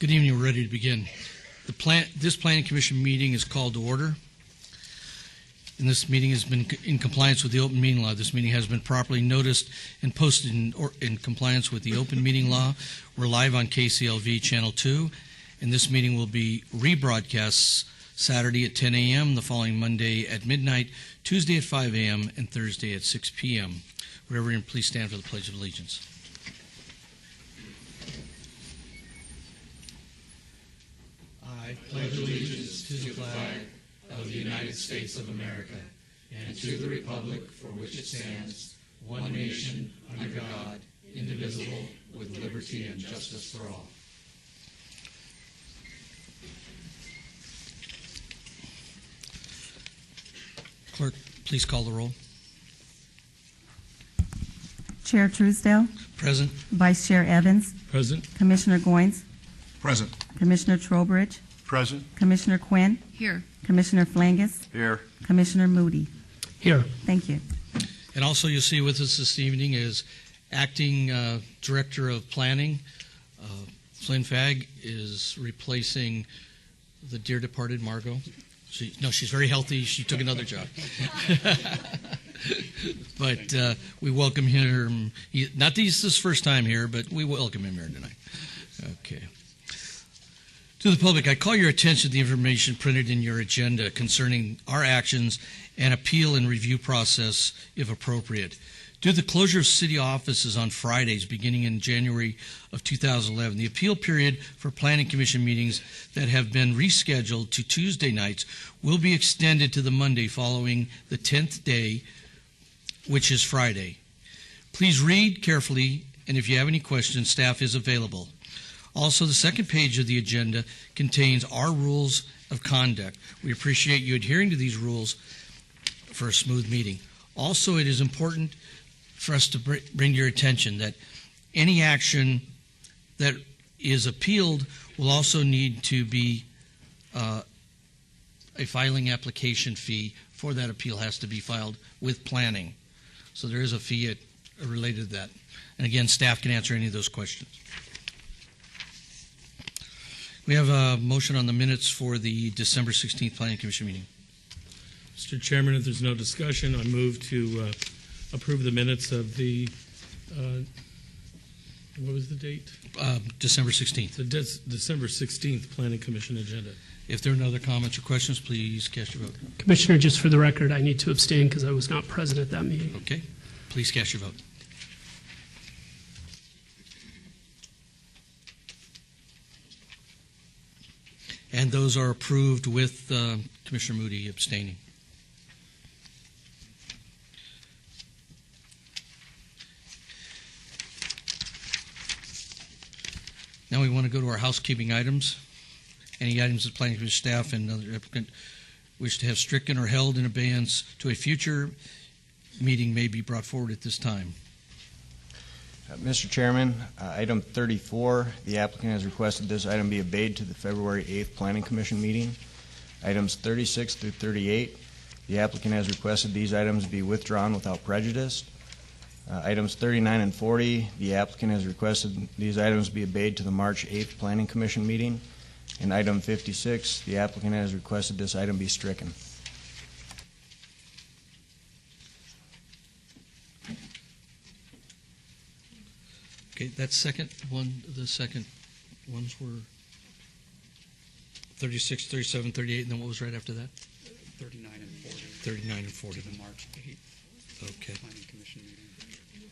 Good evening. We're ready to begin. This Planning Commission meeting is called to order. And this meeting has been in compliance with the open meeting law. This meeting has been properly noticed and posted in compliance with the open meeting law. We're live on KCLV Channel 2, and this meeting will be rebroadcast Saturday at 10 a.m., the following Monday at midnight, Tuesday at 5 a.m., and Thursday at 6 p.m. Reverend, please stand for the Pledge of Allegiance. I pledge allegiance to the flag of the United States of America and to the republic for which it stands, one nation, under God, indivisible, with liberty and justice for all. Clerk, please call the roll. Chair Truesdale. Present. Vice Chair Evans. Present. Commissioner Goins. Present. Commissioner Trowbridge. Present. Commissioner Quinn. Here. Commissioner Flangus. Here. Commissioner Moody. Here. Thank you. And also you'll see with us this evening is Acting Director of Planning. Flynn Fagg is replacing the dear departed Margot. She's very healthy. She took another job. But we welcome him. Not this is his first time here, but we welcome him here tonight. Okay. To the public, I call your attention to the information printed in your agenda concerning our actions and appeal and review process, if appropriate. Due to the closure of city offices on Fridays beginning in January of 2011, the appeal period for Planning Commission meetings that have been rescheduled to Tuesday nights will be extended to the Monday following the 10th day, which is Friday. Please read carefully, and if you have any questions, staff is available. Also, the second page of the agenda contains our rules of conduct. We appreciate you adhering to these rules for a smooth meeting. Also, it is important for us to bring to your attention that any action that is appealed will also need to be a filing application fee for that appeal has to be filed with planning. So there is a fee related to that. And again, staff can answer any of those questions. We have a motion on the minutes for the December 16th Planning Commission meeting. Mr. Chairman, if there's no discussion, I move to approve the minutes of the, what was the date? December 16th. The December 16th Planning Commission agenda. If there are no other comments or questions, please cast your vote. Commissioner, just for the record, I need to abstain because I was not present at that meeting. Okay. Please cast your vote. And those are approved with Commissioner Moody abstaining. Now we want to go to our housekeeping items. Any items that Planning Commission staff and other applicant wish to have stricken or held in abeyance to a future meeting may be brought forward at this time. Mr. Chairman, item 34, the applicant has requested this item be obeyed to the February 8th Planning Commission meeting. Items 36 through 38, the applicant has requested these items be withdrawn without prejudice. Items 39 and 40, the applicant has requested these items be obeyed to the March 8th Planning Commission meeting. And item 56, the applicant has requested this item be stricken. Okay, that second one, the second ones were 36, 37, 38, and then what was right after that? 39 and 40. 39 and 40. To the March 8th Okay. Planning Commission meeting.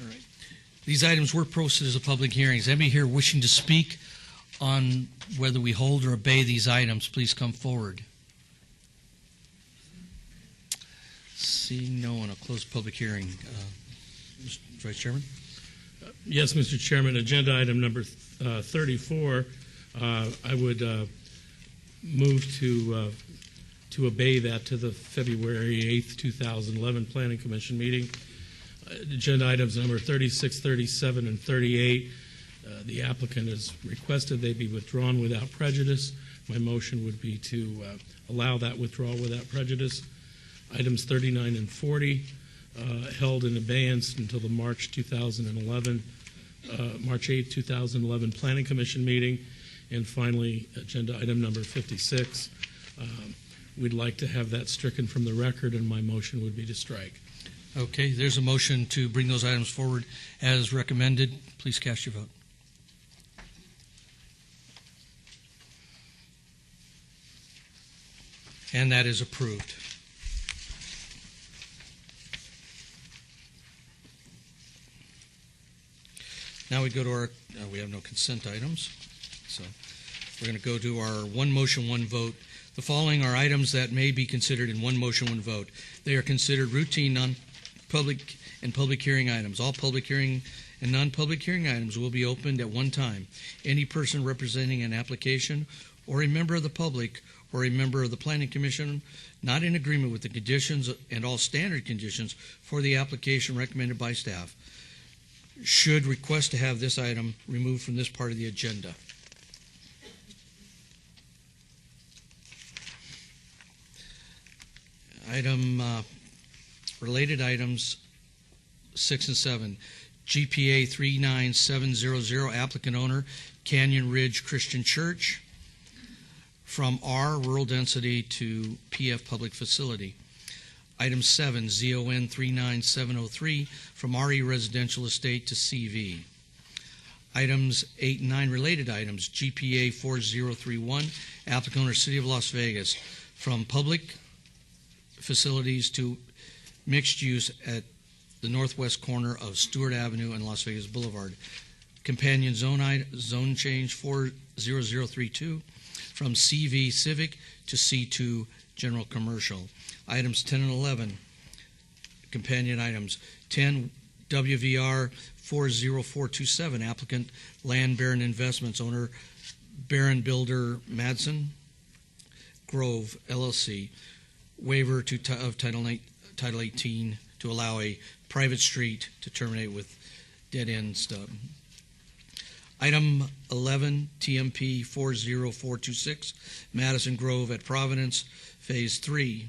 All right. These items were posted as a public hearing. Is anybody here wishing to speak on whether we hold or obey these items? Please come forward. Seeing no one, I'll close the public hearing. Mr. Vice Chairman? Yes, Mr. Chairman. Agenda item number 34, I would move to obey that to the February 8th, 2011 Planning Commission meeting. Agenda items number 36, 37, and 38, the applicant has requested they be withdrawn without prejudice. My motion would be to allow that withdrawal without prejudice. Items 39 and 40 held in abeyance until the March 2011 March 8th, 2011 Planning Commission meeting. And finally, agenda item number 56. We'd like to have that stricken from the record, and my motion would be to strike. Okay, there's a motion to bring those items forward as recommended. Please cast your vote. And that is approved. Now we go to our, we have no consent items, so we're going to go to our one motion, one vote. The following are items that may be considered in one motion, one vote. They are considered routine, non-public, and public hearing items. All public hearing and non-public hearing items will be opened at one time. Any person representing an application or a member of the public or a member of the Planning Commission not in agreement with the conditions and all standard conditions for the application recommended by staff should request to have this item removed from this part of the agenda. Related items 6 and 7. GPA 39700, applicant owner Canyon Ridge Christian Church, from R, rural density, to PF public facility. Item 7, ZON 39703, from RE residential estate to CV. Items 8 and 9, related items, GPA 4031, applicant owner City of Las Vegas, from public facilities to mixed use at the northwest corner of Stewart Avenue and Las Vegas Boulevard. Companion zone change 40032, from CV Civic to C2 General Commercial. Items 10 and 11, companion items. 10, WVR 40427, applicant Land Baron Investments, owner Baron Builder Madsen Grove, LLC. Waiver of Title 18 to allow a private street to terminate with dead-end stub. Item 11, TMP 40426, Madison Grove at Providence, Phase 3,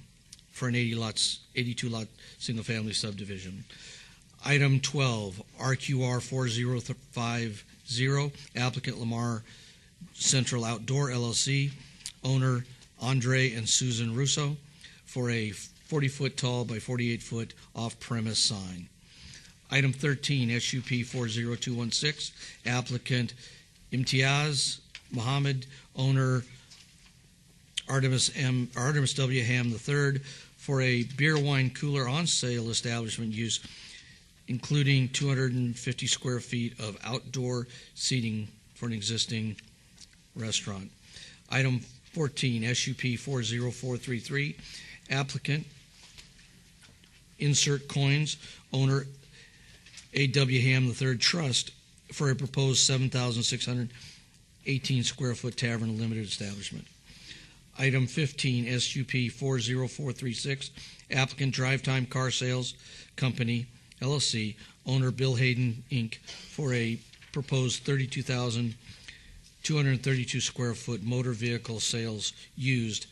for an 82-lot single-family subdivision. Item 12, RQR 4050, applicant Lamar Central Outdoor, LLC, owner Andre and Susan Russo, for a 40-foot tall by 48-foot off-premise sign. Item 13, SUP 40216, applicant Imtiaz Mohammed, owner Artemis W. Ham III, for a beer wine cooler on sale establishment use, including 250 square feet of outdoor seating for an existing restaurant. Item 14, SUP 40433, applicant Insert Coins, owner A.W. Ham III Trust, for a proposed 7,618 square foot tavern limited establishment. Item 15, SUP 40436, applicant Drive Time Car Sales Company, LLC, owner Bill Hayden, Inc., for a proposed 32,232 square foot motor vehicle sales used.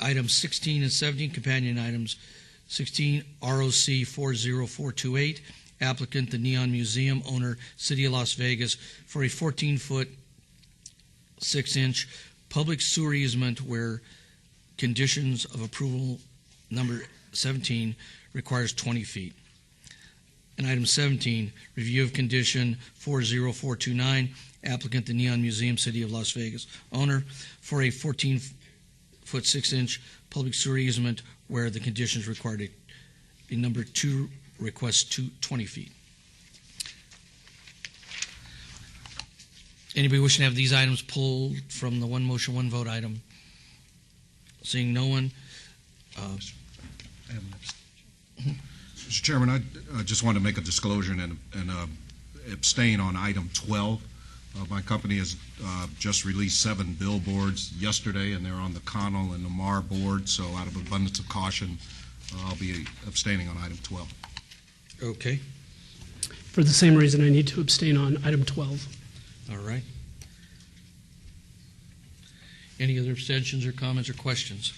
Items 16 and 17, companion items. 16, ROC 40428, applicant the Neon Museum, owner City of Las Vegas, for a 14-foot, 6-inch public sewer easement where conditions of approval number 17 requires 20 feet. And item 17, review of condition 40429, applicant the Neon Museum, City of Las Vegas, owner, for a 14-foot, 6-inch public sewer easement where the conditions required a number 2 requests 20 feet. Anybody wishing to have these items pulled from the one motion, one vote item? Seeing no one. Mr. Chairman, I just want to make a disclosure and abstain on item 12. My company has just released 7 billboards yesterday, and they're on the Connell and Lamar board, so out of abundance of caution, I'll be abstaining on item 12. Okay. For the same reason, I need to abstain on item 12. All right. Any other abstentions or comments or questions?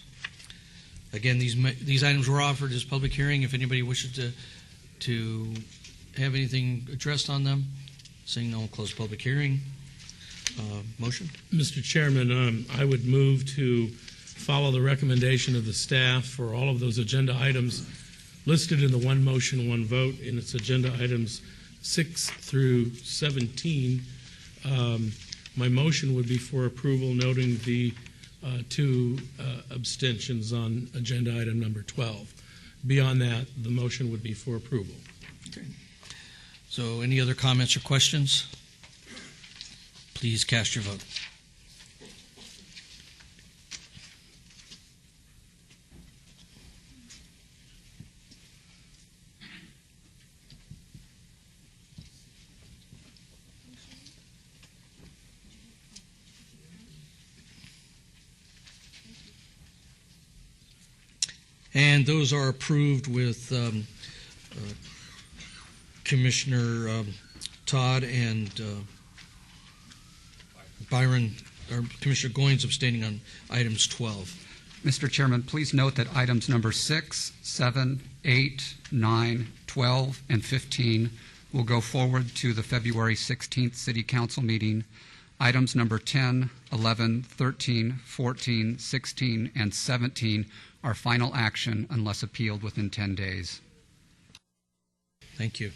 Again, these items were offered as public hearing. If anybody wishes to have anything addressed on them? Seeing no one, close the public hearing. Motion? Mr. Chairman, I would move to follow the recommendation of the staff for all of those agenda items listed in the one motion, one vote, and it's agenda items 6 through 17. My motion would be for approval, noting the 2 abstentions on agenda item number 12. Beyond that, the motion would be for approval. Okay. So any other comments or questions? Please cast your vote. And those are approved with Commissioner Todd and Byron, or Commissioner Goins abstaining on items 12. Mr. Chairman, please note that items number 6, 7, 8, 9, 12, and 15 will go forward to the February 16th City Council meeting. Items number 10, 11, 13, 14, 16, and 17 are final action unless appealed within 10 days. Thank you.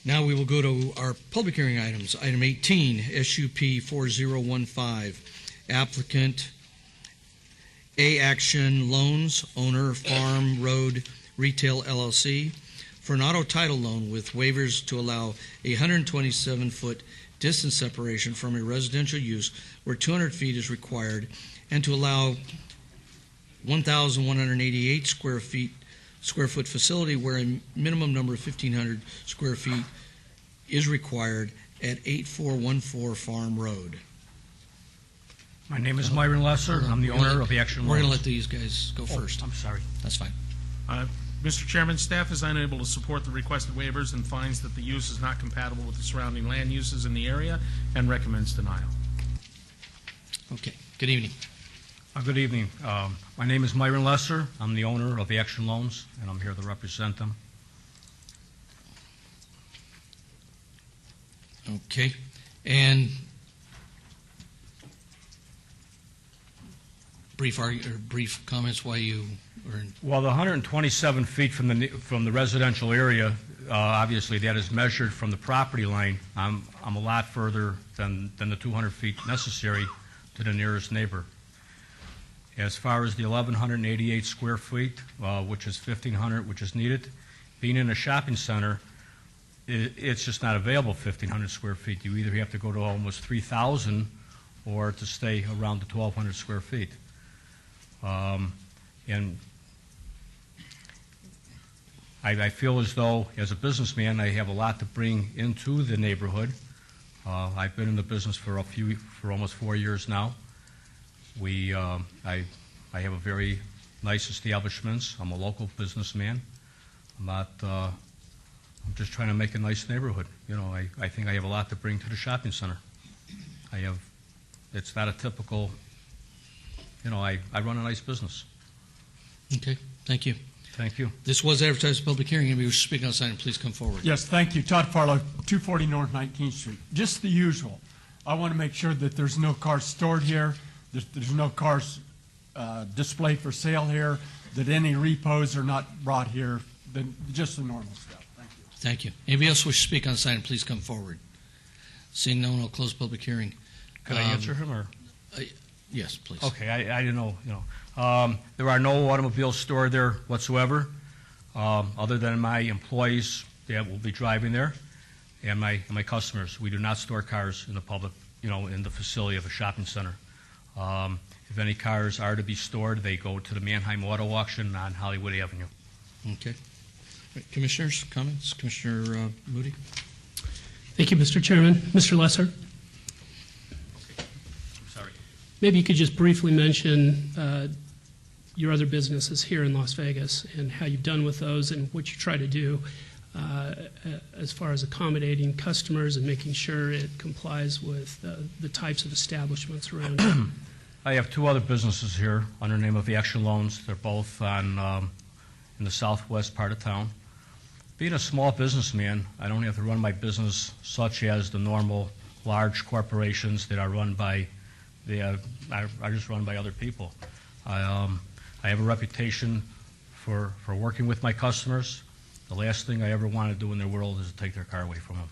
Now we will go to our public hearing items. Item 18, SUP 4015, applicant A Action Loans, owner Farm Road Retail LLC, for an auto title loan with waivers to allow a 127-foot distance separation from a residential use where 200 feet is required, and to allow 1,188 square foot facility where a minimum number of 1,500 square feet is required at 8414 Farm Road. My name is Myron Lesser. I'm the owner of the Action Loans. We're going to let these guys go Oh, first. I'm sorry. That's fine. Mr. Chairman, staff is unable to support the requested waivers and finds that the use is not compatible with the surrounding land uses in the area and recommends denial. Okay. Good evening. Good evening. My name is Myron Lesser. I'm the owner of the Action Loans, and I'm here to represent them. Okay. And brief comments why you are in. Well, the 127 feet from the residential area, obviously that is measured from the property line. I'm a lot further than the 200 feet necessary to the nearest neighbor. As far as the 1,188 square feet, which is 1,500, which is needed, being in a shopping center, it's just not available, 1,500 square feet. You either have to go to almost 3,000 or to stay around the 1,200 square feet. And I feel as though, as a businessman, I have a lot to bring into the neighborhood. I've been in the business for almost 4 years now. I have a very nice establishments. I'm a local businessman. I'm just trying to make a nice neighborhood. You know, I think I have a lot to bring to the shopping center. It's not a typical, I run a nice business. Okay. Thank you. Thank you. This was advertised as a public hearing. If you wish to speak on this item, please come forward. Yes, thank you. Todd Farlow, 240 North 19th Street. Just the usual. I want to make sure that there's no cars stored here, that there's no cars displayed for sale here, that any repos are not brought here, just the normal stuff. Thank you. Thank you. Anybody else wish to speak on this item, please come forward. Seeing no one, I'll close public hearing. Could I answer him, or? Yes, please. Okay, I didn't know, there are no automobiles stored there whatsoever, other than my employees that will be driving there and my customers. We do not store cars in the public, in the facility of a shopping center. If any cars are to be stored, they go to the Mannheim Auto Auction on Hollywood Avenue. Okay. Right, commissioners, comments? Commissioner Moody? Thank you, Mr. Chairman. Mr. Lesser, I'm sorry. maybe you could just briefly mention your other businesses here in Las Vegas and how you've done with those and what you try to do as far as accommodating customers and making sure it complies with the types of establishments around you. I have two other businesses here under the name of the Action Loans. They're both in the southwest part of town. Being a small businessman, I don't have to run my business such as the normal large corporations that are run by are just run by other people. I have a reputation for working with my customers. The last thing I ever want to do in their world is to take their car away from them.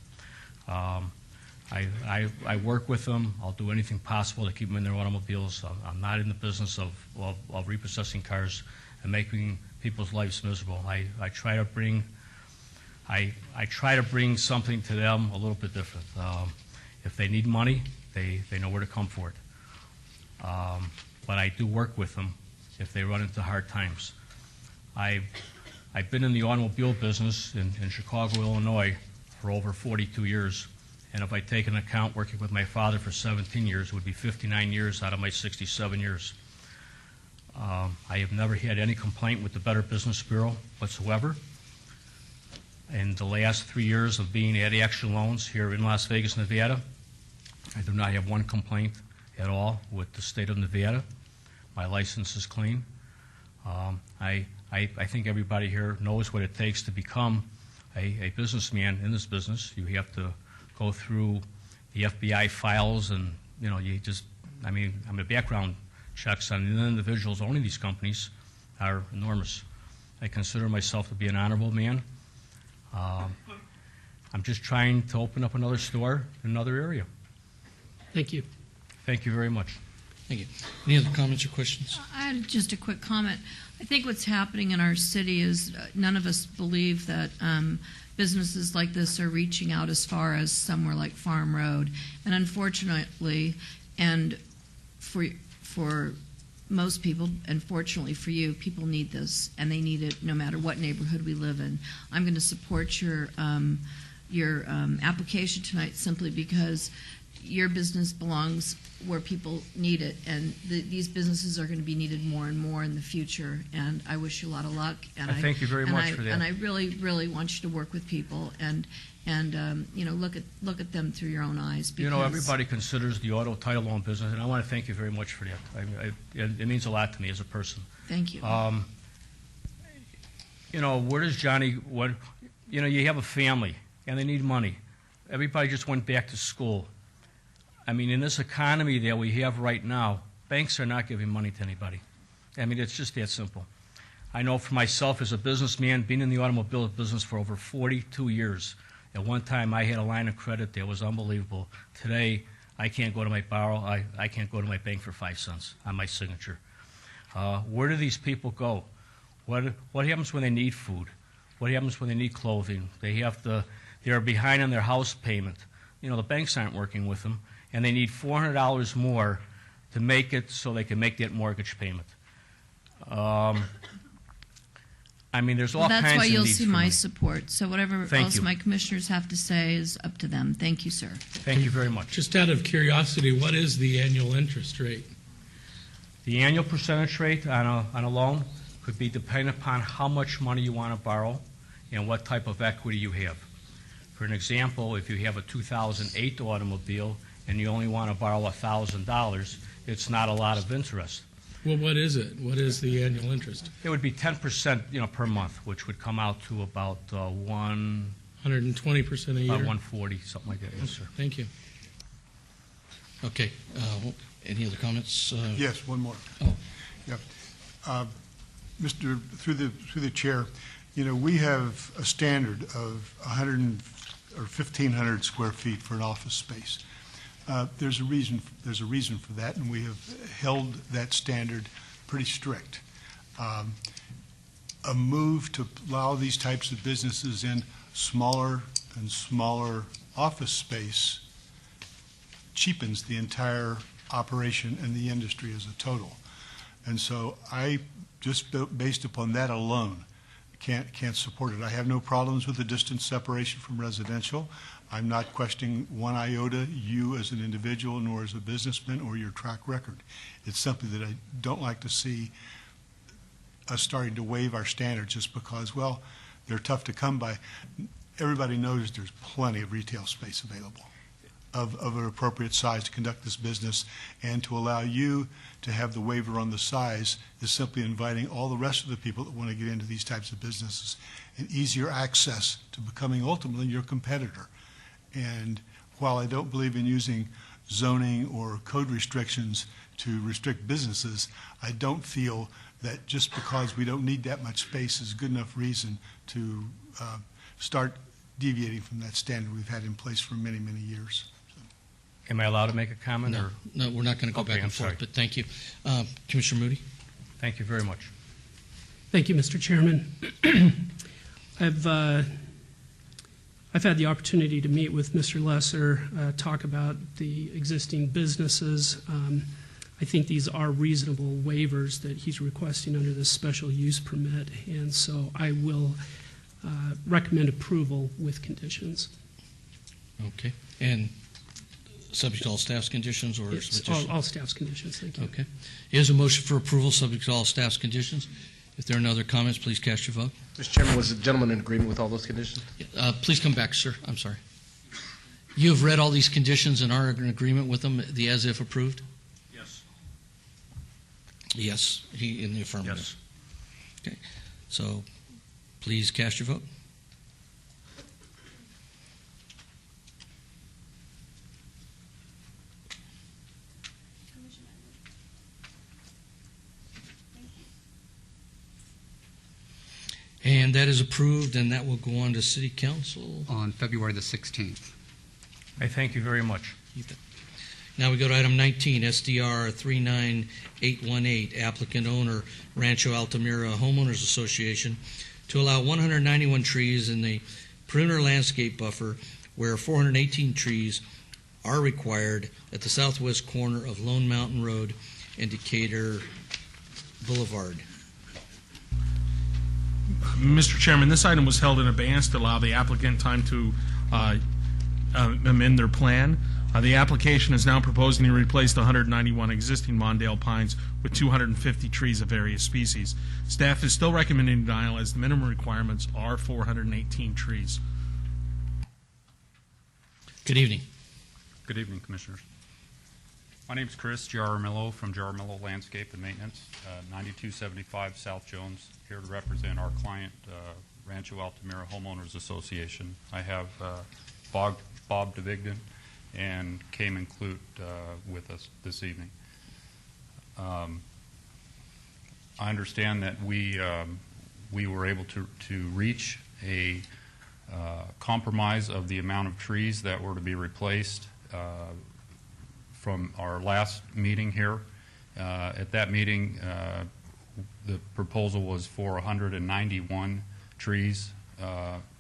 I work with them. I'll do anything possible to keep them in their automobiles. I'm not in the business of repossessing cars and making people's lives miserable. I try to bring something to them a little bit different. If they need money, they know where to come for it. But I do work with them if they run into hard times. I've been in the automobile business in Chicago, Illinois for over 42 years. And if I take into account working with my father for 17 years, it would be 59 years out of my 67 years. I have never had any complaint with the Better Business Bureau whatsoever. In the last 3 years of being at Action Loans here in Las Vegas, Nevada, I do not have one complaint at all with the state of Nevada. My license is clean. I think everybody here knows what it takes to become a businessman in this business. You have to go through the FBI files and, the background checks on the individuals owning these companies are enormous. I consider myself to be an honorable man. I'm just trying to open up another store in another area. Thank you. Thank you very much. Thank you. Any other comments or questions? I had just a quick comment. I think what's happening in our city is none of us believe that businesses like this are reaching out as far as somewhere like Farm Road. And unfortunately, and for most people, and fortunately for you, people need this, and they need it no matter what neighborhood we live in. I'm going to support your application tonight simply because your business belongs where people need it, and these businesses are going to be needed more and more in the future. And I wish you a lot of luck. And I thank you very much for that. And I really, really want you to work with people and look at them through your own eyes. Because everybody considers the auto title loan business, and I want to thank you very much for that. It means a lot to me as a person. Thank you. Where does Johnny? You have a family, and they need money. Everybody just went back to school. In this economy that we have right now, banks are not giving money to anybody. It's just that simple. I know for myself as a businessman, being in the automobile business for over 42 years, at one time I had a line of credit that was unbelievable. Today, I can't go to my I can't go to my bank for 5 cents on my signature. Where do these people go? What happens when they need food? What happens when they need clothing? They are behind on their house payment. The banks aren't working with them, and they need $400 more to make it so they can make that mortgage payment. There's all kinds of needs. That's why you'll for see me. my support. So whatever Thank else you. my commissioners have to say is up to them. Thank you, sir. Thank you very much. Just out of curiosity, what is the annual interest rate? The annual percentage rate on a loan could be dependent upon how much money you want to borrow and what type of equity you have. For an example, if you have a 2008 automobile and you only want to borrow $1,000, it's not a lot of interest. Well, what is it? What is the annual interest? It would be 10%, per month, which would come out to about 120% a year? 140, something like that. Yes, sir. Thank you. Okay. Any other comments? Yes, one more. Oh. Yeah. Through the chair, we have a standard of 100 or 1,500 square feet for an office space. There's a reason for that, and we have held that standard pretty strict. A move to allow these types of businesses in smaller and smaller office space cheapens the entire operation and the industry as a total. And so I, just based upon that alone, can't support it. I have no problems with the distance separation from residential. I'm not questioning one iota you as an individual nor as a businessman or your track record. It's something that I don't like to see us starting to waive our standards just because, well, they're tough to come by. Everybody knows there's plenty of retail space available. of an appropriate size to conduct this business, and to allow you to have the waiver on the size is simply inviting all the rest of the people that want to get into these types of businesses and easier access to becoming ultimately your competitor. And while I don't believe in using zoning or code restrictions to restrict businesses, I don't feel that just because we don't need that much space is good enough reason to start deviating from that standard we've had in place for many, many years. Am I allowed to make a comment? No, or? no, we're not going to go Okay, back I'm and forth, sorry. but thank you. Commissioner Moody? Thank you very much. Thank you, Mr. Chairman. I've had the opportunity to meet with Mr. Lesser, talk about the existing businesses. I think these are reasonable waivers that he's requesting under this special use permit, and so I will recommend approval with conditions. Okay. And subject to all staff's conditions or It's additional? all staff's conditions, thank you. Okay. Is a motion for approval subject to all staff's conditions? If there are no other comments, please cast your vote. Mr. Chairman, was the gentleman in agreement with all those conditions? Please come back, sir. I'm sorry. You have read all these conditions and are in agreement with them, the as if approved? Yes. Yes, he in the affirmative. Yes. Okay. So please cast your vote. And that is approved, and that will go on to City Council. On February the 16th. I thank you very much. Now we go to item 19, SDR 39818, applicant owner Rancho Altamira Homeowners Association, to allow 191 trees in the perimeter landscape buffer where 418 trees are required at the southwest corner of Lone Mountain Road and Decatur Boulevard. Mr. Chairman, this item was held in abeyance to allow the applicant time to amend their plan. The application is now proposing to replace the 191 existing Mondale pines with 250 trees of various species. Staff is still recommending denial as the minimum requirements are 418 trees. Good evening. Good evening, Commissioners. My name is Chris Jaramillo from Jaramillo Landscape and Maintenance, 9275 South Jones, here to represent our client, Rancho Altamira Homeowners Association. I have Bob DeVigden and Cayman Clute with us this evening. I understand that we were able to reach a compromise of the amount of trees that were to be replaced from our last meeting here. At that meeting, the proposal was for 191 trees,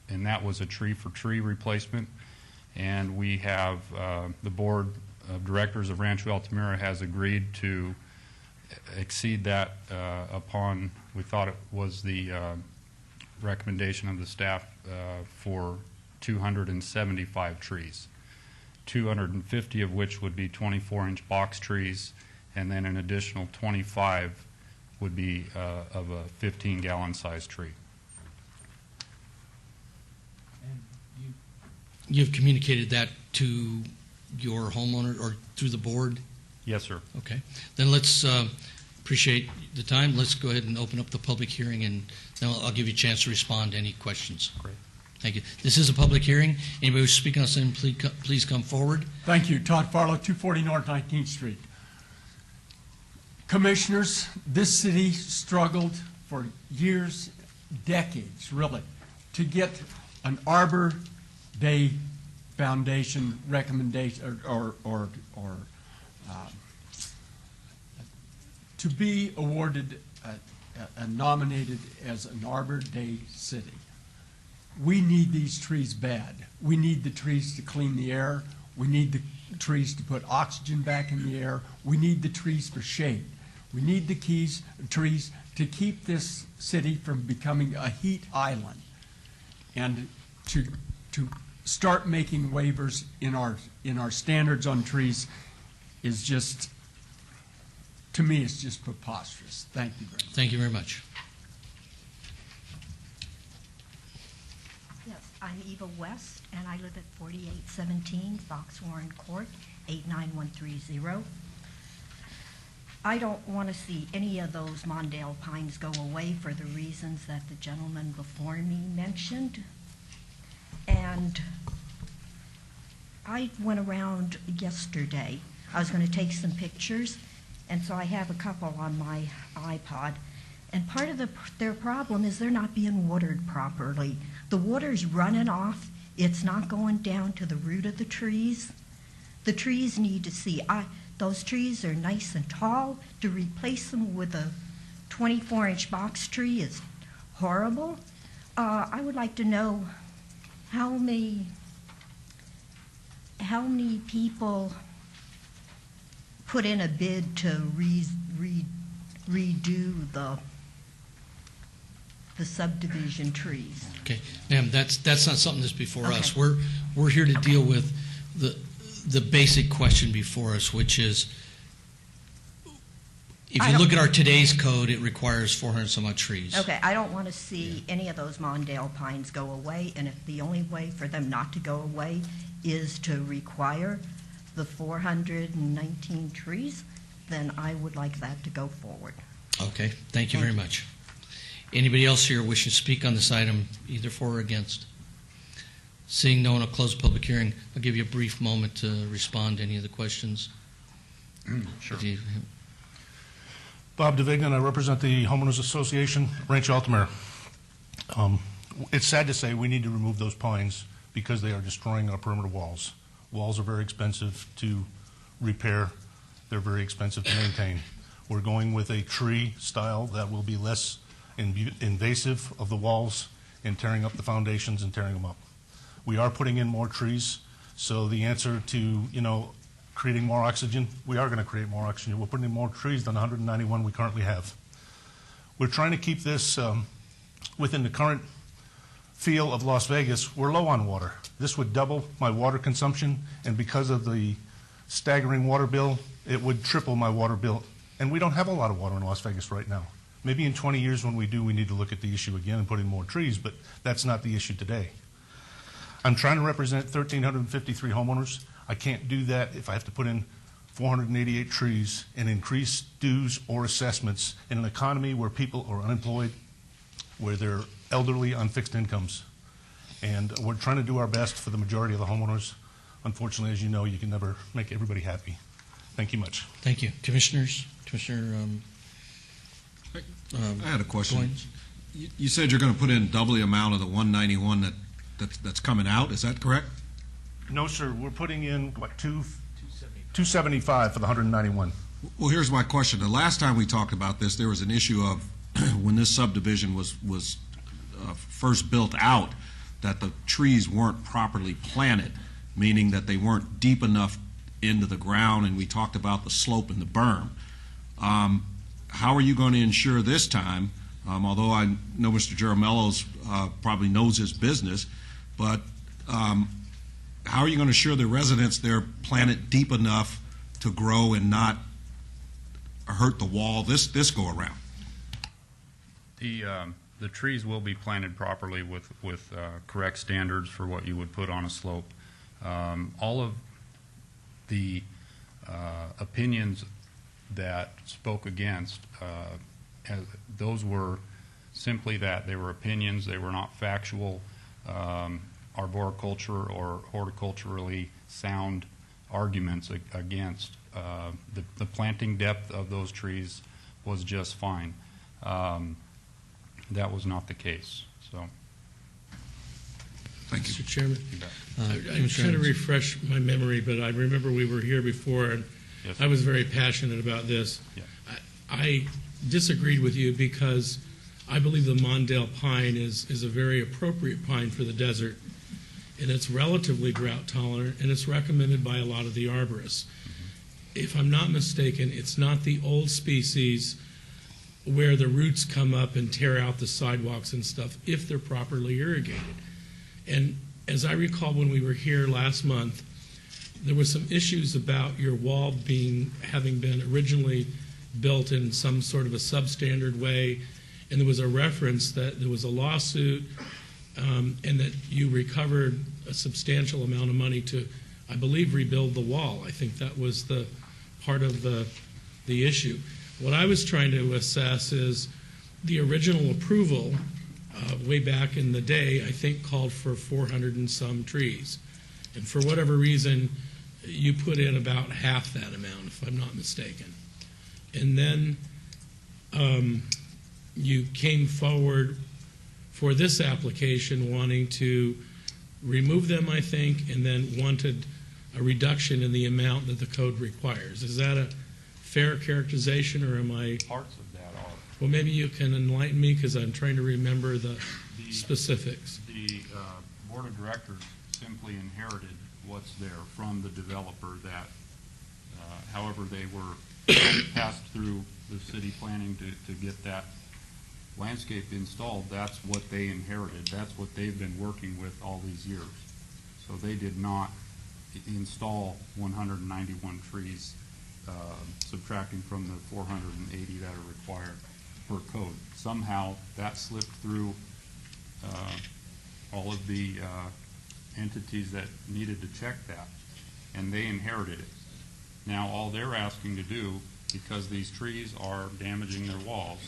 and that was a tree-for-tree replacement. And we have, the Board of Directors of Rancho Altamira has agreed to exceed that upon, we thought it was the recommendation of the staff for 275 trees. 250 of which would be 24-inch box trees, and then an additional 25 would be of a 15-gallon size tree. You've communicated that to your homeowner or through the board? Yes, sir. Okay. Then let's appreciate the time. Let's go ahead and open up the public hearing, and then I'll give you a chance to respond to any questions. Great. Thank you. This is a public hearing. Anybody who's speaking on something, please come forward. Thank you. Todd Farlow, 240 North 19th Street. Commissioners, this city struggled for years, decades, really, to get an Arbor Day Foundation recommendation or to be awarded and nominated as an Arbor Day city. We need these trees bad. We need the trees to clean the air. We need the trees to put oxygen back in the air. We need the trees for shade. We need the trees to keep this city from becoming a heat island, and to start making waivers in our standards on trees is just, to me, it's just preposterous. Thank you very much. Thank you very much. Yes, I I'm Eva West, and I live at 4817 Fox Warren Court, 89130. I don't want to see any of those Mondale pines go away for the reasons that the gentleman before me mentioned. And I went around yesterday. I was going to take some pictures, and so I have a couple on my iPod. And part of their problem is they're not being watered properly. The water's running off. It's not going down to the root of the trees. The trees need to see. Those trees are nice and tall. To replace them with a 24-inch box tree is horrible. I would like to know how many people put in a bid to redo the subdivision trees. Okay, ma'am, that's not something that's before Okay. us. We're here to deal with the basic question before us, which is, if you look at our today's code, it requires 400 some odd trees. Okay, I don't want to see any of those Mondale pines go away, and if the only way for them not to go away is to require the 419 trees, then I would like that to go forward. Okay, thank you very much. Anybody else here wishing to speak on this item, either for or against? Seeing no one, I'll close the public hearing. I'll give you a brief moment to respond to any of the questions. Sure. Bob DeVignan, I represent the Homeowners Association, Rancho Altamira. It's sad to say we need to remove those pines because they are destroying our perimeter walls. Walls are very expensive to repair. They're very expensive to maintain. We're going with a tree style that will be less invasive of the walls and tearing up the foundations and tearing them up. We are putting in more trees, so the answer to, creating more oxygen, we are going to create more oxygen. We're putting in more trees than the 191 we currently have. We're trying to keep this within the current feel of Las Vegas. We're low on water. This would double my water consumption, and because of the staggering water bill, it would triple my water bill. And we don't have a lot of water in Las Vegas right now. Maybe in 20 years when we do, we need to look at the issue again and put in more trees, but that's not the issue today. I'm trying to represent 1,353 homeowners. I can't do that if I have to put in 488 trees and increase dues or assessments in an economy where people are unemployed, where they're elderly on fixed incomes. And we're trying to do our best for the majority of the homeowners. Unfortunately, as you know, you can never make everybody happy. Thank you much. Thank you. Commissioners? Commissioner I had a question. Goins? You said you're going to put in double the amount of the 191 that's coming out. Is that correct? No, sir. We're putting in, what, 275 for the 191. Well, here's my question. The last time we talked about this, there was an issue of when this subdivision was first built out, that the trees weren't properly planted, meaning that they weren't deep enough into the ground, and we talked about the slope and the berm. How are you going to ensure this time, although I know Mr. Jaramello's probably knows his business, but how are you going to assure the residents they're planted deep enough to grow and not hurt the wall this go around? The trees will be planted properly with correct standards for what you would put on a slope. All of the opinions that spoke against, those were simply that. They were opinions. They were not factual arboriculture or horticulturally sound arguments against. The planting depth of those trees was just fine. That was not the case. So, thank you, Mr. Chairman. I'm trying to refresh my memory, but I remember we were here before, and yes, I was very passionate about this. Yeah. I disagreed with you because I believe the Mondale pine is a very appropriate pine for the desert, and it's relatively drought tolerant, and it's recommended by a lot of the arborists. If I'm not mistaken, it's not the old species where the roots come up and tear out the sidewalks and stuff if they're properly irrigated. And as I recall when we were here last month, there was some issues about your wall having been originally built in some sort of a substandard way, and there was a reference that there was a lawsuit and that you recovered a substantial amount of money to, I believe, rebuild the wall. I think that was the part of the issue. What I was trying to assess is the original approval way back in the day, I think, called for 400 and some trees. And for whatever reason, you put in about half that amount, if I'm not mistaken. And then you came forward for this application wanting to remove them, I think, and then wanted a reduction in the amount that the code requires. Is that a fair characterization, or am I? Parts of that are. Well, maybe you can enlighten me, because I'm trying to remember the specifics. The board of directors simply inherited what's there from the developer that, however they were passed through the city planning to get that landscape installed. That's what they inherited. That's what they've been working with all these years. So they did not install 191 trees, subtracting from the 480 that are required per code. Somehow that slipped through all of the entities that needed to check that, and they inherited it. Now all they're asking to do, because these trees are damaging their walls,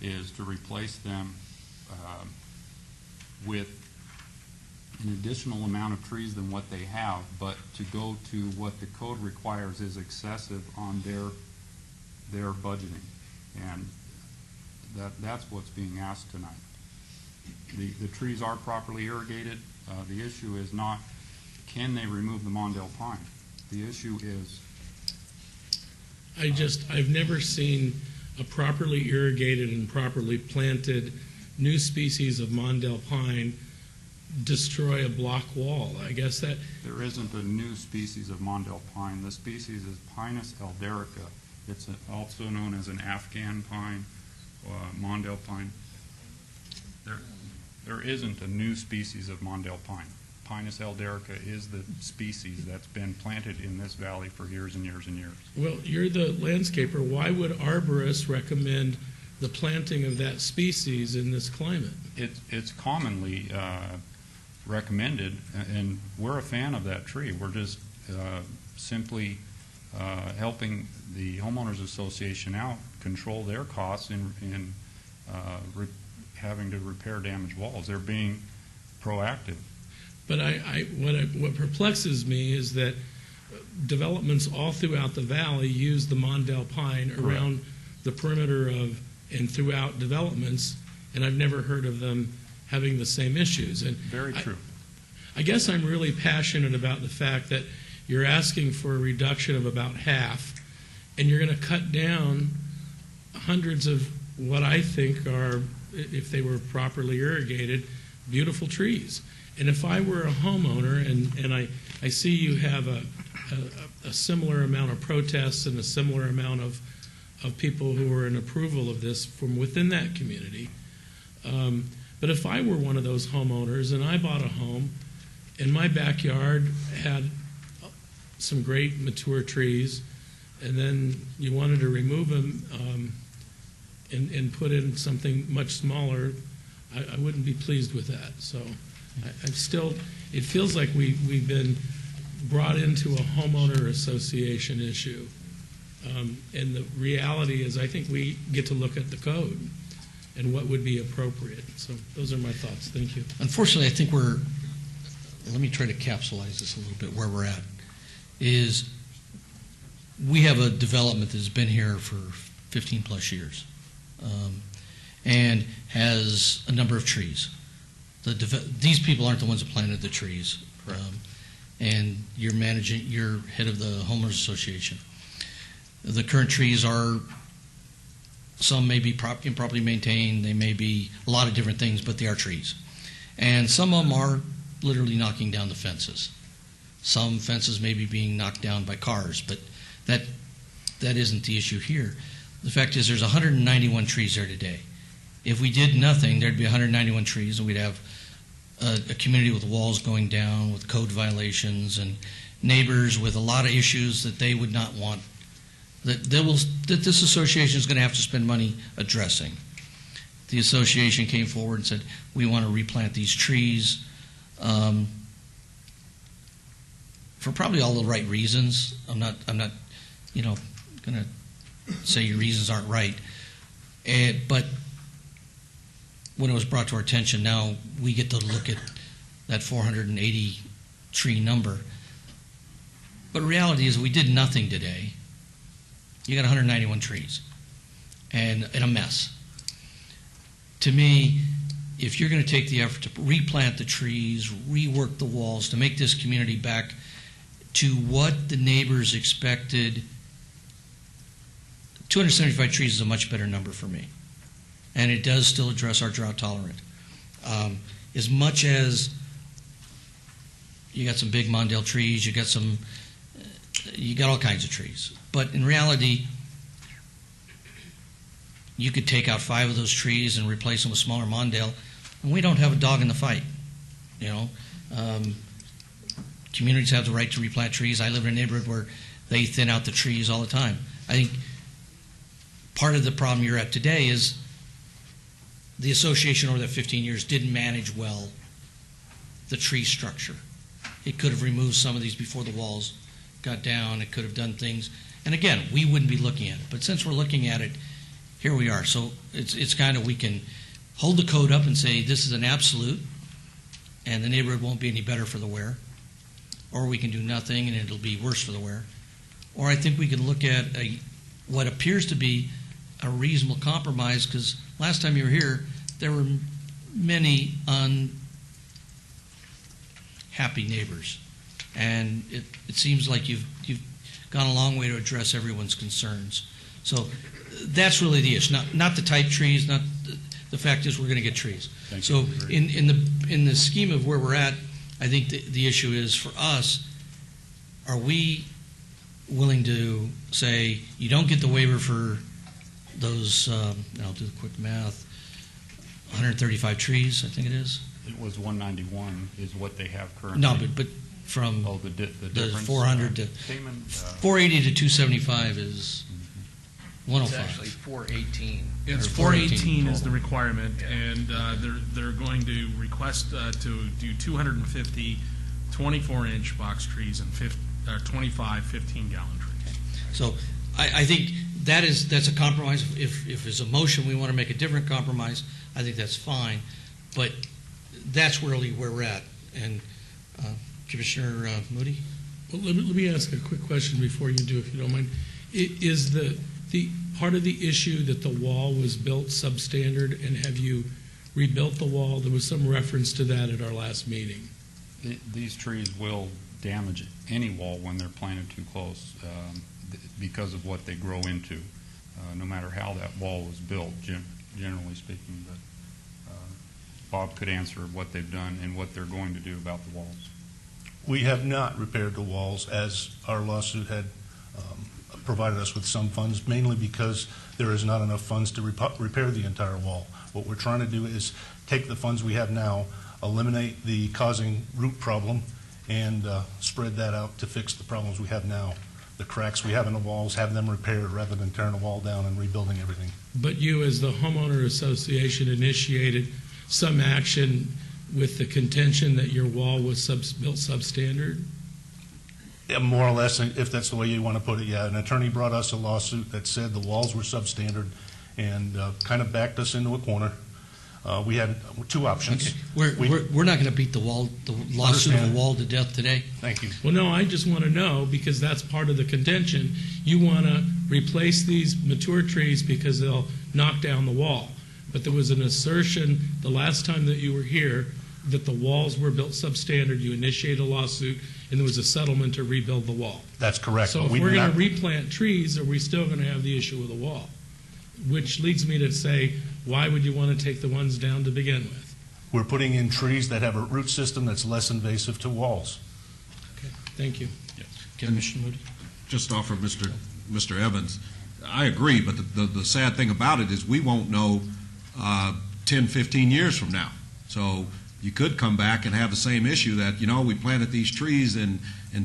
is to replace them with an additional amount of trees than what they have, but to go to what the code requires is excessive on their budgeting. And that's what's being asked tonight. The trees are properly irrigated. The issue is not, can they remove the Mondale pine? The issue is, I've never seen a properly irrigated and properly planted new species of Mondale pine destroy a block wall. I guess that there isn't a new species of Mondale pine. The species is Pinus elderica. It's also known as an Afghan pine, Mondale pine. There isn't a new species of Mondale pine. Pinus elderica is the species that's been planted in this valley for years and years and years. Well, you're the landscaper. Why would arborists recommend the planting of that species in this climate? It's commonly recommended, and we're a fan of that tree. We're just simply helping the homeowners association out, control their costs in having to repair damaged walls. They're being proactive. But what perplexes me is that developments all throughout the valley use the Mondale pine around the perimeter of and throughout developments, and I've never heard of them having the same issues. And very true. I guess I'm really passionate about the fact that you're asking for a reduction of about half, and you're going to cut down hundreds of what I think are, if they were properly irrigated, beautiful trees. And if I were a homeowner, and I see you have a similar amount of protests and a similar amount of people who are in approval of this from within that community, but if I were one of those homeowners and I bought a home and my backyard had some great mature trees, and then you wanted to remove them and put in something much smaller, I wouldn't be pleased with that. So I'm still, it feels like we've been brought into a homeowner association issue. And the reality is, I think we get to look at the code and what would be appropriate. So those are my thoughts. Thank you. Unfortunately, I think let me try to capsulize this a little bit where we're at, is we have a development that's been here for 15 plus years and has a number of trees. These people aren't the ones that planted the trees, and you're head of the homeowners association. The current trees are, some may be improperly maintained, they may be a lot of different things, but they are trees. And some of them are literally knocking down the fences. Some fences may be being knocked down by cars, but that isn't the issue here. The fact is there's 191 trees there today. If we did nothing, there'd be 191 trees, and we'd have a community with walls going down, with code violations, and neighbors with a lot of issues that they would not want, that this association is going to have to spend money addressing. the association came forward and said, we want to replant these trees for probably all the right reasons. I'm not going to say your reasons aren't right. But when it was brought to our attention, now we get to look at that 480 tree number. But reality is we did nothing today. You got 191 trees and a mess. To me, if you're going to take the effort to replant the trees, rework the walls, to make this community back to what the neighbors expected, 275 trees is a much better number for me. And it does still address our drought tolerant. As much as you got some big Mondale trees, you got all kinds of trees. But in reality, you could take out 5 of those trees and replace them with smaller Mondale, and we don't have a dog in the fight. Communities have the right to replant trees. I live in a neighborhood where they thin out the trees all the time. I think part of the problem you're at today is the association over that 15 years didn't manage well the tree structure. It could have removed some of these before the walls got down. It could have done things. And again, we wouldn't be looking at it. But since we're looking at it, here we are. So it's kind of, we can hold the code up and say this is an absolute, and the neighborhood won't be any better for the wear. Or we can do nothing and it'll be worse for the wear. Or I think we can look at what appears to be a reasonable compromise, because last time you were here, there were many unhappy neighbors. And it seems like you've gone a long way to address everyone's concerns. So that's really the issue, not the type trees, not the fact is we're going to get trees. So in the scheme of where we're at, I think the issue is for us, are we willing to say you don't get the waiver for those, I'll do the quick math, 135 trees, I think it is? It was 191 is what they have currently. No, but from the the difference, 400 to 480 to 275 is 105. It's actually 418. It's Or 418 is the requirement, and they're going to request to do 250 24-inch box trees and 25 15-gallon trees. So I think that's a compromise. If there's a motion we want to make a different compromise, I think that's fine. But that's really where we're at. And Commissioner Moody? Well, let me ask a quick question before you do, if you don't mind. Is the part of the issue that the wall was built substandard, and have you rebuilt the wall? There was some reference to that at our last meeting. These trees will damage any wall when they're planted too close because of what they grow into, no matter how that wall was built, generally speaking. But Bob could answer what they've done and what they're going to do about the walls. We have not repaired the walls, as our lawsuit had provided us with some funds, mainly because there is not enough funds to repair the entire wall. What we're trying to do is take the funds we have now, eliminate the causing root problem, and spread that out to fix the problems we have now. The cracks we have in the walls, have them repaired rather than tearing the wall down and rebuilding everything. But you, as the homeowner association, initiated some action with the contention that your wall was built substandard? Yeah, more or less, if that's the way you want to put it, yeah. An attorney brought us a lawsuit that said the walls were substandard and kind of backed us into a corner. We had two options. Okay. We're not going to beat the lawsuit of a wall to death today. Thank you. Well, no, I just want to know, because that's part of the contention. You want to replace these mature trees because they'll knock down the wall. But there was an assertion the last time that you were here that the walls were built substandard. You initiated a lawsuit, and there was a settlement to rebuild the wall. That's correct. So if we're going to replant trees, are we still going to have the issue with the wall? Which leads me to say, why would you want to take the ones down to begin with? We're putting in trees that have a root system that's less invasive to walls. Okay, thank you. Commissioner Moody? Just offer Mr. Evans, I agree, but the sad thing about it is we won't know 10, 15 years from now. So you could come back and have the same issue that, we planted these trees in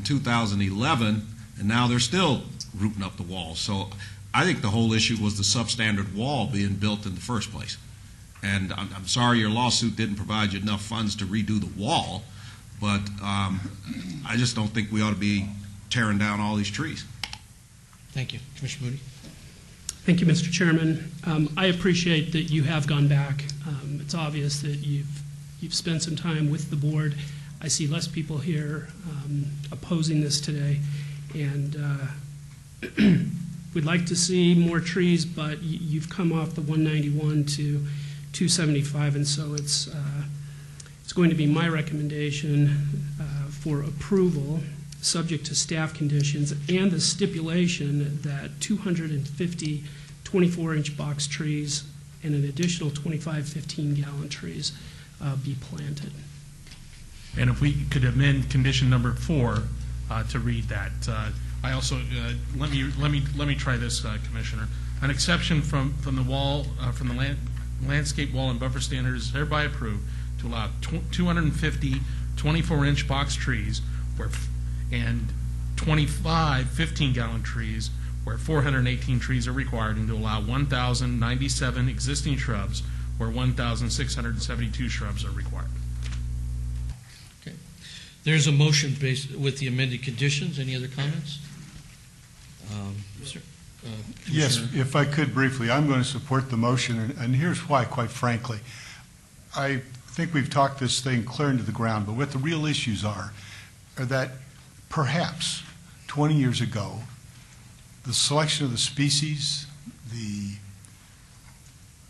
2011, and now they're still rooting up the walls. So I think the whole issue was the substandard wall being built in the first place. And I'm sorry your lawsuit didn't provide you enough funds to redo the wall, but I just don't think we ought to be tearing down all these trees. Thank you. Commissioner Moody? Thank you, Mr. Chairman. I appreciate that you have gone back. It's obvious that you've spent some time with the board. I see less people here opposing this today, and we'd like to see more trees, but you've come off the 191 to 275, and so it's going to be my recommendation for approval, subject to staff conditions, and the stipulation that 250 24-inch box trees and an additional 25 15-gallon trees be planted. And if we could amend condition number 4 to read that. I also let me try this, Commissioner. An exception from the wall from the landscape wall and buffer standard is hereby approved to allow 250 24-inch box trees and 25 15-gallon trees where 418 trees are required, and to allow 1,097 existing shrubs where 1,672 shrubs are required. Okay. There's a motion based with the amended conditions. Any other comments? Sir? Yes, if I could briefly, I'm going to support the motion, and here's why, quite frankly. I think we've talked this thing clear into the ground, but what the real issues are that perhaps 20 years ago, the selection of the species, the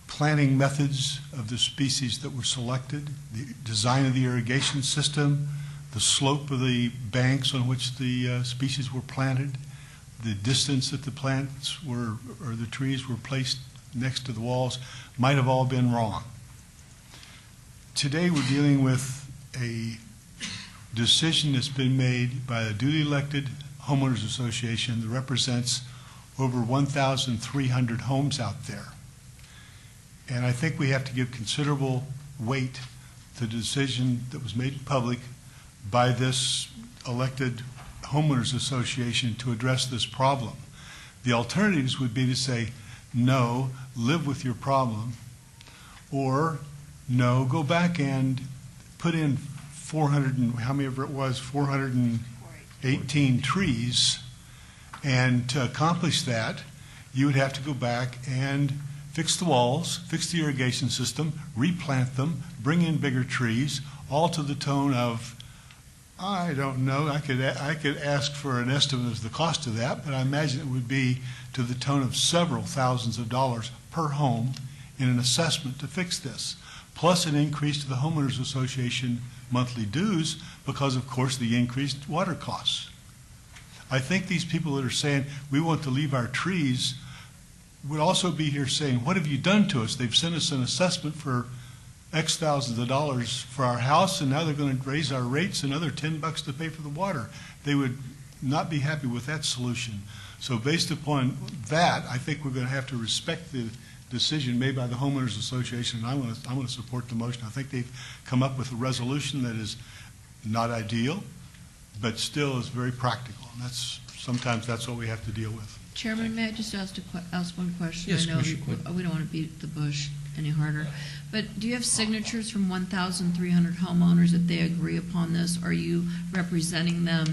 planting methods of the species that were selected, the design of the irrigation system, the slope of the banks on which the species were planted, the distance that the plants were, or the trees were placed next to the walls, might have all been wrong. Today we're dealing with a decision that's been made by a duly elected homeowners association that represents over 1,300 homes out there. And I think we have to give considerable weight to the decision that was made in public by this elected homeowners association to address this problem. The alternatives would be to say, no, live with your problem, or no, go back and put in 400 and how many ever it was, 418 trees, and to accomplish that, you would have to go back and fix the walls, fix the irrigation system, replant them, bring in bigger trees, all to the tone of, I don't know, I could ask for an estimate of the cost of that, but I imagine it would be to the tone of several thousands of dollars per home in an assessment to fix this, plus an increase to the homeowners association monthly dues because, of course, the increased water costs. I think these people that are saying we want to leave our trees would also be here saying, what have you done to us? They've sent us an assessment for X thousands of dollars for our house, and now they're going to raise our rates another $10 to pay for the water. They would not be happy with that solution. So based upon that, I think we're going to have to respect the decision made by the homeowners association, and I want to support the motion. I think they've come up with a resolution that is not ideal, but still is very practical. And sometimes that's what we have to deal with. Chairman, may I just ask one question? Yes, I know Commissioner Quinn. we don't want to beat the bush any harder, but do you have signatures from 1,300 homeowners that they agree upon this? Are you representing them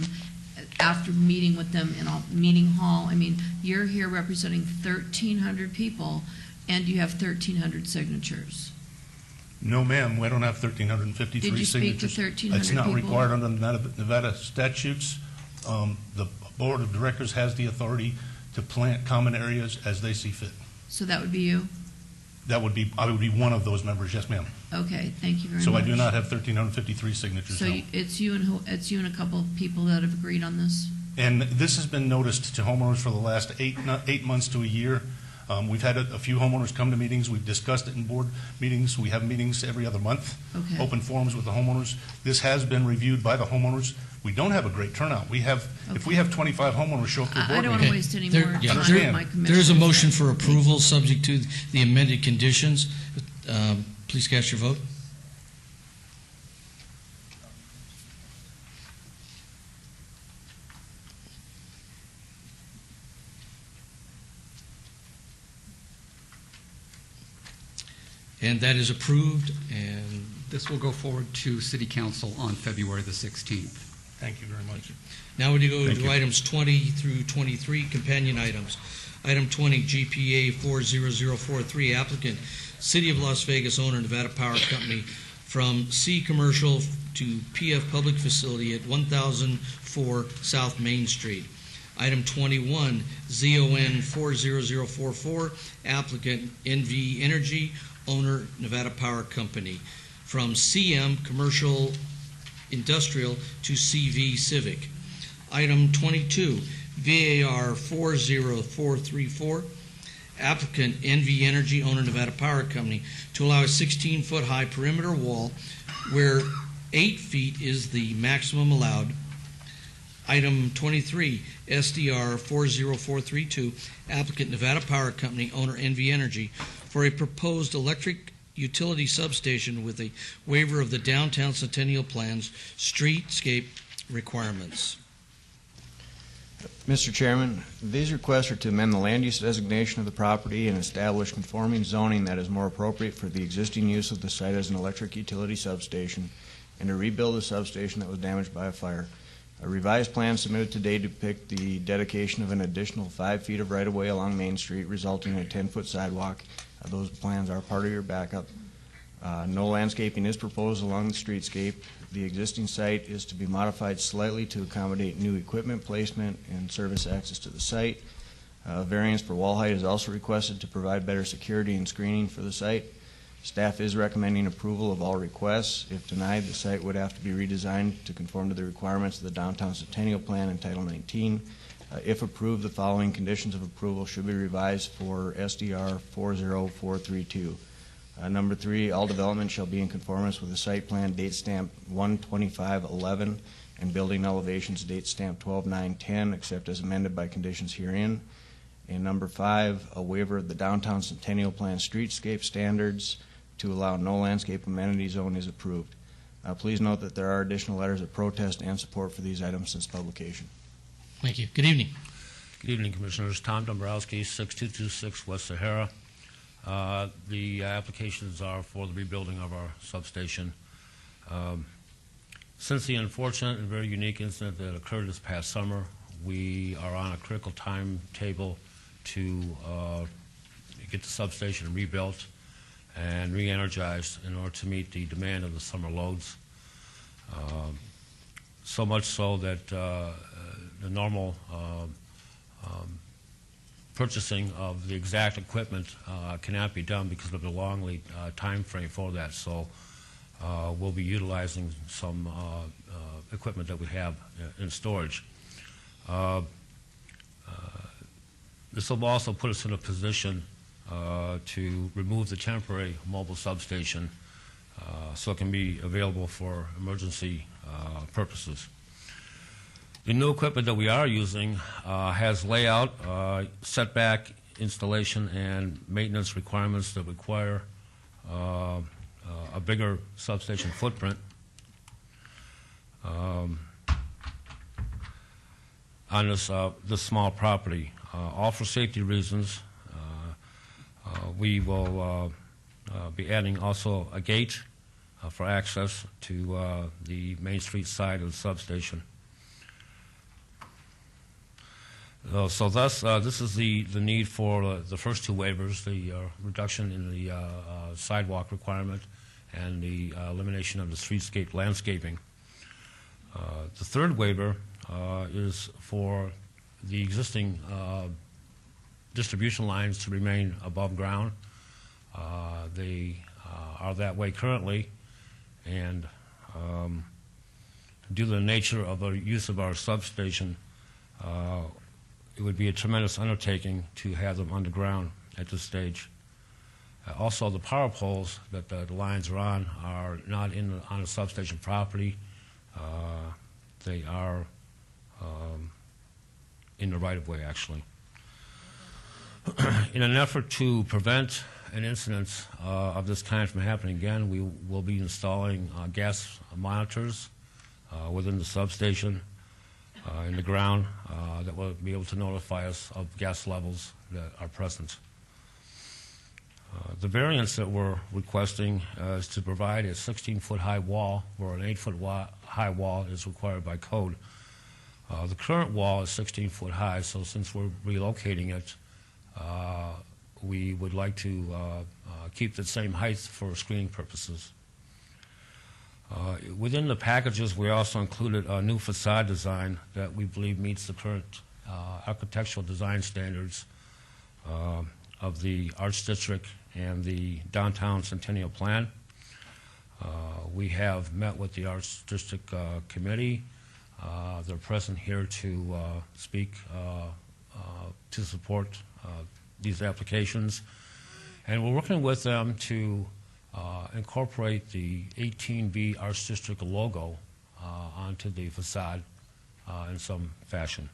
after meeting with them in a meeting hall? I mean, you're here representing 1,300 people, and you have 1,300 signatures. No, ma'am, we don't have 1,353 signatures. Did you speak to 1,300 It's not people? required under Nevada statutes. The board of directors has the authority to plant common areas as they see fit. So that would be you? I would be one of those members, yes, ma'am. Okay, thank you very So much. I do not have 1,353 signatures, So no. it's you and a couple of people that have agreed on this? And this has been noticed to homeowners for the last 8 months to a year. We've had a few homeowners come to meetings. We've discussed it in board meetings. We have meetings every other month, Okay. open forums with the homeowners. This has been reviewed by the homeowners. We don't have a great turnout. If we have 25 homeowners show up to a I board don't want meeting. to waste any more time with my commissioners. There is a motion for approval subject to the amended conditions. Please cast your vote. And that is approved, and This will go forward to City Council on February the 16th. Thank you very much. now we go Thank to you. items 20 through 23, companion items. Item 20, GPA 40043, applicant, City of Las Vegas, owner, Nevada Power Company, from C Commercial to PF Public Facility at 1004 South Main Street. Item 21, ZON 40044, applicant, NV Energy, owner, Nevada Power Company, from CM Commercial Industrial to CV Civic. Item 22, VAR 40434, applicant NV Energy, owner Nevada Power Company, to allow a 16-foot high perimeter wall where 8 feet is the maximum allowed. Item 23, SDR 40432, applicant Nevada Power Company, owner NV Energy, for a proposed electric utility substation with a waiver of the downtown Centennial Plan's streetscape requirements. Mr. Chairman, these requests are to amend the land use designation of the property and establish conforming zoning that is more appropriate for the existing use of the site as an electric utility substation, and to rebuild the substation that was damaged by a fire. A revised plan submitted today depict the dedication of an additional 5 feet of right-of-way along Main Street, resulting in a 10-foot sidewalk. Those plans are part of your backup. No landscaping is proposed along the streetscape. The existing site is to be modified slightly to accommodate new equipment placement and service access to the site. Variance for wall height is also requested to provide better security and screening for the site. Staff is recommending approval of all requests. If denied, the site would have to be redesigned to conform to the requirements of the Downtown Centennial Plan and Title 19. If approved, the following conditions of approval should be revised for SDR 40432. Number 3, all development shall be in conformance with the site plan date stamp 1/25/11 and building elevations date stamp 12/9/10, except as amended by conditions herein. And number 5, a waiver of the Downtown Centennial Plan streetscape standards to allow no landscape amenity zone is approved. Please note that there are additional letters of protest and support for these items since publication. Thank you. Good evening. Good evening, Commissioners. Tom Dombrowski, 6226 West Sahara. The applications are for the rebuilding of our substation. Since the unfortunate and very unique incident that occurred this past summer, we are on a critical timetable to get the substation rebuilt and re-energized in order to meet the demand of the summer loads. So much so that the normal purchasing of the exact equipment cannot be done because of the long lead time frame for that. So we'll be utilizing some equipment that we have in storage. This will also put us in a position to remove the temporary mobile substation so it can be available for emergency purposes. The new equipment that we are using has layout, setback, installation, and maintenance requirements that require a bigger substation footprint. On this small property. All for safety reasons. We will be adding also a gate for access to the Main Street side of the substation. So thus, this is the need for the first 2 waivers, the reduction in the sidewalk requirement and the elimination of the streetscape landscaping. The third waiver is for the existing distribution lines to remain above ground. They are that way currently, and due to the nature of the use of our substation, it would be a tremendous undertaking to have them underground at this stage. Also, the power poles that the lines are not on the substation property. They are in the right-of-way, actually. In an effort to prevent an incident of this kind from happening again, we will be installing gas monitors within the substation in the ground that will be able to notify us of gas levels that are present. The variance that we're requesting is to provide a 16-foot high wall where an 8-foot high wall is required by code. The current wall is 16 foot high, so since we're relocating it, we would like to keep the same height for screening purposes. Within the packages, we also included a new facade design that we believe meets the current architectural design standards of the Arts District and the Downtown Centennial Plan. We have met with the Arts District Committee. They're present here to speak to support these applications. And we're working with them to incorporate the 18B Arts District logo onto the facade in some fashion.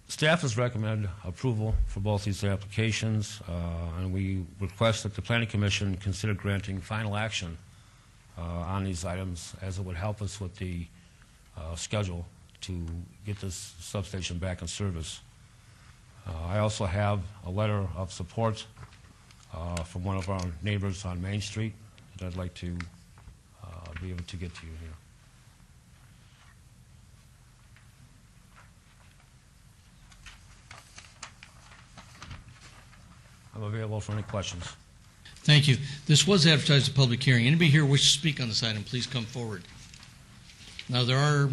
Staff has recommended approval for both these applications, and we request that the Planning Commission consider granting final action on these items, as it would help us with the schedule to get this substation back in service. I also have a letter of support from one of our neighbors on Main Street that I'd like to be able to get to you here. I'm available for any questions. Thank you. This was advertised as a public hearing. Anybody here wish to speak on this item, please come forward. Now, there are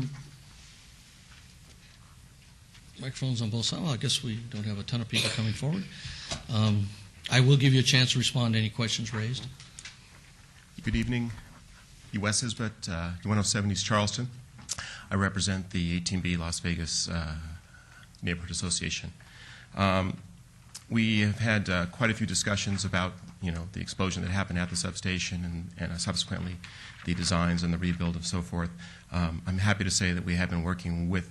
microphones on both sides. Well, I guess we don't have a ton of people coming forward. I will give you a chance to respond to any questions raised. Good evening. U.S. Isbet, 107 East Charleston. I represent the 18B Las Vegas Neighborhood Association. We have had quite a few discussions about, the explosion that happened at the substation and subsequently the designs and the rebuild and so forth. I'm happy to say that we have been working with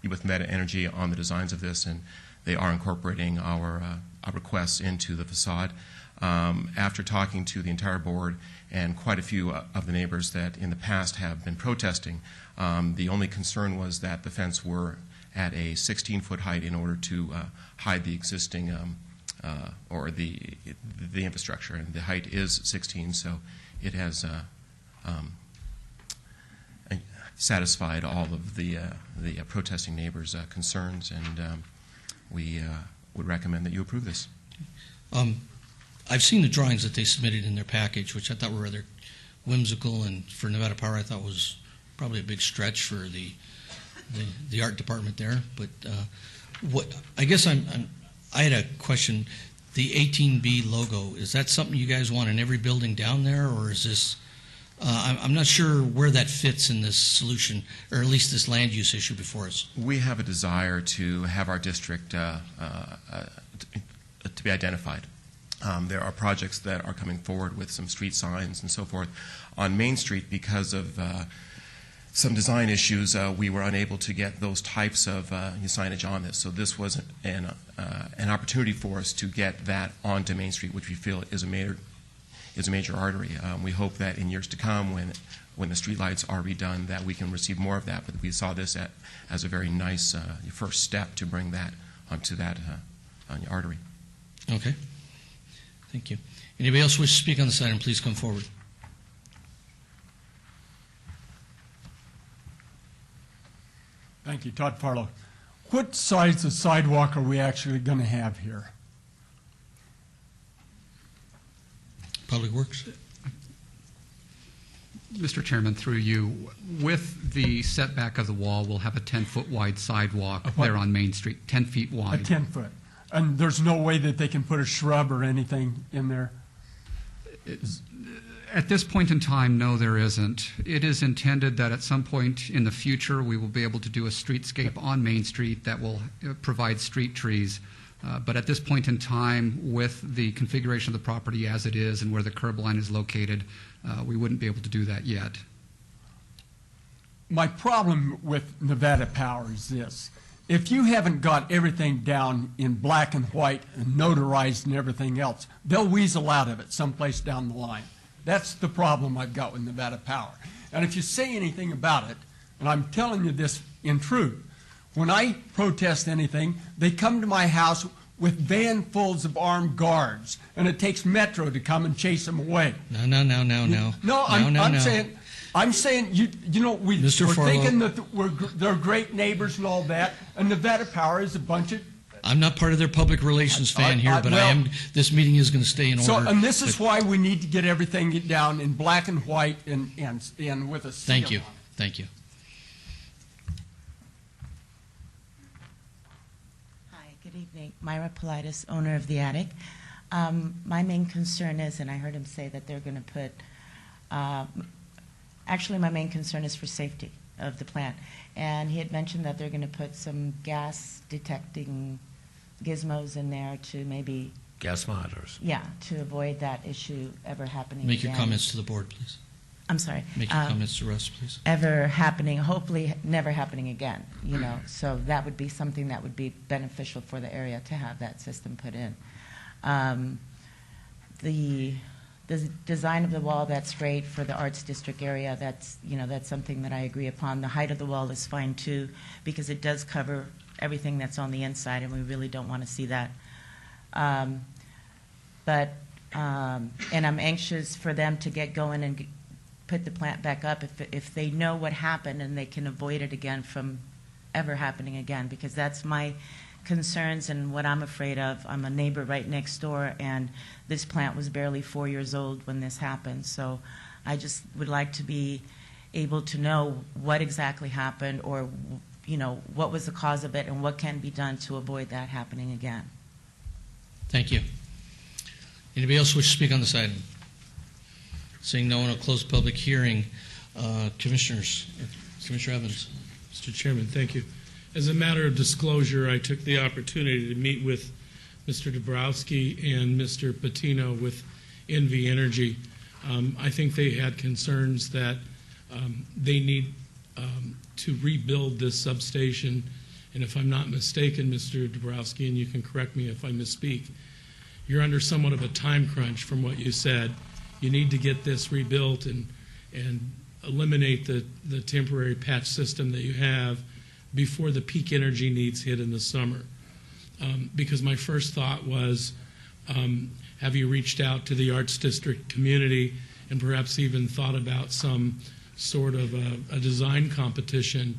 Meta Energy on the designs of this, and they are incorporating our requests into the facade. After talking to the entire board and quite a few of the neighbors that in the past have been protesting, the only concern was that the fence were at a 16-foot height in order to hide the existing or the infrastructure, and the height is 16, so it has satisfied all of the protesting neighbors' concerns, and we would recommend that you approve this. I've seen the drawings that they submitted in their package, which I thought were rather whimsical, and for Nevada Power I thought was probably a big stretch for the art department there. But I guess I had a question. The 18B logo, is that something you guys want in every building down there, or is this? I'm not sure where that fits in this solution, or at least this land use issue before us. We have a desire to have our district to be identified. There are projects that are coming forward with some street signs and so forth. On Main Street, because of some design issues, we were unable to get those types of signage on this. So this was an opportunity for us to get that onto Main Street, which we feel is a major artery. We hope that in years to come, when the streetlights are redone, that we can receive more of that. But we saw this as a very nice first step to bring that onto that on the artery. Okay. Thank you. Anybody else wish to speak on this item, please come forward. Thank you. Todd Farlow. What size of sidewalk are we actually going to have here? Public Works. Mr. Chairman, through you, with the setback of the wall, we'll have a 10-foot wide sidewalk there on Main Street, 10 feet wide. A 10-foot. And there's no way that they can put a shrub or anything in there? At this point in time, no, there isn't. It is intended that at some point in the future, we will be able to do a streetscape on Main Street that will provide street trees. But at this point in time, with the configuration of the property as it is and where the curb line is located, we wouldn't be able to do that yet. My problem with Nevada Power is this. If you haven't got everything down in black and white and notarized and everything else, they'll weasel out of it someplace down the line. That's the problem I've got with Nevada Power. And if you say anything about it, and I'm telling you this in truth, when I protest anything, they come to my house with vanfuls of armed guards, and it takes Metro to come and chase them away. No. No, I'm saying you know we're Mr. Farlow. thinking that they're great neighbors and all that, and Nevada Power is a bunch of. I'm not part of their public relations fan here, but I am. This meeting is going to stay in order. And this is why we need to get everything down in black and white and with a seal. Thank you. Thank you. Hi, good evening. Myra Politis, owner of The Attic. My main concern is, and I heard him say that they're going to put, actually my main concern is for safety of the plant. And he had mentioned that they're going to put some gas detecting gizmos in there to maybe... Gas monitors. Yeah, to avoid that issue ever happening Make again. your comments to the board, please. I'm sorry. Make your comments to Russ, please. Ever happening, hopefully never happening again, you know. So that would be something that would be beneficial for the area to have that system put in. The design of the wall, that's great for the Arts District area. That's something that I agree upon. The height of the wall is fine too, because it does cover everything that's on the inside, and we really don't want to see that. And I'm anxious for them to get going and put the plant back up if they know what happened and they can avoid it again from ever happening again, because that's my concerns and what I'm afraid of. I'm a neighbor right next door, and this plant was barely 4 years old when this happened. So I just would like to be able to know what exactly happened, or what was the cause of it and what can be done to avoid that happening again. Thank you. Anybody else wish to speak on this item? Seeing no one, I'll close the public hearing. Commissioners, Commissioner Evans. Mr. Chairman, thank you. As a matter of disclosure, I took the opportunity to meet with Mr. Dabrowski and Mr. Patino with NV Energy. I think they had concerns that they need to rebuild this substation. And if I'm not mistaken, Mr. Dabrowski, and you can correct me if I misspeak, you're under somewhat of a time crunch from what you said. You need to get this rebuilt and eliminate the temporary patch system that you have before the peak energy needs hit in the summer. Because my first thought was, have you reached out to the Arts District community and perhaps even thought about some sort of a design competition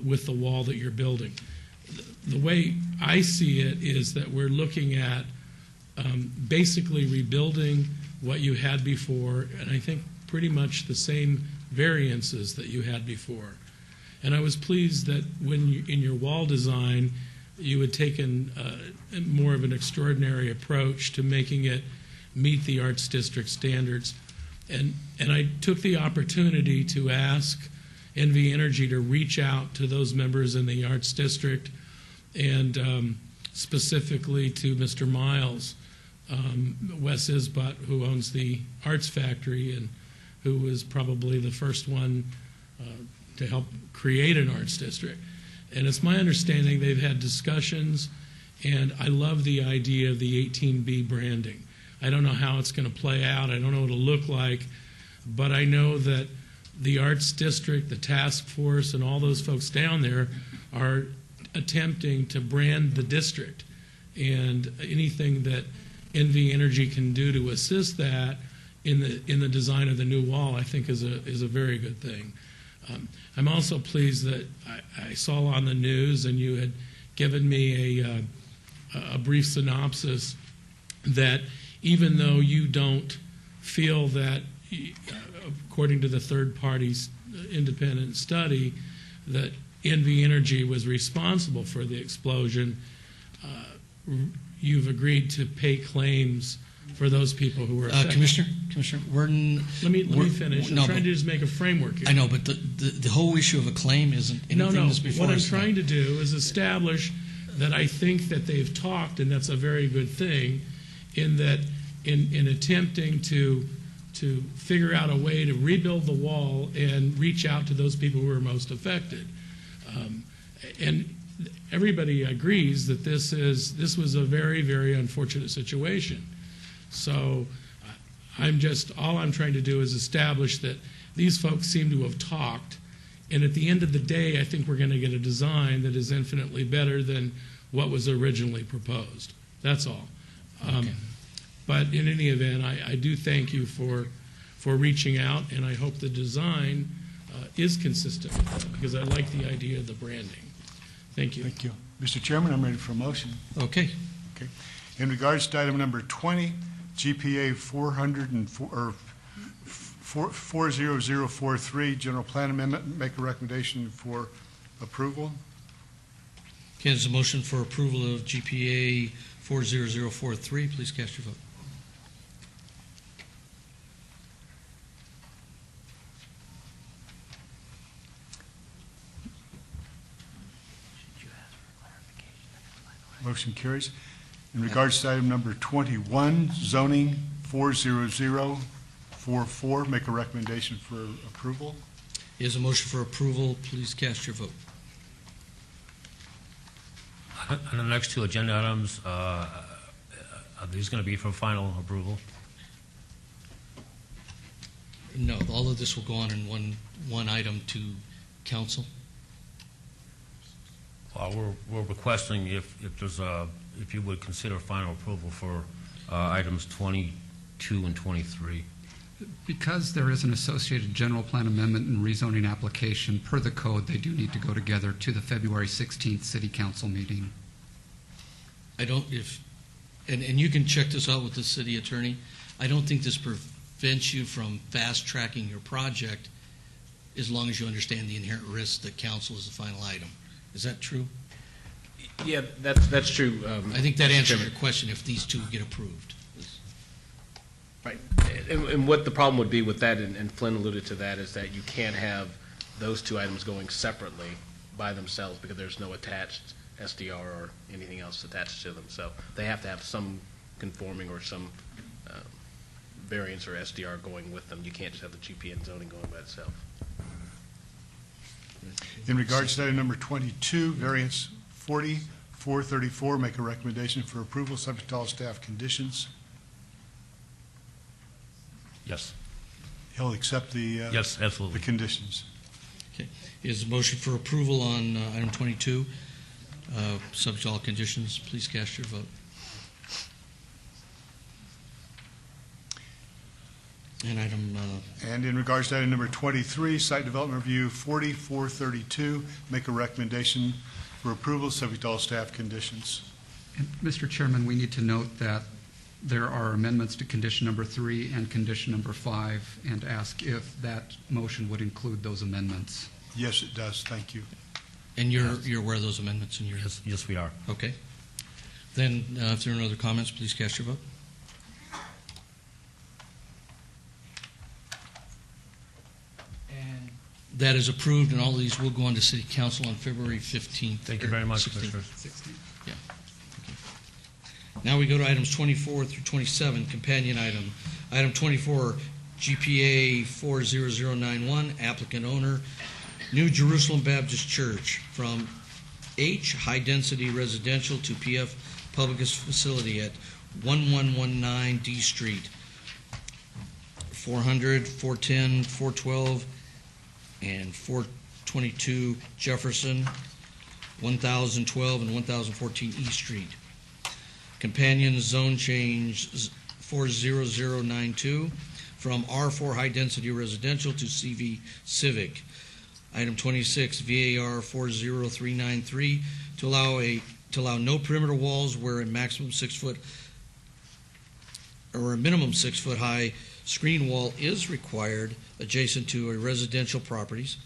with the wall that you're building? The way I see it is that we're looking at basically rebuilding what you had before, and I think pretty much the same variances that you had before. And I was pleased that when in your wall design, you had taken more of an extraordinary approach to making it meet the Arts District standards. And I took the opportunity to ask NV Energy to reach out to those members in the Arts District, and specifically to Mr. Miles, Wes Isbut, who owns the Arts Factory and who was probably the first one to help create an arts district. And it's my understanding they've had discussions, and I love the idea of the 18B branding. I don't know how it's going to play out. I don't know what it'll look like, but I know that the Arts District, the task force, and all those folks down there are attempting to brand the district. And anything that NV Energy can do to assist that in the design of the new wall, I think is a very good thing. I'm also pleased that I saw on the news, and you had given me a brief synopsis, that even though you don't feel that, according to the third party's independent study, that NV Energy was responsible for the explosion, you've agreed to pay claims for those people who were affected. Commissioner, let me finish. I'm trying to just make a framework here. I know, but the whole issue of a claim isn't anything that's before us. What I'm trying to do is establish that I think that they've talked, and that's a very good thing, in that in attempting to figure out a way to rebuild the wall and reach out to those people who were most affected. And everybody agrees that this was a very, very unfortunate situation. So all I'm trying to do is establish that these folks seem to have talked, and at the end of the day, I think we're going to get a design that is infinitely better than what was originally proposed. That's all. Okay. But in any event, I do thank you for reaching out, and I hope the design is consistent with that, because I like the idea of the branding. Thank you. Thank you. Mr. Chairman, I'm ready for a motion. Okay. Okay. In regards to item number 20, GPA 40043, General Plan Amendment, make a recommendation for approval. Okay, there's a motion for approval of GPA 40043. Please cast your vote. Motion carries. In regards to item number 21, zoning 40044, make a recommendation for approval. Is a motion for approval. Please cast your vote. On the next two agenda items, are these going to be for final approval? No, all of this will go on in one item to council. We're requesting if you would consider final approval for items 22 and 23. Because there is an associated general plan amendment and rezoning application per the code, they do need to go together to the February 16th City Council meeting. I don't, and you can check this out with the city attorney. I don't think this prevents you from fast-tracking your project as long as you understand the inherent risks that council is the final item. Is that true? Yeah, that's true. I think that answers your question if these two get approved. Right. And what the problem would be with that, and Flynn alluded to that, is that you can't have those two items going separately by themselves because there's no attached SDR or anything else attached to them. So they have to have some conforming or some variance or SDR going with them. You can't just have the GP and zoning going by itself. In regards to item number 22, variance 40434, make a recommendation for approval subject to all staff conditions. Yes. He'll accept the Yes, absolutely. the conditions. Okay. Is a motion for approval on item 22, subject to all conditions. Please cast your vote. And item. And in regards to item number 23, site development review 40432, make a recommendation for approval subject to all staff conditions. And Mr. Chairman, we need to note that there are amendments to condition number 3 and condition number 5, and ask if that motion would include those amendments. Yes, it does. Thank you. And you're aware of those amendments in your. Yes, we are. Okay. Then, if there are no other comments, please cast your vote. And that is approved, and all of these will go on to City Council on February 15th. Thank you very much, 16th. Commissioner. 16. Yeah. Okay. Now we go to items 24 through 27, companion item. Item 24, GPA 40091, applicant owner, New Jerusalem Baptist Church, from H, high-density residential, to PF Public Facility at 1119 D Street, 400, 410, 412, and 422 Jefferson, 1012 and 1014 E Street. Companion zone change 40092 from R4 high density residential to CV Civic. Item 26, VAR 40393, to allow no perimeter walls where a maximum 6 foot or a minimum 6 foot high screen wall is required adjacent to a residential properties.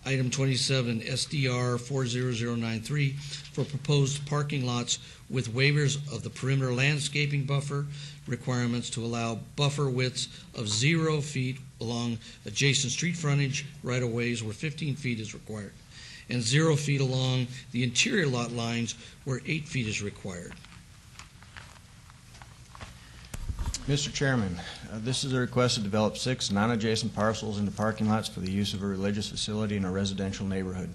Item 27, SDR 40093, for proposed parking lots with waivers of the perimeter landscaping buffer requirements to allow buffer widths of 0 feet along adjacent street frontage right-of-ways where 15 feet is required, and 0 feet along the interior lot lines where 8 feet is required. Mr. Chairman, this is a request to develop 6 non-adjacent parcels into parking lots for the use of a religious facility in a residential neighborhood.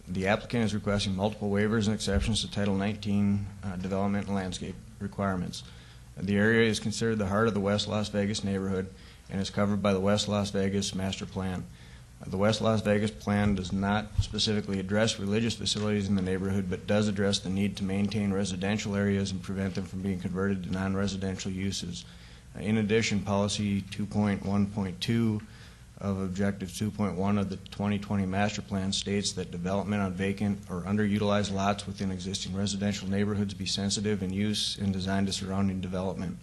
The applicant is requesting multiple waivers and exceptions to Title 19 development and landscape requirements. The area is considered the heart of the West Las Vegas neighborhood and is covered by the West Las Vegas Master Plan. The West Las Vegas plan does not specifically address religious facilities in the neighborhood, but does address the need to maintain residential areas and prevent them from being converted to non-residential uses. In addition, Policy 2.1.2 of Objective 2.1 of the 2020 Master Plan states that development on vacant or underutilized lots within existing residential neighborhoods be sensitive in use and designed to surrounding development.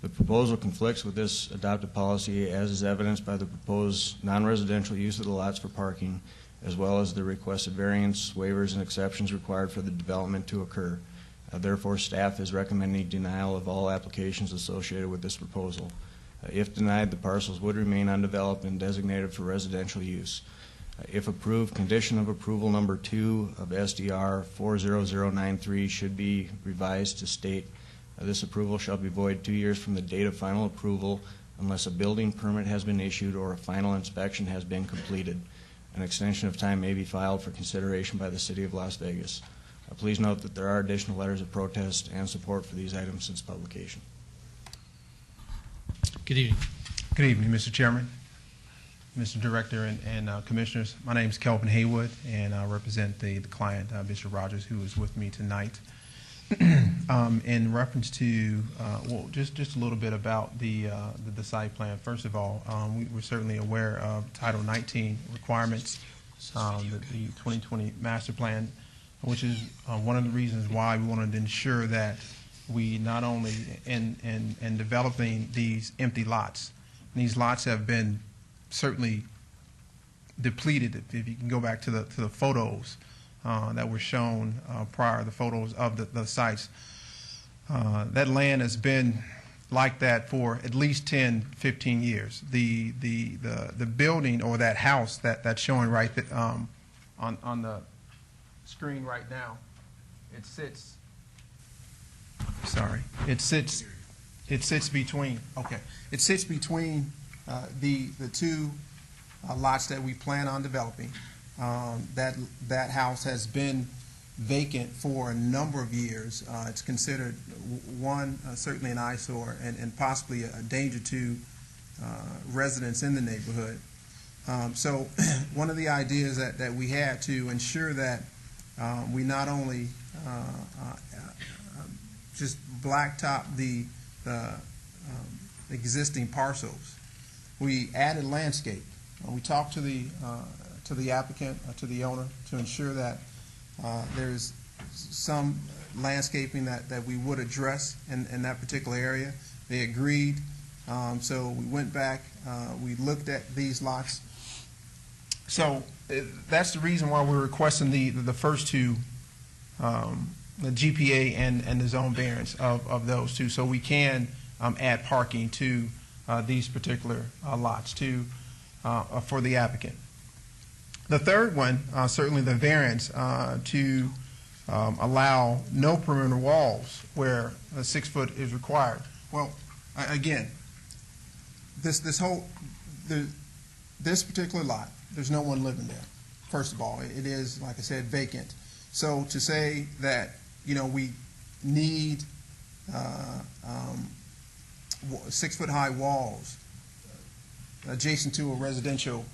The proposal conflicts with this adopted policy, as is evidenced by the proposed non-residential use of the lots for parking, as well as the requested variance, waivers, and exceptions required for the development to occur. Therefore, staff is recommending denial of all applications associated with this proposal. If denied, the parcels would remain undeveloped and designated for residential use. If approved, condition of approval number 2 of SDR 40093 should be revised to state this approval shall be void 2 years from the date of final approval unless a building permit has been issued or a final inspection has been completed. An extension of time may be filed for consideration by the City of Las Vegas. Please note that there are additional letters of protest and support for these items since publication. Good evening. Good evening, Mr. Chairman, Mr. Director, and Commissioners. My name is Kelvin Haywood, and I represent the client, Bishop Rogers, who is with me tonight. In reference to, well, just a little bit about the site plan. First of all, we're certainly aware of Title 19 requirements, the 2020 Master Plan, which is one of the reasons why we wanted to ensure that we not only, in developing these empty lots, these lots have been certainly depleted. If you can go back to the photos that were shown prior, the photos of the sites, that land has been like that for at least 10, 15 years. The building or that house that's showing right on the screen right now, it sits. Sorry, it sits between. Okay, it sits between the two lots that we plan on developing. That house has been vacant for a number of years. It's considered certainly an eyesore and possibly a danger to residents in the neighborhood. So one of the ideas that we had to ensure that we not only just blacktop the existing parcels, we added landscape. We talked to the applicant, to the owner, to ensure that there's some landscaping that we would address in that particular area. They agreed, so we went back, we looked at these lots. So that's the reason why we're requesting the first two, the GPA and the zone variance of those two, so we can add parking to these particular lots for the applicant. The third one, certainly the variance to allow no perimeter walls where a 6 foot is required. Well, again, this particular lot, there's no one living there. First of all, it is, like I said, vacant. So to say that, we need 6 foot high walls adjacent to a residential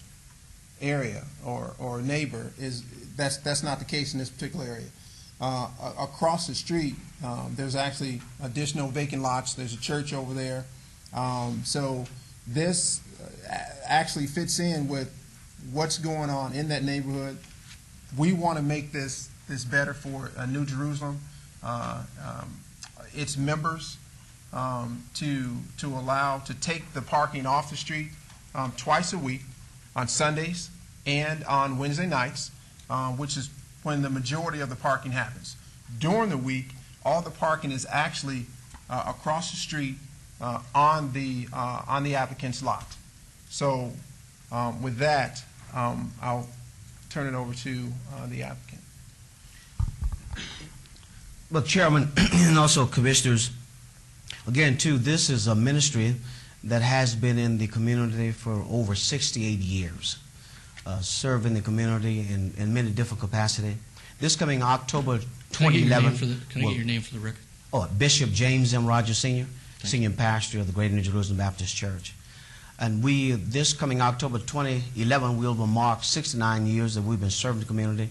area or neighbor that's not the case in this particular area. Across the street, there's actually additional vacant lots. There's a church over there. So this actually fits in with what's going on in that neighborhood. We want to make this better for New Jerusalem, its members, to allow to take the parking off the street twice a week, on Sundays and on Wednesday nights, which is when the majority of the parking happens. During the week, all the parking is actually across the street on the applicant's lot. So with that, I'll turn it over to the applicant. Well, Chairman and also Commissioners, again, too, this is a ministry that has been in the community for over 68 years, serving the community in many different capacities. This coming October 2011. Can I get your name for the record? Oh, Bishop James M. Rogers Sr., Senior Pastor of the Greater New Jerusalem Baptist Church. And this coming October 2011, we'll mark 69 years that we've been serving the community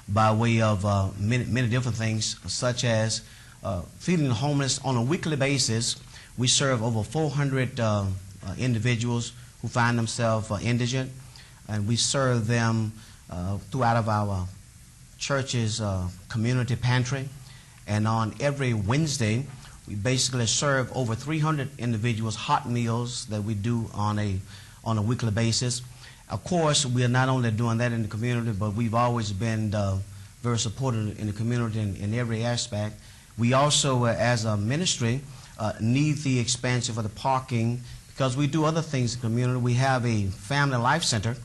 by way of many different things, such as feeding the homeless on a weekly basis. We serve over 400 individuals who find themselves indigent, and we serve them throughout of our church's community pantry. And on every Wednesday, we basically serve over 300 individuals hot meals that we do on a weekly basis. Of course, we are not only doing that in the community, but we've always been very supportive in the community in every aspect. We also, as a ministry, need the expansion for the parking because we do other things in the community. We have a family life center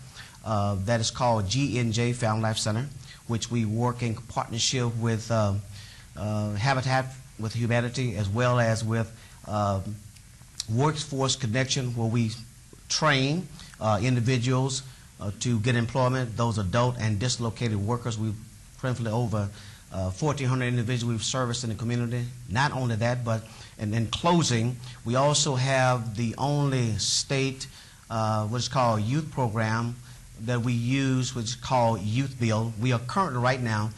that is called GNJ Family Life Center, which we work in partnership with Habitat with Humanity, as well as with Workforce Connection, where we train individuals to get employment, those adult and dislocated workers. We've currently over 1,400 individuals we've serviced in the community. Not only that, but in closing, we also have the only state what's called youth program that we use, which is called Youth Build. We are currently right now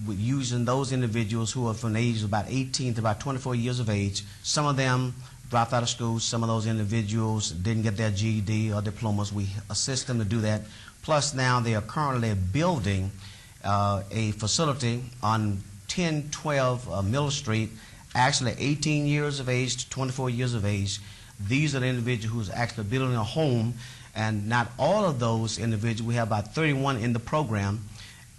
using those individuals who are from the age of about 18 to about 24 years of age. Some of them dropped out of school. Some of those individuals didn't get their GED or diplomas. We assist them to do that. Plus now they are currently building a facility on 1012 Miller Street, actually 18 years of age to 24 years of age. These are the individuals who's actually building a home, and not all of those individuals, we have about 31 in the program.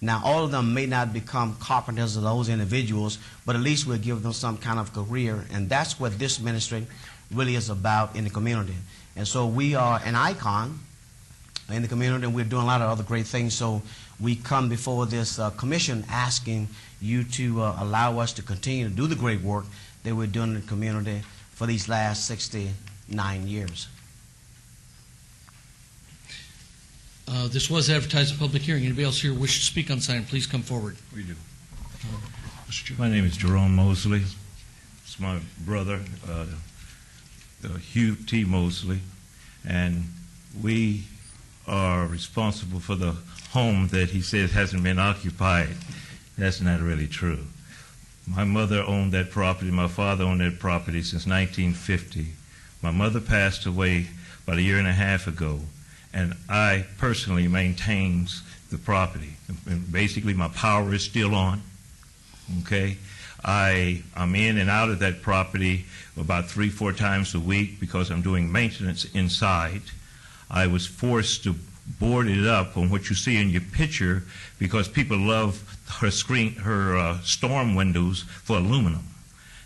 Now, all of them may not become carpenters of those individuals, but at least we'll give them some kind of career, and that's what this ministry really is about in the community. And so we are an icon in the community, and we're doing a lot of other great things. So we come before this commission asking you to allow us to continue to do the great work that we're doing in the community for these last 69 years. This was advertised a public hearing. Anybody else here wish to speak on this item, please come forward. We do. My name is Jerome Mosley. It's my brother, Hugh T. Mosley, and we are responsible for the home that he says hasn't been occupied. That's not really true. My mother owned that property. My father owned that property since 1950. My mother passed away about a year and a half ago, and I personally maintains the property. And basically, my power is still on. Okay, I'm in and out of that property about 3-4 times a week because I'm doing maintenance inside. I was forced to board it up on what you see in your picture because people love her storm windows for aluminum.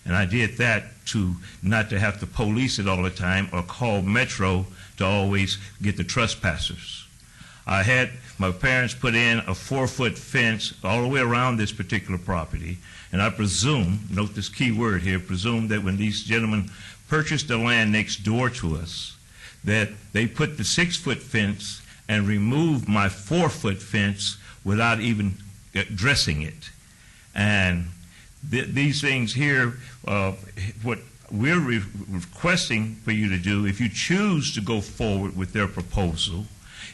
And I did that not to have to police it all the time or call Metro to always get the trespassers. I had my parents put in a 4-foot fence all the way around this particular property, and I presume, note this key word here, presume that when these gentlemen purchased the land next door to us, that they put the 6-foot fence and removed my 4-foot fence without even dressing it. And these things here, what we're requesting for you to do, if you choose to go forward with their proposal,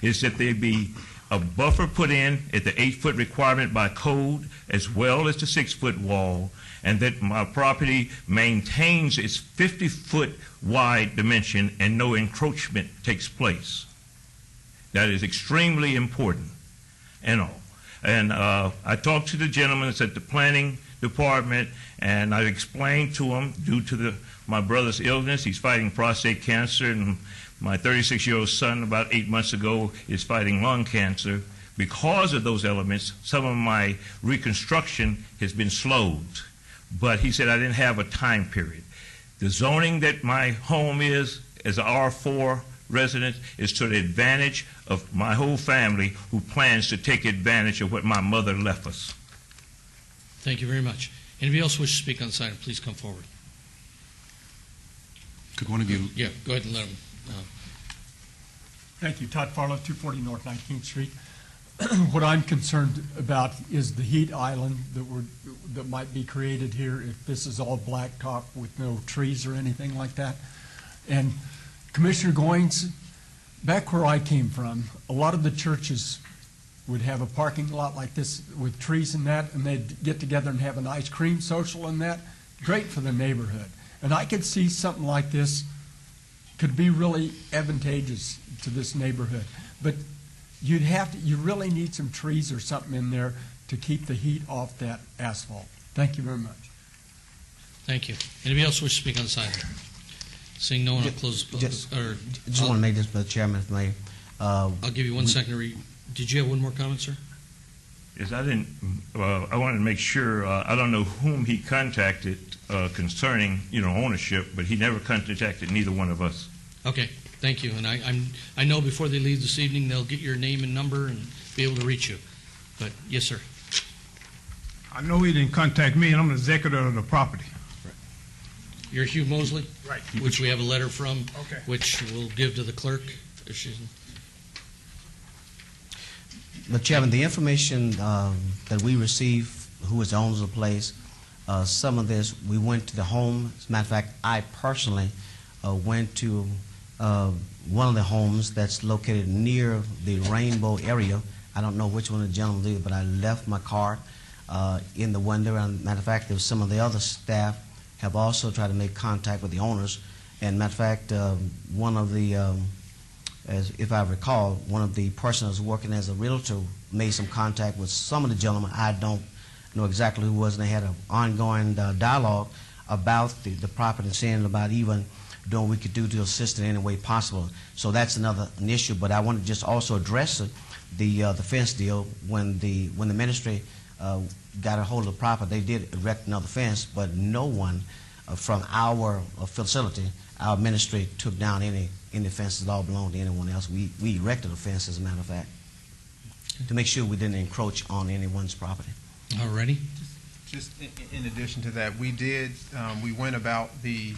is that there be a buffer put in at the 8-foot requirement by code, as well as the 6-foot wall, and that my property maintains its 50-foot wide dimension and no encroachment takes place. That is extremely important and all. And I talked to the gentleman at the planning department, and I explained to him, due to my brother's illness, he's fighting prostate cancer, and my 36-year-old son about 8 months ago is fighting lung cancer. Because of those elements, some of my reconstruction has been slowed. But he said I didn't have a time period. The zoning that my home is, as an R4 resident, is to the advantage of my whole family who plans to take advantage of what my mother left us. Thank you very much. Anybody else wish to speak on this item, please come forward. Could one of you? Yeah, go ahead and let them. Thank you. Todd Farlow, 240 North 19th Street. What I'm concerned about is the heat island that might be created here if this is all blacktop with no trees or anything like that. And Commissioner Goins, back where I came from, a lot of the churches would have a parking lot like this with trees and that, and they'd get together and have an ice cream social and that. Great for the neighborhood. And I could see something like this could be really advantageous to this neighborhood. But you really need some trees or something in there to keep the heat off that asphalt. Thank you very much. Thank you. Anybody else wish to speak on this item? Seeing no one, I'll close. Just want to make this, Mr. Chairman, if I may. I'll give you 1 second to read. Did you have one more comment, sir? Yes, I didn't. I wanted to make sure. I don't know whom he contacted concerning, ownership, but he never contacted neither one of us. Okay, thank you. And I know before they leave this evening, they'll get your name and number and be able to reach you. But yes, sir. I know he didn't contact me, and I'm the executor of the property. You're Hugh Mosley, Right. which we have a letter from, Okay. which we'll give to the clerk. If she's, Mr. Chairman, the information that we receive, who is the owners of the place, some of this, we went to the home. As a matter of fact, I personally went to one of the homes that's located near the Rainbow area. I don't know which one of the gentlemen did, but I left my car in the window. And matter of fact, there was some of the other staff have also tried to make contact with the owners. And matter of fact, one of the if I recall, one of the persons working as a realtor made some contact with some of the gentlemen. I don't know exactly who it was, and they had an ongoing dialogue about the property and saying about even doing what we could do to assist in any way possible. So that's an issue. But I want to just also address the fence deal. When the ministry got a hold of the property, they did erect another fence, but no one from our facility, our ministry, took down any fences. It all belonged to anyone else. We erected a fence, as a matter of fact, to make sure we didn't encroach on anyone's property. all righty. Just in addition to that, we went about the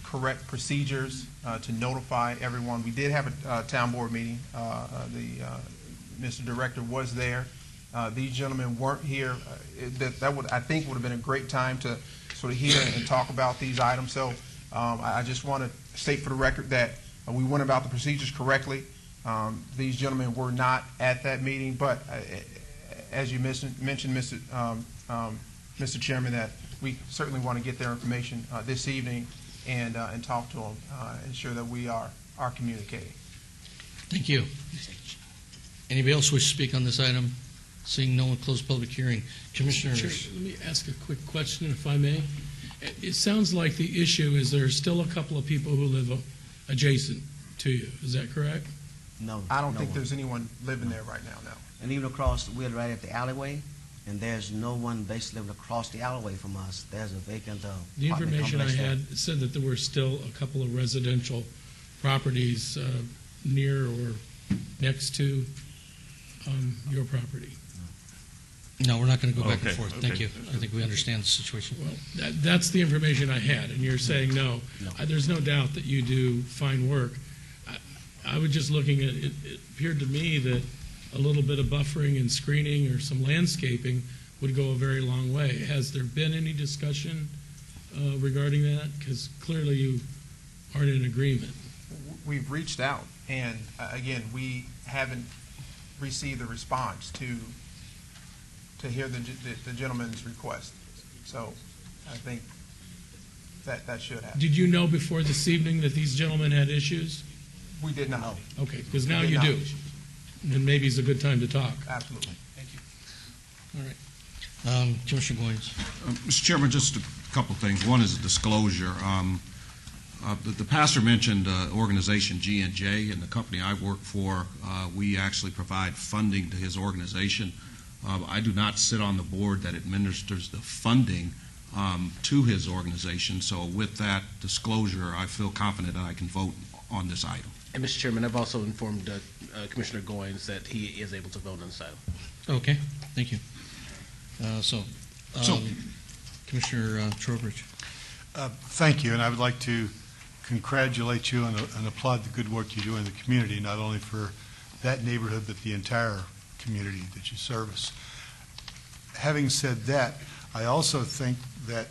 correct procedures to notify everyone. We did have a town board meeting. Mr. Director was there. These gentlemen weren't here. I think would have been a great time to sort of hear and talk about these items. So I just want to state for the record that we went about the procedures correctly. These gentlemen were not at that meeting, but as you mentioned, Mr. Chairman, that we certainly want to get their information this evening and talk to them, ensure that we are communicating. Thank you. Anybody else wish to speak on this item? Seeing no one, close public hearing. Commissioners. Chair, let me ask a quick question, if I may. It sounds like the issue is there are still a couple of people who live adjacent to you. Is that correct? No. I don't think one. there's anyone living there right now, no. And even across, we're right at the alleyway, and there's no one basically living across the alleyway from us. There's a vacant The apartment information I complex there. had said that there were still a couple of residential properties near or next to your property. No, we're not going to go back and Okay, forth. okay. Thank you. I think we understand the situation. Well, that's the information I had, and you're saying no. There's no doubt that you do fine work. I was just looking at it. It appeared to me that a little bit of buffering and screening or some landscaping would go a very long way. Has there been any discussion regarding that? Because clearly you aren't in agreement. We've reached out, and again, we haven't received a response to hear the gentleman's request. So I think that should happen. Did you know before this evening that these gentlemen had issues? We did not. Okay, because We now did you not. do. And maybe it's a good time to talk. Absolutely. Thank you. All right. Commissioner Goins. Mr. Chairman, just a couple things. One is a disclosure. The pastor mentioned organization G&J, and the company I work for, we actually provide funding to his organization. I do not sit on the board that administers the funding to his organization, so with that disclosure, I feel confident that I can vote on this item. And Mr. Chairman, I've also informed Commissioner Goins that he is able to vote on this item. Okay, thank you. Commissioner Trowbridge. Thank you, and I would like to congratulate you and applaud the good work you do in the community, not only for that neighborhood, but the entire community that you service. Having said that, I also think that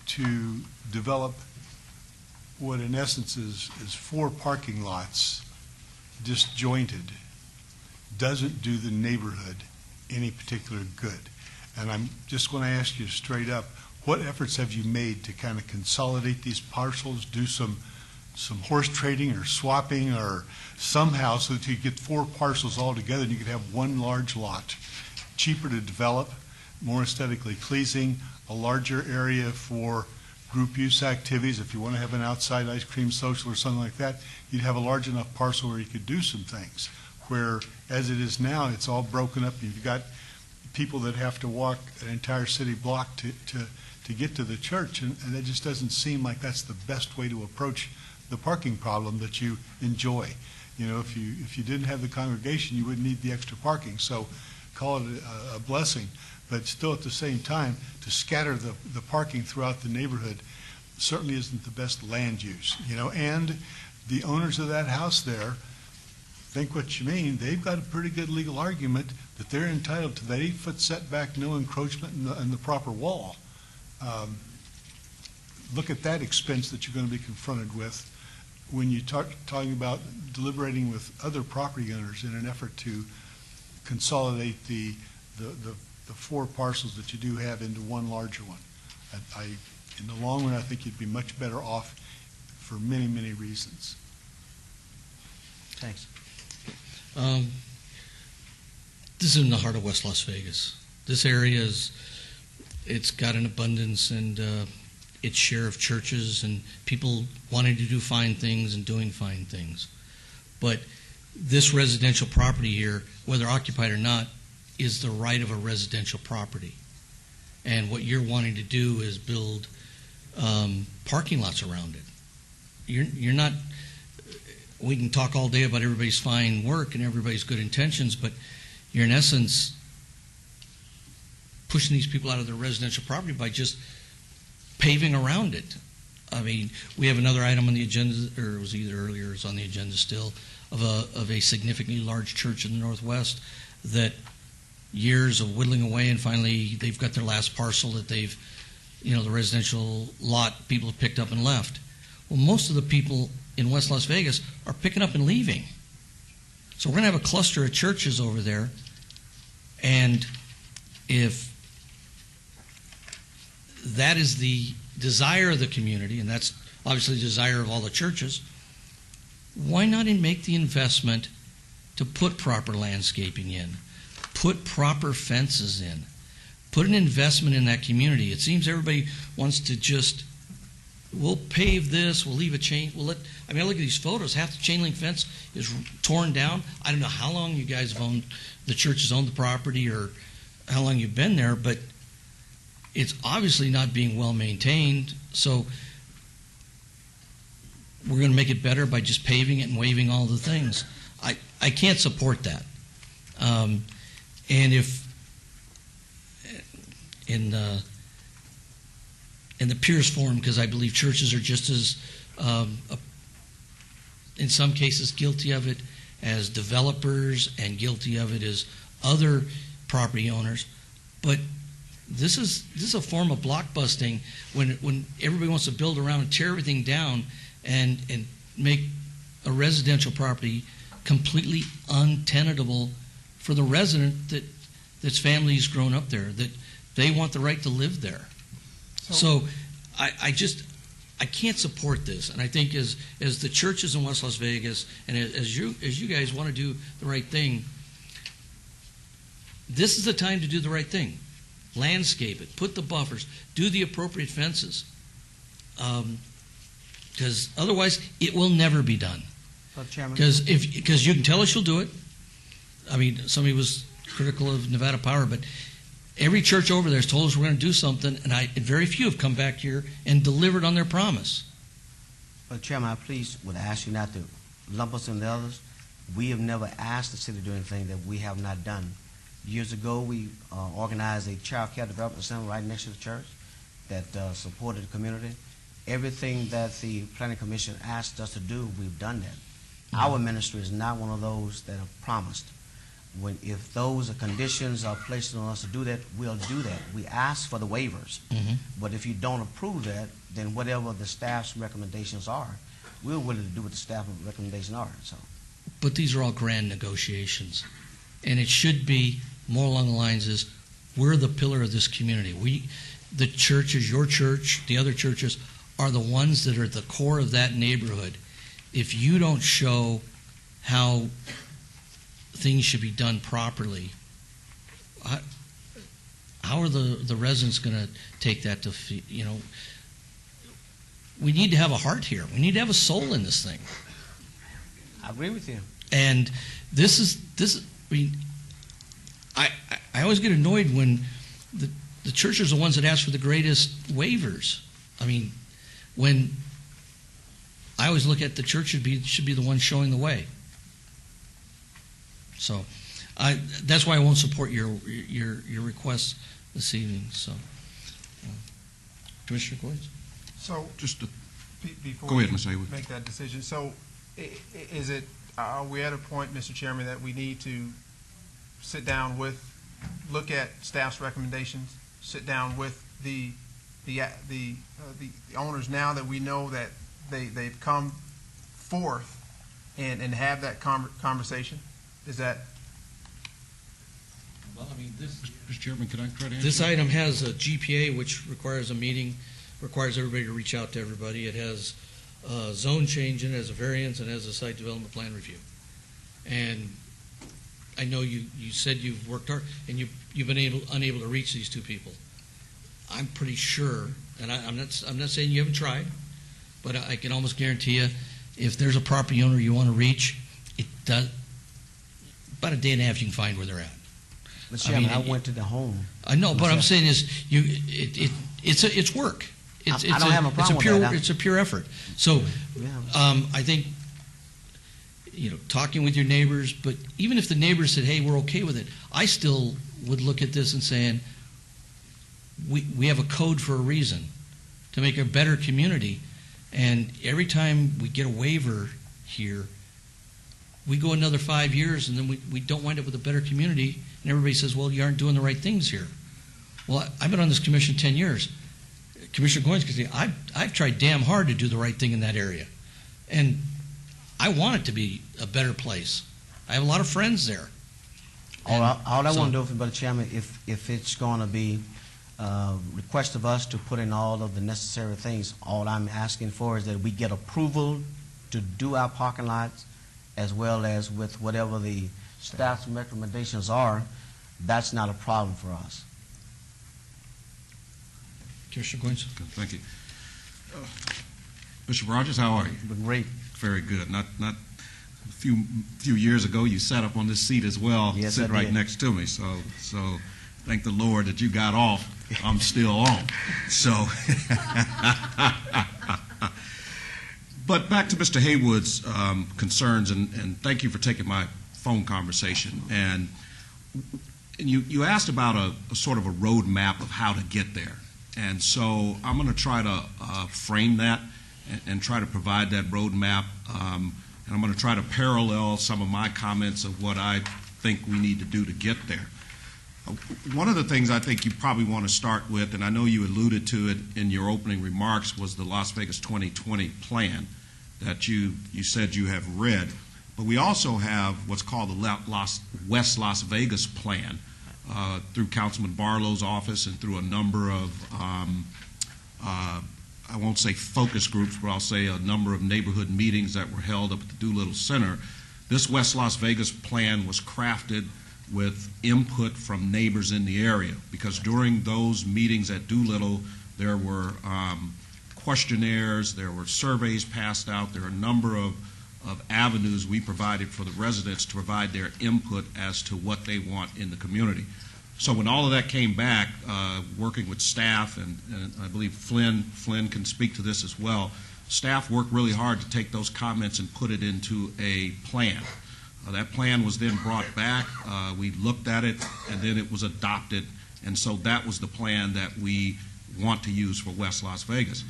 to develop what in essence is 4 parking lots disjointed doesn't do the neighborhood any particular good. And I'm just going to ask you straight up, what efforts have you made to kind of consolidate these parcels, do some horse trading or swapping or somehow so that you get 4 parcels all together and you could have one large lot, cheaper to develop, more aesthetically pleasing, a larger area for group use activities. If you want to have an outside ice cream social or something like that, you'd have a large enough parcel where you could do some things. Where, as it is now, it's all broken up. You've got people that have to walk an entire city block to get to the church, and it just doesn't seem like that's the best way to approach the parking problem that you enjoy. You know, if you didn't have the congregation, you wouldn't need the extra parking. So call it a blessing. But still, at the same time, to scatter the parking throughout the neighborhood certainly isn't the best land use. You know, and the owners of that house there, think what you mean, they've got a pretty good legal argument that they're entitled to that 8-foot setback, no encroachment, and the proper wall. Look at that expense that you're going to be confronted with when you talking about deliberating with other property owners in an effort to consolidate the 4 parcels that you do have into one larger one. In the long run, I think you'd be much better off for many, many reasons. Thanks. This is in the heart of West Las Vegas. This area it's got an abundance and its share of churches and people wanting to do fine things and doing fine things. But this residential property here, whether occupied or not, is the right of a residential property. And what you're wanting to do is build parking lots around it. You're not, we can talk all day about everybody's fine work and everybody's good intentions, but you're in essence pushing these people out of their residential property by just paving around it. I mean, we have another item on the agenda, or it was either earlier, or it's on the agenda still, of a significantly large church in the Northwest that years of whittling away, and finally they've got their last parcel that they've, the residential lot people have picked up and left. Well, most of the people in West Las Vegas are picking up and leaving. So we're going to have a cluster of churches over there, and if that is the desire of the community, and that's obviously the desire of all the churches, why not make the investment to put proper landscaping in, put proper fences in, put an investment in that community? It seems everybody wants to just, we'll pave this, we'll leave a chain, I look at these photos, half the chain link fence is torn down. I don't know how long you guys have owned, the church has owned the property or how long you've been there, but it's obviously not being well maintained. So we're going to make it better by just paving it and waiving all the things. I can't support that. And if in the Pierce Forum, because I believe churches are just as, in some cases, guilty of it as developers and guilty of it as other property owners. But this is a form of blockbusting when everybody wants to build around and tear everything down and make a residential property completely untenable for the resident that's family's grown up there, that they want the right to live there. So I can't support this, and I think as the churches in West Las Vegas and as you guys want to do the right thing, this is the time to do the right thing. Landscape it, put the buffers, do the appropriate fences, because otherwise it will never be done. Because you can tell us you'll do it. I mean, somebody was critical of Nevada Power, but every church over there has told us we're going to do something, and very few have come back here and delivered on their promise. But Chairman, I please would ask you not to lump us in the others. We have never asked the city to do anything that we have not done. Years ago, we organized a child care development center right next to the church that supported the community. Everything that the Planning Commission asked us to do, we've done that. Our ministry is not one of those that have promised. If those conditions are placed on us to do that, we'll do that. We ask for the waivers. But if you don't approve that, then whatever the staff's recommendations are, we're willing to do what the staff recommendations are. So, But these are all grand negotiations. And it should be more along the lines is, we're the pillar of this community. The churches, your church, the other churches, are the ones that are at the core of that neighborhood. If you don't show how things should be done properly, how are the residents going to take that to, we need to have a heart here. We need to have a soul in this thing. I agree with you. And I always get annoyed when the churches are the ones that ask for the greatest waivers. I mean, when I always look at the church should be the one showing the way. So that's why I won't support your request this evening. So, Commissioner Goins? So, Just before go ahead, we Mr. Haywood. make that decision, so is it, are we at a point, Mr. Chairman, that we need to sit down look at staff's recommendations, sit down with the owners now that we know that they've come forth and have that conversation? Is that? Well, I mean, Mr. Chairman, can I try to answer? This item has a GPA, which requires a meeting, requires everybody to reach out to everybody. It has a zone change in it, has a variance, and has a site development plan review. And I know you said you've worked hard, and you've been unable to reach these two people. I'm pretty sure, and I'm not saying you haven't tried, but I can almost guarantee you, if there's a property owner you want to reach, it does. About a day and a half, you can find where they're at. But Chairman, I went to the home. I know, but I'm saying is, it's work. I don't have a problem with that. It's a pure effort. So, I think, talking with your neighbors, but even if the neighbors said, hey, we're okay with it, I still would look at this and saying, we have a code for a reason, to make a better community. And every time we get a waiver here, we go another 5 years, and then we don't wind up with a better community, and everybody says, well, you aren't doing the right things here. Well, I've been on this commission 10 years. Commissioner Goins can say, I've tried damn hard to do the right thing in that area. And I want it to be a better place. I have a lot of friends there. All I want to do, Brother Chairman, if it's going to be request of us to put in all of the necessary things, all I'm asking for is that we get approval to do our parking lots, as well as with whatever the staff's recommendations are. That's not a problem for us. Commissioner Goins? Thank you. Mr. Rogers, how are you? Great. Very good. Not a few years ago, you sat up on this seat as well, yes, sitting right next to me. So thank the Lord that you got off. I'm still on. So, but back to Mr. Haywood's concerns, and thank you for taking my phone conversation. And you asked about a sort of a roadmap of how to get there. And so I'm going to try to frame that and try to provide that roadmap. And I'm going to try to parallel some of my comments of what I think we need to do to get there. One of the things I think you probably want to start with, and I know you alluded to it in your opening remarks, was the Las Vegas 2020 plan that you said you have read. But we also have what's called the West Las Vegas plan through Councilman Barlow's office and through a number of, I won't say focus groups, but I'll say a number of neighborhood meetings that were held up at the Doolittle Center. This West Las Vegas plan was crafted with input from neighbors in the area, because during those meetings at Doolittle, there were questionnaires, there were surveys passed out, there are a number of avenues we provided for the residents to provide their input as to what they want in the community. So when all of that came back, working with staff, and I believe Flynn can speak to this as well, staff worked really hard to take those comments and put it into a plan. That plan was then brought back, we looked at it, and then it was adopted, and so that was the plan that we want to use for West Las Vegas.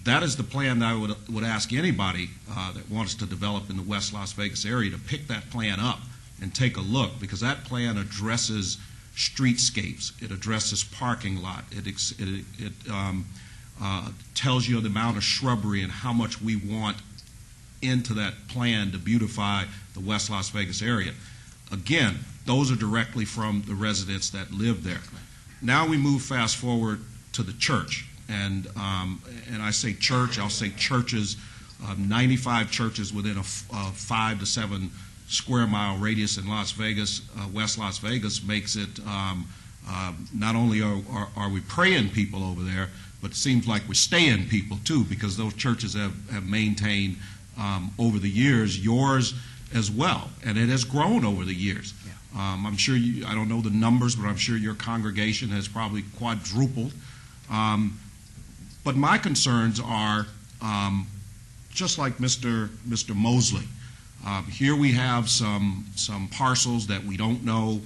That is the plan that I would ask anybody that wants to develop in the West Las Vegas area to pick that plan up and take a look, because that plan addresses streetscapes, it addresses parking lot, it tells you the amount of shrubbery and how much we want into that plan to beautify the West Las Vegas area. Again, those are directly from the residents that live there. Now we move fast forward to the church, and I say church, I'll say churches. 95 churches within a 5 to 7 square mile radius in Las Vegas, West Las Vegas, makes it not only are we praying people over there, but it seems like we're staying people too, because those churches have maintained over the years, yours as well, and it has grown over the years. I'm sure I don't know the numbers, but I'm sure your congregation has probably quadrupled. But my concerns are just like Mr. Mosley. Here we have some parcels that we don't know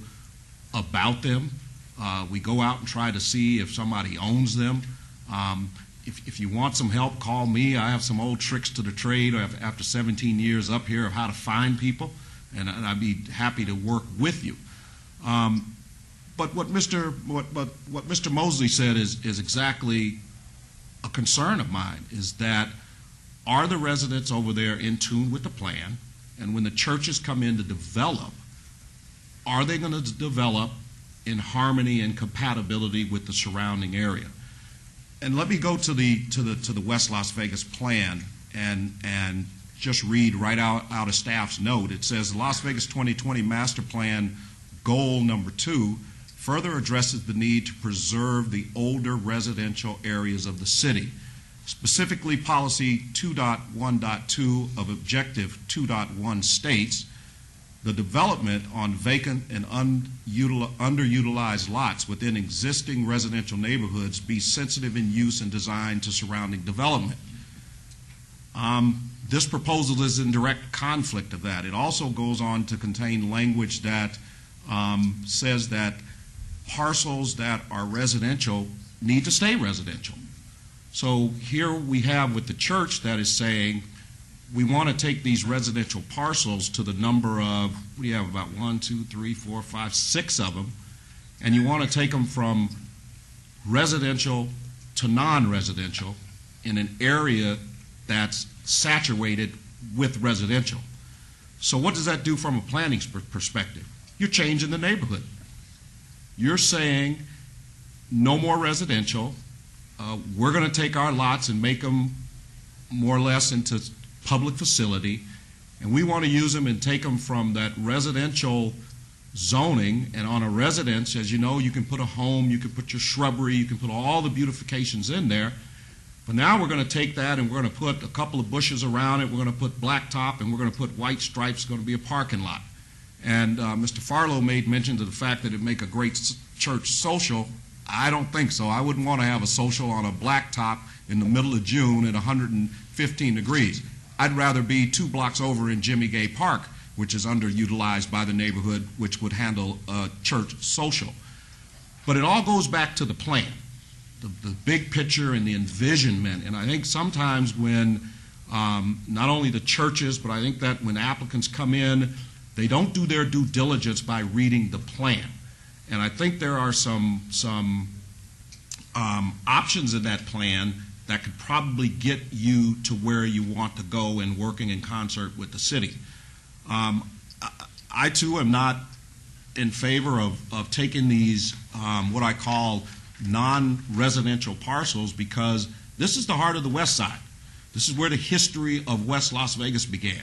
about them. We go out and try to see if somebody owns them. If you want some help, call me. I have some old tricks to the trade after 17 years up here of how to find people, and I'd be happy to work with you. But what Mr. Mosley said is exactly a concern of mine, is that are the residents over there in tune with the plan? And when the churches come in to develop, are they going to develop in harmony and compatibility with the surrounding area? And let me go to the West Las Vegas plan and just read right out of staff's note. It says, Las Vegas 2020 Master Plan Goal Number 2 further addresses the need to preserve the older residential areas of the city. Specifically, Policy 2.1.2 of Objective 2.1 states, the development on vacant and underutilized lots within existing residential neighborhoods be sensitive in use and designed to surrounding development. This proposal is in direct conflict of that. It also goes on to contain language that says that parcels that are residential need to stay residential. So here we have with the church that is saying, we want to take these residential parcels to the number of, we have about 1, 2, 3, 4, 5, 6 of them, and you want to take them from residential to non-residential in an area that's saturated with residential. So what does that do from a planning perspective? You're changing the neighborhood. You're saying no more residential. We're going to take our lots and make them more or less into public facility, and we want to use them and take them from that residential zoning, and on a residence, as you know, you can put a home, you can put your shrubbery, you can put all the beautifications in there, but now we're going to take that and we're going to put a couple of bushes around it, we're going to put blacktop, and we're going to put white stripes, it's going to be a parking lot. And Mr. Farlow made mention to the fact that it'd make a great church social. I don't think so. I wouldn't want to have a social on a blacktop in the middle of June at 115 degrees. I'd rather be 2 blocks over in Jimmy Gay Park, which is underutilized by the neighborhood, which would handle a church social. But it all goes back to the plan, the big picture and the envisionment. And I think sometimes when not only the churches, but I think that when applicants come in, they don't do their due diligence by reading the plan. And I think there are some options in that plan that could probably get you to where you want to go and working in concert with the city. I too am not in favor of taking these what I call non-residential parcels, because this is the heart of the West Side. This is where the history of West Las Vegas began,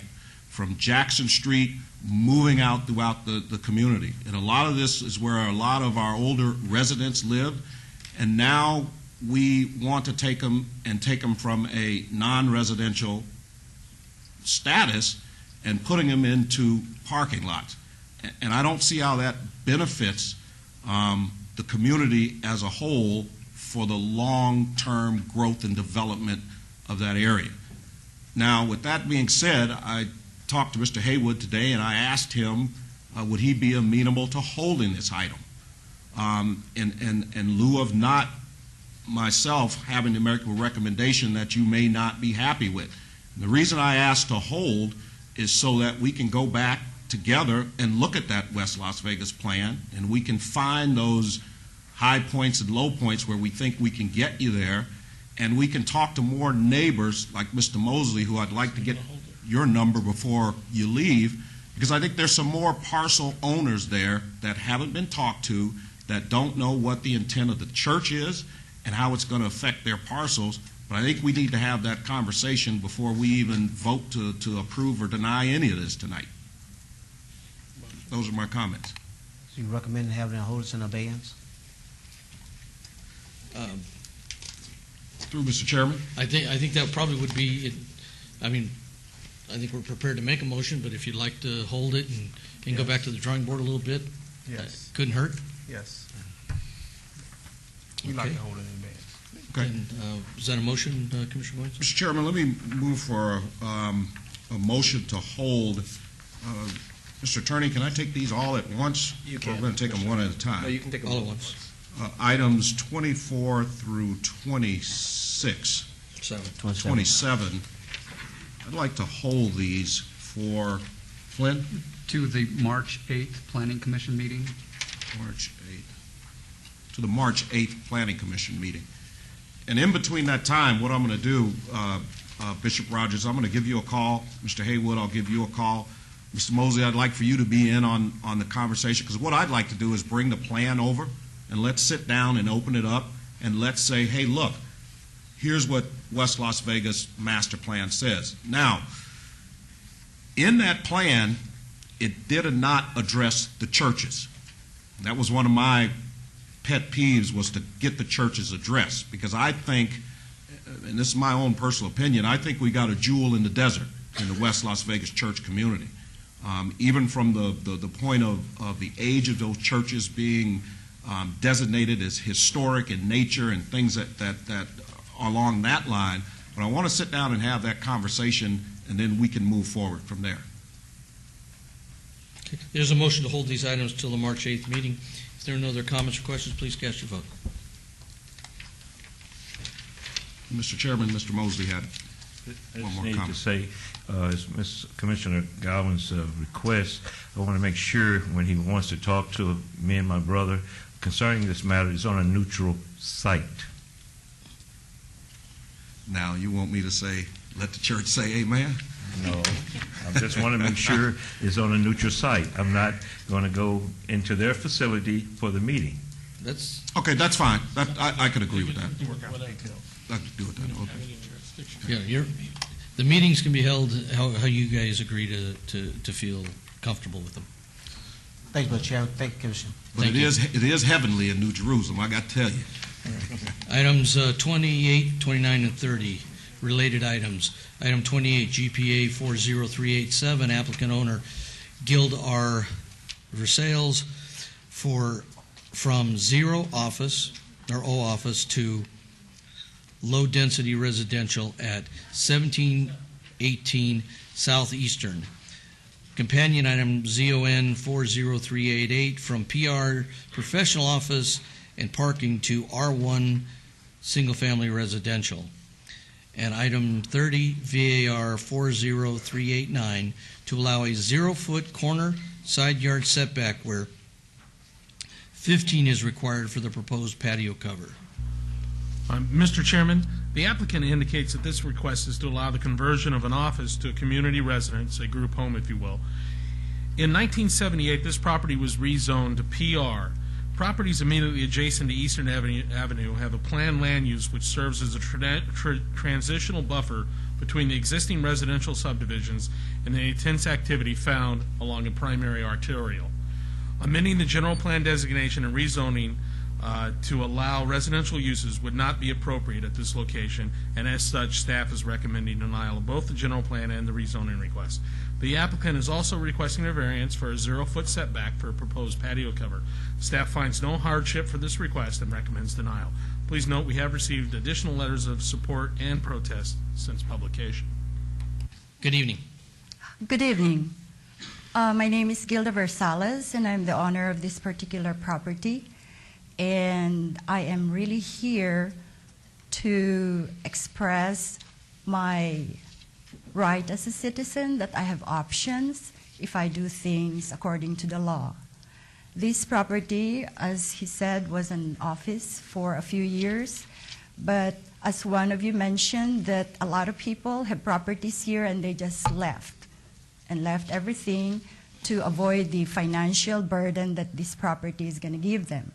from Jackson Street moving out throughout the community. And a lot of this is where a lot of our older residents lived, and now we want to take them from a non-residential status and putting them into parking lots. And I don't see how that benefits the community as a whole for the long-term growth and development of that area. Now, with that being said, I talked to Mr. Haywood today, and I asked him would he be amenable to holding this item in lieu of not myself having to make a recommendation that you may not be happy with. And the reason I asked to hold is so that we can go back together and look at that West Las Vegas plan, and we can find those high points and low points where we think we can get you there, and we can talk to more neighbors like Mr. Mosley, who I'd like to get your number before you leave, because I think there's some more parcel owners there that haven't been talked to, that don't know what the intent of the church is and how it's going to affect their parcels. But I think we need to have that conversation before we even vote to approve or deny any of this tonight. Those are my comments. So you recommend having a hold us in abeyance? Through Mr. Chairman? I think that probably would be, I mean, I think we're prepared to make a motion, but if you'd like to hold it and go back to the drawing board a little bit, Yes. couldn't hurt. Yes. We'd like to hold it in advance. Okay. And, is that a motion, Commissioner Williams? Mr. Chairman, let me move for a motion to hold. Mr. Attorney, can I take these all at once? You Or can. we're going to take them one at a time? No, you can take them All at once. Items 24 through 26. 27. I'd like to hold these for Flynn? To the March 8th Planning Commission meeting. March 8th. To the March 8th Planning Commission meeting. And in between that time, what I'm going to do, Bishop Rogers, I'm going to give you a call. Mr. Haywood, I'll give you a call. Mr. Mosley, I'd like for you to be in on the conversation, because what I'd like to do is bring the plan over and let's sit down and open it up and let's say, hey, look, here's what West Las Vegas master plan says. Now, in that plan, it did not address the churches. That was one of my pet peeves, was to get the churches addressed, because I think, and this is my own personal opinion, I think we got a jewel in the desert in the West Las Vegas church community. Even from the point of the age of those churches being designated as historic in nature and things that along that line. But I want to sit down and have that conversation, and then we can move forward from there. Okay. There's a motion to hold these items till the March 8th meeting. If there are no other comments or questions, please cast your vote. Mr. Chairman, Mr. Mosley had I one just more need comment. to say, as Commissioner Godwin's request, I want to make sure when he wants to talk to me and my brother concerning this matter, it's on a neutral site. Now, you want me to say, let the church say amen? No, I just want to make sure it's on a neutral site. I'm not going to go into their facility for the meeting. That's Okay, that's fine. I could agree with that. I could do with that. Okay. Yeah, the meetings can be held how you guys agree to feel comfortable with them. Thank you, Mr. Chairman. Thank you, Commissioner. But it is heavenly in New Jerusalem, I got to tell you. Items 28, 29, and 30, related items. Item 28, GPA 40387, applicant owner Guild R. Versailles from zero office or O office to low density residential at 1718 Southeastern. Companion item ZON 40388 from PR professional office and parking to R1 single family residential. And item 30 VAR 40389 to allow a 0-foot corner side yard setback where 15 is required for the proposed patio cover. Mr. Chairman, the applicant indicates that this request is to allow the conversion of an office to a community residence, a group home, if you will. In 1978, this property was rezoned to PR. Properties immediately adjacent to Eastern Avenue have a planned land use which serves as a transitional buffer between the existing residential subdivisions and the intense activity found along a primary arterial. Amending the general plan designation and rezoning to allow residential uses would not be appropriate at this location, and as such, staff is recommending denial of both the general plan and the rezoning request. The applicant is also requesting a variance for a 0-foot setback for a proposed patio cover. Staff finds no hardship for this request and recommends denial. Please note we have received additional letters of support and protest since publication. Good evening. Good evening. My name is Gilda Versailles, and I'm the owner of this particular property. And I am really here to express my right as a citizen, that I have options if I do things according to the law. This property, as he said, was an office for a few years, but as one of you mentioned, that a lot of people have properties here and they just left everything to avoid the financial burden that this property is going to give them.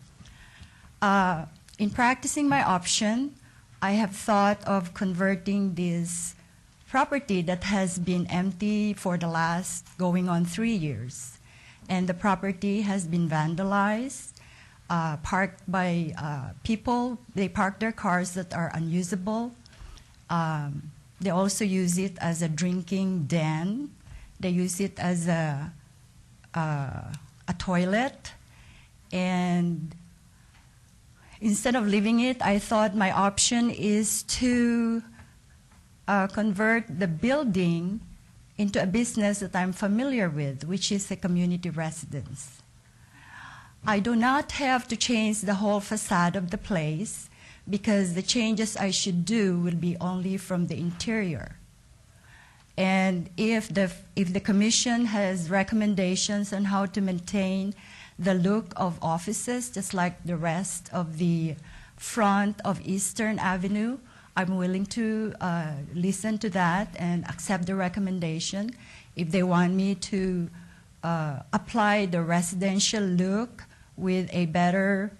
In practicing my option, I have thought of converting this property that has been empty for the last going on 3 years. And the property has been vandalized, parked by people. They park their cars that are unusable. They also use it as a drinking den. They use it as a toilet. And instead of leaving it, I thought my option is to convert the building into a business that I'm familiar with, which is a community residence. I do not have to change the whole facade of the place because the changes I should do will be only from the interior. And if the commission has recommendations on how to maintain the look of offices, just like the rest of the front of Eastern Avenue, I'm willing to listen to that and accept the recommendation. If they want me to apply the residential look with a better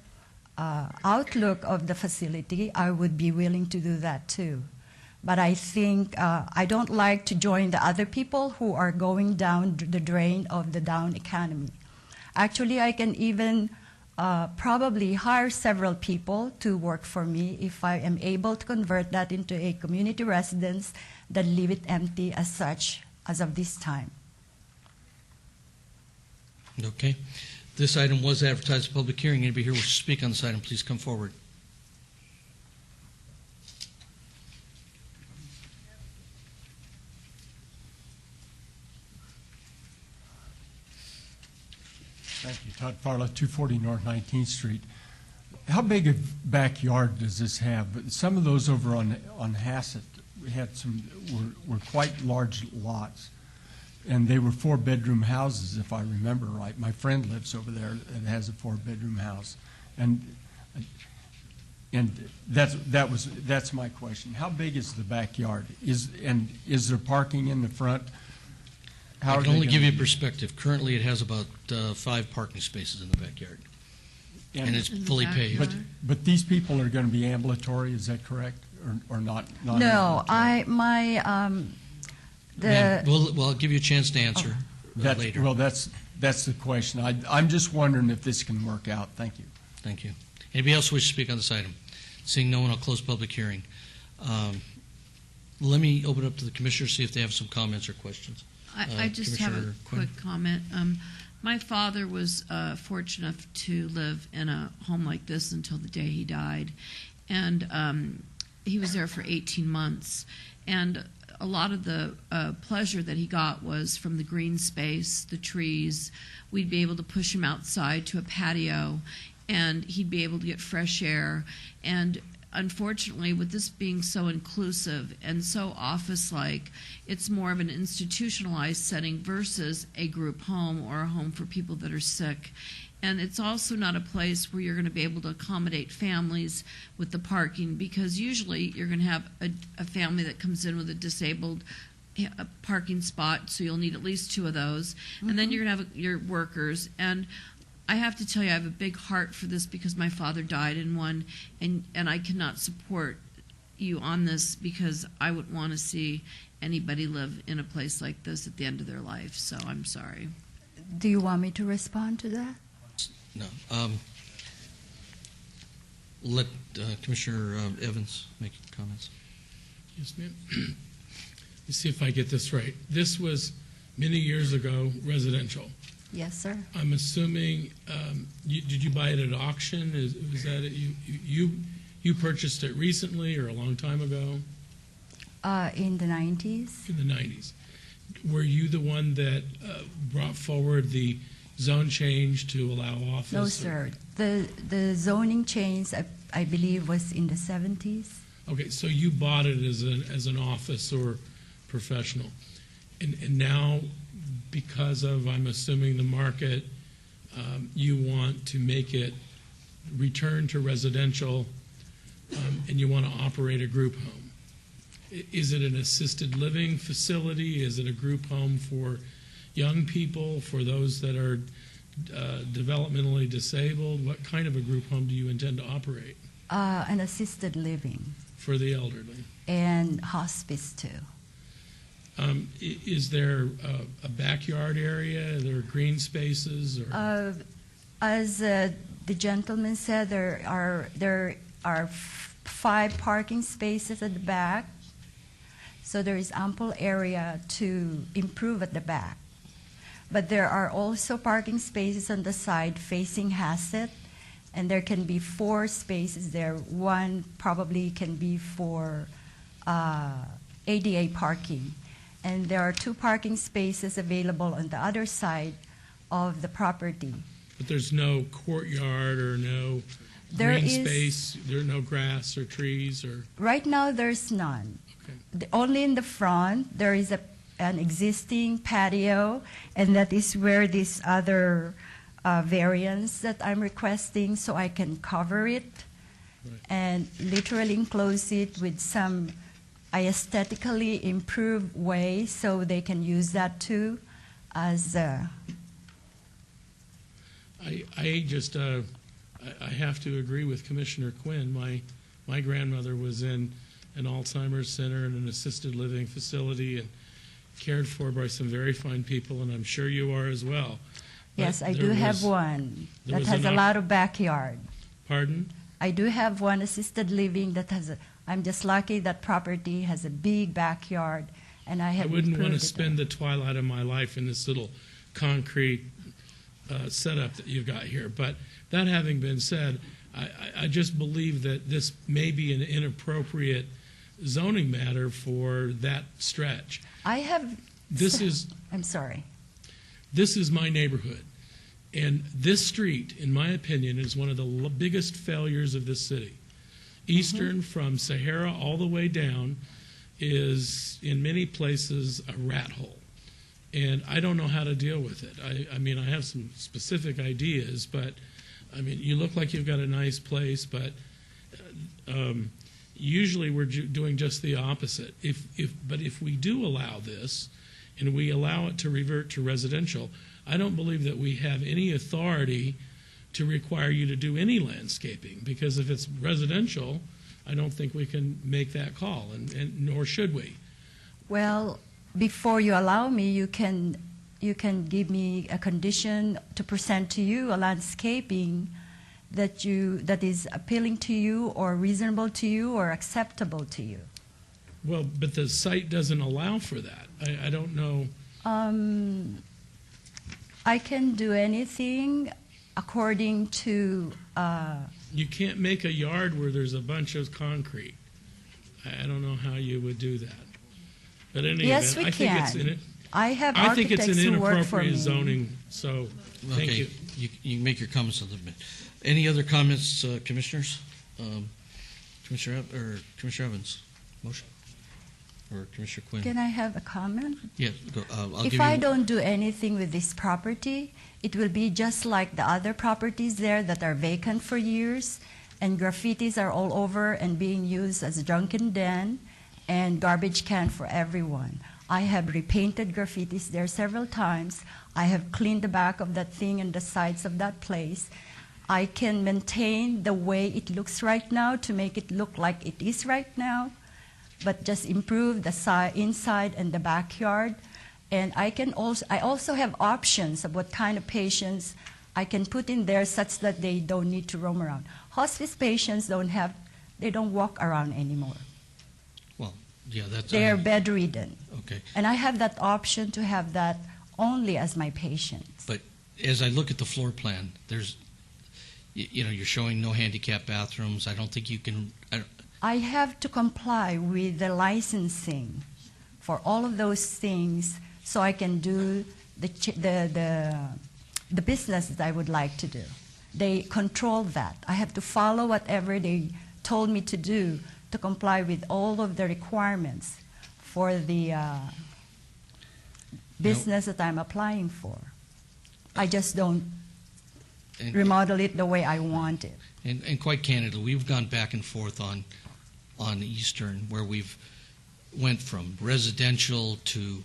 outlook of the facility, I would be willing to do that too. But I think I don't like to join the other people who are going down the drain of the down economy. Actually, I can even probably hire several people to work for me if I am able to convert that into a community residence than leave it empty as such as of this time. Okay. This item was advertised at public hearing. Anybody here wish to speak on this item, please come forward. Thank you. Todd Farla, 240 North 19th Street. How big a backyard does this have? Some of those over on Hassett had some were quite large lots, and they were 4-bedroom houses, if I remember right. My friend lives over there and has a 4-bedroom house, and that's my question. How big is the backyard? Is there parking in the front? I can only give you a perspective. Currently, it has about 5 parking spaces in the backyard, and it's fully paved. But these people are going to be ambulatory, is that correct, or not? No, Well, I'll give you a chance to answer later. Well, that's the question. I'm just wondering if this can work out. Thank you. Thank you. Anybody else wish to speak on this item? Seeing no one, I'll close public hearing. Let me open up to the commissioners, see if they have some comments or questions. I just have a quick comment. My father was fortunate enough to live in a home like this until the day he died. And he was there for 18 months. And a lot of the pleasure that he got was from the green space, the trees. We'd be able to push him outside to a patio, and he'd be able to get fresh air. And unfortunately, with this being so inclusive and so office-like, it's more of an institutionalized setting versus a group home or a home for people that are sick. And it's also not a place where you're going to be able to accommodate families with the parking, because usually you're going to have a family that comes in with a disabled parking spot, so you'll need at least 2 of those. Mm-hmm. And then you're going to have your workers. And I have to tell you, I have a big heart for this because my father died in one, and I cannot support you on this because I wouldn't want to see anybody live in a place like this at the end of their life, so I'm sorry. Do you want me to respond to that? No. Let Commissioner Evans make comments. Yes, ma'am. Let's see if I get this right. This was many years ago residential. Yes, sir. I'm assuming, did you buy it at auction? Was that it? You purchased it recently or a long time ago? In the 90s. In the 90s. Were you the one that brought forward the zone change to allow office? No, sir. The zoning change, I believe, was in the 70s. Okay, so you bought it as an office or professional. And now because of, I'm assuming, the market, you want to make it return to residential, and you want to operate a group home. Is it an assisted living facility? Is it a group home for young people, for those that are developmentally disabled? What kind of a group home do you intend to operate? An assisted living For the elderly. and hospice too. Is there a backyard area? Are there green spaces? Or As the gentleman said, there are 5 parking spaces at the back, so there is ample area to improve at the back. But there are also parking spaces on the side facing Hassett, and there can be 4 spaces there. One probably can be for ADA parking. And there are 2 parking spaces available on the other side of the property. But there's no courtyard or no There green is- space? There's no grass or trees or? Right now, there's none. Only in the front, there is an existing patio, and that is where this other variance that I'm requesting, so I can cover it and literally enclose it with some aesthetically improved way, so they can use that too as I just, I have to agree with Commissioner Quinn. My grandmother was in an Alzheimer's center and an assisted living facility and cared for by some very fine people, and I'm sure you are as well. Yes, But I there do have was- one there that was has an a lot of backyard. Pardon? I do have one assisted living that has I'm just lucky that property has a big backyard, and I I have wouldn't want to improved it. spend the twilight of my life in this little concrete setup that you've got here. But that having been said, I just believe that this may be an inappropriate zoning matter for that stretch. I have. I'm sorry. This is my neighborhood. And this street, in my opinion, is one of the biggest failures of this city. Eastern from Sahara all the way down is, in many places, a rat hole. And I don't know how to deal with it. I mean, I have some specific ideas, but, I mean, you look like you've got a nice place, but usually we're doing just the opposite. But if we do allow this, and we allow it to revert to residential, I don't believe that we have any authority to require you to do any landscaping, because if it's residential, I don't think we can make that call, and nor should we. Well, before you allow me, you can give me a condition to present to you a landscaping that is appealing to you or reasonable to you or acceptable to you. Well, but the site doesn't allow for that. I don't know. I can do anything according to. You can't make a yard where there's a bunch of concrete. I don't know how you would do that. But in any Yes, event, we can. I have I think it's an architects who work for inappropriate me. zoning. So, thank Okay, you. you can make your comments a little bit. Any other comments, commissioners? Commissioner Evans, motion? Or Commissioner Quinn? Can I have a comment? Yes, go, I'll If give I you. don't do anything with this property, it will be just like the other properties there that are vacant for years, and graffitis are all over and being used as a drunken den and garbage can for everyone. I have repainted graffitis there several times. I have cleaned the back of that thing and the sides of that place. I can maintain the way it looks right now to make it look like it is right now, but just improve the inside and the backyard. And I also have options of what kind of patients I can put in there such that they don't need to roam around. Hospice patients they don't walk around anymore. Well, yeah, that's. They are bedridden. Okay. And I have that option to have that only as my patients. But as I look at the floor plan, there's, you know, you're showing no handicap bathrooms. I don't think you can. I have to comply with the licensing for all of those things so I can do the business that I would like to do. They control that. I have to follow whatever they told me to do to comply with all of the requirements for the business that I'm applying for. I just don't And- remodel it the way I want it. And quite candidly, we've gone back and forth on Eastern, where we've went from residential to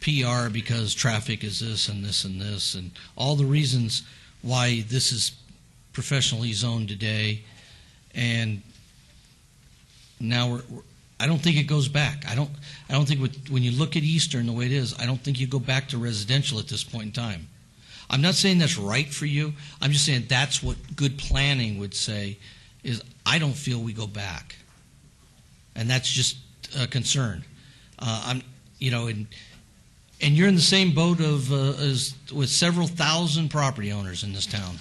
PR because traffic is this and this and this, and all the reasons why this is professionally zoned today. And now I don't think it goes back. I don't think when you look at Eastern the way it is, I don't think you go back to residential at this point in time. I'm not saying that's right for you. I'm just saying that's what good planning would say, is I don't feel we go back. And that's just a concern. And you're in the same boat as with several thousand property owners in this town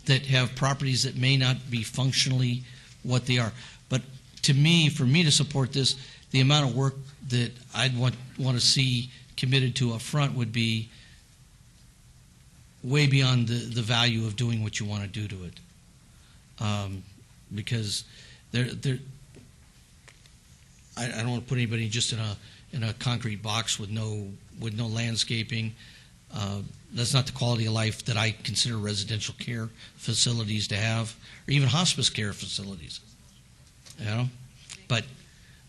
that have properties that may not be functionally what they are. But to me, for me to support this, the amount of work that I'd want to see committed to up front would be way beyond the value of doing what you want to do to it. Because I don't want to put anybody just in a concrete box with no landscaping. That's not the quality of life that I consider residential care facilities to have, or even hospice care facilities. But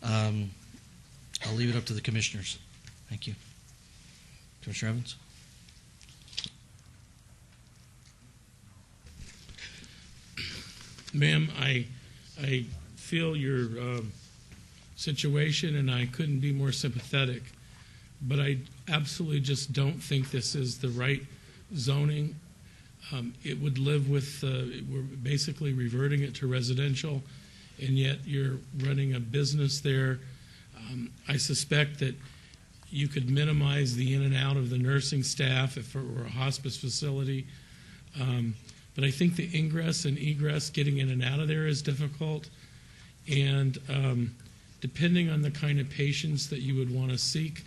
I'll leave it up to the commissioners. Thank you. Commissioner Evans? Ma'am, I feel your situation, and I couldn't be more sympathetic. But I absolutely just don't think this is the right zoning. It would live with, we're basically reverting it to residential, and yet you're running a business there. I suspect that you could minimize the in and out of the nursing staff if it were a hospice facility. But I think the ingress and egress, getting in and out of there, is difficult. And depending on the kind of patients that you would want to seek,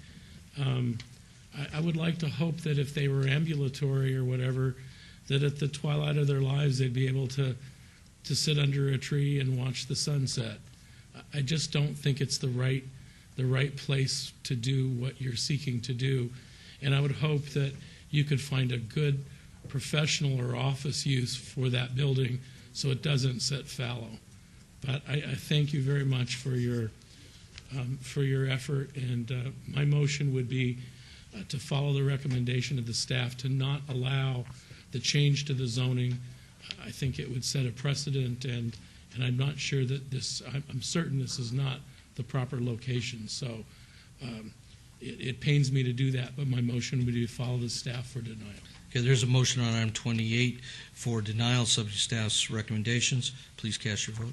I would like to hope that if they were ambulatory or whatever, that at the twilight of their lives they'd be able to sit under a tree and watch the sunset. I just don't think it's the right place to do what you're seeking to do. And I would hope that you could find a good professional or office use for that building so it doesn't sit fallow. But I thank you very much for your effort, and my motion would be to follow the recommendation of the staff to not allow the change to the zoning. I think it would set a precedent, and I'm not sure that I'm certain this is not the proper location. So it pains me to do that, but my motion would be to follow the staff for denial. Okay, there's a motion on item 28 for denial, subject to staff's recommendations. Please cast your vote.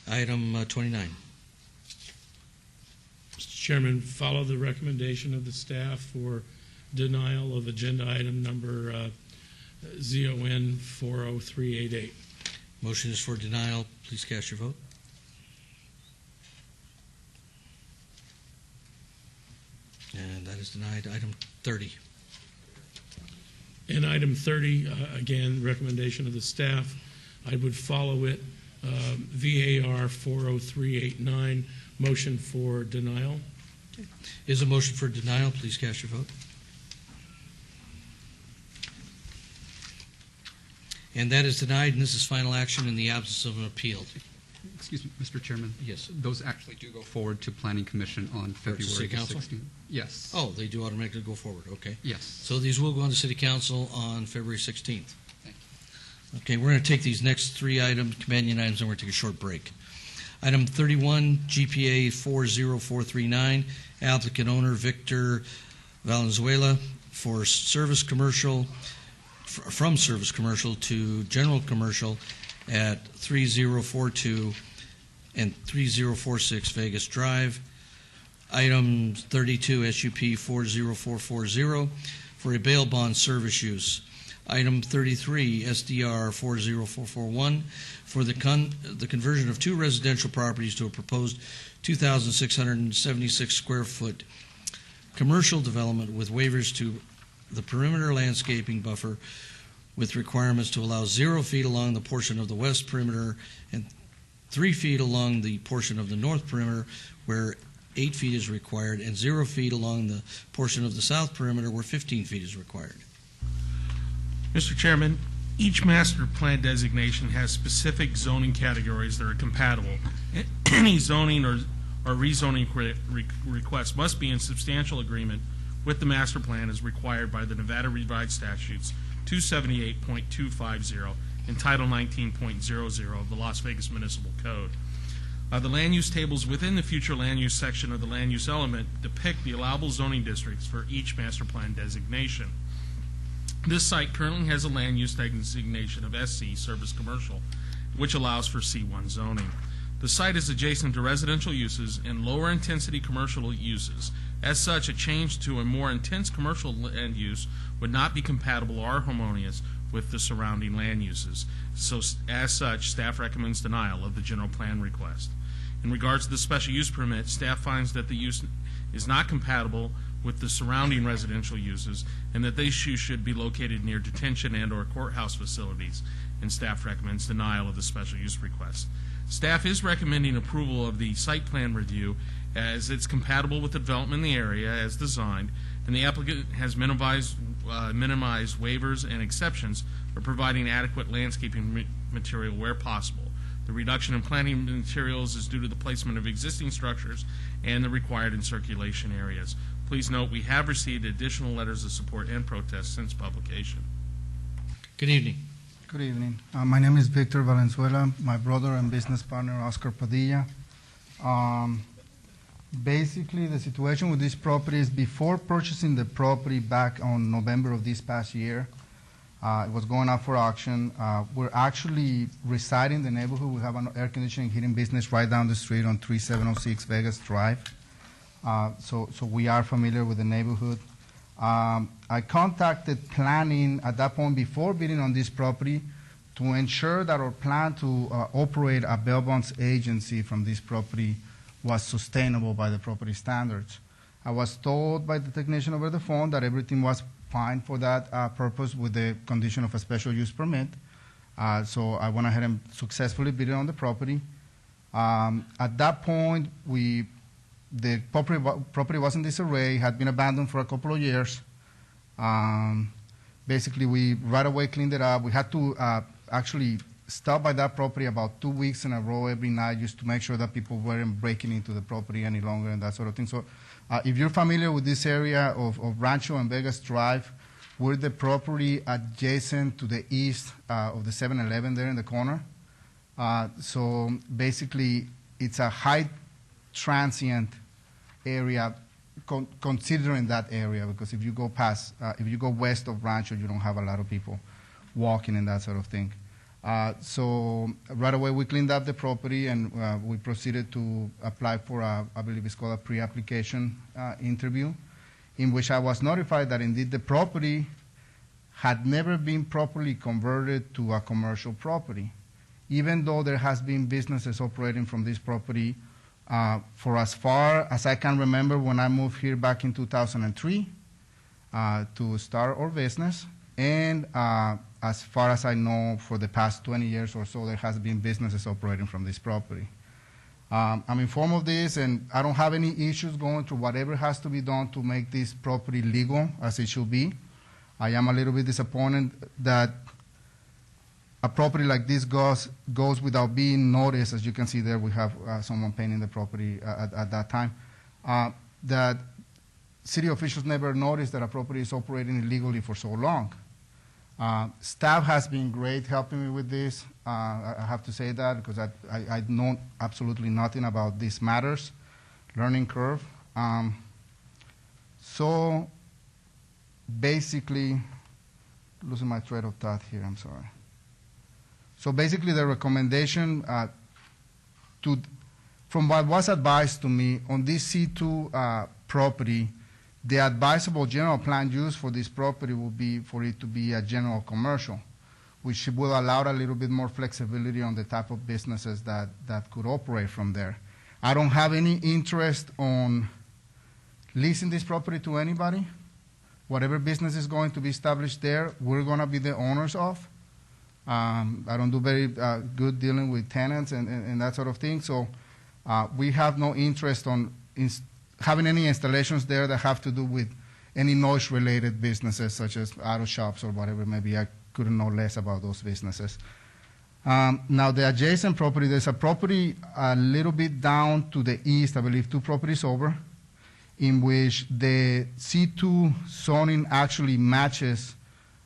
Item 29. Mr. Chairman, follow the recommendation of the staff for denial of agenda item number ZON 40388. Motion is for denial. Please cast your vote. And that is denied. Item 30. And item 30, again, recommendation of the staff. I would follow it. VAR 40389, motion for denial. Is a motion for denial. Please cast your vote. And that is denied, and this is final action in the absence of an appeal. Excuse me, Mr. Chairman. Yes. Those actually do go forward to Planning Commission on February City Council? 16th. Yes. Oh, they do automatically go forward. Okay. Yes. So these will go on to City Council on February 16th. Thank you. Okay, we're going to take these next three items, companion items, and we're going to take a short break. Item 31, GPA 40439, applicant owner Victor Valenzuela for service commercial, from service commercial to general commercial at 3042 and 3046 Vegas Drive. Item 32, SUP 40440 for a bail bond service use. Item 33, SDR 40441 for the conversion of two residential properties to a proposed 2,676 square foot commercial development with waivers to the perimeter landscaping buffer with requirements to allow 0 feet along the portion of the west perimeter and 3 feet along the portion of the north perimeter where 8 feet is required, and 0 feet along the portion of the south perimeter where 15 feet is required. Mr. Chairman, each master plan designation has specific zoning categories that are compatible. Any zoning or rezoning request must be in substantial agreement with the master plan as required by the Nevada Revised Statutes 278.250 and Title 19.00 of the Las Vegas Municipal Code. The land use tables within the future land use section of the land use element depict the allowable zoning districts for each master plan designation. This site currently has a land use designation of SC, Service Commercial, which allows for C1 zoning. The site is adjacent to residential uses and lower intensity commercial uses. As such, a change to a more intense commercial land use would not be compatible or harmonious with the surrounding land uses. So, as such, staff recommends denial of the general plan request. In regards to the special use permit, staff finds that the use is not compatible with the surrounding residential uses and that these uses should be located near detention and or courthouse facilities, and staff recommends denial of the special use request. Staff is recommending approval of the site plan review as it's compatible with the development in the area as designed, and the applicant has minimized waivers and exceptions for providing adequate landscaping material where possible. The reduction in planting materials is due to the placement of existing structures and the required in circulation areas. Please note we have received additional letters of support and protest since publication. Good evening. Good evening. My name is Victor Valenzuela. My brother and business partner, Oscar Padilla. Basically, the situation with this property is before purchasing the property back on November of this past year, it was going up for auction. We're actually residing in the neighborhood. We have an air conditioning heating business right down the street on 3706 Vegas Drive. So we are familiar with the neighborhood. I contacted planning at that point before bidding on this property to ensure that our plan to operate a bail bonds agency from this property was sustainable by the property standards. I was told by the technician over the phone that everything was fine for that purpose with the condition of a special use permit. So I went ahead and successfully bid on the property. At that point, the property was in disarray, had been abandoned for a couple of years. Basically, we right away cleaned it up. We had to actually stop by that property about 2 weeks in a row every night just to make sure that people weren't breaking into the property any longer and that sort of thing. So if you're familiar with this area of Rancho and Vegas Drive, we're the property adjacent to the east of the 7-Eleven there in the corner. So basically, it's a high transient area considering that area, because if you go west of Rancho, you don't have a lot of people walking and that sort of thing. So right away we cleaned up the property and we proceeded to apply for I believe it's called a pre-application interview, in which I was notified that indeed the property had never been properly converted to a commercial property, even though there has been businesses operating from this property for as far as I can remember when I moved here back in 2003 to start our business. And as far as I know, for the past 20 years or so, there has been businesses operating from this property. I'm informed of this, and I don't have any issues going through whatever has to be done to make this property legal as it should be. I am a little bit disappointed that a property like this goes without being noticed. As you can see there, we have someone painting the property at that time. That city officials never noticed that a property is operating illegally for so long. Staff has been great helping me with this. I have to say that because I know absolutely nothing about these matters. Learning curve. So basically, losing my thread of thought here, I'm sorry. So basically the recommendation from what was advised to me on this C2 property, the advisable general plan use for this property will be for it to be a general commercial, which will allow a little bit more flexibility on the type of businesses that could operate from there. I don't have any interest on leasing this property to anybody. whatever business is going to be established there, we're going to be the owners of. I don't do very good dealing with tenants and that sort of thing, so we have no interest on having any installations there that have to do with any noise-related businesses, such as auto shops or whatever. Maybe I couldn't know less about those businesses. Now, the adjacent property, there's a property a little bit down to the east, I believe 2 properties over, in which the C2 zoning actually matches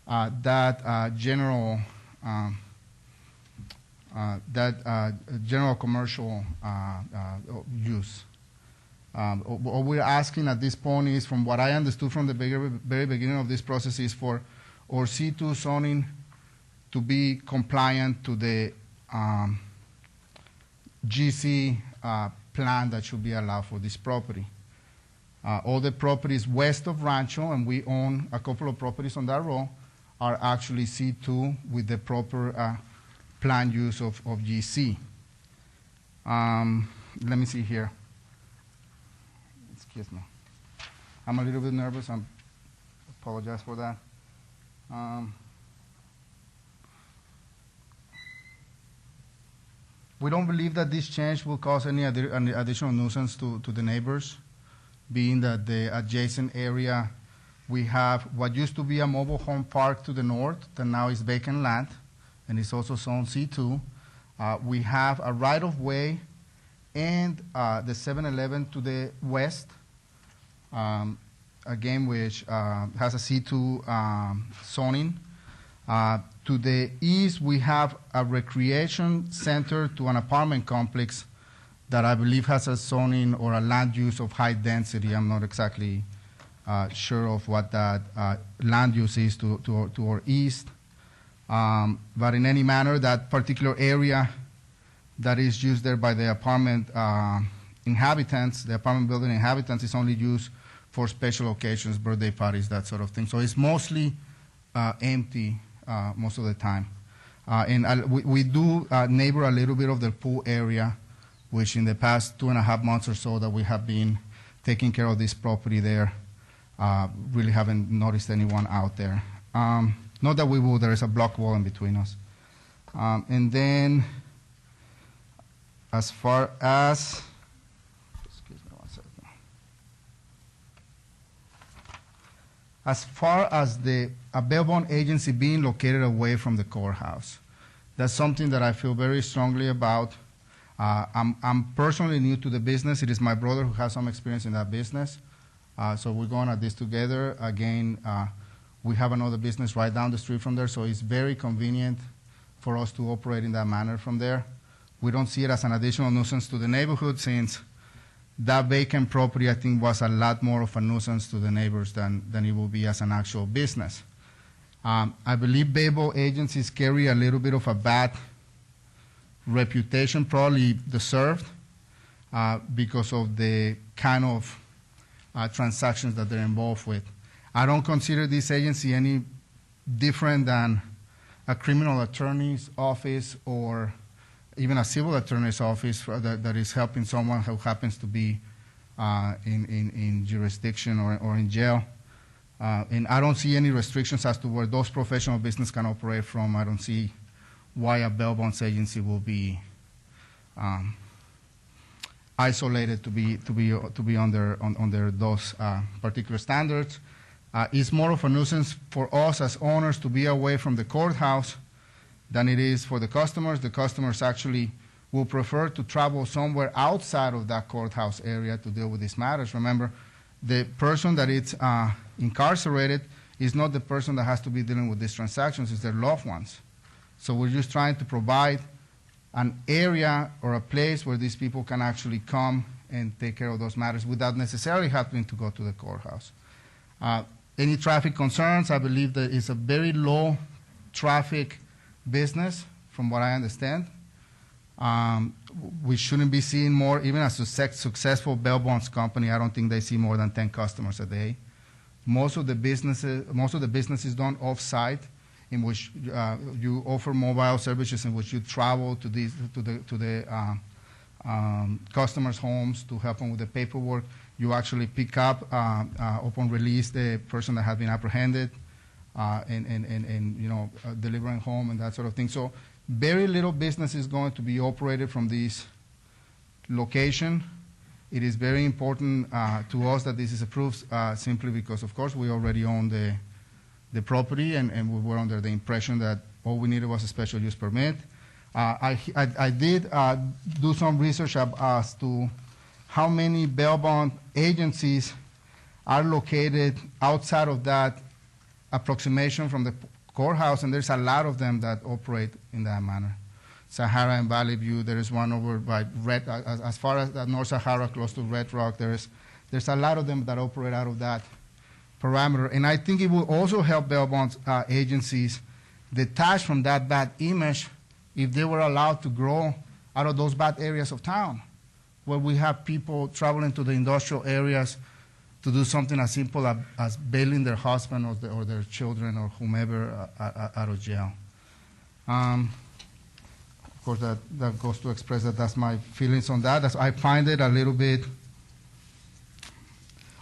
that general commercial use. What we're asking at this point is, from what I understood from the very beginning of this process, is for our C2 zoning to be compliant to the GC plan that should be allowed for this property. All the properties west of Rancho, and we own a couple of properties on that row, are actually C2 with the proper plan use of GC. Let me see here. Excuse me. I'm a little bit nervous. I apologize for that. We don't believe that this change will cause any additional nuisance to the neighbors, being that the adjacent area, we have what used to be a mobile home park to the north that now is vacant land, and it's also zone C2. We have a right-of-way and the 7-Eleven to the west, again, which has a C2 zoning. To the east, we have a recreation center to an apartment complex that I believe has a zoning or a land use of high density. I'm not exactly sure of what that land use is to our east. But in any manner, that particular area that is used there by the apartment inhabitants, the apartment building inhabitants, is only used for special occasions, birthday parties, that sort of thing. So it's mostly empty most of the time. And we do neighbor a little bit of the pool area, which in the past 2.5 months or so that we have been taking care of this property there, really haven't noticed anyone out there. Not that we will, there is a block wall in between us. And then as far as, excuse me one second. As far as the bail bond agency being located away from the courthouse, that's something that I feel very strongly about. I'm personally new to the business. It is my brother who has some experience in that business. So we're going at this together. Again, we have another business right down the street from there, so it's very convenient for us to operate in that manner from there. We don't see it as an additional nuisance to the neighborhood, since that vacant property, I think, was a lot more of a nuisance to the neighbors than it will be as an actual business. I believe bail bond agencies carry a little bit of a bad reputation, probably deserved, because of the kind of transactions that they're involved with. I don't consider this agency any different than a criminal attorney's office or even a civil attorney's office that is helping someone who happens to be in jurisdiction or in jail. And I don't see any restrictions as to where those professional businesses can operate from. I don't see why a bail bonds agency will be isolated to be under those particular standards. It's more of a nuisance for us as owners to be away from the courthouse than it is for the customers. The customers actually will prefer to travel somewhere outside of that courthouse area to deal with these matters. Remember, the person that is incarcerated is not the person that has to be dealing with these transactions, it's their loved ones. So we're just trying to provide an area or a place where these people can actually come and take care of those matters without necessarily having to go to the courthouse. Any traffic concerns? I believe that it's a very low traffic business, from what I understand. We shouldn't be seeing more, even a successful bail bonds company, I don't think they see more than 10 customers a day. Most of the businesses done off-site, in which you offer mobile services, in which you travel to the customers' homes to help them with the paperwork. You actually pick up upon release the person that has been apprehended, and delivering home and that sort of thing. So very little business is going to be operated from this location. It is very important to us that this is approved simply because, of course, we already own the property, and we were under the impression that all we needed was a special use permit. I did do some research as to how many bail bond agencies are located outside of that approximation from the courthouse, and there's a lot of them that operate in that manner. Sahara and Valley View, there is one over by Red, as far as North Sahara, close to Red Rock, there's a lot of them that operate out of that parameter. And I think it will also help bail bond agencies detach from that bad image if they were allowed to grow out of those bad areas of town, where we have people traveling to the industrial areas to do something as simple as bailing their husband or their children or whomever out of jail. Of course, that goes to express that that's my feelings on that. I find it a little bit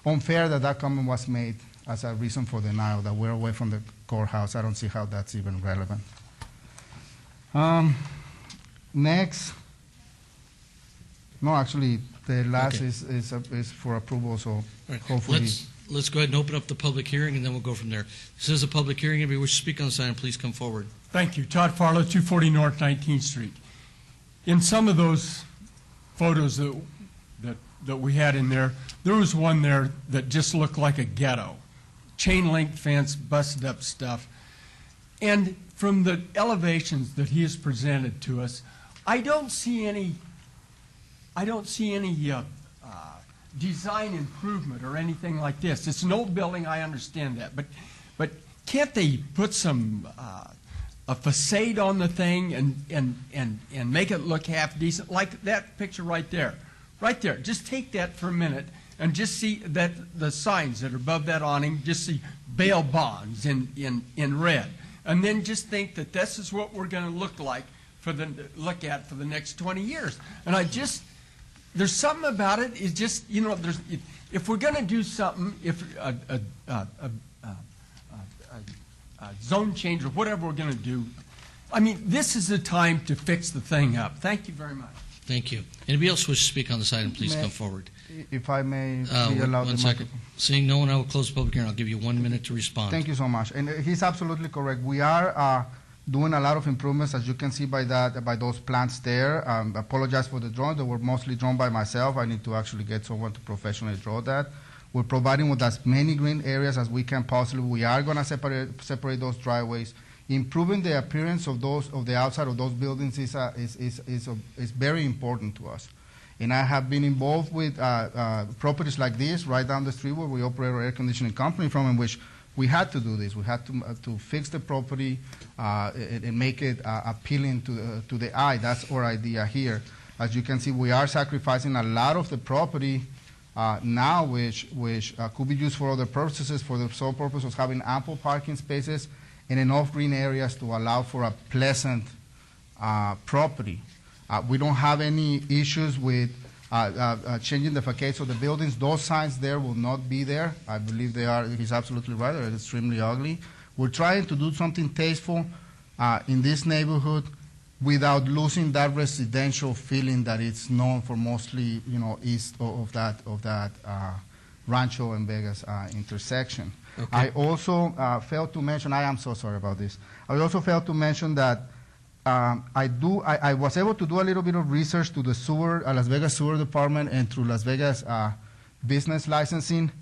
unfair that comment was made as a reason for denial, that we're away from the courthouse. I don't see how that's even relevant. Next. No, actually, the last Okay. is for approval, so Right. hopefully. Let's go ahead and open up the public hearing, and then we'll go from there. This is a public hearing. If you wish to speak on this item, please come forward. Thank you. Todd Farlow, 240 North 19th Street. In some of those photos that we had in there was one there that just looked like a ghetto. Chain link fence, busted up stuff. And from the elevations that he has presented to us, I don't see any design improvement or anything like this. It's an old building, I understand that, but can't they put some a facade on the thing and make it look half decent, like that picture right there? Right there. Just take that for a minute and just see that the signs that are above that awning, just see bail bonds in red. And then just think that this is what we're going to look like for the next 20 years. And there's something about it. It's just, if we're going to do something, if a zone change or whatever we're going to do, I mean, this is the time to fix the thing up. Thank you very much. Thank you. Anybody else wish to speak on this item, please come forward. If I may be allowed One the second. microphone. Seeing no one, I will close the public hearing. I'll give you 1 minute to respond. Thank you so much. And he's absolutely correct. We are doing a lot of improvements, as you can see by those plants there. Apologize for the drawing. They were mostly drawn by myself. I need to actually get someone to professionally draw that. We're providing with as many green areas as we can possibly. We are going to separate those driveways. Improving the appearance of the outside of those buildings is very important to us. And I have been involved with properties like this right down the street where we operate our air conditioning company from, in which we had to do this. We had to fix the property and make it appealing to the eye. That's our idea here. As you can see, we are sacrificing a lot of the property now, which could be used for other purposes, for the sole purpose of having ample parking spaces and enough green areas to allow for a pleasant property. We don't have any issues with changing the facades of the buildings. Those signs there will not be there. I believe they are. He's absolutely right. They're extremely ugly. We're trying to do something tasteful in this neighborhood without losing that residential feeling that it's known for, mostly, east of that Rancho and Vegas intersection. Okay. I also failed to mention. I am so sorry about this. I also failed to mention that. I was able to do a little bit of research to the Las Vegas Sewer Department and through Las Vegas business licensing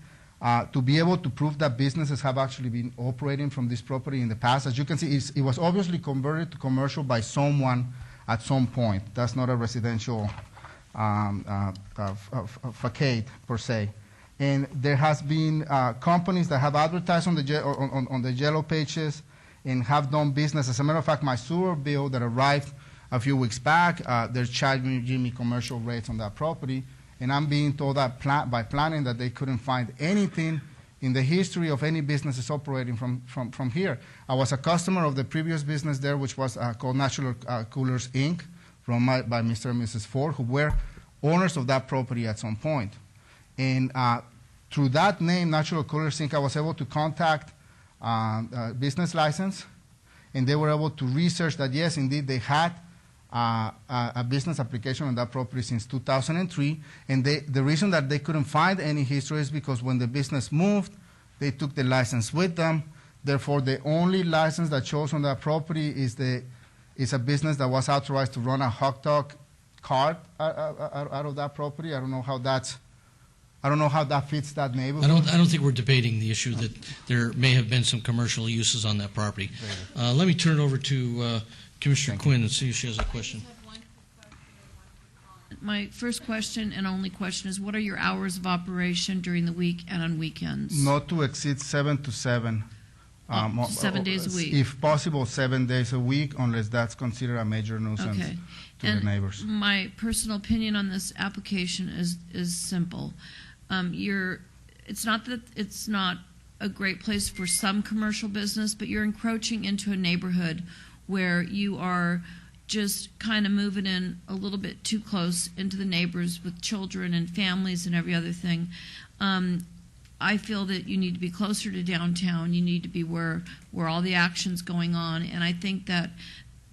to be able to prove that businesses have actually been operating from this property in the past. As you can see, it was obviously converted to commercial by someone at some point. That's not a residential facade per se. And there has been companies that have advertised on the Yellow Pages and have done business. As a matter of fact, my sewer bill that arrived a few weeks back, they're charging me commercial rates on that property, and I'm being told that by planning that they couldn't find anything in the history of any businesses operating from here. I was a customer of the previous business there, which was called Natural Coolers, Inc., by Mr. and Mrs. Ford, who were owners of that property at some point. And through that name, Natural Colors Inc., I was able to contact a business license, and they were able to research that, yes, indeed, they had a business application on that property since 2003, and the reason that they couldn't find any history is because when the business moved, they took the license with them. Therefore, the only license that shows on that property is a business that was authorized to run a hot dog cart out of that property. I don't know how that fits that neighborhood. I don't think we're debating the issue that there may have been some commercial uses on that property. Let me turn it over to Commissioner Quinn and see if she has a question. My first question and only question is, what are your hours of operation during the week and on weekends? Not to exceed 7 to 7. 7 days a week? If possible, 7 days a week, unless that's considered a major nuisance to the neighbors. My personal opinion on this application is simple. It's not that it's not a great place for some commercial business, but you're encroaching into a neighborhood where you are just kind of moving in a little bit too close into the neighbors with children and families and every other thing. I feel that you need to be closer to downtown. You need to be where all the action's going on, and I think that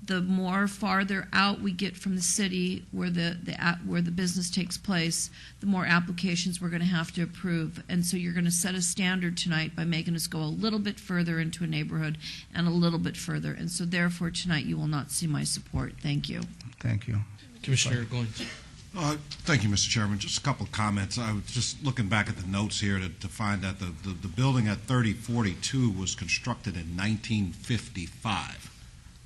the more farther out we get from the city where the business takes place, the more applications we're going to have to approve. And so you're going to set a standard tonight by making us go a little bit further into a neighborhood and a little bit further. And so therefore tonight you will not see my support. Thank you. Thank you. Commissioner Goins. Thank you, Mr. Chairman. Just a couple of comments. I was just looking back at the notes here to find that the building at 3042 was constructed in 1955.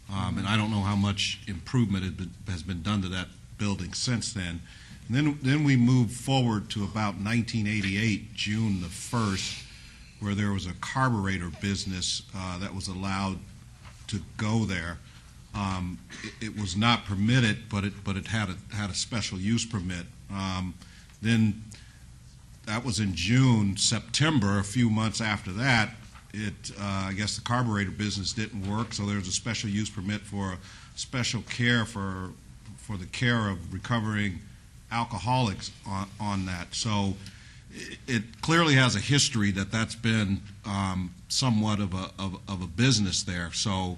And I don't know how much improvement has been done to that building since then. And then we moved forward to about 1988, June the 1st, where there was a carburetor business that was allowed to go there. It was not permitted, but it had a special use permit. Then that was in June. September, a few months after that, I guess the carburetor business didn't work, so there was a special use permit for special care for the care of recovering alcoholics on that. So it clearly has a history that's been somewhat of a business there. So,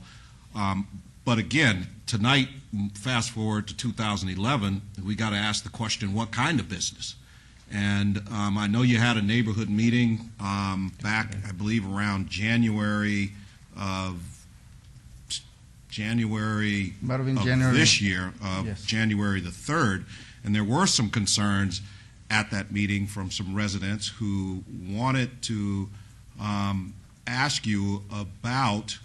but again, tonight, fast forward to 2011, we got to ask the question: what kind of business? And I know you had a neighborhood meeting back, I believe, around January of this year, yes. January the 3rd, and there were some concerns at that meeting from some residents who wanted to ask you about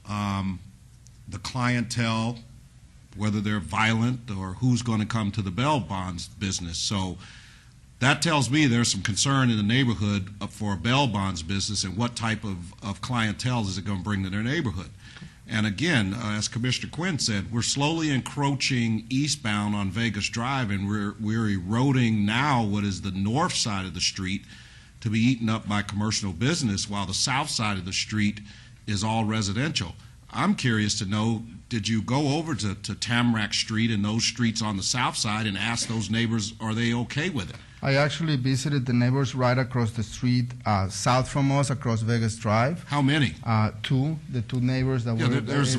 the clientele, whether they're violent or who's going to come to the bail bonds business. So that tells me there's some concern in the neighborhood for a bail bonds business, and what type of clientele is it going to bring to their neighborhood. And again, as Commissioner Quinn said, we're slowly encroaching eastbound on Vegas Drive, and we're eroding now what is the north side of the street to be eaten up by commercial business, while the south side of the street is all residential. I'm curious to know, did you go over to Tamarack Street and those streets on the south side and ask those neighbors, are they okay with it? I actually visited the neighbors right across the street, south from us, across Vegas Drive. How many? Two. The two neighbors that were. There's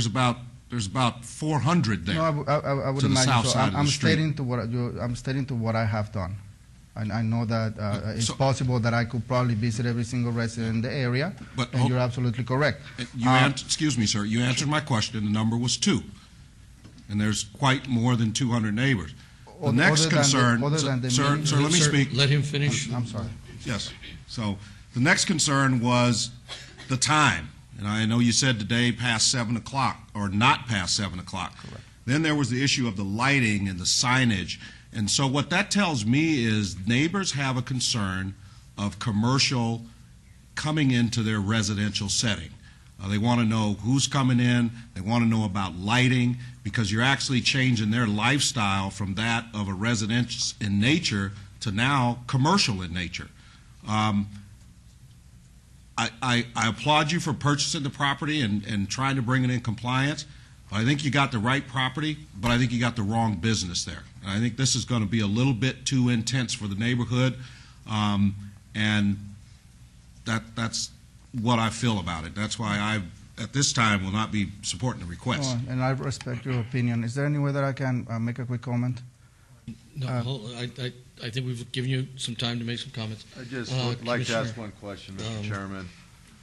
about 400 there. No, I would to the imagine south so. side of the street. I'm stating to what I have done. I know that it's possible that I could probably visit every single resident in the area, and you're absolutely correct. Excuse me, sir. You answered my question. The number was 2, and there's quite more than 200 neighbors. The next concern, sir, let me speak. Let him finish. I'm sorry. Yes. So the next concern was the time, and I know you said today past 7 o'clock, or not past 7 o'clock. Correct. Then there was the issue of the lighting and the signage. And so what that tells me is neighbors have a concern of commercial coming into their residential setting. They want to know who's coming in. They want to know about lighting, because you're actually changing their lifestyle from that of a residence in nature to now commercial in nature. I applaud you for purchasing the property and trying to bring it in compliance. I think you got the right property, but I think you got the wrong business there. And I think this is going to be a little bit too intense for the neighborhood. And that's what I feel about it. That's why I, at this time, will not be supporting the request. Oh, and I respect your opinion. Is there any way that I can make a quick comment? No, I think we've given you some time to make some comments. I just would like to ask Commissioner, one question, Mr. Chairman.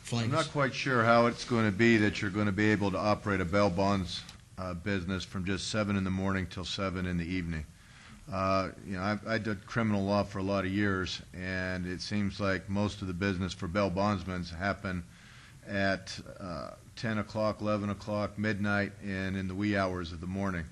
Flanks. I'm not quite sure how it's going to be that you're going to be able to operate a bail bonds business from just 7 in the morning till 7 in the evening. I did criminal law for a lot of years, and it seems like most of the business for bail bondsmen happen at 10 o'clock, 11 o'clock, midnight, and in the wee hours of the morning.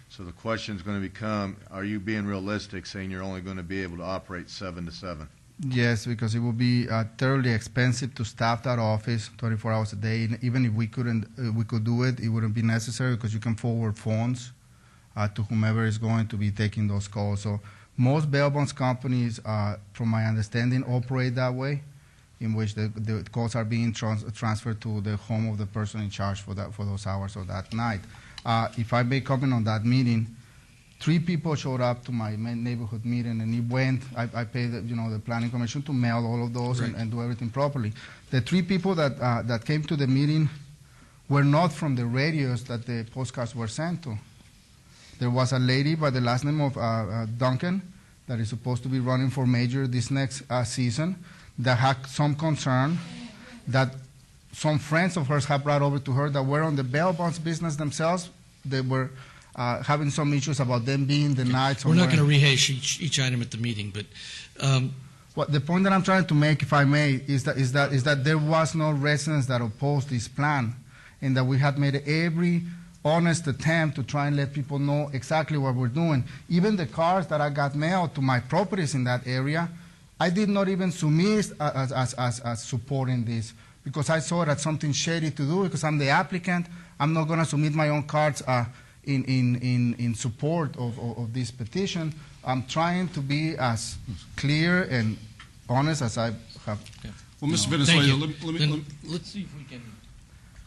So the question is going to become, are you being realistic, saying you're only going to be able to operate 7 to 7? Yes, because it would be thoroughly expensive to staff that office 24 hours a day. And even if we could do it, it wouldn't be necessary because you can forward phones to whomever is going to be taking those calls. So most bail bonds companies, from my understanding, operate that way, in which the calls are being transferred to the home of the person in charge for those hours of that night. If I may comment on that meeting, 3 people showed up to my neighborhood meeting, and it went. I paid the planning commission to mail all of those and do everything properly. The 3 people that came to the meeting were not from the radios that the postcards were sent to. There was a lady by the last name of Duncan that is supposed to be running for mayor this next season that had some concern that some friends of hers have brought over to her that were on the bail bonds business themselves. They were having some issues about them being denied. We're not going to rehash each item at the meeting, but the point that I'm trying to make, if I may, is that there was no residents that opposed this plan, and that we had made every honest attempt to try and let people know exactly what we're doing. Even the cars that I got mailed to my properties in that area, I did not even submit as supporting this, because I saw it as something shady to do, because I'm the applicant. I'm not going to submit my own cards in support of this petition. I'm trying to be as clear and honest as I have. Well, Mr. Venezuela, let's see if we can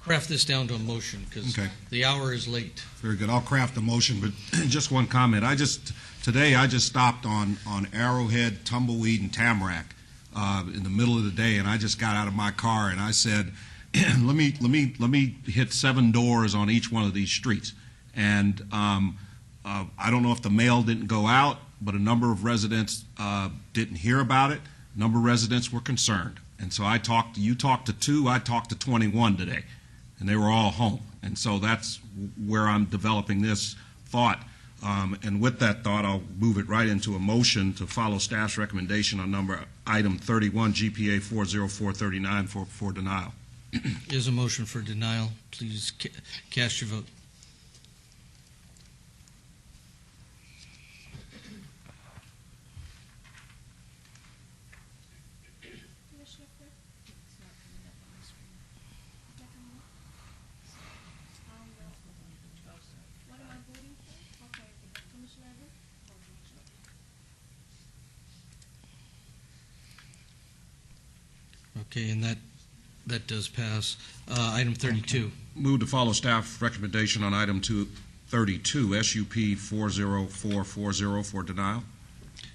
craft this down to a motion, because the hour is late. Very good. I'll craft a motion, but just one comment. Today I just stopped on Arrowhead, Tumbleweed, and Tamarack in the middle of the day, and I just got out of my car and I said, let me hit 7 doors on each one of these streets. And I don't know if the mail didn't go out, but a number of residents didn't hear about it. A number of residents were concerned. And so you talked to 2, I talked to 21 today, and they were all home. And so that's where I'm developing this thought. And with that thought, I'll move it right into a motion to follow staff's recommendation on item 31, GPA 40439 for denial. Is a motion for denial. Please cast your vote. Okay, and that does pass. Item 32. Move to follow staff recommendation on item 32, SUP 40440 for denial.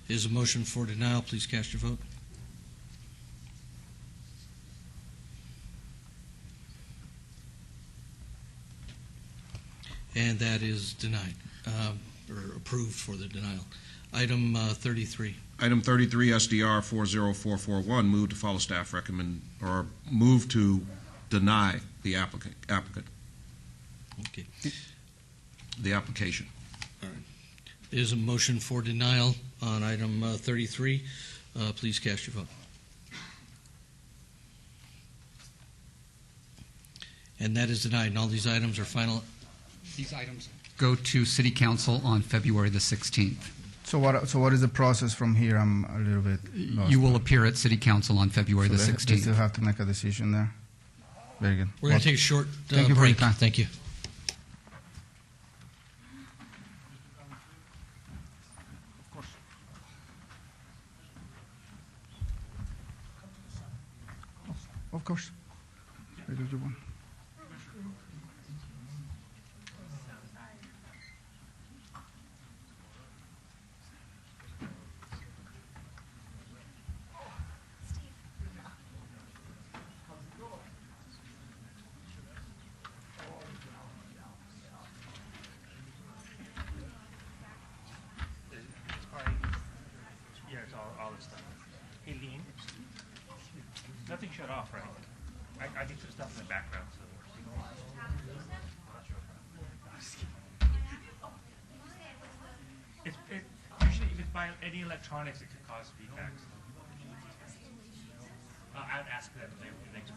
Is a motion for denial. Please cast your vote. And that is denied, or approved for the denial. Item 33. Item 33, SDR 40441, move to follow staff move to deny the applicant. Okay. The application. All right. Is a motion for denial on item 33. Please cast your vote. And that is denied. And all these items are final. These items go to City Council on February the 16th. So what is the process from here? I'm a little bit lost. You will appear at City Council on February the 16th. They still have to make a decision there. Very good. We're going to take a short Thank you for your break. time. Thank you. Of course. Very good, you want. shut off, right? I can put stuff in the background. So. Usually, if it's by any electronics, it could cause feedbacks. I'd ask them if they could.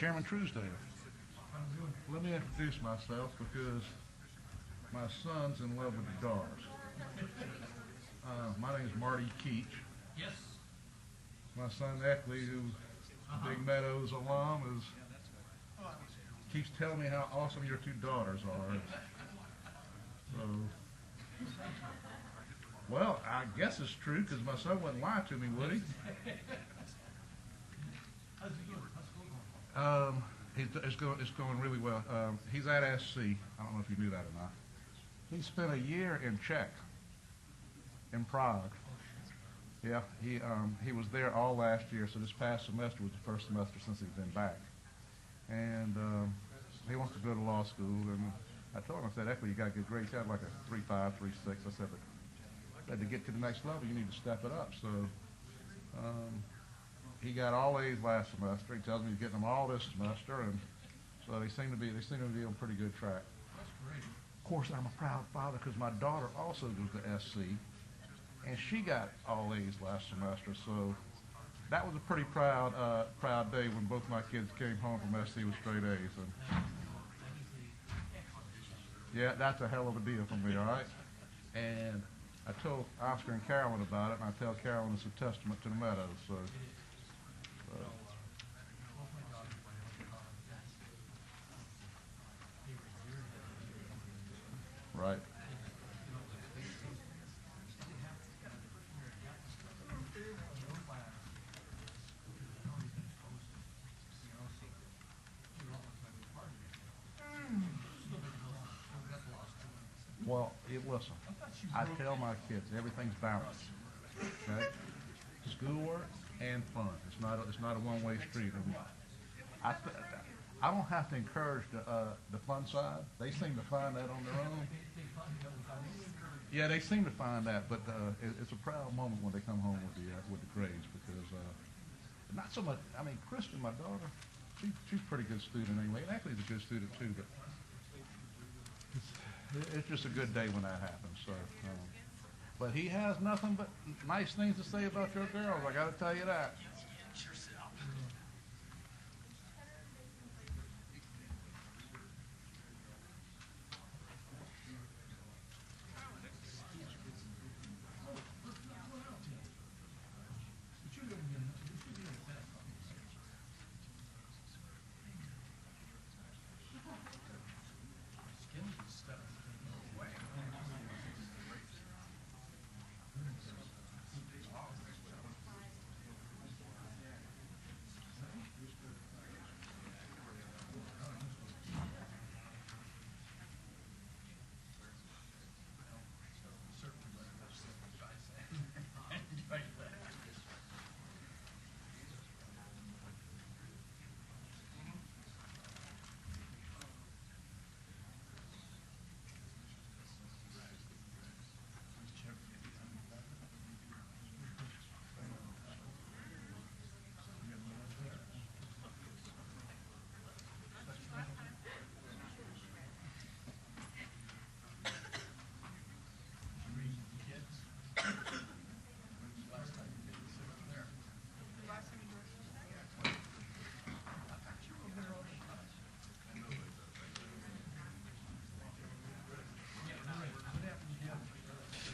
Chairman Truesdale. Let me introduce myself because my son's in love with the Doors. My name is Marty Keach. Yes. My son Eckley, who's a Big Meadows alum, keeps telling me how awesome your two daughters are. So, well, I guess it's true because my son wouldn't lie to me, would he? It's going really well. He's at SC. I don't know if you knew that or not. He spent a year in Czech, in Prague. Yeah, he was there all last year, so this past semester was the first semester since he's been back. And he wants to go to law school, and I told him, I said, Eckley, you got to get grades. He had like a 3.5, 3.6. I said, but to get to the next level, you need to step it up. So he got all A's last semester. He tells me he's getting them all this semester, and so they seem to be on pretty good track. That's great. Of course, I'm a proud father because my daughter also goes to SC, and she got all A's last semester. So that was a pretty proud day when both my kids came home from SC with straight A's. And yeah, that's a hell of a deal for me, all right? And I told Oscar and Carolyn about it, and I tell Carolyn it's a testament to the Meadows. So right. Well, listen, I tell my kids everything's balanced. Okay, schoolwork and fun. It's not a one-way street. I don't have to encourage the fun side. They seem to find that on their own. Yeah, they seem to find that, but it's a proud moment when they come home with the grades because not so much. I mean, Kristen, my daughter, she's a pretty good student anyway. And Eckley's a good student too, but it's just a good day when that happens. So, but he has nothing but nice things to say about your girls. I got to tell you that.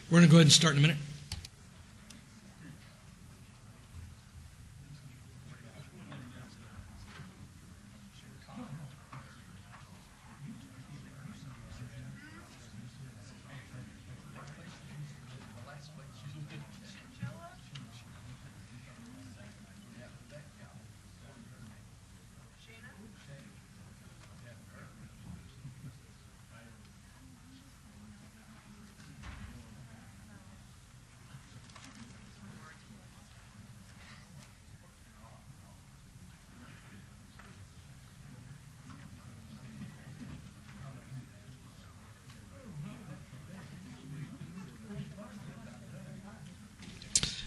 We're going to go ahead and start in a minute.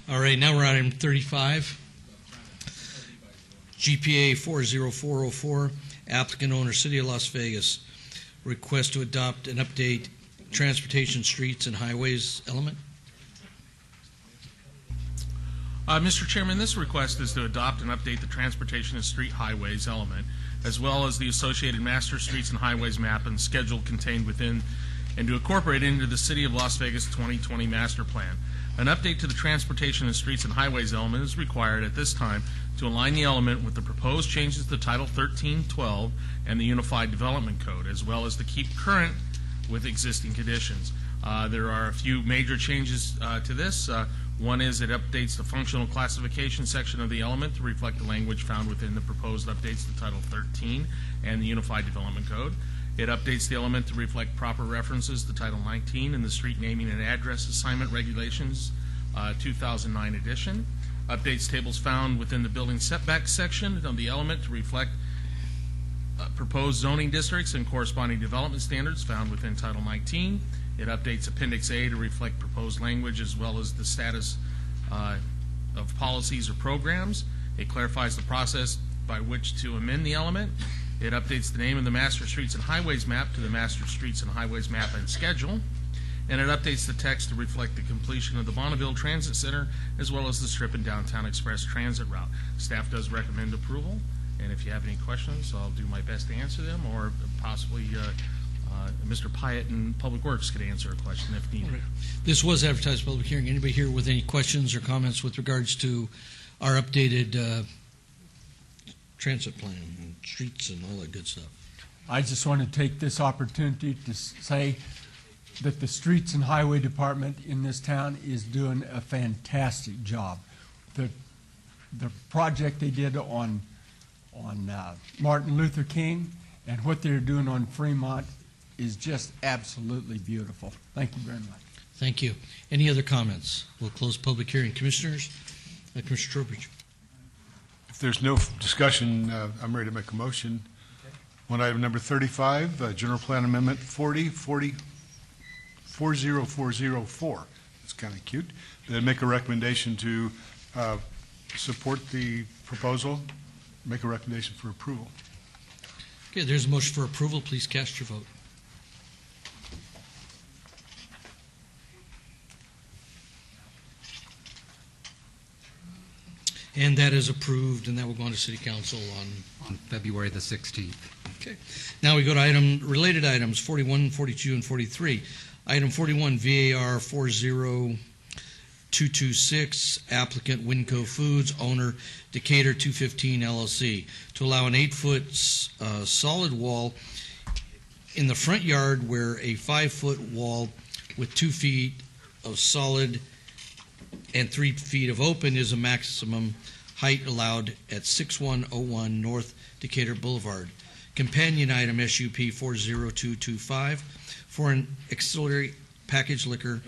All right, now we're on item 35. GPA 40404, applicant owner, City of Las Vegas. Request to adopt and update transportation streets and highways element. Mr. Chairman, this request is to adopt and update the transportation and street highways element. as well as the associated master streets and highways map and schedule contained within, and to incorporate into the City of Las Vegas 2020 Master Plan. An update to the transportation and streets and highways element is required at this time to align the element with the proposed changes to Title 13-12 and the Unified Development Code, as well as to keep current with existing conditions. There are a few major changes to this. One is it updates the functional classification section of the element to reflect the language found within the proposed updates to Title 13 and the Unified Development Code. It updates the element to reflect proper references to Title 19 and the Street Naming and Address Assignment Regulations 2009 edition. Updates tables found within the building setback section of the element to reflect proposed zoning districts and corresponding development standards found within Title 19. It updates Appendix A to reflect proposed language as well as the status of policies or programs. It clarifies the process by which to amend the element. It updates the name of the Master Streets and Highways map to the Master Streets and Highways map and schedule. And it updates the text to reflect the completion of the Bonneville Transit Center as well as the Strip and Downtown Express Transit route. Staff does recommend approval, and if you have any questions, I'll do my best to answer them, or possibly Mr. Pyatt in Public Works could answer a question if needed. Right. This was advertised public hearing. Anybody here with any questions or comments with regards to our updated transit plan and streets and all that good stuff? I just want to take this opportunity to say that the Streets and Highway Department in this town is doing a fantastic job. The project they did on Martin Luther King and what they're doing on Fremont is just absolutely beautiful. Thank you very much. Thank you. Any other comments? We'll close public hearing. Commissioners? Commissioner Trowbridge. If there's no discussion, I'm ready to make a motion. On item number 35, General Plan Amendment 40404. It's kind of cute. Then make a recommendation to support the proposal, make a recommendation for approval. Okay, there's a motion for approval. Please cast your vote. And that is approved, and that will go on to City Council on February the 16th. Okay. Now we go to related items 41, 42, and 43. Item 41, VAR 40226, applicant Winco Foods, owner Decatur 215 LLC, to allow an 8-foot solid wall in the front yard where a 5-foot wall with 2 feet of solid and 3 feet of open is a maximum height allowed at 6101 North Decatur Boulevard. Companion item SUP 40225 for an auxiliary packaged liquor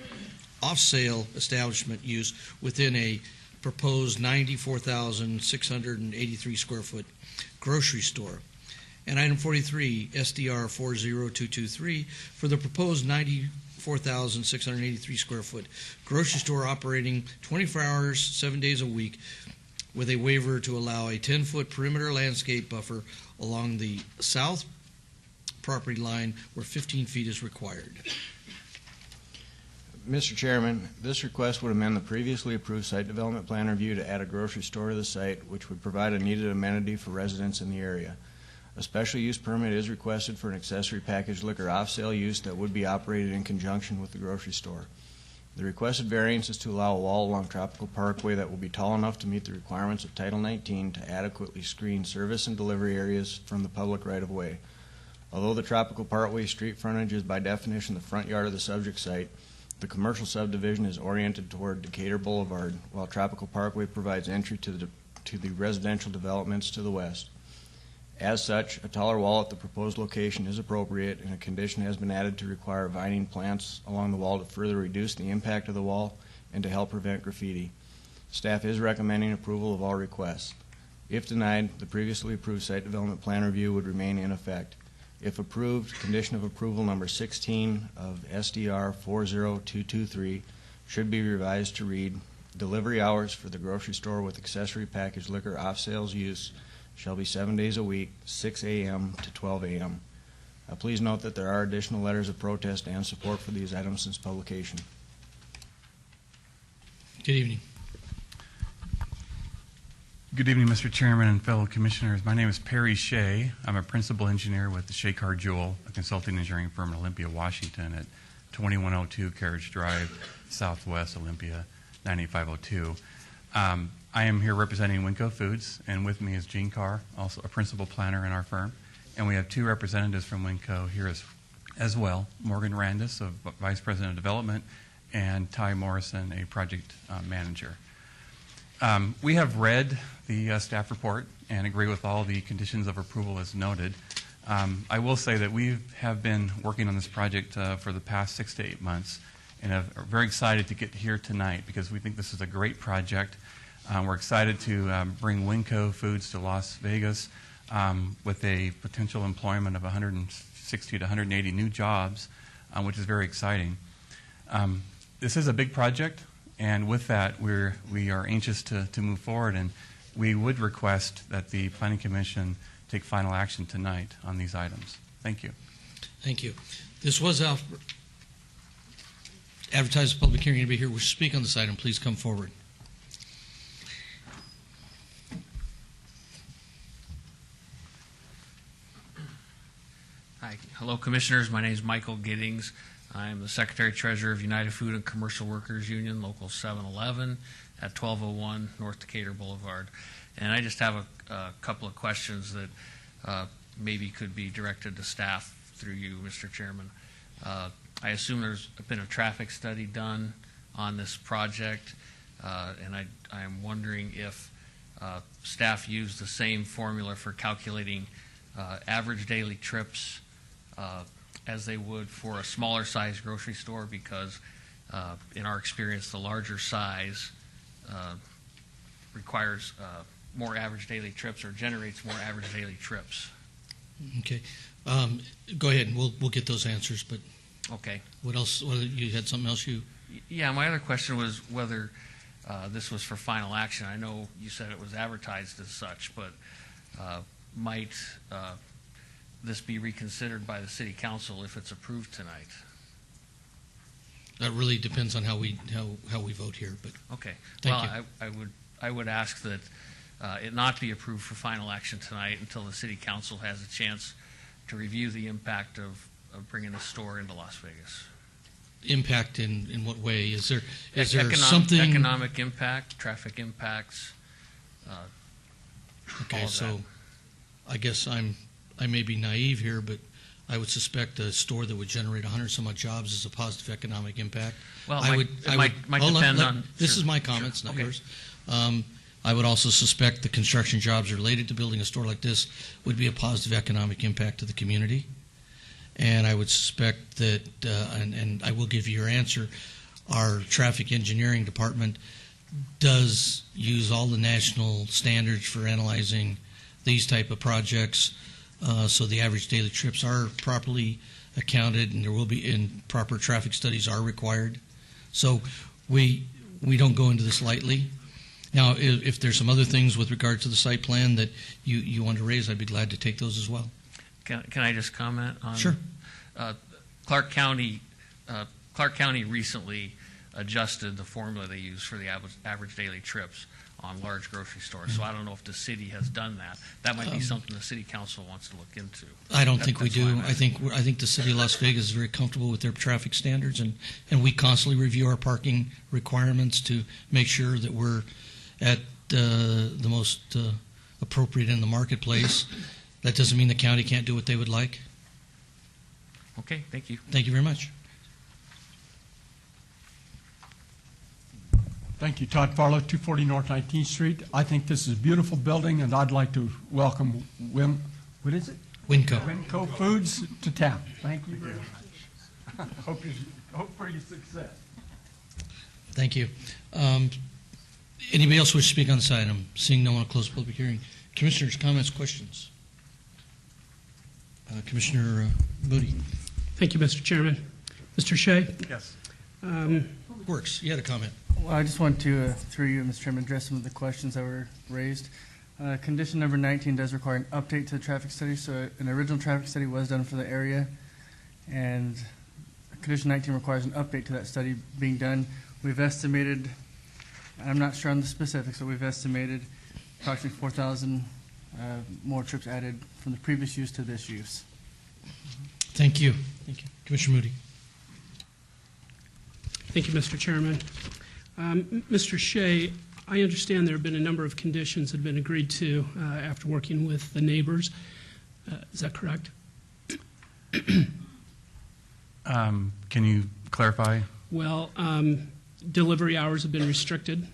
off-sale establishment use within a proposed 94,683 square foot grocery store. And item 43, SDR 40223 for the proposed 94,683 square foot grocery store operating 24 hours, 7 days a week with a waiver to allow a 10-foot perimeter landscape buffer along the south property line where 15 feet is required. Mr. Chairman, this request would amend the previously approved site development plan review to add a grocery store to the site, which would provide a needed amenity for residents in the area. A special use permit is requested for an accessory packaged liquor off-sale use that would be operated in conjunction with the grocery store. The requested variance is to allow a wall along Tropical Parkway that will be tall enough to meet the requirements of Title 19 to adequately screen service and delivery areas from the public right-of-way. Although the Tropical Parkway street frontage is by definition the front yard of the subject site, the commercial subdivision is oriented toward Decatur Boulevard, while Tropical Parkway provides entry to the residential developments to the west. As such, a taller wall at the proposed location is appropriate, and a condition has been added to require vining plants along the wall to further reduce the impact of the wall and to help prevent graffiti. Staff is recommending approval of all requests. If denied, the previously approved site development plan review would remain in effect. If approved, condition of approval number 16 of SDR 40223 should be revised to read, delivery hours for the grocery store with accessory packaged liquor off-sales use shall be 7 days a week, 6 a.m. to 12 a.m. Please note that there are additional letters of protest and support for these items since publication. Good evening. Good evening, Mr. Chairman and fellow commissioners. My name is Perry Shea. I'm a principal engineer with the Shea Car Jewel, a consulting engineering firm in Olympia, Washington at 2102 Carriage Drive, Southwest Olympia, 98502. I am here representing Winco Foods, and with me is Gene Carr, also a principal planner in our firm. And we have two representatives from Winco here as well, Morgan Randis, a Vice President of Development, and Ty Morrison, a project manager. We have read the staff report and agree with all the conditions of approval as noted. I will say that we have been working on this project for the past 6 to 8 months and are very excited to get here tonight because we think this is a great project. We're excited to bring Winco Foods to Las Vegas with a potential employment of 160 to 180 new jobs, which is very exciting. This is a big project. And with that, we are anxious to move forward, and we would request that the Planning Commission take final action tonight on these items. Thank you. Thank you. This was advertised public hearing to be here. Wish to speak on this item, please come forward. Hi. Hello, Commissioners. My name is Michael Giddings. I'm the Secretary-Treasurer of United Food and Commercial Workers Union, Local 711 at 1201 North Decatur Boulevard. And I just have a couple of questions that maybe could be directed to staff through you, Mr. Chairman. I assume there's been a traffic study done on this project, and I am wondering if staff used the same formula for calculating average daily trips as they would for a smaller size grocery store, because in our experience, the larger size requires more average daily trips or generates more average daily trips. Okay. Go ahead, and we'll get those answers, but okay. What else? You had something else you... Yeah, my other question was whether this was for final action. I know you said it was advertised as such, but might this be reconsidered by the City Council if it's approved tonight? That really depends on how we vote here. But okay. Thank you. I would ask that it not be approved for final action tonight until the City Council has a chance to review the impact of bringing a store into Las Vegas. Impact in what way? Is there something? Economic impact, traffic impacts. Okay, so I guess I may be naive here, but I would suspect a store that would generate 100 some odd jobs is a positive economic impact. Well, it might depend on... This is my comments, not yours. I would also suspect the construction jobs related to building a store like this would be a positive economic impact to the community. And I would suspect that, and I will give you your answer, our traffic engineering department does use all the national standards for analyzing these type of projects. So the average daily trips are properly accounted, and there will be proper traffic studies are required. So we don't go into this lightly. Now, if there's some other things with regard to the site plan that you want to raise, I'd be glad to take those as well. Can I just comment on? Sure. Clark County recently adjusted the formula they use for the average daily trips on large grocery stores. So I don't know if the city has done that. That might be something the City Council wants to look into. I don't think we do. I think the City of Las Vegas is very comfortable with their traffic standards, and we constantly review our parking requirements to make sure that we're at the most appropriate in the marketplace. That doesn't mean the county can't do what they would like. Okay, thank you. Thank you very much. Thank you, Todd Farlow, 240 North 19th Street. I think this is a beautiful building, and I'd like to welcome what is it? Winco. Winco Foods to town. Thank you very much. Hope for your success. Thank you. Anybody else wish to speak on this item? Seeing no one, close the public hearing. Commissioners, comments, questions? Commissioner Moody. Thank you, Mr. Chairman. Mr. Shea? Yes. Works. You had a comment. Well, I just want to, through you, Mr. Chairman, address some of the questions that were raised. Condition number 19 does require an update to the traffic study. So an original traffic study was done for the area, and condition 19 requires an update to that study being done. We've estimated, I'm not sure on the specifics, but we've estimated approximately 4,000 more trips added from the previous use to this use. Thank you. Thank you. Commissioner Moody. Thank you, Mr. Chairman. Mr. Shea, I understand there have been a number of conditions that have been agreed to after working with the neighbors. Is that correct? Can you clarify? Well, delivery hours have been restricted.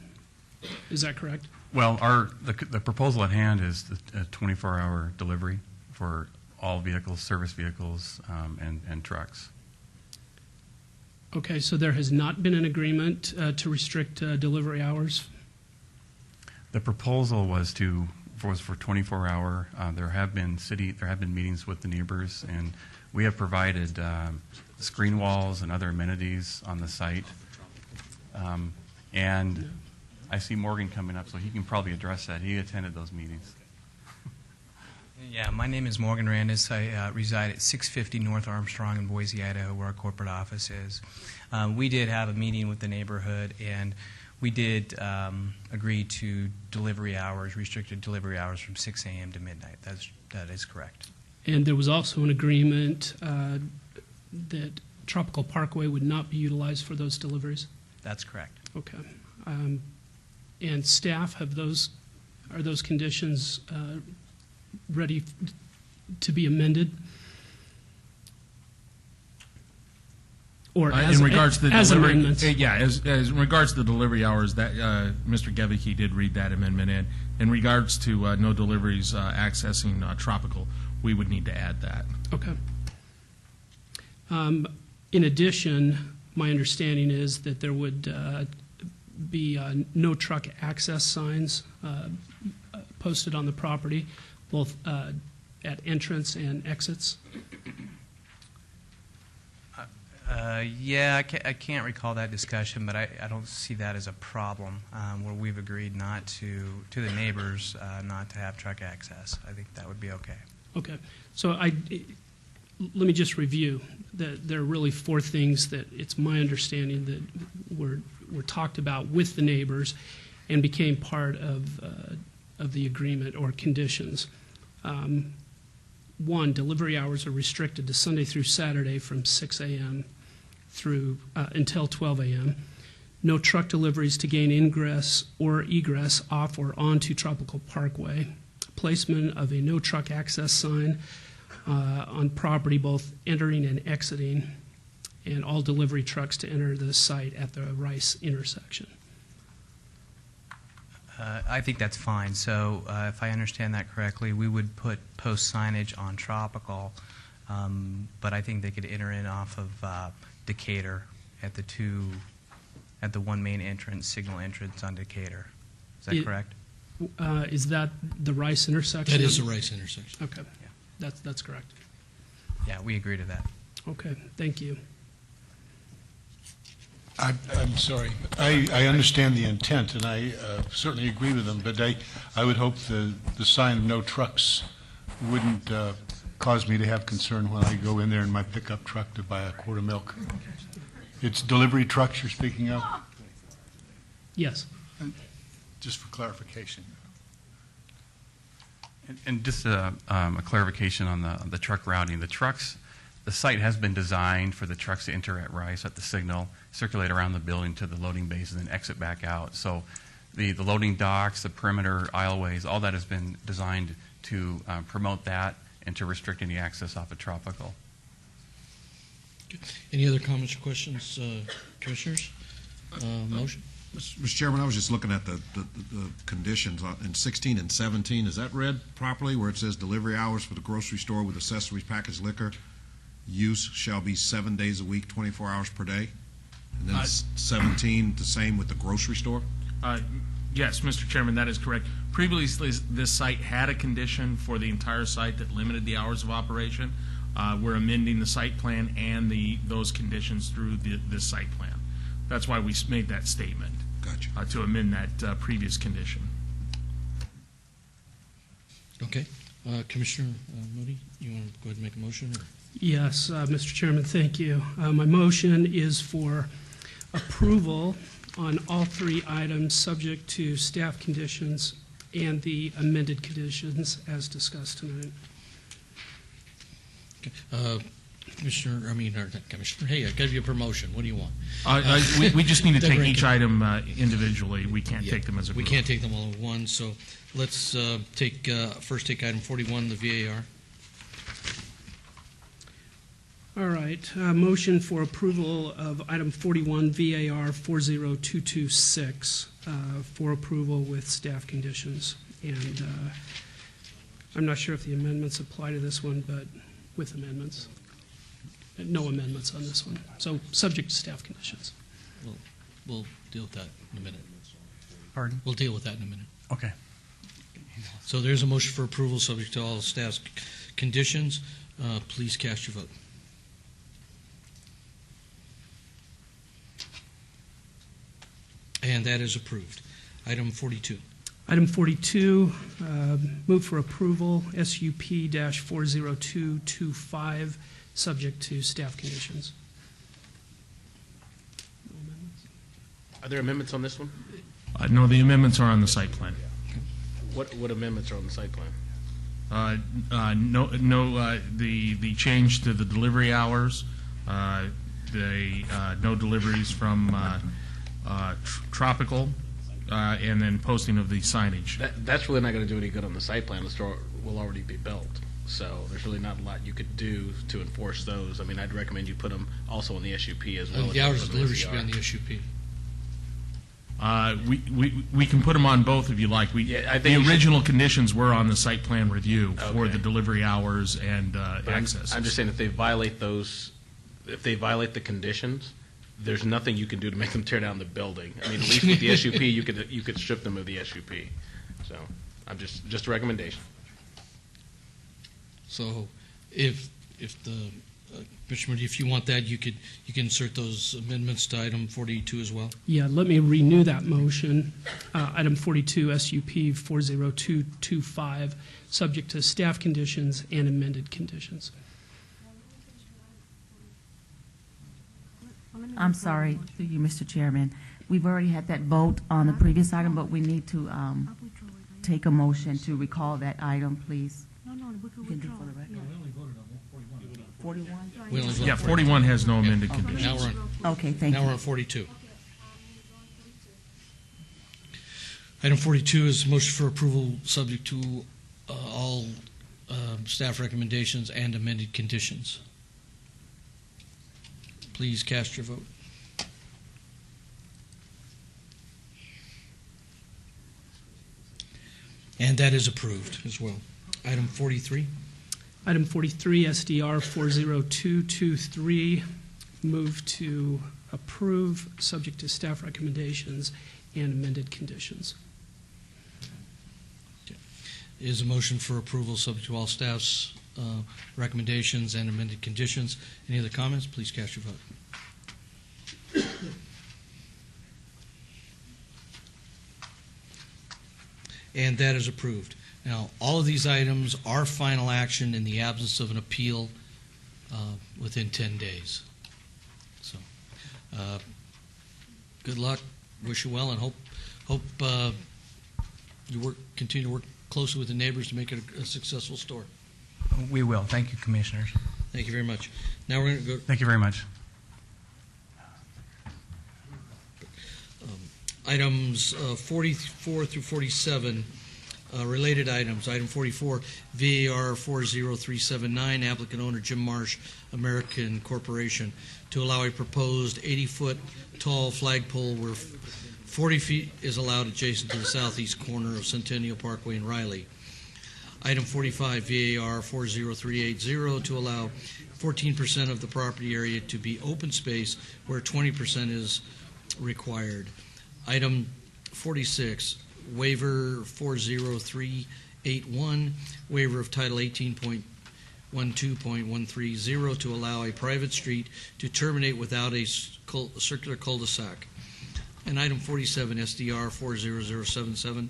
Is that correct? Well, the proposal at hand is a 24-hour delivery for all vehicles, service vehicles, and trucks. Okay, so there has not been an agreement to restrict delivery hours? The proposal was for 24-hour. There have been meetings with the neighbors, and we have provided screen walls and other amenities on the site. And I see Morgan coming up, so he can probably address that. He attended those meetings. Yeah, my name is Morgan Randis. I reside at 650 North Armstrong in Boise, Idaho, where our corporate office is. We did have a meeting with the neighborhood, and we did agree to delivery hours, restricted delivery hours from 6 a.m. to midnight. That is correct. And there was also an agreement that Tropical Parkway would not be utilized for those deliveries? That's correct. Okay. And staff, are those conditions ready to be amended? Or in regards to the as delivery, amendments? as in regards to the delivery hours, that Mr. Gevicki did read that amendment in. In regards to no deliveries accessing Tropical, we would need to add that. Okay. In addition, my understanding is that there would be no truck access signs posted on the property, both at entrance and exits. Yeah, I can't recall that discussion, but I don't see that as a problem where we've agreed not to the neighbors not to have truck access. I think that would be okay. Okay. So let me just review that there are really four things that it's my understanding that were talked about with the neighbors and became part of the agreement or conditions. One, delivery hours are restricted to Sunday through Saturday from 6 a.m. through until 12 a.m. No truck deliveries to gain ingress or egress off or onto Tropical Parkway. Placement of a no truck access sign on property, both entering and exiting, and all delivery trucks to enter the site at the Rice intersection. I think that's fine. So if I understand that correctly, we would post signage on Tropical, but I think they could enter in off of Decatur at the one main entrance, signal entrance on Decatur. Is that correct? Is that the Rice intersection? That is the Rice intersection. Okay. Yeah. That's correct. Yeah, we agree to that. Okay. Thank you. I'm sorry. I understand the intent, and I certainly agree with them, but I would hope the sign of no trucks wouldn't cause me to have concern when I go in there in my pickup truck to buy a quart of milk. It's delivery trucks you're speaking of? Yes. Just for clarification. And just a clarification on the truck routing. The site has been designed for the trucks to enter at Rice at the signal, circulate around the building to the loading bays, and then exit back out. So the loading docks, the perimeter aisleways, all that has been designed to promote that and to restrict any access off of Tropical. Any other comments or questions, commissioners? Motion? Mr. Chairman, I was just looking at the conditions in 16 and 17. Is that read properly where it says delivery hours for the grocery store with accessories, packaged liquor use shall be 7 days a week, 24 hours per day? And then 17, the same with the grocery store? Yes, Mr. Chairman, that is correct. Previously, this site had a condition for the entire site that limited the hours of operation. We're amending the site plan and those conditions through this site plan. That's why we made that statement. Gotcha. To amend that previous condition. Okay. Commissioner Moody, you want to go ahead and make a motion? Or? Yes, Mr. Chairman, thank you. My motion is for approval on all three items subject to staff conditions and the amended conditions as discussed tonight. Commissioner, or not Commissioner, hey, I gave you a promotion. What do you want? We just need to take Deborah each Rankin. item individually. We can't Yeah, take them as a we group. can't take them all at once, so let's first take item 41, the VAR. All right, motion for approval of item 41, VAR 40226, for approval with staff conditions. And I'm not sure if the amendments apply to this one, but with amendments. No amendments on this one. So subject to staff conditions. We'll deal with that in a minute. Pardon? We'll deal with that in a minute. Okay. So there's a motion for approval subject to all staff's conditions. Please cast your vote. And that is approved. Item 42. Item 42, move for approval, SUP-40225, subject to staff conditions. Are there amendments on this one? No, the amendments are on the site plan. What amendments are on the site plan? The change to the delivery hours, no deliveries from Tropical, and then posting of the signage. That's really not going to do any good on the site plan. The store will already be built, so there's really not a lot you could do to enforce those. I mean, I'd recommend you put them also on the SUP as well. The hours of delivery should be on the SUP. We can put them on both if you like. The original conditions were on the site plan review for the delivery hours and access. I'm just saying if they violate those, if they violate the conditions, there's nothing you can do to make them tear down the building. I mean, at least with the SUP, you could strip them of the SUP. So, I'm just a recommendation. So, if the Commissioner, if you want that, you can insert those amendments to item 42 as well. Yeah, let me renew that motion. Item 42, SUP 40225, subject to staff conditions and amended conditions. I'm sorry, through you, Mr. Chairman. We've already had that vote on the previous item, but we need to take a motion to recall that item, please. No, we You can do for the record. We only voted on 41? We only voted Yeah, 41 has no amended conditions. Now we're on. Okay, thank you. Now we're on 42. Item 42 is motion for approval subject to all staff recommendations and amended conditions. Please cast your vote. And that is approved as well. Item 43. Item 43, SDR 40223, move to approve, subject to staff recommendations and amended conditions. Is a motion for approval subject to all staff's recommendations and amended conditions. Any other comments? Please cast your vote. And that is approved. Now, all of these items are final action in the absence of an appeal within 10 days. So, good luck, wish you well, and hope you continue to work closely with the neighbors to make it a successful store. We will. Thank you, Commissioners. Thank you very much. Now we're going to go. Thank you very much. Items 44 through 47, related items. Item 44, VAR 40379, applicant owner Jim Marsh, American Corporation, to allow a proposed 80-foot tall flagpole where 40 feet is allowed adjacent to the southeast corner of Centennial Parkway and Riley. Item 45, VAR 40380, to allow 14% of the property area to be open space where 20% is required. Item 46, waiver 40381, waiver of Title 18.12.130 to allow a private street to terminate without a circular cul-de-sac. And item 47, SDR 40077,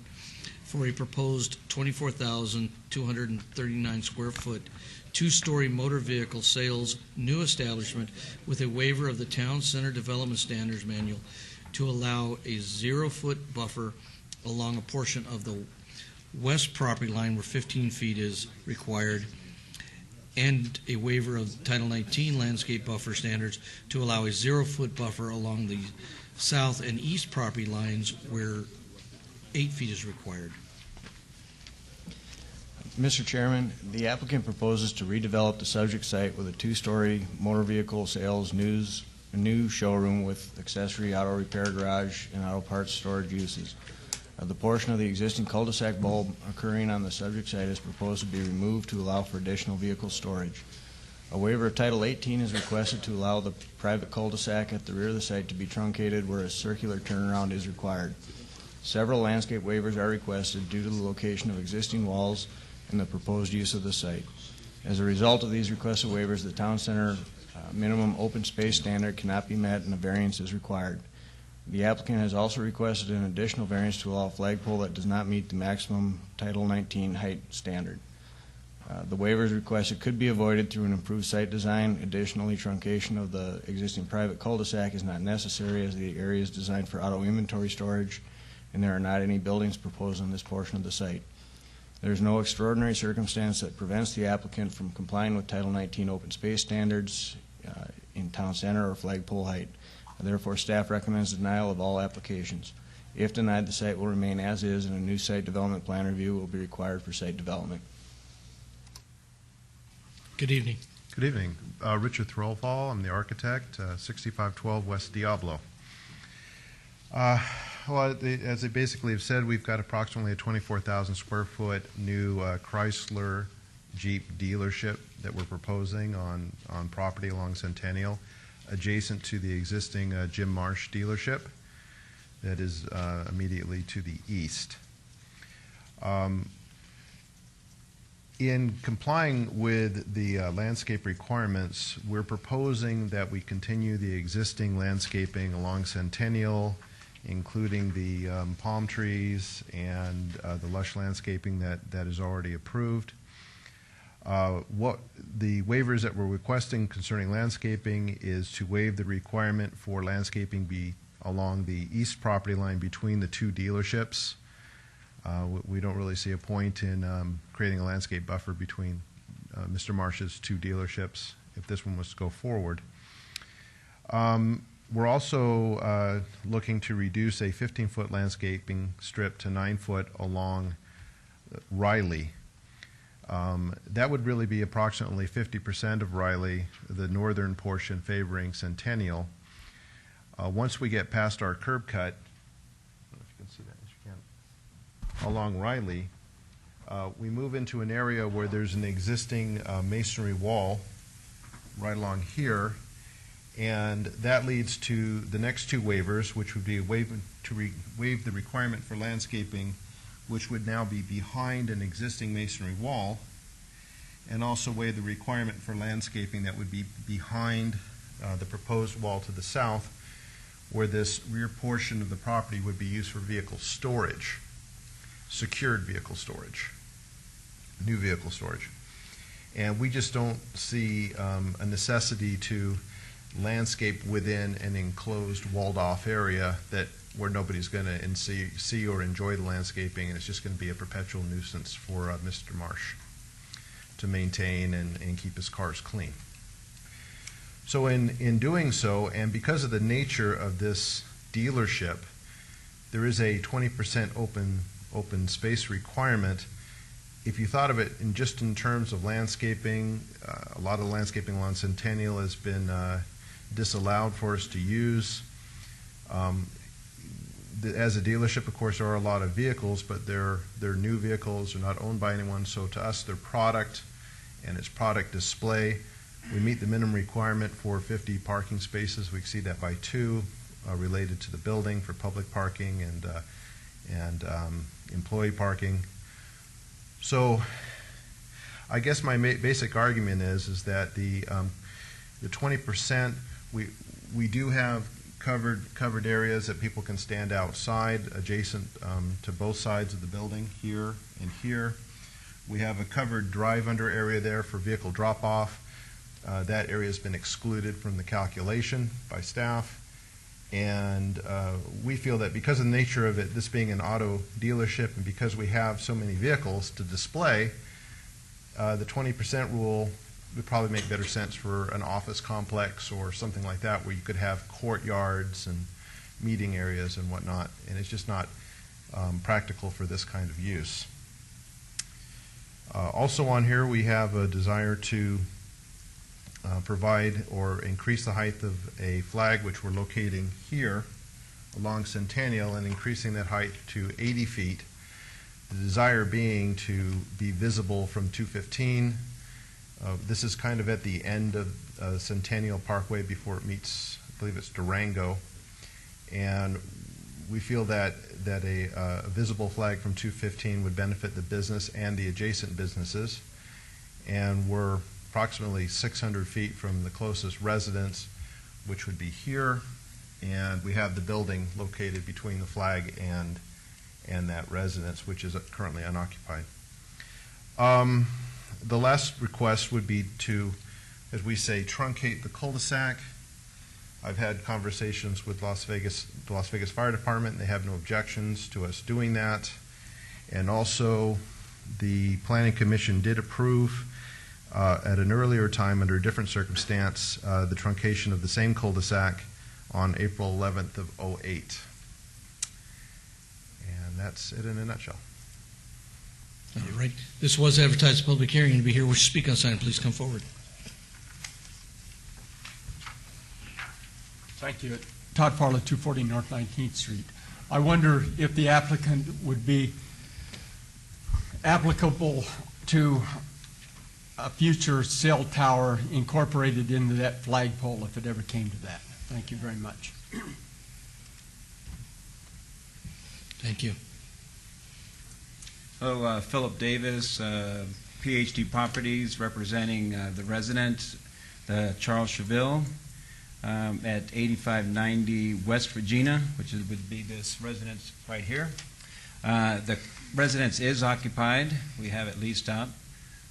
for a proposed 24,239 square foot, two-story motor vehicle sales new establishment with a waiver of the Town Center Development Standards Manual to allow a 0-foot buffer along a portion of the west property line where 15 feet is required, and a waiver of Title 19 landscape buffer standards to allow a 0-foot buffer along the south and east property lines where 8 feet is required. Mr. Chairman, the applicant proposes to redevelop the subject site with a 2-story motor vehicle sales new showroom with accessory auto repair garage and auto parts storage uses. The portion of the existing cul-de-sac bulb occurring on the subject site is proposed to be removed to allow for additional vehicle storage. A waiver of Title 18 is requested to allow the private cul-de-sac at the rear of the site to be truncated where a circular turnaround is required. Several landscape waivers are requested due to the location of existing walls and the proposed use of the site. As a result of these requested waivers, the town center minimum open space standard cannot be met and a variance is required. The applicant has also requested an additional variance to allow a flagpole that does not meet the maximum Title 19 height standard. The waivers requested could be avoided through an improved site design. Additionally, truncation of the existing private cul-de-sac is not necessary as the area is designed for auto inventory storage and there are not any buildings proposed on this portion of the site. There is no extraordinary circumstance that prevents the applicant from complying with Title 19 open space standards in town center or flagpole height. Therefore, staff recommends denial of all applications. If denied, the site will remain as is and a new site development plan review will be required for site development. Good evening. Good evening. Richard Throlfall, I'm the architect, 6512 West Diablo. As they basically have said, we've got approximately a 24,000 square foot new Chrysler Jeep dealership that we're proposing on property along Centennial, adjacent to the existing Jim Marsh dealership that is immediately to the east. In complying with the landscape requirements, we're proposing that we continue the existing landscaping along Centennial, including the palm trees and the lush landscaping that is already approved. What the waivers that we're requesting concerning landscaping is to waive the requirement for landscaping be along the east property line between the two dealerships. We don't really see a point in creating a landscape buffer between Mr. Marsh's two dealerships if this one was to go forward. We're also looking to reduce a 15-foot landscaping strip to 9-foot along Riley. That would really be approximately 50% of Riley, the northern portion favoring Centennial. Once we get past our curb cut, I don't know if you can see that, yes, you can, along Riley, we move into an area where there's an existing masonry wall right along here, and that leads to the next two waivers, which would be waive the requirement for landscaping, which would now be behind an existing masonry wall, and also waive the requirement for landscaping that would be behind the proposed wall to the south, where this rear portion of the property would be used for vehicle storage, secured vehicle storage, new vehicle storage. And we just don't see a necessity to landscape within an enclosed, walled-off area where nobody's going to see or enjoy the landscaping, and it's just going to be a perpetual nuisance for Mr. Marsh to maintain and keep his cars clean. So in doing so, and because of the nature of this dealership, there is a 20% open space requirement. If you thought of it just in terms of landscaping, a lot of the landscaping along Centennial has been disallowed for us to use. As a dealership, of course, there are a lot of vehicles, but they're new vehicles. They're not owned by anyone, so to us, they're product and it's product display. We meet the minimum requirement for 50 parking spaces. We exceed that by 2 related to the building for public parking and employee parking. So I guess my basic argument is that the 20%, we do have covered areas that people can stand outside adjacent to both sides of the building, here and here. We have a covered drive-under area there for vehicle drop-off. That area has been excluded from the calculation by staff. And we feel that because of the nature of it, this being an auto dealership, and because we have so many vehicles to display, the 20% rule would probably make better sense for an office complex or something like that, where you could have courtyards and meeting areas and whatnot, and it's just not practical for this kind of use. Also on here, we have a desire to provide or increase the height of a flag, which we're locating here along Centennial, and increasing that height to 80 feet. The desire being to be visible from 215. This is kind of at the end of Centennial Parkway before it meets, I believe it's Durango. And we feel that a visible flag from 215 would benefit the business and the adjacent businesses. And we're approximately 600 feet from the closest residence, which would be here. And we have the building located between the flag and that residence, which is currently unoccupied. The last request would be to, as we say, truncate the cul-de-sac. I've had conversations with the Las Vegas Fire Department, and they have no objections to us doing that. And also, the Planning Commission did approve at an earlier time, under a different circumstance, the truncation of the same cul-de-sac on April 11th of '08. And that's it in a nutshell. All right. This was advertised public hearing, and to be here, wish to speak on this item, please come forward. Thank you. Todd Farley, 240 North 19th Street. I wonder if the applicant would be applicable to a future cell tower incorporated into that flagpole if it ever came to that. Thank you very much. Thank you. Hello, Philip Davis, PhD Properties, representing the resident, Charles Cheville, at 8590 West Regina, which would be this residence right here. The residence is occupied. We have it leased out.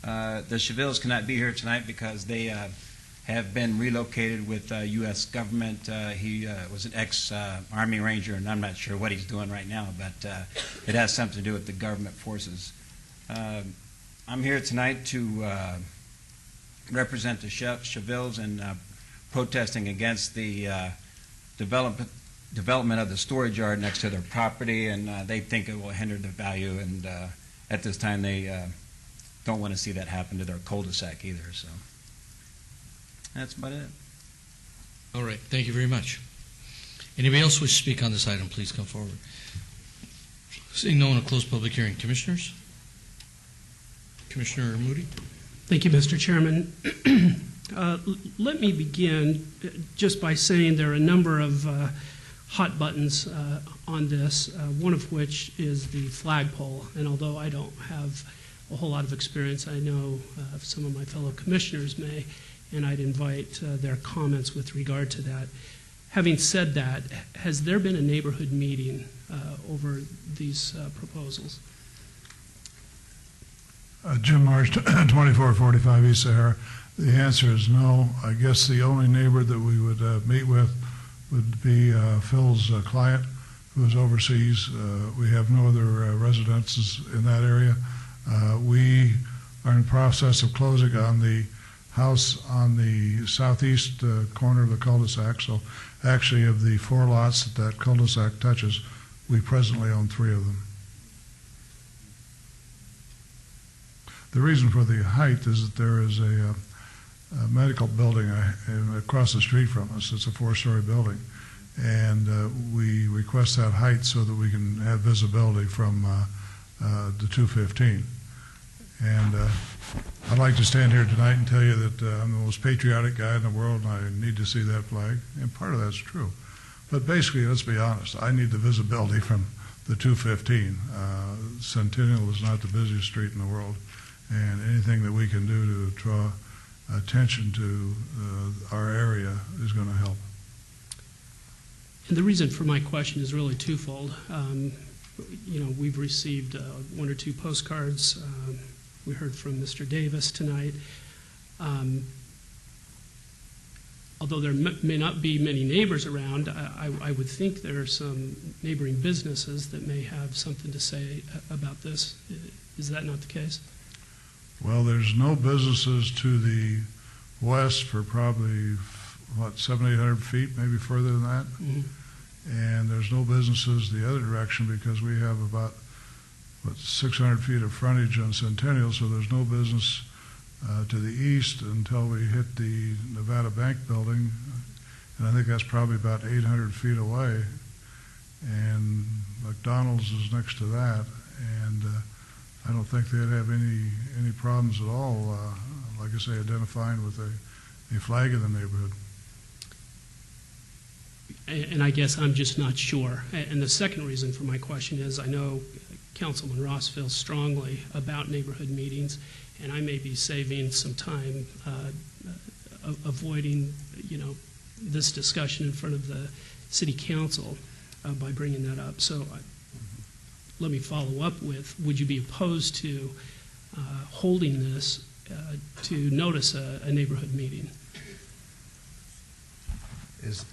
The Chevilles cannot be here tonight because they have been relocated with U.S. government. He was an ex-Army Ranger, and I'm not sure what he's doing right now, but it has something to do with the government forces. I'm here tonight to represent the Chevilles and protesting against the development of the storage yard next to their property, and they think it will hinder the value, and at this time they don't want to see that happen to their cul-de-sac either. So that's about it. All right. Thank you very much. Anybody else wish to speak on this item, please come forward. Seeing no one, will close public hearing. Commissioners? Commissioner Moody? Thank you, Mr. Chairman. Let me begin just by saying there are a number of hot buttons on this, one of which is the flagpole. And although I don't have a whole lot of experience, I know some of my fellow commissioners may, and I'd invite their comments with regard to that. Having said that, has there been a neighborhood meeting over these proposals? Jim Marsh, 2445 East Sahara. The answer is no. I guess the only neighbor that we would meet with would be Phil's client, who is overseas. We have no other residences in that area. We are in the process of closing on the house on the southeast corner of the cul-de-sac. So actually, of the 4 lots that cul-de-sac touches, we presently own 3 of them. The reason for the height is that there is a medical building across the street from us. It's a 4-story building, and we request that height so that we can have visibility from the 215. And I'd like to stand here tonight and tell you that I'm the most patriotic guy in the world, and I need to see that flag, and part of that's true. But basically, let's be honest, I need the visibility from the 215. Centennial is not the busiest street in the world, and anything that we can do to draw attention to our area is going to help. And the reason for my question is really twofold. You know, we've received 1 or 2 postcards. We heard from Mr. Davis tonight. although there may not be many neighbors around, I would think there are some neighboring businesses that may have something to say about this. Is that not the case? Well, there's no businesses to the west for probably, 700, 800 feet, maybe further than that. Mhm. And there's no businesses the other direction because we have about, 600 feet of frontage on Centennial, so there's no business to the east until we hit the Nevada Bank building. And I think that's probably about 800 feet away. And McDonald's is next to that. And I don't think they'd have any problems at all, like I say, identifying with a flag in the neighborhood. And I guess I'm just not sure. And the second reason for my question is I know Councilman Ross feels strongly about neighborhood meetings, and I may be saving some time avoiding, this discussion in front of the city council by bringing that up. So let me follow up with, would you be opposed to holding this to notice a neighborhood meeting? Is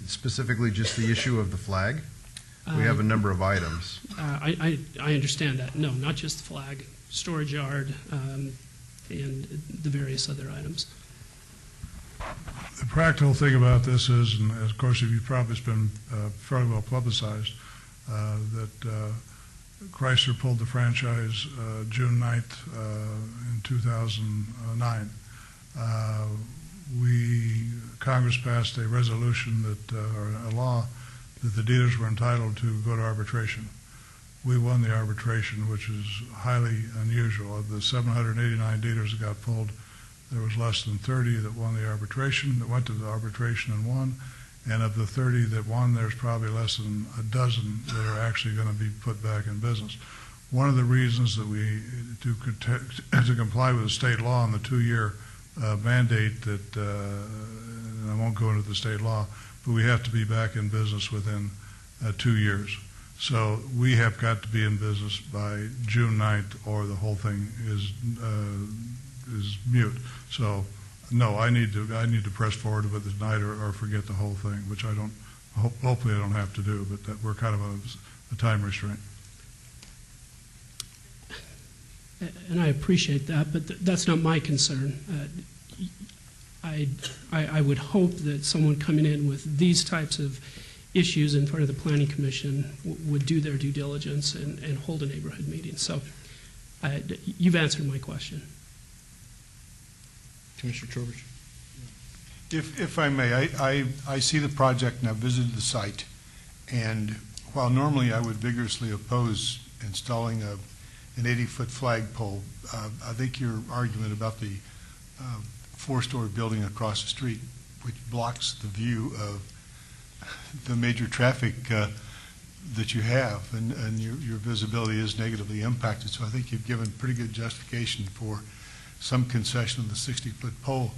specifically just the issue of the flag? We have a number of items. I understand that. No, not just the flag, storage yard, and the various other items. The practical thing about this is, and of course it's been fairly well publicized, that Chrysler pulled the franchise June 9th in 2009. Congress passed a resolution or a law that the dealers were entitled to go to arbitration. We won the arbitration, which is highly unusual. Of the 789 dealers that got pulled, there was less than 30 that won the arbitration, that went to the arbitration and won. And of the 30 that won, there's probably less than a dozen that are actually going to be put back in business. One of the reasons that to comply with the state law and the 2-year mandate that, and I won't go into the state law, but we have to be back in business within 2 years. So we have got to be in business by June 9th or the whole thing is mute. So no, I need to press forward with it tonight or forget the whole thing, which I don't, hopefully I don't have to do, but that we're kind of a time restraint. And I appreciate that, but that's not my concern. I would hope that someone coming in with these types of issues in front of the Planning Commission would do their due diligence and hold a neighborhood meeting. So you've answered my question. Commissioner Trowbridge. If I may, I see the project and I've visited the site, and while normally I would vigorously oppose installing an 80-foot flagpole, I think your argument about the 4-story building across the street, which blocks the view of the major traffic that you have, and your visibility is negatively impacted. So I think you've given pretty good justification for some concession of the 60-foot pole.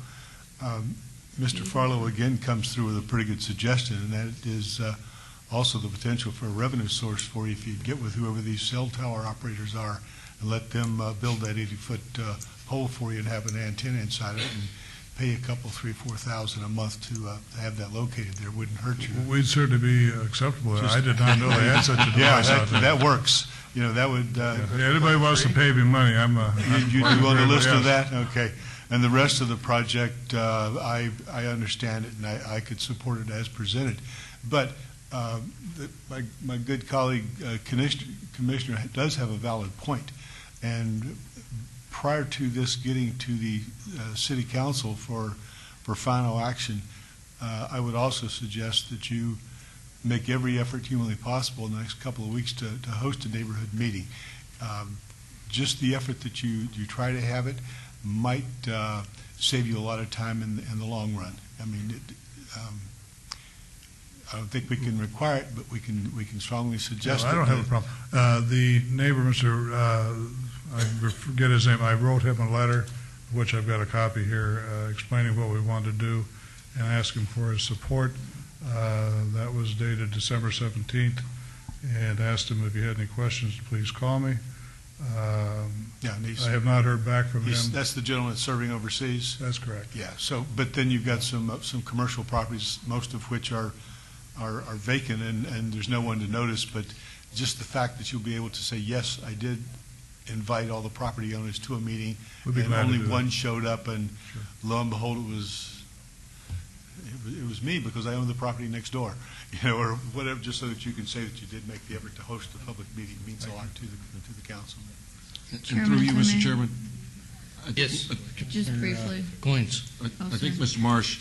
Mr. Farlow again comes through with a pretty good suggestion, and that is also the potential for a revenue source for you if you get with whoever these cell tower operators are and let them build that 80-foot pole for you and have an antenna inside it and pay a couple, $3,000-4,000 a month to have that located there. Wouldn't hurt you. We'd certainly be acceptable. I did not know they had such a device out there. That works. That would. Anybody wants to pay me money, you'd be willing to listen to that? Okay. And the rest of the project, I understand it, and I could support it as presented. But my good colleague, Commissioner, does have a valid point. And prior to this getting to the City Council for final action, I would also suggest that you make every effort humanly possible in the next couple of weeks to host a neighborhood meeting. Just the effort that you try to have it might save you a lot of time in the long run. I mean, I don't think we can require it, but we can strongly suggest it. I don't have a problem. The neighbor, Mr. I forget his name. I wrote him a letter, which I've got a copy here, explaining what we want to do, and asked him for his support. That was dated December 17th, and asked him if he had any questions to please call me. Yeah, and he's- I have not heard back from him. That's the gentleman that's serving overseas? That's correct. Yeah, so, but then you've got some commercial properties, most of which are vacant, and there's no one to notice, but just the fact that you'll be able to say, yes, I did invite all the property owners to a meeting, We'd be and glad to only do that. one showed up, and lo and behold, it was me, because I own the property next door, or whatever, just so that you can say that you did make the effort to host a public meeting, means a lot to the council. And Chairman, through you, if I Mr. may. Chairman. Yes. Just briefly. Goins. I think, Mr. Marsh,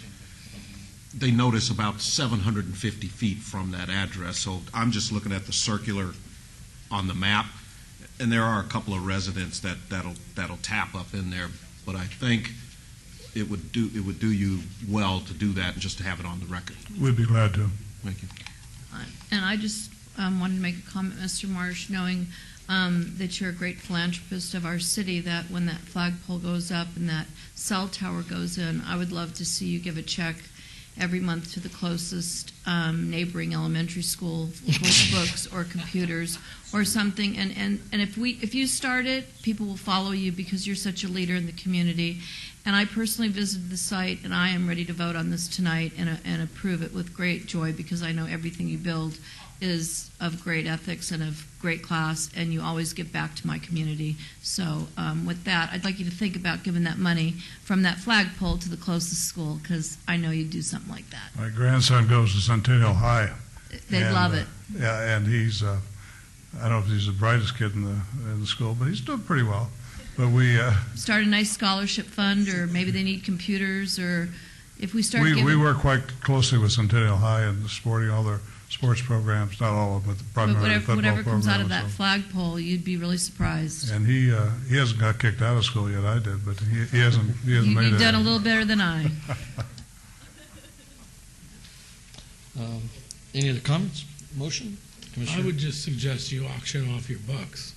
they notice about 750 feet from that address, so I'm just looking at the circular on the map, and there are a couple of residents that'll tap up in there, but I think it would do you well to do that and just to have it on the record. We'd be glad to. Thank you. And I just wanted to make a comment, Mr. Marsh, knowing that you're a great philanthropist of our city, that when that flagpole goes up and that cell tower goes in, I would love to see you give a check every month to the closest neighboring elementary school with books or computers or something. And if you start it, people will follow you because you're such a leader in the community. And I personally visited the site, and I am ready to vote on this tonight and approve it with great joy, because I know everything you build is of great ethics and of great class, and you always give back to my community. So with that, I'd like you to think about giving that money from that flagpole to the closest school, because I know you'd do something like that. My grandson goes to Centennial High. They'd love it. Yeah, and he's, I don't know if he's the brightest kid in the school, but he's doing pretty well. But we Start a nice scholarship fund, or maybe they need computers, or if we start giving... we work quite closely with Centennial High and supporting all their sports programs, not all of them, but primarily the football whatever comes out of program, that so. flagpole, you'd be really surprised. And he hasn't got kicked out of school yet. I did, but he hasn't made it. You've done a little better than I. Any other comments? Motion? Commissioner? I would just suggest you auction off your bucks.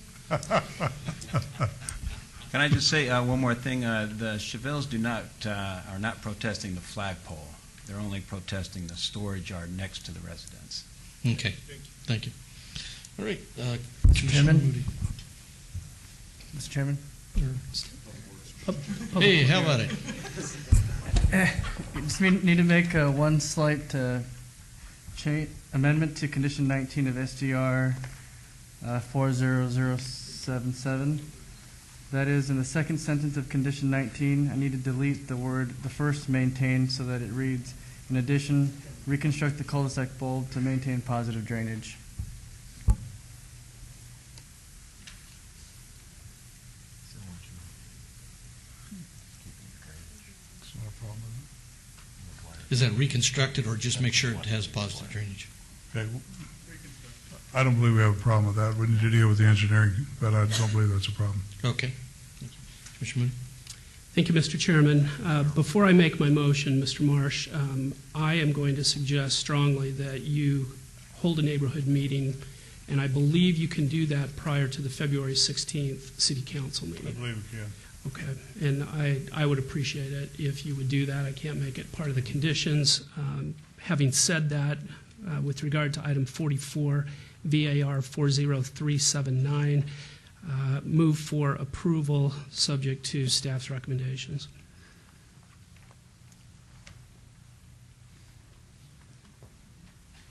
Can I just say one more thing? The Chevilles are not protesting the flagpole. They're only protesting the storage yard next to the residence. Okay, thank you. All right. Mr. Chairman? Mr. Chairman? Hey, how about it? Just need to make one slight amendment to condition 19 of SDR 40077. That is, in the second sentence of condition 19, I need to delete the first maintain, so that it reads, in addition, reconstruct the cul-de-sac bulb to maintain positive drainage. Is that reconstructed, or just make sure it has positive drainage? Okay. I don't believe we have a problem with that. We need to deal with the engineering, but I don't believe that's a problem. Okay. Commissioner Moody? Thank you, Mr. Chairman. Before I make my motion, Mr. Marsh, I am going to suggest strongly that you hold a neighborhood meeting, and I believe you can do that prior to the February 16th City Council meeting. I believe we can. Okay, and I would appreciate it if you would do that. I can't make it part of the conditions. Having said that, with regard to item 44, VAR 40379, move for approval subject to staff's recommendations.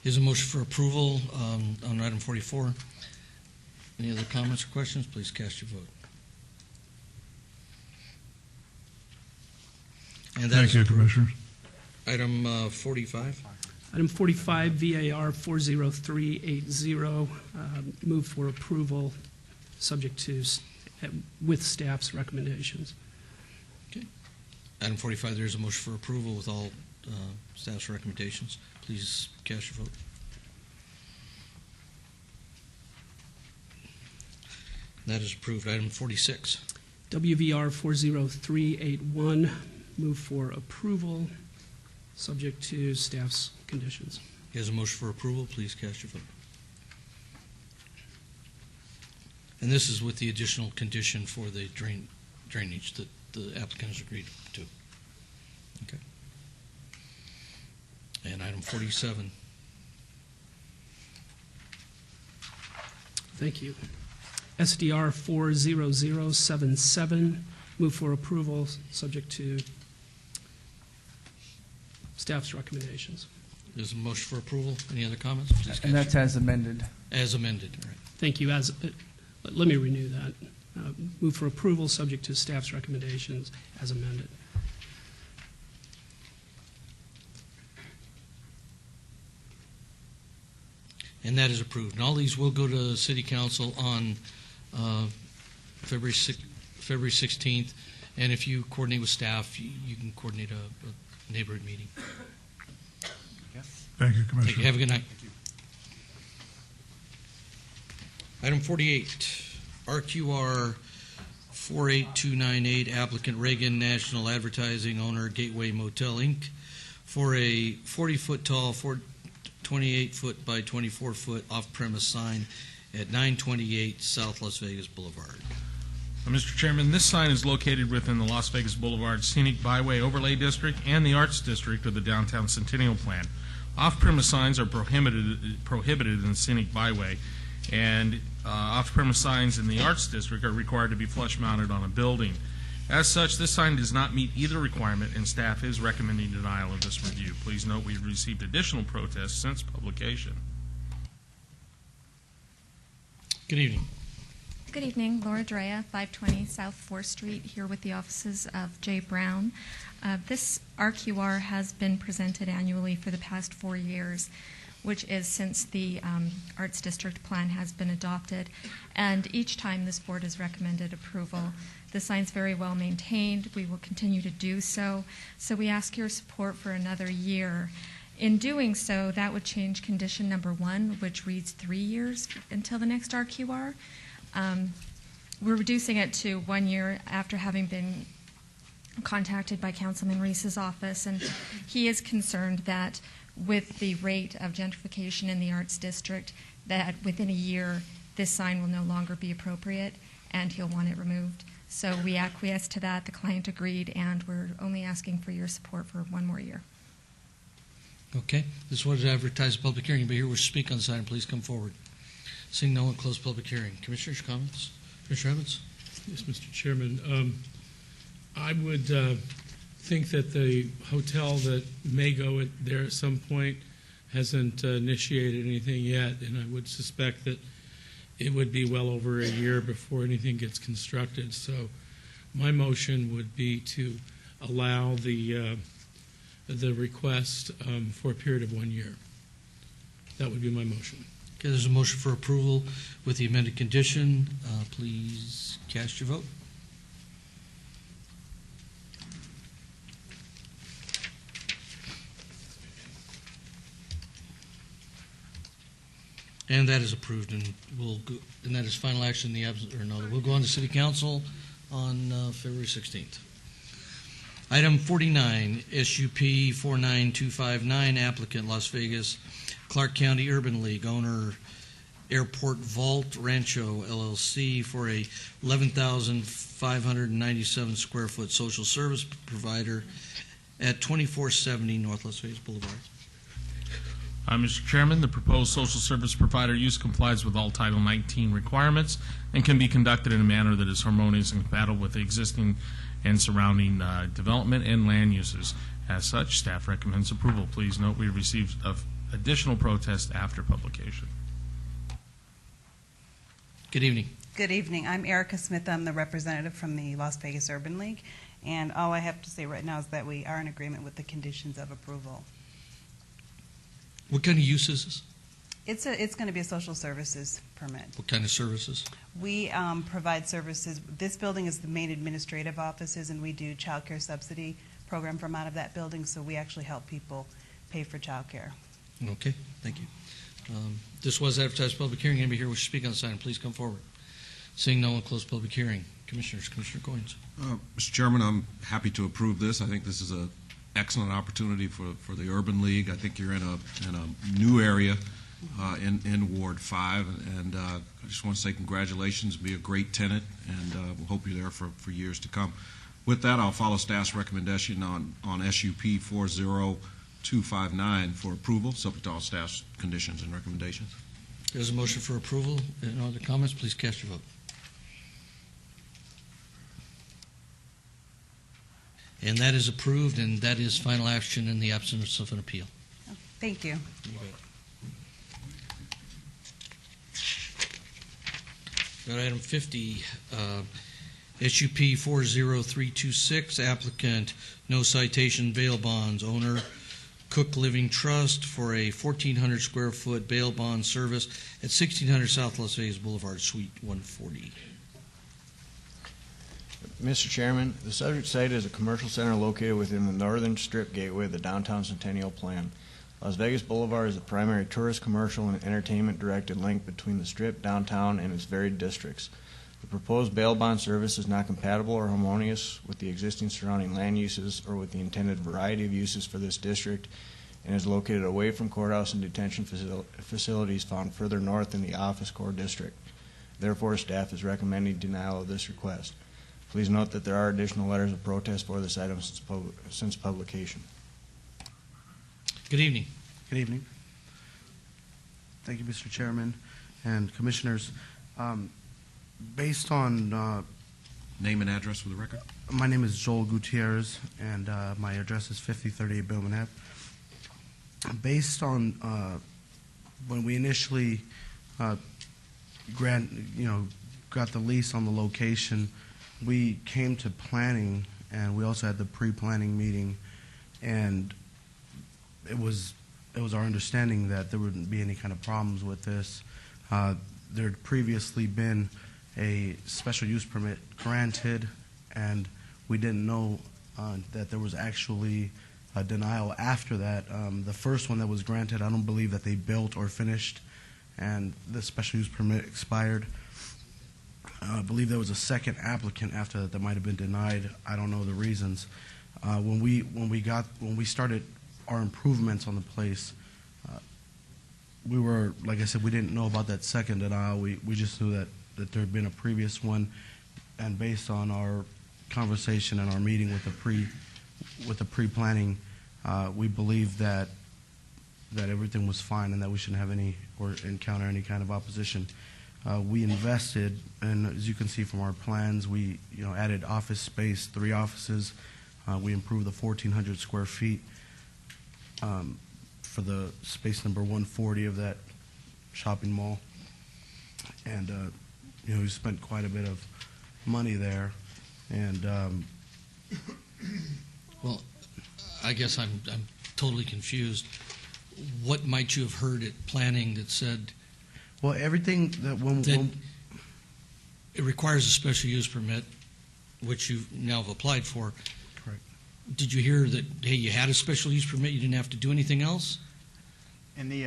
Is a motion for approval on item 44. Any other comments or questions? Please cast your vote. And that Thank is you, approved. Commissioners. Item 45. Item 45, VAR 40380, move for approval subject to, with staff's recommendations. Okay. Item 45, there is a motion for approval with all staff's recommendations. Please cast your vote. That is approved. Item 46. WVR 40381, move for approval subject to staff's conditions. Here's a motion for approval. Please cast your vote. And this is with the additional condition for the drainage that the applicant has agreed to. Okay. And item 47. Thank you. SDR 40077. Move for approval, subject to staff's recommendations. There's a motion for approval. Any other comments? Please And that's as amended. As amended. All right. Thank you. Let me renew that. Move for approval, subject to staff's recommendations, as amended. And that is approved. And all these will go to City Council on February 16th. And if you coordinate with staff, you can coordinate a neighborhood meeting. Thank you, Thank Commissioner. you. Have a good night. Item 48, RQR 48298, applicant Reagan National Advertising, owner Gateway Motel, Inc., for a 40-foot tall, 28-foot by 24-foot off-premise sign at 928 South Las Vegas Boulevard. Mr. Chairman, this sign is located within the Las Vegas Boulevard Scenic Byway Overlay District and the Arts District of the Downtown Centennial Plan. Off-premise signs are prohibited in the Scenic Byway, and off-premise signs in the Arts District are required to be flush-mounted on a building. As such, this sign does not meet either requirement, and staff is recommending denial of this review. Please note we've received additional protests since publication. Good evening. Good evening, Laura Drea, 520 South 4th Street, here with the offices of Jay Brown. This RQR has been presented annually for the past 4 years, which is since the Arts District Plan has been adopted. And each time this board has recommended approval. The sign's very well maintained. We will continue to do so. So we ask your support for another year. In doing so, that would change condition number 1, which reads 3 years until the next RQR. We're reducing it to 1 year after having been contacted by Councilman Reese's office, and he is concerned that with the rate of gentrification in the Arts District, that within a year this sign will no longer be appropriate and he'll want it removed. So we acquiesced to that, the client agreed, and we're only asking for your support for 1 more year. Okay. This was advertised public hearing. Anybody here wish to speak on this item, please come forward. Seeing no one, close public hearing. Commissioners, comments? Commissioner Evans? Yes, Mr. Chairman. I would think that the hotel that may go there at some point hasn't initiated anything yet, and I would suspect that it would be well over a year before anything gets constructed. So my motion would be to allow the request for a period of 1 year. That would be my motion. Okay, there's a motion for approval with the amended condition. Please cast your vote. And that is approved, and and that is final action in the absence, or no, we'll go on to City Council on February 16th. Item 49, SUP 49259, applicant Las Vegas, Clark County Urban League, owner Airport Vault Rancho LLC, for a 11,597 square foot social service provider at 2470 North Las Vegas Boulevard. Mr. Chairman, the proposed social service provider use complies with all Title 19 requirements and can be conducted in a manner that is harmonious and compatible with the existing and surrounding development and land uses. As such, staff recommends approval. Please note we received additional protest after publication. Good evening. Good evening. I'm Erica Smith. I'm the representative from the Las Vegas Urban League, and all I have to say right now is that we are in agreement with the conditions of approval. What kind of use is this? It's going to be a social services permit. What kind of services? We provide services. This building is the main administrative offices, and we do child care subsidy program from out of that building, so we actually help people pay for child care. Okay, thank you. This was advertised public hearing. Anybody here wish to speak on this item, please come forward. Seeing no one, close public hearing. Commissioners, Commissioner Goins. Mr. Chairman, I'm happy to approve this. I think this is an excellent opportunity for the Urban League. I think you're in a new area in Ward 5, and I just want to say congratulations, be a great tenant, and we'll hope you're there for years to come. With that, I'll follow staff's recommendation on SUP 40259 for approval, subject to all staff's conditions and recommendations. There's a motion for approval. No other comments? Please cast your vote. And that is approved, and that is final action in the absence of an appeal. Thank you. Got item 50, SUP 40326, applicant, no citation, bail bonds, owner, Cook Living Trust for a 1,400 square foot bail bond service at 1600 South Las Vegas Boulevard, Suite 140. Mr. Chairman, the subject site is a commercial center located within the northern strip gateway of the downtown Centennial Plan. Las Vegas Boulevard is the primary tourist, commercial, and entertainment-directed link between the strip, downtown, and its varied districts. The proposed bail bond service is not compatible or harmonious with the existing surrounding land uses or with the intended variety of uses for this district, and is located away from courthouse and detention facilities found further north in the Office Core District. Therefore, staff is recommending denial of this request. Please note that there are additional letters of protest for this item since publication. Good evening. Good evening. Thank you, Mr. Chairman and Commissioners. Based on Name and address for the record. my name is Joel Gutierrez, and my address is 5038 Billman Ave. Based on when we initially got the lease on the location, we came to planning, and we also had the pre-planning meeting, and it was our understanding that there wouldn't be any kind of problems with this. There had previously been a special use permit granted, and we didn't know that there was actually a denial after that. The first one that was granted, I don't believe that they built or finished, and the special use permit expired. I believe there was a second applicant after that might have been denied. I don't know the reasons. When we started our improvements on the place, we were, like I said, we didn't know about that second denial. We just knew that there had been a previous one, and based on our conversation and our meeting with the pre-planning, we believed that everything was fine and that we shouldn't have any or encounter any kind of opposition. We invested, and as you can see from our plans, we added office space, 3 offices. We improved the 1,400 square feet for the space number 140 of that shopping mall, and we spent quite a bit of money there. And Well, I guess I'm totally confused. What might you have heard at planning that said? Well, everything that it requires a special use permit, which you now have applied for. Correct. Did you hear that, hey, you had a special use permit, you didn't have to do anything else? In the,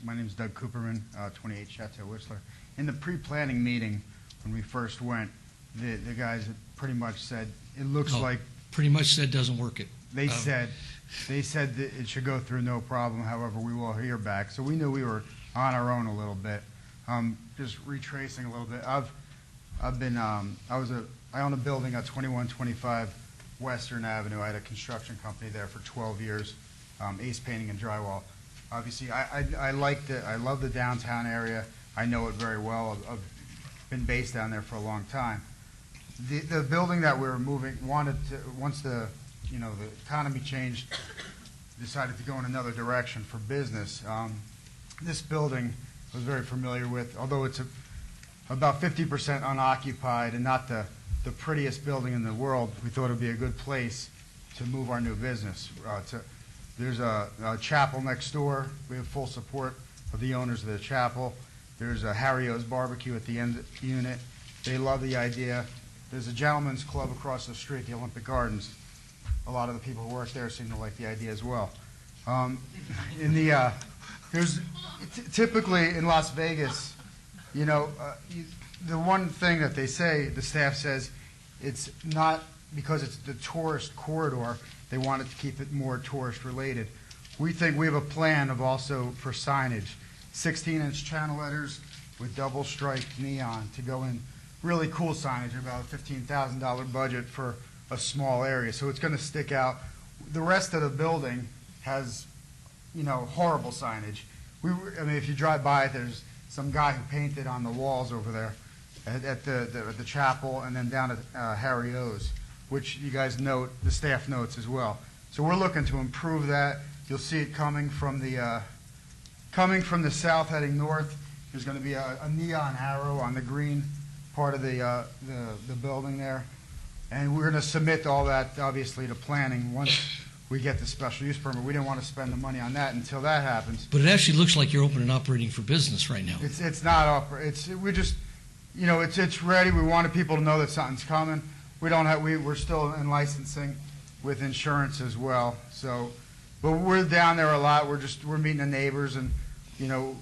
my name is Doug Cooperman, 28 Chateau Whistler. In the pre-planning meeting, when we first went, the guys pretty much said, it looks like... Pretty much said doesn't work it. They said that it should go through no problem, however, we will hear back. So we knew we were on our own a little bit. Just retracing a little bit, I own a building at 2125 Western Avenue. I had a construction company there for 12 years, Ace Painting and Drywall. Obviously, I love the downtown area. I know it very well. I've been based down there for a long time. The building that we were moving once the economy changed, decided to go in another direction for business. This building I was very familiar with, although it's about 50% unoccupied and not the prettiest building in the world. We thought it would be a good place to move our new business. There's a chapel next door. We have full support of the owners of the chapel. There's a Harry O's Barbecue at the end unit. They love the idea. There's a gentleman's club across the street, the Olympic Gardens. A lot of the people who work there seem to like the idea as well. There's typically in Las Vegas, the one thing that they say, the staff says, it's not because it's the tourist corridor, they wanted to keep it more tourist related. We think we have a plan of also for signage, 16-inch channel letters with double striped neon to go in, really cool signage, about a $15,000 budget for a small area, so it's going to stick out. The rest of the building has, horrible signage. If you drive by, there's some guy who painted on the walls over there at the chapel and then down at Harry O's. which you guys note, the staff notes as well. So we're looking to improve that. You'll see it coming from the south heading north. There's going to be a neon arrow on the green part of the building there. And we're going to submit all that, obviously, to planning once we get the special use permit. We didn't want to spend the money on that until that happens. But it actually looks like you're open and operating for business right now. It's not up. We're just, you know, it's ready. We wanted people to know that something's coming. We're still in licensing with insurance as well. So, but we're down there a lot. We're meeting the neighbors, and you know,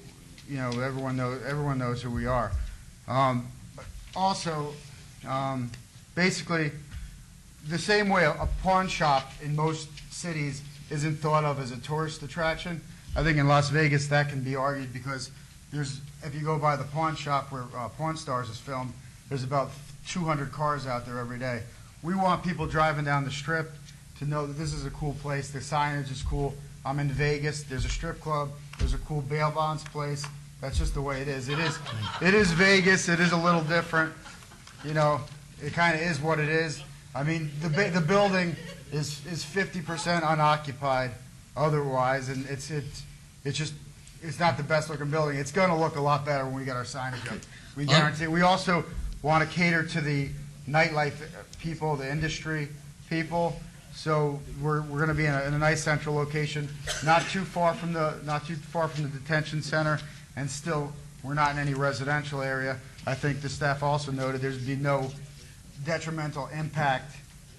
everyone knows who we are. Basically, the same way a pawn shop in most cities isn't thought of as a tourist attraction, I think in Las Vegas that can be argued, because if you go by the pawn shop where Pawn Stars is filmed, there's about 200 cars out there every day. We want people driving down the Strip to know that this is a cool place. The signage is cool. I'm in Vegas. There's a strip club. There's a cool bail bonds place. That's just the way it is. It is Vegas. It is a little different. You know, it kind of is what it is. I mean, the building is 50% unoccupied otherwise, and it's not the best looking building. It's going to look a lot better when we get our signage up. We guarantee. We also want to cater to the nightlife people, the industry people. So we're going to be in a nice central location, not too far from the detention center, and still we're not in any residential area. I think the staff also noted there's be no detrimental impact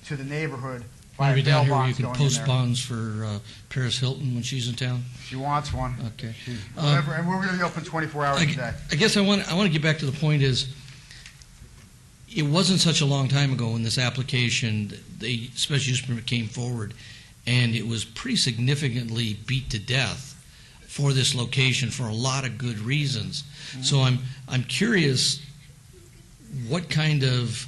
to the neighborhood by Maybe bail down here where you bonds can going post in there. bonds for Paris Hilton when she's in town. She wants one. Okay. And we're going to be open 24 hours a day. I guess I want to get back to the point is, it wasn't such a long time ago when this application, the special use permit came forward, and it was pretty significantly beat to death for this location for a lot of good reasons. Mm-hmm. So I'm curious, what kind of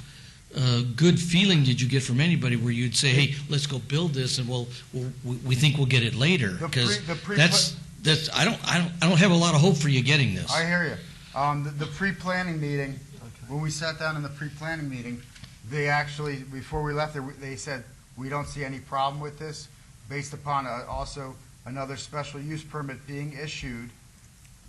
good feeling did you get from anybody where you'd say, hey, let's go build this, and we think we'll get it later? Because I don't have a lot of hope for you getting this. I hear you. The pre-planning meeting, when we sat down in the pre-planning meeting, they actually, before we left there, they said, we don't see any problem with this, based upon also another special use permit being issued.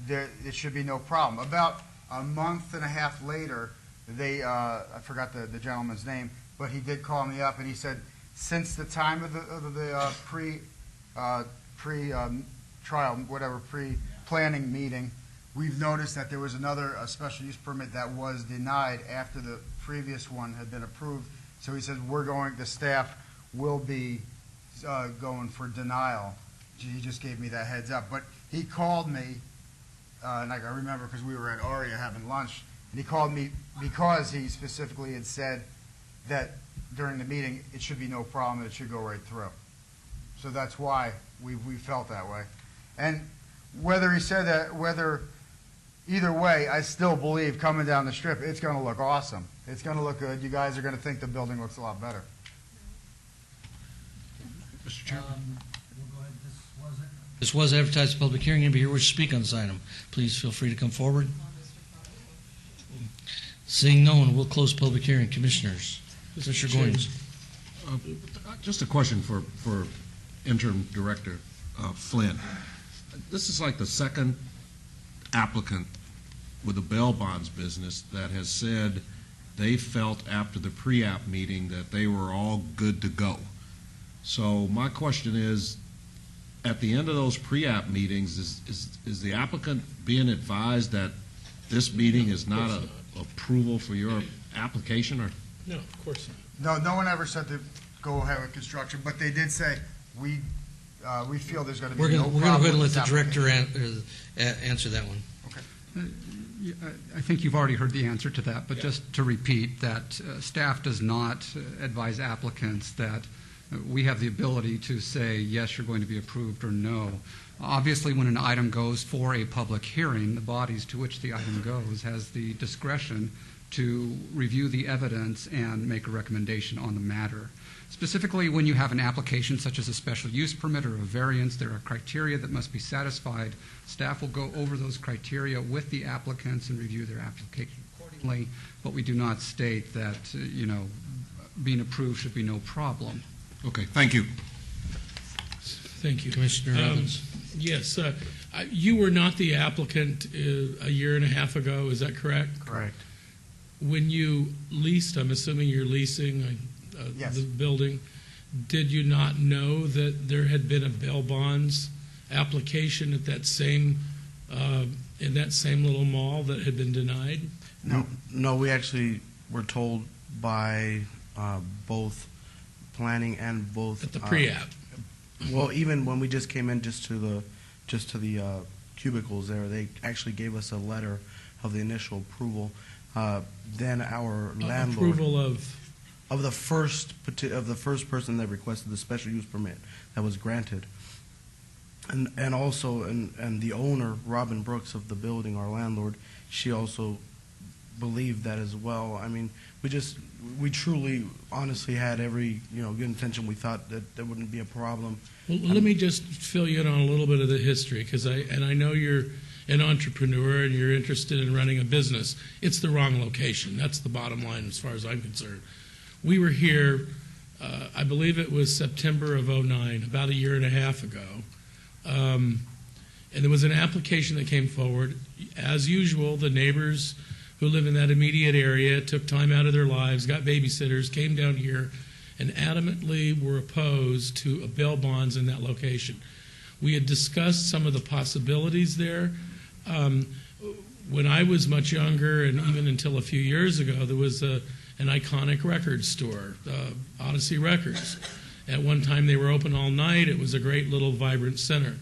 It should be no problem. About a month and a half later, I forgot the gentleman's name, but he did call me up, and he said, since the time of the pre-planning meeting, we've noticed that there was another special use permit that was denied after the previous one had been approved. So he said, the staff will be going for denial. He just gave me that heads up. But he called me, and I remember because we were at Aria having lunch, and he called me because he specifically had said that during the meeting it should be no problem, it should go right through. So that's why we felt that way. And whether he said that, either way, I still believe coming down the Strip, it's going to look awesome. It's going to look good. You guys are going to think the building looks a lot better. Mr. Chairman. This was advertised as a public hearing. Anybody here wish to speak on this item, please feel free to come forward. Seeing no one, we'll close public hearing. Commissioners, Mr. Goins. Just a question for Interim Director Flynn. This is like the second applicant with the bail bonds business that has said they felt after the pre-app meeting that they were all good to go. So my question is, at the end of those pre-app meetings, is the applicant being advised that this meeting is not an approval for your application? Or No, of course not. No one ever said to go ahead with construction, but they did say we feel there's going to be no problem. We're going to go ahead and let with the this director application. answer that one. I think you've already heard the answer to that, but just to repeat that staff does not advise applicants that we have the ability to say, yes, you're going to be approved, or no. Obviously, when an item goes for a public hearing, the bodies to which the item goes has the discretion to review the evidence and make a recommendation on the matter. Specifically, when you have an application such as a special use permit or a variance, there are criteria that must be satisfied. Staff will go over those criteria with the applicants and review their application accordingly, but we do not state that, being approved should be no problem. Okay, thank you. Thank you. Commissioner Evans. Yes, you were not the applicant a year and a half ago, is that correct? Correct. When you leased, I'm assuming you're leasing Yes. the building, did you not know that there had been a bail bonds application at that same, in that same little mall that had been denied? No, we actually were told by both planning and both At the pre-app? Well, even when we just came in just to the cubicles there, they actually gave us a letter of the initial approval. Then our landlord Approval of? of the first person that requested the special use permit that was granted, and also and the owner, Robin Brooks of the building, our landlord, she also believed that as well. I mean, we truly, honestly had every good intention. We thought that there wouldn't be a problem. Well, let me just fill you in on a little bit of the history, because I know you're an entrepreneur and you're interested in running a business. It's the wrong location. That's the bottom line as far as I'm concerned. We were here, I believe it was September of '09, about a year and a half ago, and there was an application that came forward. As usual, the neighbors who live in that immediate area took time out of their lives, got babysitters, came down here, and adamantly were opposed to a bail bonds in that location. We had discussed some of the possibilities there. When I was much younger, and even until a few years ago, there was an iconic record store, Odyssey Records. At one time, they were open all night. It was a great little vibrant center.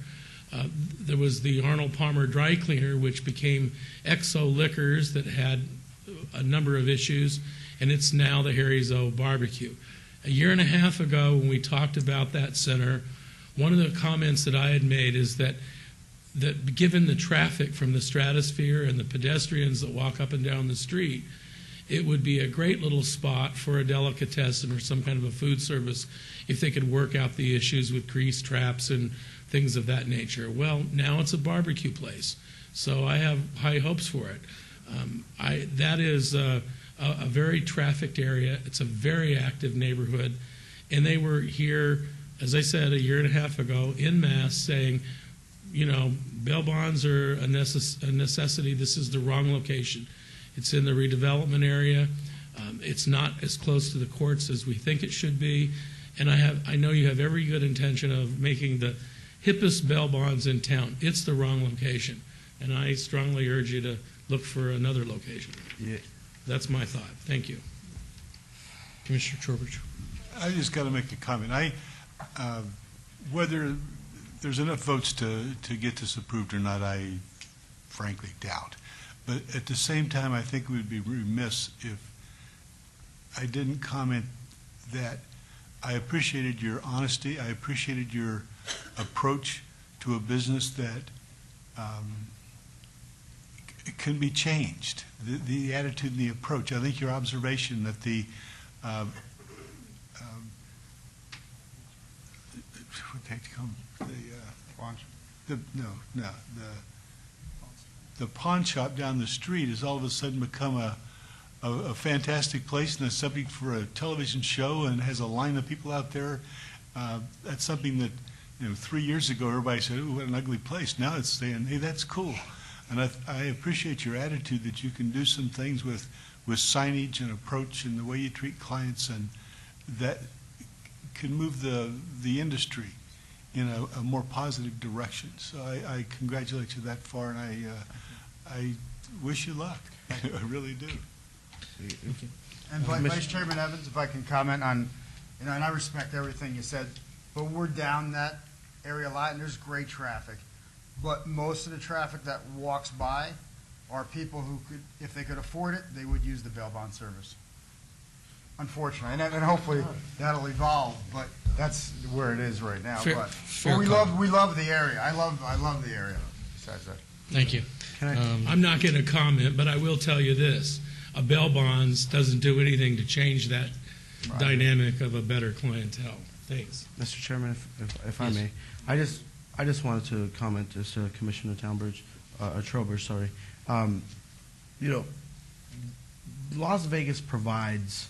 There was the Arnold Palmer Dry Cleaner, which became Exo Liquors, that had a number of issues, and it's now the Harry's O Barbecue. A year and a half ago, when we talked about that center, one of the comments that I had made is that given the traffic from the Stratosphere and the pedestrians that walk up and down the street, it would be a great little spot for a delicatessen or some kind of a food service if they could work out the issues with grease traps and things of that nature. Well, now it's a barbecue place, so I have high hopes for it. That is a very trafficked area. It's a very active neighborhood, and they were here, as I said, a year and a half ago, en masse, saying, bail bonds are a necessity. This is the wrong location. It's in the redevelopment area. It's not as close to the courts as we think it should be. And I know you have every good intention of making the hippest bail bonds in town. It's the wrong location. And I strongly urge you to look for another location. Yeah. That's my thought. Thank you. Commissioner Trowbridge. I just got to make a comment. Whether there's enough votes to get this approved or not, I frankly doubt. But at the same time, I think we would be remiss if I didn't comment that I appreciated your honesty. I appreciated your approach to a business that can be changed. The attitude and the approach. I think your observation that the the pawn shop down the street has all of a sudden become a fantastic place and a subject for a television show and has a line of people out there. That's something that 3 years ago everybody said, "Oh, what an ugly place." Now it's saying, "Hey, that's cool." And I appreciate your attitude that you can do some things with signage and approach and the way you treat clients, and that can move the industry in a more positive direction. So I congratulate you that far, and I wish you luck. I really do. And Vice Chairman Evans, if I can comment on, and I respect everything you said, but we're down that area a lot, and there's great traffic. But most of the traffic that walks by are people who could, if they could afford it, they would use the bail bond service. Unfortunately, and hopefully that'll evolve, but that's where it is right now. But we love the area. I love the area. Besides that. Thank you. I'm not going to comment, but I will tell you this. A bail bonds doesn't do anything to change that dynamic of a better clientele. Thanks. Mr. Chairman, if I may, I just wanted to comment as Commissioner Trowbridge, sorry. Las Vegas provides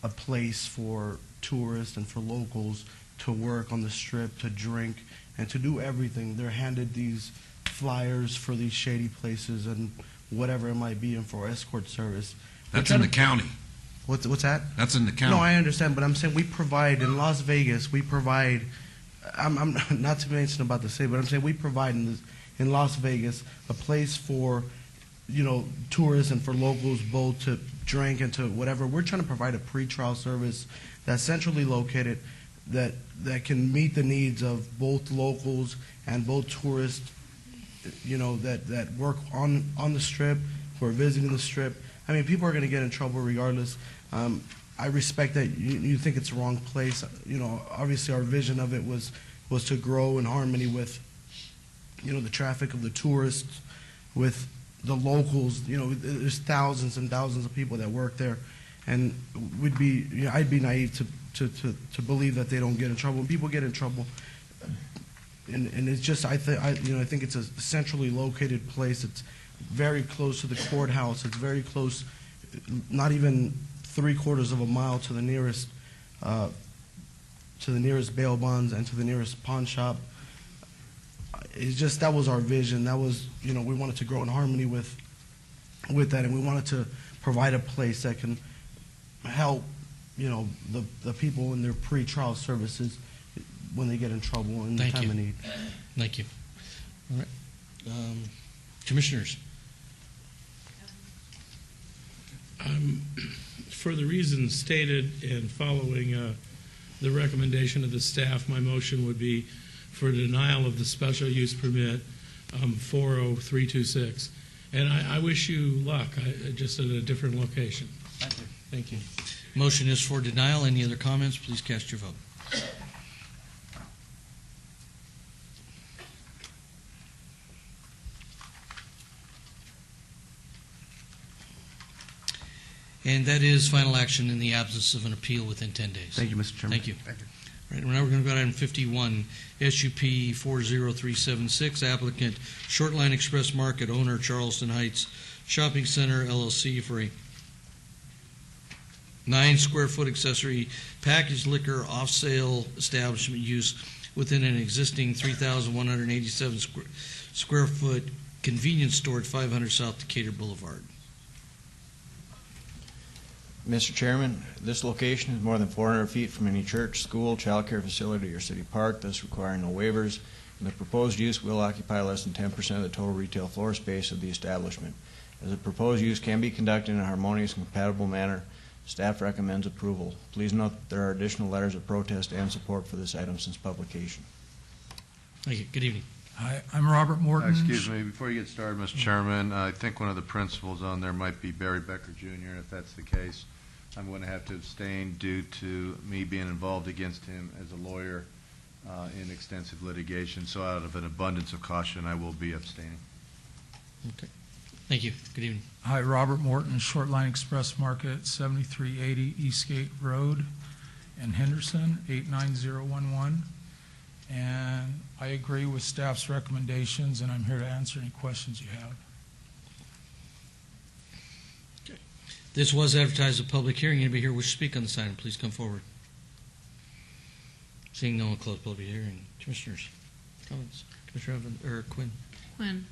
a place for tourists and for locals to work on the strip, to drink, and to do everything. They're handed these flyers for these shady places and whatever it might be, and for escort service. That's in the county. What's that? That's in the county. No, I understand, but I'm saying we provide in Las Vegas. We provide. I'm not to mention about the city, but I'm saying we provide in Las Vegas a place for, tourists and for locals both to drink and to whatever. We're trying to provide a pretrial service that's centrally located, that can meet the needs of both locals and both tourists. That work on the strip, who are visiting the strip. I mean, people are going to get in trouble regardless. I respect that you think it's the wrong place. Obviously our vision of it was to grow in harmony with, the traffic of the tourists, with the locals. There's thousands and thousands of people that work there, and I'd be naive to believe that they don't get in trouble. When people get in trouble, and it's just I think it's a centrally located place. It's very close to the courthouse. It's very close, not even 3/4 of a mile to the nearest bail bonds and to the nearest pawn shop. It's just that was our vision. That was we wanted to grow in harmony with that, and we wanted to provide a place that can help the people in their pre-trial services when they get in trouble in the time of need. Thank you. All right. Commissioners. For the reasons stated and following the recommendation of the staff, my motion would be for denial of the special use permit 40326. And I wish you luck, just at a different location. Thank you. Thank you. Motion is for denial. Any other comments? Please cast your vote. And that is final action in the absence of an appeal within 10 days. Thank you, Mr. Chairman. Thank you. Thank you. All right, now we're going to go to item 51, SUP 40376, applicant Shortline Express Market, owner Charleston Heights Shopping Center, LLC, for a 9-square-foot accessory packaged liquor off-sale establishment use within an existing 3,187 square foot convenience store at 500 South Decatur Boulevard. Mr. Chairman, this location is more than 400 feet from any church, school, child care facility, or city park, thus requiring no waivers, and the proposed use will occupy less than 10% of the total retail floor space of the establishment. As the proposed use can be conducted in a harmonious and compatible manner, staff recommends approval. Please note that there are additional letters of protest and support for this item since publication. Thank you. Good evening. Hi, I'm Robert Morton. Excuse me, before you get started, Mr. Chairman, I think one of the principals on there might be Barry Becker Jr. If that's the case, I'm going to have to abstain due to me being involved against him as a lawyer in extensive litigation. So out of an abundance of caution, I will be abstaining. Okay. Thank you. Good evening. Hi, Robert Morton, Shortline Express Market, 7380 Eastgate Road in Henderson, 89011. And I agree with staff's recommendations, and I'm here to answer any questions you have. This was advertised as a public hearing. Anybody here wish to speak on this item, please come forward. Seeing no one, close public hearing. Commissioners, comments? Commissioner Evans, or Quinn? Quinn,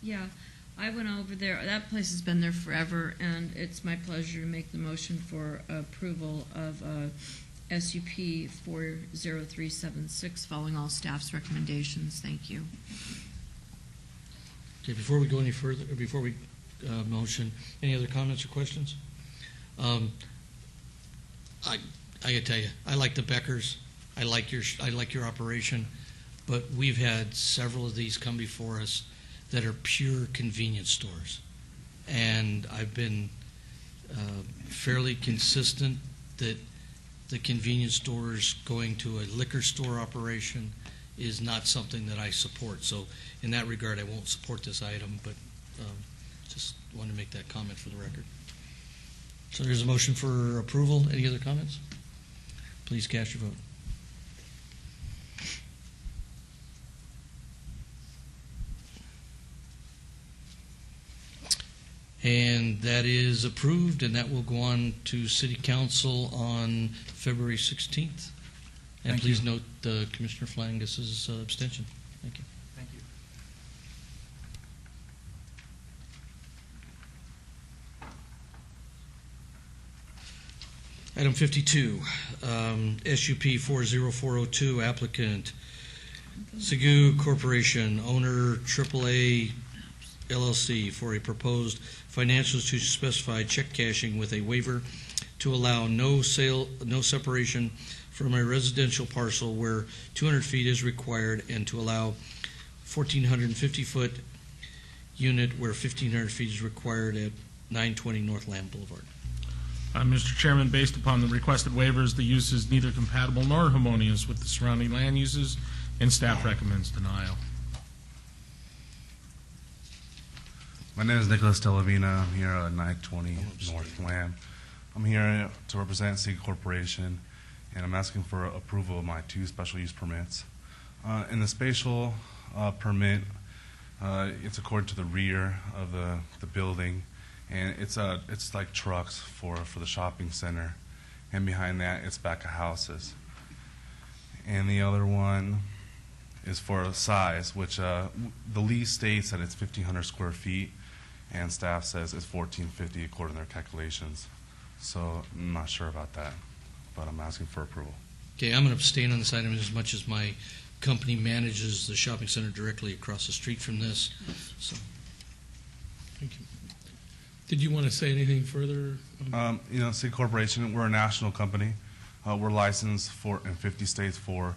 yeah, I went over there. That place has been there forever, and it's my pleasure to make the motion for approval of SUP 40376, following all staff's recommendations. Thank you. Okay, before we go any further, or before we motion, any other comments or questions? I gotta tell you, I like the Beckers. I like your operation, but we've had several of these come before us that are pure convenience stores, and I've been fairly consistent that the convenience stores going to a liquor store operation is not something that I support. So in that regard, I won't support this item, but just wanted to make that comment for the record. So there's a motion for approval. Any other comments? Please cast your vote. And that is approved, and that will go on to City Council on February 16th. And Thank please you. note Commissioner Flangus's abstention. Thank you. Thank you. Item 52, SUP 40402, applicant Segu Corporation, owner AAA LLC, for a proposed financials to specify check cashing with a waiver to allow no separation from a residential parcel where 200 feet is required, and to allow 1,450-foot unit where 1,500 feet is required at 920 North Lamb Boulevard. Mr. Chairman, based upon the requested waivers, the use is neither compatible nor harmonious with the surrounding land uses, and staff recommends denial. My name is Nicholas Delavina. I'm here at 920 North Lamb. I'm here to represent Segu Corporation, and I'm asking for approval of my 2 special use permits. In the spatial permit, it's according to the rear of the building, and it's like trucks for the shopping center, and behind that it's back of houses. And the other one is for size, which the lease states that it's 1,500 square feet, and staff says it's 1,450 according to their calculations. So I'm not sure about that, but I'm asking for approval. Okay, I'm going to abstain on this item as much as my company manages the shopping center directly across the street from this. So, Thank you. Did you want to say anything further? Segu Corporation, we're a national company. We're licensed in 50 states for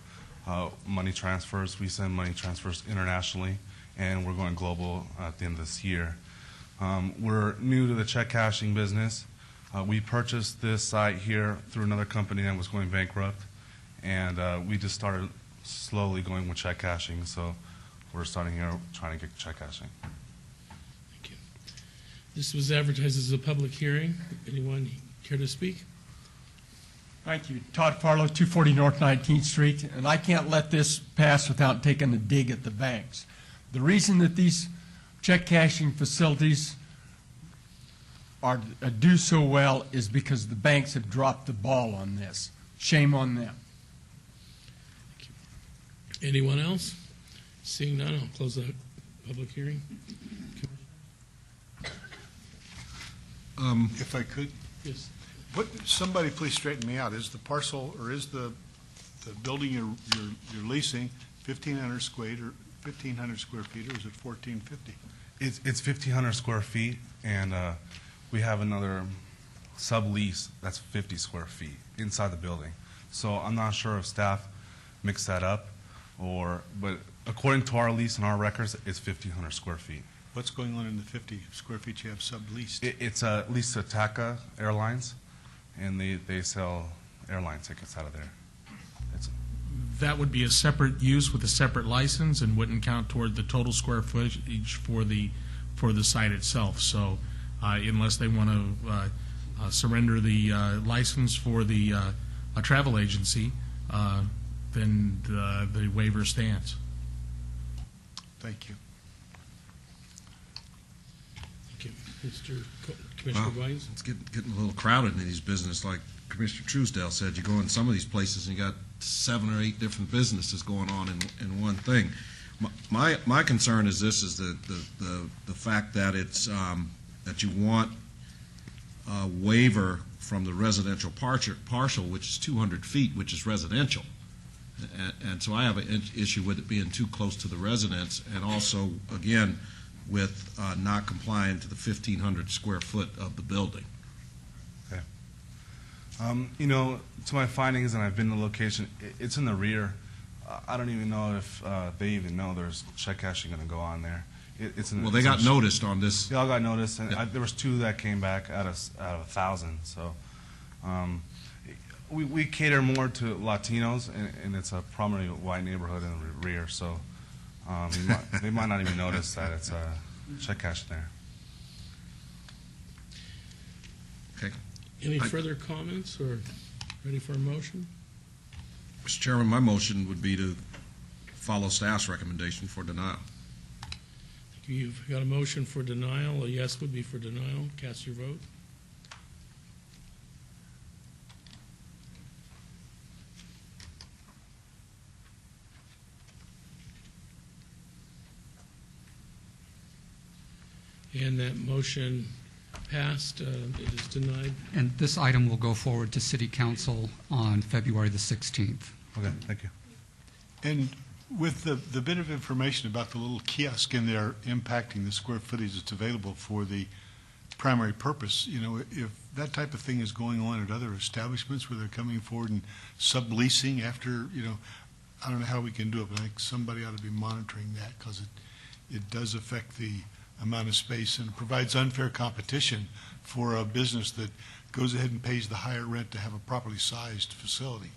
money transfers. We send money transfers internationally, and we're going global at the end of this year. We're new to the check cashing business. We purchased this site here through another company that was going bankrupt, and we just started slowly going with check cashing, so we're starting here trying to get check cashing. Thank you. This was advertised as a public hearing. Anyone care to speak? Thank you. Todd Farlow, 240 North 19th Street, and I can't let this pass without taking a dig at the banks. The reason that these check cashing facilities do so well is because the banks have dropped the ball on this. Shame on them. Anyone else? Seeing none, I'll close the public hearing. If I could, Yes. somebody please straighten me out. Is the parcel, or is the building you're leasing 1,500 square feet, or is it 1,450? It's 1,500 square feet, and we have another sublease that's 50 square feet inside the building. So I'm not sure if staff mixed that up, but according to our lease and our records, it's 1,500 square feet. What's going on in the 50 square feet you have subleased? It's leased to TACA Airlines, and they sell airline tickets out of there. That would be a separate use with a separate license and wouldn't count toward the total square footage for the site itself. So unless they want to surrender the license for the travel agency, then the waiver stands. Thank you. Thank you. Commissioner Wise? It's getting a little crowded in these business. Like Commissioner Truesdale said, you go in some of these places and you got 7 or 8 different businesses going on in one thing. My concern is this: is the fact that it's that you want a waiver from the residential partial, which is 200 feet, which is residential, and so I have an issue with it being too close to the residence, and also again with not complying to the 1,500 square foot of the building. Okay. To my findings, and I've been to the location, it's in the rear. I don't even know if they even know there's check cashing going to go on there. They got noticed on this. They all got noticed, and Yeah. there was 2 that came back out of 1,000. So we cater more to Latinos, and it's a prominently white neighborhood in the rear. So they might not even notice that it's check cash there. Okay. Any further comments or ready for a motion? Mr. Chairman, my motion would be to follow staff's recommendation for denial. You've got a motion for denial. A yes would be for denial. Cast your vote. And that motion passed. It is denied. And this item will go forward to City Council on February the 16th. Okay, thank you. And with the bit of information about the little kiosk in there impacting the square footage that's available for the primary purpose, you know, if that type of thing is going on at other establishments where they're coming forward and subleasing after, you know, I don't know how we can do it, but I think somebody ought to be monitoring that because it does affect the amount of space and provides unfair competition for a business that goes ahead and pays the higher rent to have a properly sized facility.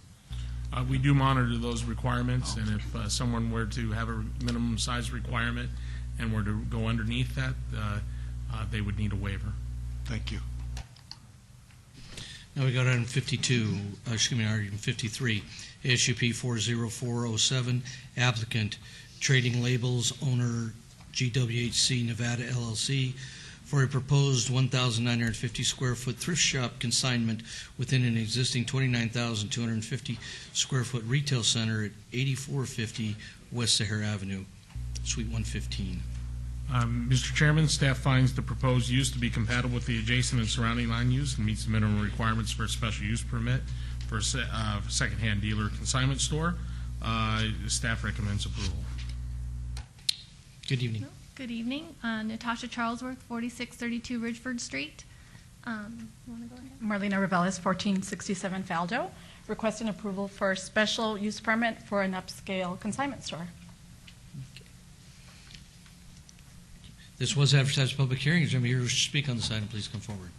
We do monitor those requirements, and if someone were to have a minimum size requirement and were to go underneath that, they would need a waiver. Thank you. Now we got item 52, item 53, ASUP 40407, applicant Trading Labels, owner GWHC Nevada LLC, for a proposed 1,950 square foot thrift shop consignment within an existing 29,250 square foot retail center at 8450 West Sahara Avenue, Suite 115. Mr. Chairman, staff finds the proposed use to be compatible with the adjacent and surrounding land use and meets the minimum requirements for a special use permit for a secondhand dealer consignment store. Staff recommends approval. Good evening. Good evening. Natasha Charlesworth, 4632 Ridgeford Street. You want to go ahead? Marlena Reveles, 1467 Faldo, requesting approval for a special use permit for an upscale consignment store. This was advertised public hearing. Is anybody here to speak on this item? Please come forward.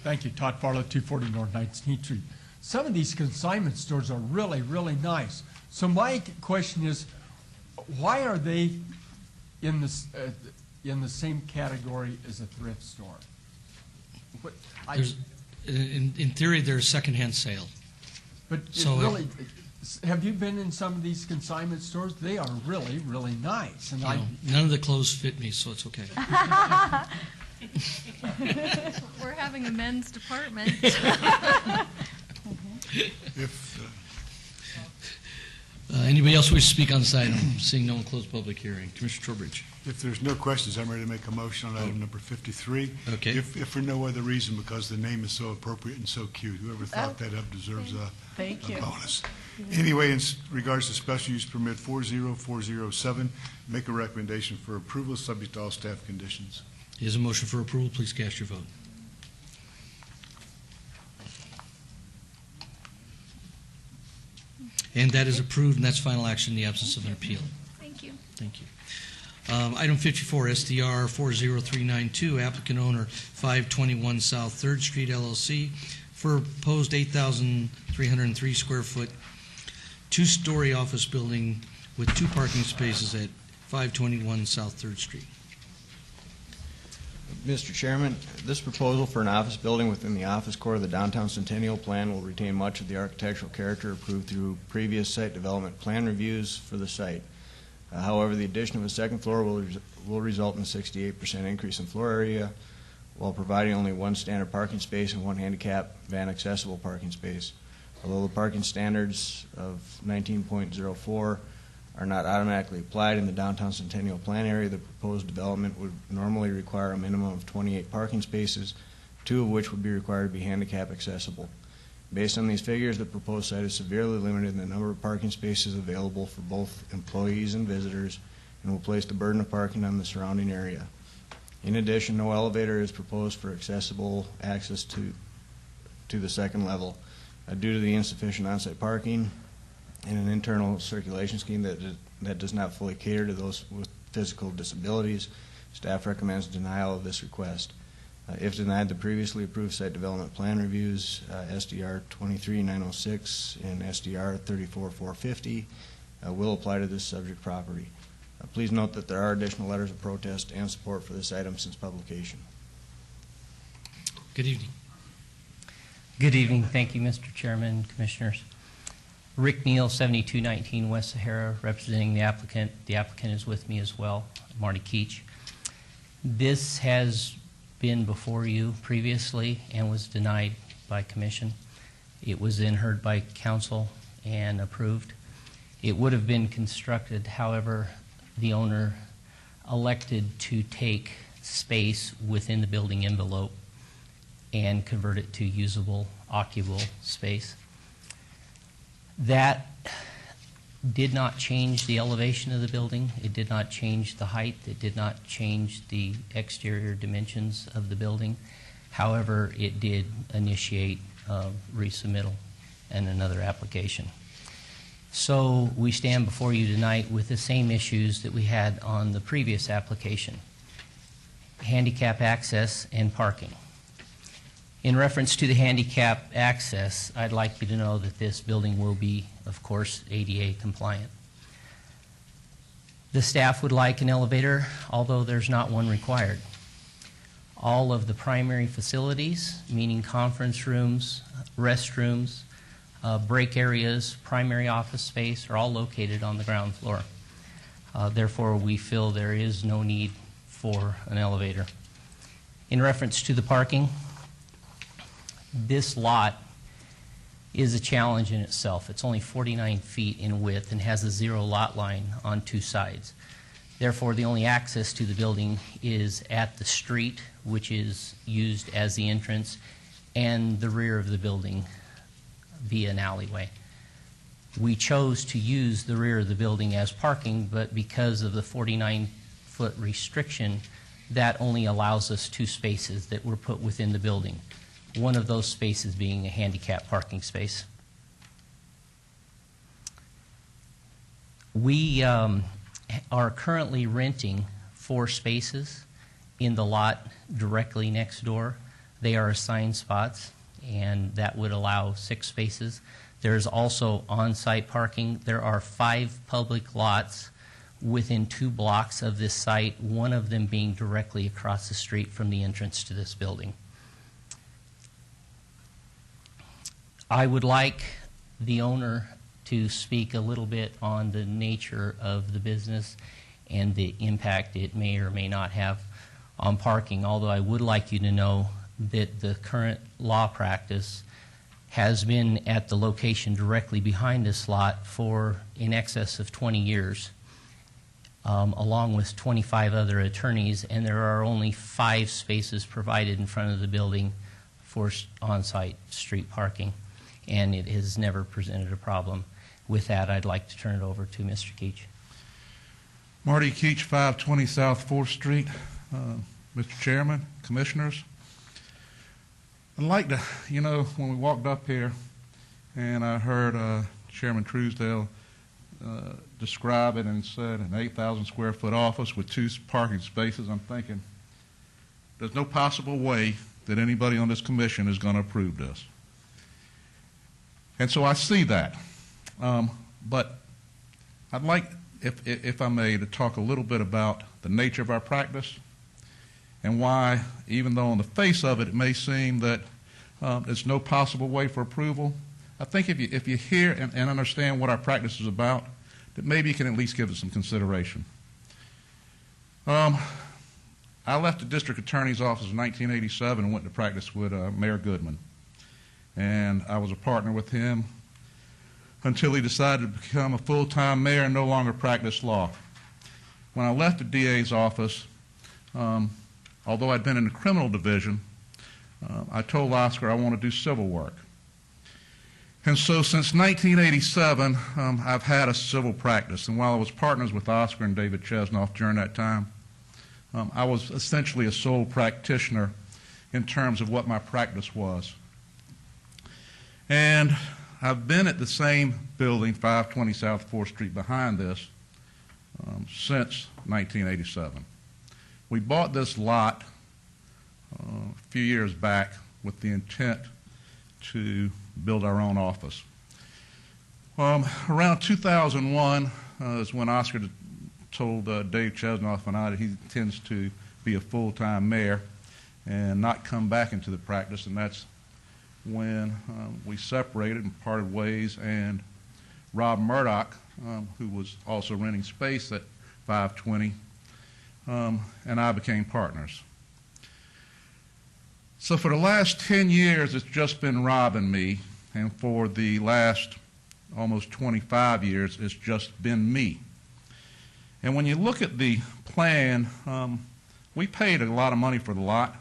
Thank you. Todd Farlow, 240 North 19th Street. Some of these consignment stores are really, really nice. So my question is, why are they in the same category as a thrift store? In theory, they're a secondhand sale. But So, really, have you been in some of these consignment stores? They are really, really nice. And none of the clothes fit me, so it's okay. We're having a men's department. Anybody else wish to speak on this item? Seeing no one, close public hearing. Commissioner Trowbridge. If there's no questions, I'm ready to make a motion on item number 53. Okay. If for no other reason, because the name is so appropriate and so cute. Whoever thought that up deserves a bonus. Anyway, in regards to special use permit 40407, make a recommendation for approval subject to all staff conditions. Here's a motion for approval. Please cast your vote. And that is approved, and that's final action in the absence of an appeal. Thank you. Thank you. Item 54, SDR 40392, applicant owner 521 South 3rd Street LLC, for a proposed 8,303 square foot, two-story office building with two parking spaces at 521 South 3rd Street. Mr. Chairman, this proposal for an office building within the office core of the Downtown Centennial Plan will retain much of the architectural character approved through previous site development plan reviews for the site. However, the addition of a second floor will result in a 68% increase in floor area while providing only one standard parking space and one handicap van accessible parking space. Although the parking standards of 19.04 are not automatically applied in the Downtown Centennial Plan area, the proposed development would normally require a minimum of 28 parking spaces, 2 of which would be required to be handicap accessible. Based on these figures, the proposed site is severely limited in the number of parking spaces available for both employees and visitors and will place the burden of parking on the surrounding area. In addition, no elevator is proposed for accessible access to the second level due to the insufficient on-site parking and an internal circulation scheme that does not fully cater to those with physical disabilities. Staff recommends denial of this request. If denied, the previously approved site development plan reviews, SDR 23906 and SDR 34450, will apply to this subject property. Please note that there are additional letters of protest and support for this item since publication. Good evening. Good evening. Thank you, Mr. Chairman, Commissioners. Rick Neal, 7219 West Sahara, representing the applicant. The applicant is with me as well, Marty Keach. This has been before you previously and was denied by commission. It was then heard by council and approved. It would have been constructed, however, the owner elected to take space within the building envelope and convert it to usable, occupable space. That did not change the elevation of the building. It did not change the height. It did not change the exterior dimensions of the building. However, it did initiate resubmittal and another application. So we stand before you tonight with the same issues that we had on the previous application: handicap access and parking. In reference to the handicap access, I'd like you to know that this building will be, of course, ADA compliant. The staff would like an elevator, although there's not one required. All of the primary facilities, meaning conference rooms, restrooms, break areas, primary office space, are all located on the ground floor. Therefore, we feel there is no need for an elevator. In reference to the parking, this lot is a challenge in itself. It's only 49 feet in width and has a 0 lot line on 2 sides. Therefore, the only access to the building is at the street, which is used as the entrance, and the rear of the building via an alleyway. We chose to use the rear of the building as parking, but because of the 49-foot restriction, that only allows us 2 spaces that were put within the building. One of those spaces being a handicap parking space. We are currently renting 4 spaces in the lot directly next door. They are assigned spots, and that would allow 6 spaces. There's also on-site parking. There are 5 public lots within 2 blocks of this site, one of them being directly across the street from the entrance to this building. I would like the owner to speak a little bit on the nature of the business and the impact it may or may not have on parking, although I would like you to know that the current law practice has been at the location directly behind this lot for in excess of 20 years, along with 25 other attorneys, and there are only 5 spaces provided in front of the building for on-site street parking, and it has never presented a problem. With that, I'd like to turn it over to Mr. Keach. Marty Keach, 520 South 4th Street. Mr. Chairman, Commissioners, I'd like to, when we walked up here and I heard Chairman Truesdale describe it and said an 8,000 square foot office with 2 parking spaces, I'm thinking there's no possible way that anybody on this commission is going to approve this. And so I see that. But I'd like, if I may, to talk a little bit about the nature of our practice and why, even though on the face of it, it may seem that there's no possible way for approval. I think if you hear and understand what our practice is about, that maybe you can at least give it some consideration. I left the district attorney's office in 1987 and went to practice with Mayor Goodman. And I was a partner with him until he decided to become a full-time mayor and no longer practice law. When I left the DA's office, although I'd been in the criminal division, I told Oscar I want to do civil work. And so since 1987, I've had a civil practice. And while I was partners with Oscar and David Chesnoff during that time, I was essentially a sole practitioner in terms of what my practice was. And I've been at the same building, 520 South 4th Street, behind this, since 1987. We bought this lot a few years back with the intent to build our own office. Around 2001 is when Oscar told Dave Chesnoff and I that he intends to be a full-time mayor and not come back into the practice, and that's when we separated and parted ways, and Rob Murdoch, who was also renting space at 520, and I became partners. So for the last 10 years, it's just been Rob and me, and for the last almost 25 years, it's just been me. And when you look at the plan, we paid a lot of money for the lot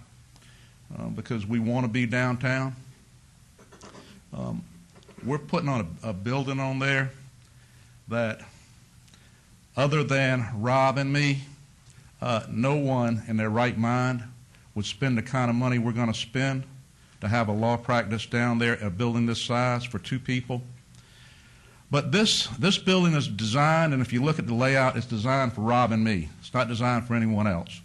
because we want to be downtown. We're putting on a building on there that, other than Rob and me, no one in their right mind would spend the kind of money we're going to spend to have a law practice down there, a building this size for 2 people. But this building is designed, and if you look at the layout, it's designed for Rob and me. It's not designed for anyone else.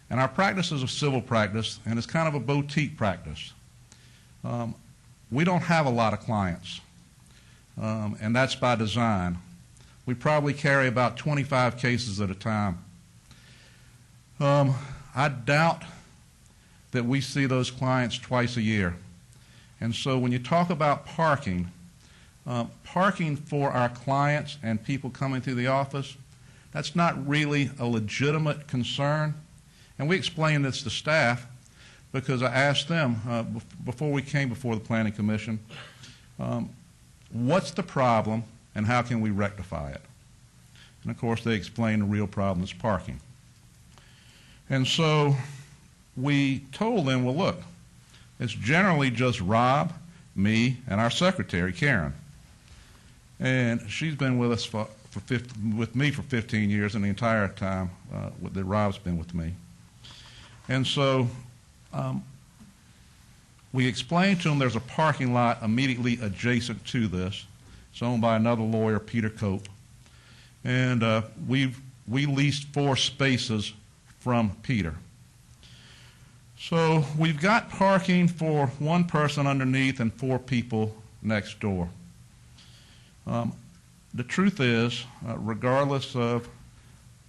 And our practice is a civil practice, and it's kind of a boutique practice. We don't have a lot of clients, and that's by design. We probably carry about 25 cases at a time. I doubt that we see those clients twice a year. And so when you talk about parking, parking for our clients and people coming through the office, that's not really a legitimate concern. And we explained this to staff because I asked them before we came before the Planning Commission, what's the problem and how can we rectify it? And of course they explained the real problem is parking. And so we told them, well, look, it's generally just Rob, me, and our secretary, Karen. And she's been with us with me for 15 years, and the entire time that Rob's been with me. And so we explained to them there's a parking lot immediately adjacent to this. It's owned by another lawyer, Peter Cope. And we leased 4 spaces from Peter. So we've got parking for 1 person underneath and 4 people next door. The truth is, regardless of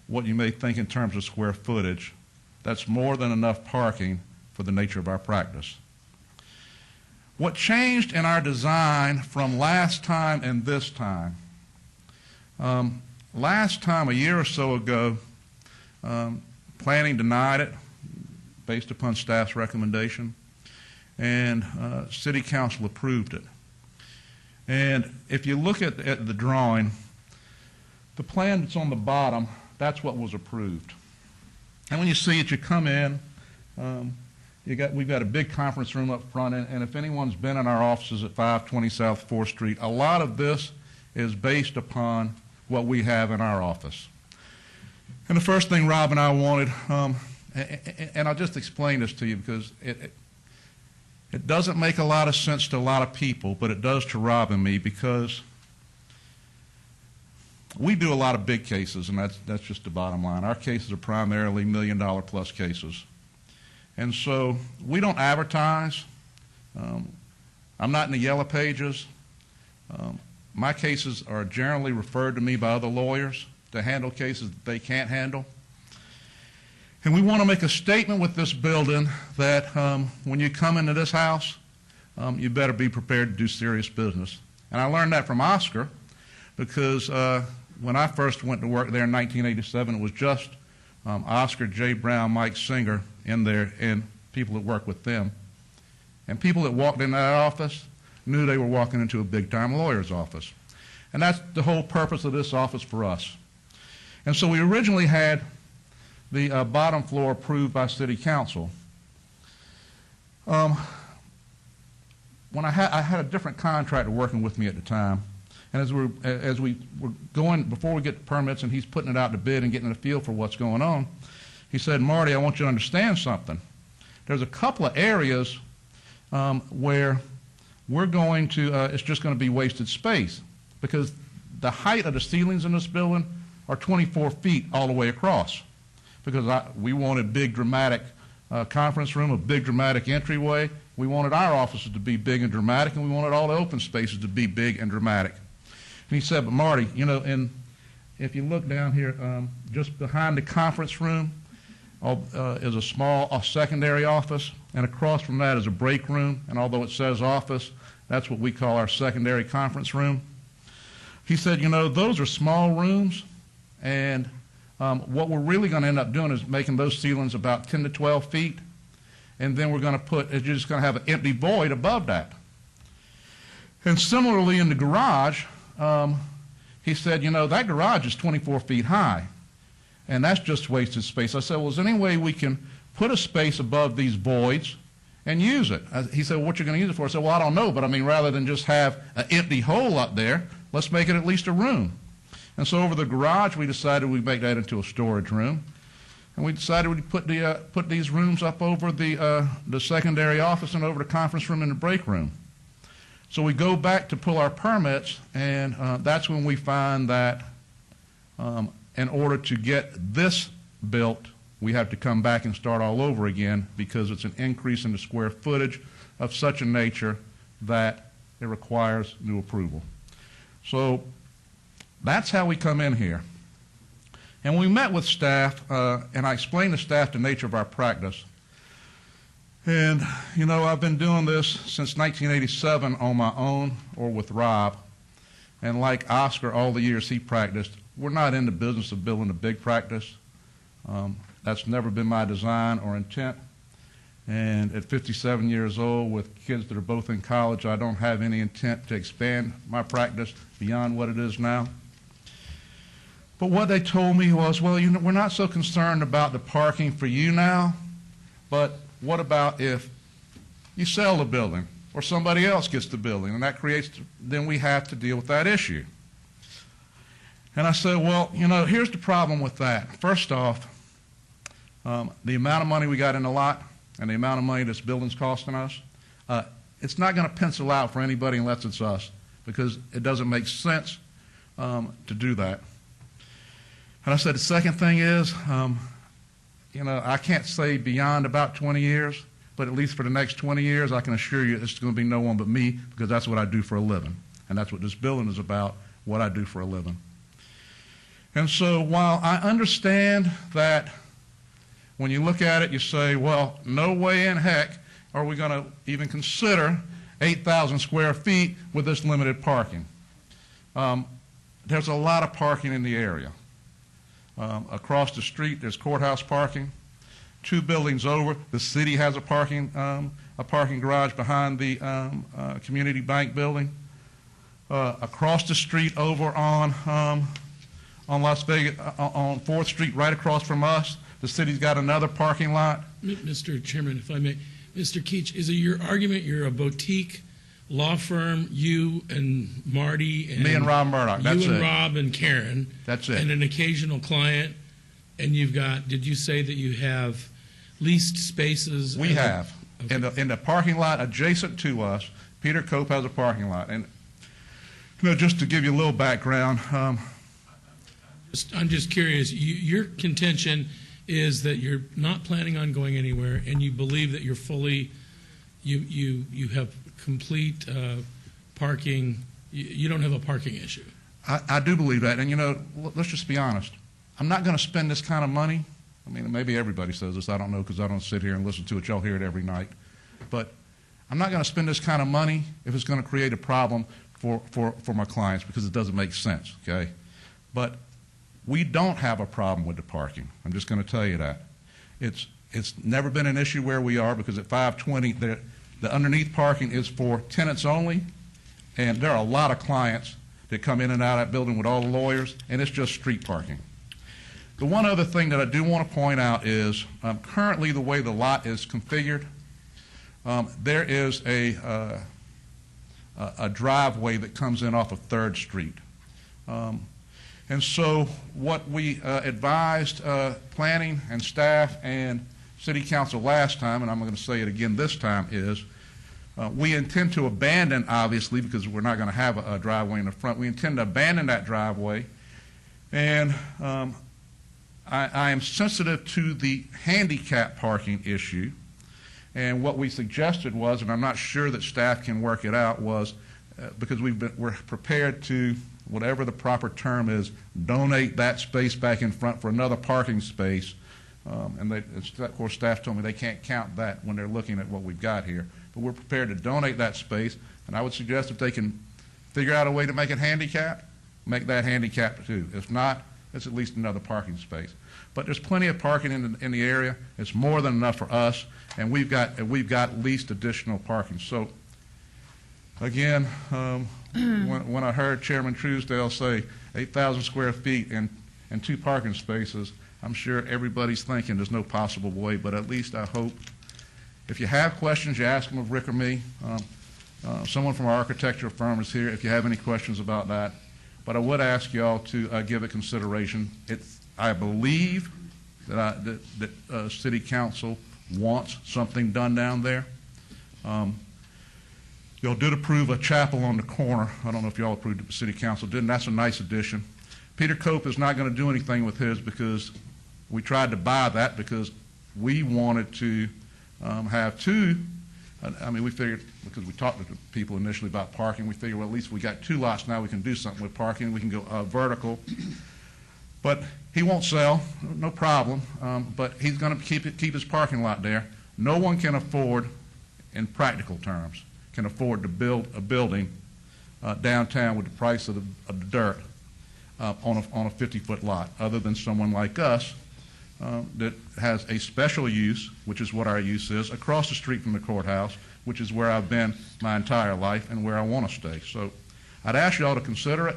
what you may think in terms of square footage, that's more than enough parking for the nature of our practice. What changed in our design from last time and this time? Last time, a year or so ago, planning denied it based upon staff's recommendation, and City Council approved it. And if you look at the drawing, the plan that's on the bottom, that's what was approved. And when you see it, you come in, we've got a big conference room up front, and if anyone's been in our offices at 520 South 4th Street, a lot of this is based upon what we have in our office. And the first thing Rob and I wanted, and I'll just explain this to you because it doesn't make a lot of sense to a lot of people, but it does to Rob and me because we do a lot of big cases, and that's just the bottom line. Our cases are primarily $1 million plus cases. And so we don't advertise. I'm not in the yellow pages. My cases are generally referred to me by other lawyers to handle cases that they can't handle. And we want to make a statement with this building that when you come into this house, you better be prepared to do serious business. And I learned that from Oscar because when I first went to work there in 1987, it was just Oscar, J. Brown, Mike Singer in there and people that worked with them. And people that walked in that office knew they were walking into a big-time lawyer's office. And that's the whole purpose of this office for us. And so we originally had the bottom floor approved by City Council. When I had a different contractor working with me at the time, and as we were going, before we get the permits and he's putting it out to bid and getting a feel for what's going on, he said, Marty, I want you to understand something. There's a couple of areas where we're going to, it's just going to be wasted space because the height of the ceilings in this building are 24 feet all the way across because we wanted big dramatic conference room, a big dramatic entryway. We wanted our offices to be big and dramatic, and we wanted all the open spaces to be big and dramatic. And he said, but Marty, you know, if you look down here, just behind the conference room is a small secondary office, and across from that is a break room, and although it says office, that's what we call our secondary conference room. He said, you know, those are small rooms, and what we're really going to end up doing is making those ceilings about 10 to 12 feet, and then we're going to you're just going to have an empty void above that. And similarly in the garage, he said, you know, that garage is 24 feet high, and that's just wasted space. I said, well, is there any way we can put a space above these voids and use it? He said, well, what you're going to use it for? I said, well, I don't know, but I mean, rather than just have an empty hole up there, let's make it at least a room. And so over the garage, we decided we'd make that into a storage room. And we decided we'd put these rooms up over the secondary office and over the conference room and the break room. So we go back to pull our permits, and that's when we find that in order to get this built, we have to come back and start all over again because it's an increase in the square footage of such a nature that it requires new approval. So that's how we come in here. And we met with staff, and I explained to staff the nature of our practice. And, you know, I've been doing this since 1987 on my own or with Rob. And like Oscar, all the years he practiced, we're not in the business of building a big practice. That's never been my design or intent. And at 57 years old, with kids that are both in college, I don't have any intent to expand my practice beyond what it is now. But what they told me was, well, you know, we're not so concerned about the parking for you now, but what about if you sell the building or somebody else gets the building, and that creates, then we have to deal with that issue. And I said, well, you know, here's the problem with that. First off, the amount of money we got in the lot and the amount of money this building's costing us, it's not going to pencil out for anybody unless it's us, because it doesn't make sense to do that. And I said the second thing is, you know, I can't say beyond about 20 years, but at least for the next 20 years, I can assure you it's going to be no one but me, because that's what I do for a living. And that's what this building is about, what I do for a living. And so while I understand that when you look at it, you say, well, no way in heck are we going to even consider 8,000 square feet with this limited parking. There's a lot of parking in the area. Across the street, there's courthouse parking. 2 buildings over, the city has a parking garage behind the community bank building. Across the street over on Las Vegas, on 4th Street, right across from us, the city's got another parking lot. Mr. Chairman, if I may, Mr. Keach, is it your argument you're a boutique law firm, you and Marty and me and Rob Murdoch, that's you and it. Rob and Karen, that's it, and an occasional client, and you've got, did you say that you have leased spaces? We have. Okay. In the parking lot adjacent to us, Peter Cope has a parking lot. And you know, just to give you a little background, I'm just curious, your contention is that you're not planning on going anywhere, and you believe that you're fully, you have complete parking, you don't have a parking issue. I do believe that. And, you know, let's just be honest. I'm not going to spend this kind of money. I mean, maybe everybody says this. I don't know, because I don't sit here and listen to it. Y'all hear it every night. But I'm not going to spend this kind of money if it's going to create a problem for my clients, because it doesn't make sense, okay? But we don't have a problem with the parking. I'm just going to tell you that. It's never been an issue where we are, because at 520, the underneath parking is for tenants only, and there are a lot of clients that come in and out of that building with all the lawyers, and it's just street parking. The one other thing that I do want to point out is currently the way the lot is configured, there is a driveway that comes in off of 3rd Street. And so what we advised planning and staff and city council last time, and I'm going to say it again this time, is we intend to abandon, obviously, because we're not going to have a driveway in the front, we intend to abandon that driveway. And I am sensitive to the handicap parking issue. And what we suggested was, and I'm not sure that staff can work it out, was because we're prepared to, whatever the proper term is, donate that space back in front for another parking space. And of course, staff told me they can't count that when they're looking at what we've got here. But we're prepared to donate that space. And I would suggest if they can figure out a way to make it handicap, make that handicapped too. If not, it's at least another parking space. But there's plenty of parking in the area. It's more than enough for us, and we've got leased additional parking. So, again, when I heard Chairman Truesdale say 8,000 square feet and 2 parking spaces, I'm sure everybody's thinking there's no possible way, but at least I hope. If you have questions, you ask them of Rick or me. Someone from our architectural firm is here if you have any questions about that. But I would ask you all to give it consideration. I believe that City Council wants something done down there. Y'all did approve a chapel on the corner. I don't know if y'all approved it, the City Council didn't. That's a nice addition. Peter Cope is not going to do anything with his because we tried to buy that because we wanted to have 2. I mean, we figured, because we talked to the people initially about parking, we figured, well, at least we got 2 lots now, we can do something with parking. We can go vertical. But he won't sell, no problem, but he's going to keep his parking lot there. No one can afford, in practical terms, can afford to build a building downtown with the price of the dirt on a 50-foot lot, other than someone like us that has a special use, which is what our use is, across the street from the courthouse, which is where I've been my entire life and where I want to stay. So I'd ask you all to consider it,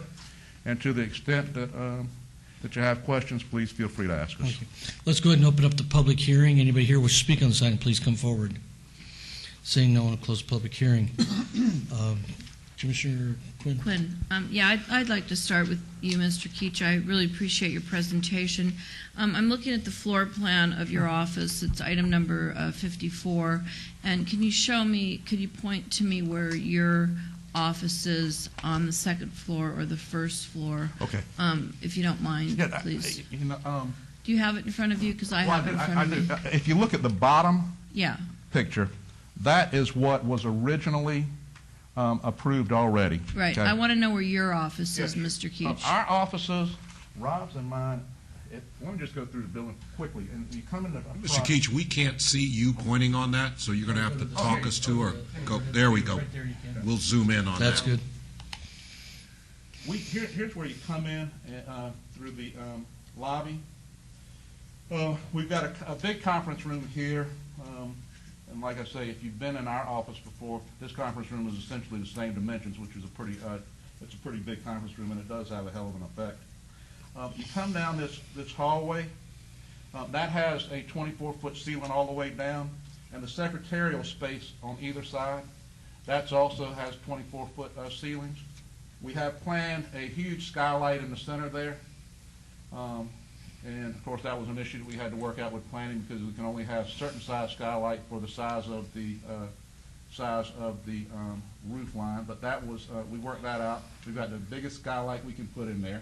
and to the extent that you have questions, please feel free to ask us. Thank you. Let's go ahead and open up the public hearing. Anybody here wish to speak on this item, please come forward. Seeing no one, I'll close the public hearing. Commissioner Quinn. I'd like to start with you, Mr. Keach. I really appreciate your presentation. I'm looking at the floor plan of your office. It's item number 54. And could you point to me where your office is on the second floor or the first floor? Okay. If you don't mind, please. Do you have it in front of you? Because I have it in front of me. If you look at the bottom Yeah. picture, that is what was originally approved already. Right. Okay? I want to know where your office is, Mr. Keach. Our offices, Rob's and mine, let me just go through the building quickly. And you come in the front. Mr. Keach, we can't see you pointing on that, so you're going to have to talk us to or go. There we go. We'll zoom in on that. That's good. Here's where you come in through the lobby. We've got a big conference room here. And like I say, if you've been in our office before, this conference room is essentially the same dimensions, which is it's a pretty big conference room, and it does have a hell of an effect. You come down this hallway. That has a 24-foot ceiling all the way down, and the secretarial space on either side, that also has 24-foot ceilings. We have planned a huge skylight in the center there. And of course, that was an issue that we had to work out with planning because we can only have certain size skylight for the size of the roof line. But that was we worked that out. We've got the biggest skylight we can put in there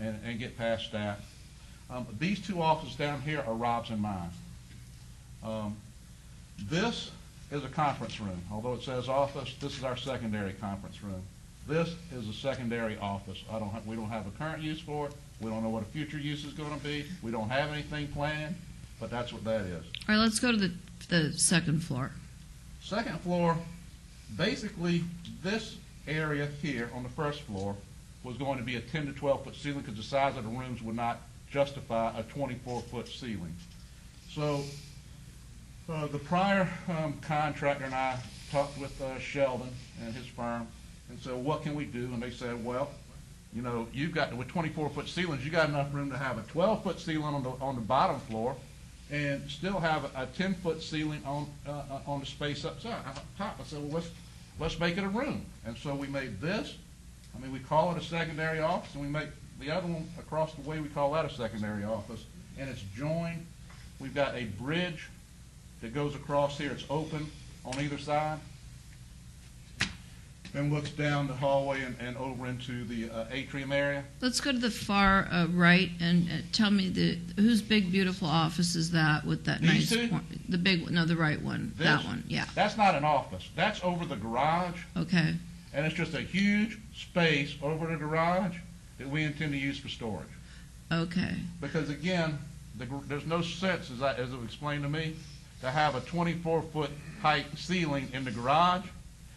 and get past staff. These 2 offices down here are Rob's and mine. This is a conference room. Although it says office, this is our secondary conference room. This is a secondary office. We don't have a current use for it. We don't know what a future use is going to be. We don't have anything planned, but that's what that is. All right, let's go to the second floor. Second floor, basically this area here on the first floor was going to be a 10 to 12-foot ceiling because the size of the rooms would not justify a 24-foot ceiling. So the prior contractor and I talked with Sheldon and his firm and said, what can we do? And they said, well, you know, you've got, with 24-foot ceilings, you got enough room to have a 12-foot ceiling on the bottom floor and still have a 10-foot ceiling on the space up top. I said, well, let's make it a room. And so we made this. I mean, we call it a secondary office, and we make the other one across the way, we call that a secondary office. And it's joined. We've got a bridge that goes across here. It's open on either side. Then looks down the hallway and over into the atrium area. Let's go to the far right and tell me whose big, beautiful office is that with that These nice two? the big one? No, the right one. This? That one, yeah. That's not an office. That's over the garage. Okay. And it's just a huge space over the garage that we intend to use for storage. Okay. Because again, there's no sense, as it was explained to me, to have a 24-foot height ceiling in the garage.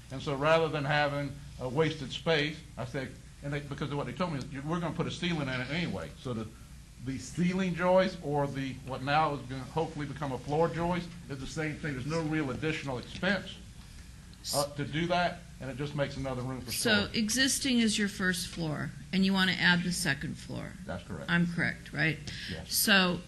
And so rather than having a wasted space, I said, and because of what they told me, is we're going to put a ceiling in it anyway. So the ceiling joist or the what now is going to hopefully become a floor joist is the same thing. There's no real additional expense to do that, and it just makes another room for So storage. existing is your first floor, and you want to add the second floor. That's correct. I'm correct, right? Yes. So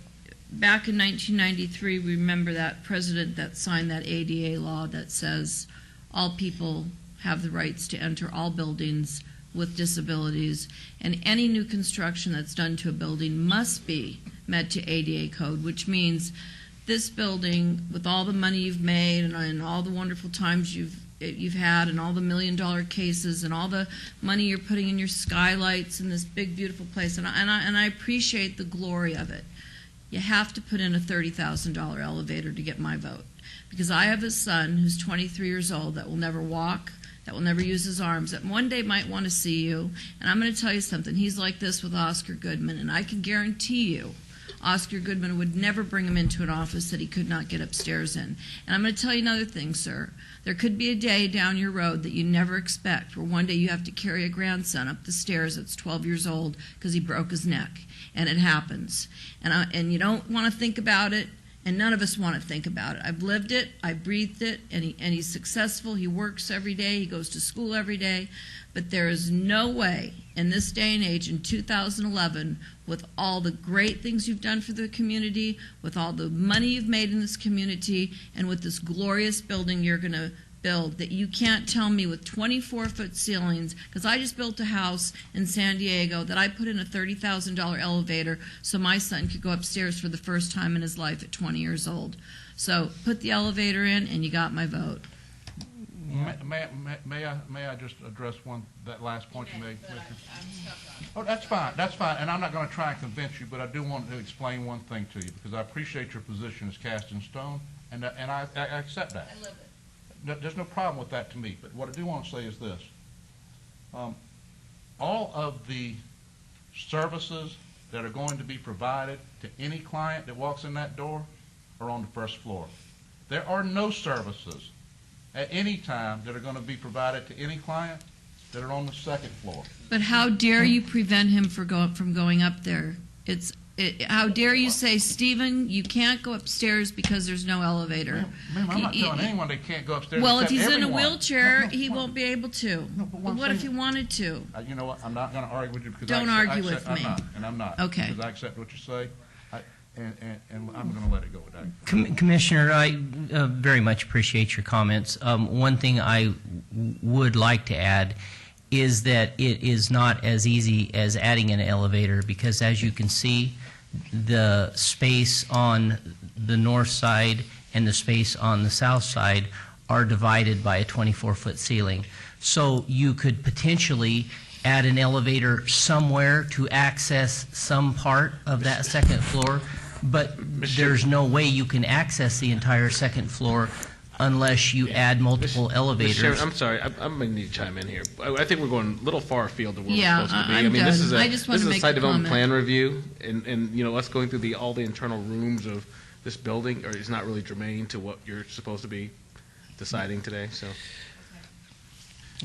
back in 1993, remember that president that signed that ADA law that says all people have the rights to enter all buildings with disabilities, and any new construction that's done to a building must be met to ADA code, which means this building, with all the money you've made and all the wonderful times you've had and all the $1 million cases and all the money you're putting in your skylights in this big beautiful place, and I appreciate the glory of it. You have to put in a $30,000 elevator to get my vote, because I have a son who's 23 years old that will never walk, that will never use his arms, that one day might want to see you. And I'm going to tell you something. He's like this with Oscar Goodman, and I can guarantee you Oscar Goodman would never bring him into an office that he could not get upstairs in. And I'm going to tell you another thing, sir. There could be a day down your road that you never expect, where one day you have to carry a grandson up the stairs that's 12 years old because he broke his neck. And it happens. And you don't want to think about it, and none of us want to think about it. I've lived it, I breathed it, and he's successful. He works every day, he goes to school every day. But there is no way in this day and age, in 2011, with all the great things you've done for the community, with all the money you've made in this community, and with this glorious building you're going to build, that you can't tell me with 24-foot ceilings, because I just built a house in San Diego that I put in a $30,000 elevator so my son could go upstairs for the first time in his life at 20 years old. So put the elevator in, and you got my vote. May I just address that last point you made? Oh, that's fine, and I'm not going to try and convince you, but I do want to explain one thing to you, because I appreciate your position is cast in stone, and I accept that. I live it. There's no problem with that to me, but what I do want to say is this. All of the services that are going to be provided to any client that walks in that door are on the first floor. There are no services at any time that are going to be provided to any client that are on the second floor. But how dare you prevent him from going up there? How dare you say, Stephen, you can't go upstairs because there's no elevator? Ma'am, I'm not telling anyone they can't go upstairs. Well, if except he's everyone. in a wheelchair, he won't be able to. But what if he wanted to? You know what? I'm not going to argue with you because Don't argue with me. I'm not. Okay. Because I accept what you say, and I'm going to let it go with that. Commissioner, I very much appreciate your comments. One thing I would like to add is that it is not as easy as adding an elevator, because as you can see, the space on the north side and the space on the south side are divided by a 24-foot ceiling. So you could potentially add an elevator somewhere to access some part of that second floor, but there's no way you can access the entire second floor unless you add multiple elevators. Mr. Chairman, I'm sorry, I'm going to need to chime in here. I think we're going a little far afield of where Yeah, we're supposed to be. I'm I mean, this is done. I just want to make a site development comment. plan review, and you know, us going through all the internal rooms of this building is not really germane to what you're supposed to be deciding today. So,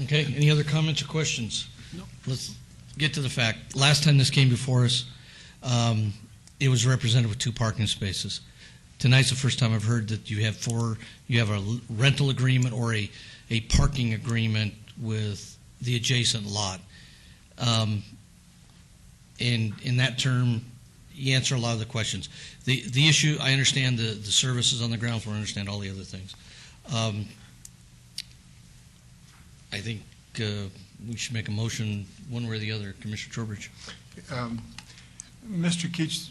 Okay, any other comments or questions? No. Let's get to the fact. Last time this came before us, it was represented with 2 parking spaces. Tonight's the first time I've heard that you have a rental agreement or a parking agreement with the adjacent lot. In that term, you answer a lot of the questions. The issue, I understand the services on the ground floor, I understand all the other things. I think we should make a motion one way or the other. Commissioner Trowbridge. Mr. Keach,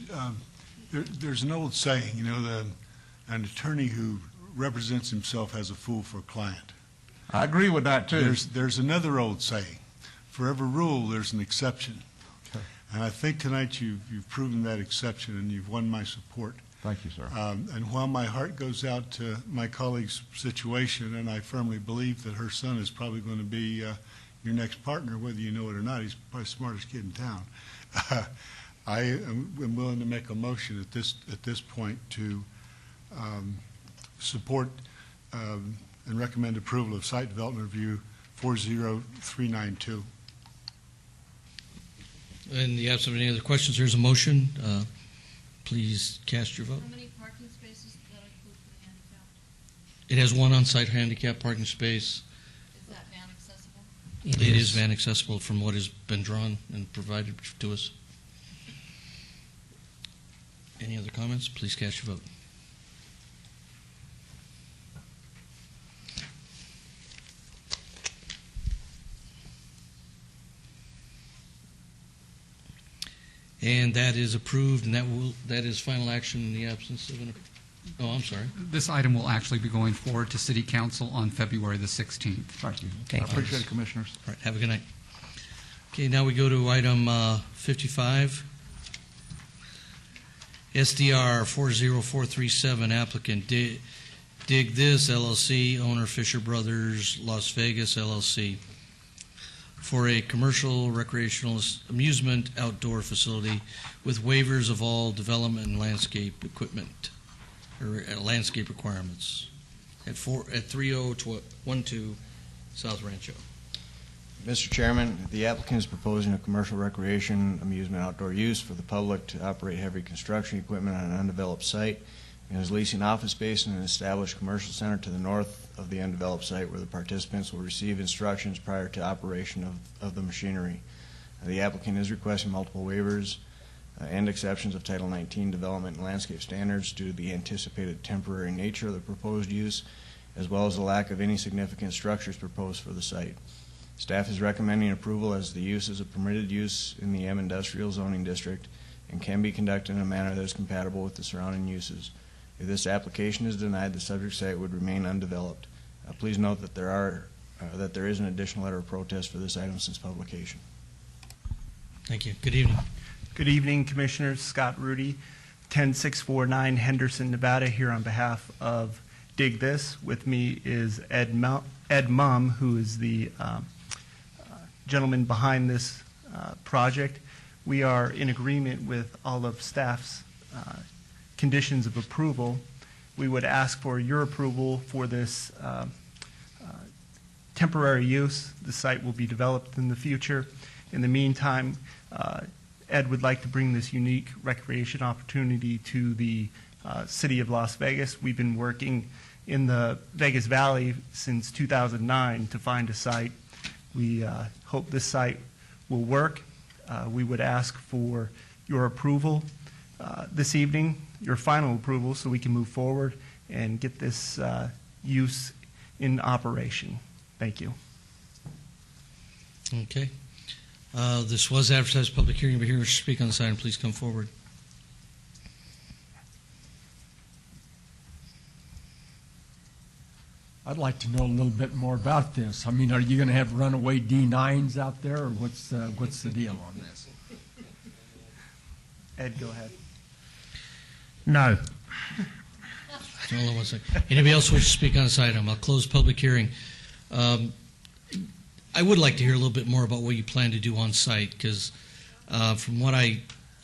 there's an old saying, you know, an attorney who represents himself has a fool for a client. I agree with that, too. There's another old saying, for every rule, there's an exception. Okay. And I think tonight you've proven that exception, and you've won my support. Thank you, sir. And while my heart goes out to my colleague's situation, and I firmly believe that her son is probably going to be your next partner, whether you know it or not, he's probably the smartest kid in town. I am willing to make a motion at this point to support and recommend approval of site development review 40392. In the absence of any other questions, there's a motion. Please cast your vote. How many parking spaces does that include for the handicapped? It has one on-site handicap parking space. Is that van accessible? It is van accessible from what has been drawn and provided to us. Any other comments? Please cast your vote. And that is approved, and that is final action in the absence of an. Oh, I'm sorry. This item will actually be going forward to City Council on February the 16th. Thank you. Okay. I appreciate it, Commissioners. All right, have a good night. Okay, now we go to item 55. SDR 40437, applicant Dig This LLC, owner Fisher Brothers, Las Vegas LLC, for a commercial recreational amusement outdoor facility with waivers of all development and landscape equipment, or landscape requirements, at 3012 South Rancho. Mr. Chairman, the applicant is proposing a commercial recreation amusement outdoor use for the public to operate heavy construction equipment on an undeveloped site, and is leasing office space in an established commercial center to the north of the undeveloped site, where the participants will receive instructions prior to operation of the machinery. The applicant is requesting multiple waivers and exceptions of Title 19 development and landscape standards due to the anticipated temporary nature of the proposed use, as well as the lack of any significant structures proposed for the site. Staff is recommending approval as the use is a permitted use in the M Industrial Zoning District and can be conducted in a manner that is compatible with the surrounding uses. If this application is denied, the subject site would remain undeveloped. Please note that there is an additional letter of protest for this item since publication. Thank you. Good evening. Good evening, Commissioners. Scott Rudy, 10649 Henderson, Nevada, here on behalf of Dig This. With me is Ed Mum, who is the gentleman behind this project. We are in agreement with all of staff's conditions of approval. We would ask for your approval for this temporary use. The site will be developed in the future. In the meantime, Ed would like to bring this unique recreation opportunity to the city of Las Vegas. We've been working in the Vegas Valley since 2009 to find a site. We hope this site will work. We would ask for your approval this evening, your final approval, so we can move forward and get this use in operation. Thank you. Okay. This was advertised public hearing, but here to speak on this item, please come forward. I'd like to know a little bit more about this. I mean, are you going to have runaway D9s out there, or what's the deal on this? Ed, go ahead. No. Hold on one second. Anybody else wish to speak on this item? I'll close public hearing. I would like to hear a little bit more about what you plan to do on site, because from what I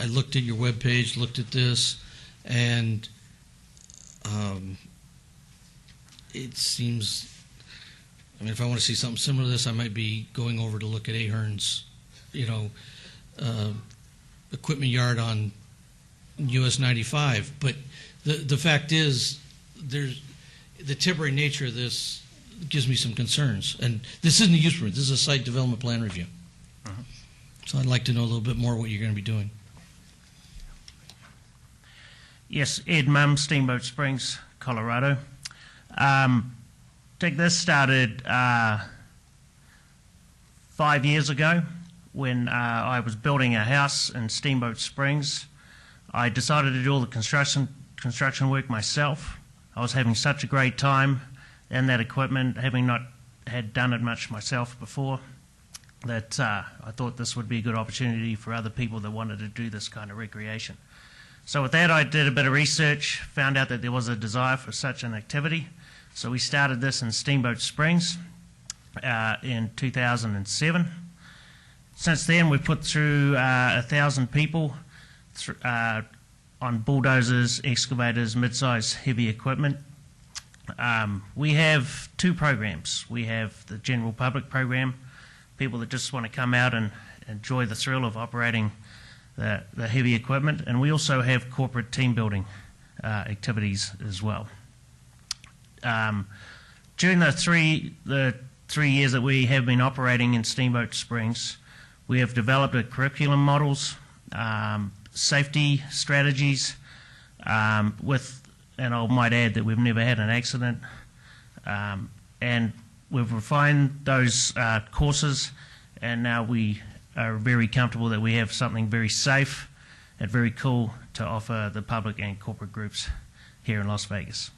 looked at your webpage, looked at this, and it seems, I mean, if I want to see something similar to this, I might be going over to look at Ahern's, equipment yard on US 95. But the fact is, there's the temporary nature of this gives me some concerns. And this isn't a use permit. This is a site development plan review. So I'd like to know a little bit more what you're going to be doing. Yes, Ed Mum, Steamboat Springs, Colorado. Dig This started 5 years ago when I was building a house in Steamboat Springs. I decided to do all the construction work myself. I was having such a great time in that equipment, having not had done it much myself before, that I thought this would be a good opportunity for other people that wanted to do this kind of recreation. So with that, I did a bit of research, found out that there was a desire for such an activity. So we started this in Steamboat Springs in 2007. Since then, we've put through 1,000 people on bulldozers, excavators, mid-size heavy equipment. We have two programs. We have the general public program, people that just want to come out and enjoy the thrill of operating the heavy equipment. And we also have corporate team building activities as well. During the three years that we have been operating in Steamboat Springs, we have developed a curriculum models, safety strategies, and I might add that we've never had an accident, and we've refined those courses, and now we are very comfortable that we have something very safe and very cool to offer the public and corporate groups here in Las Vegas.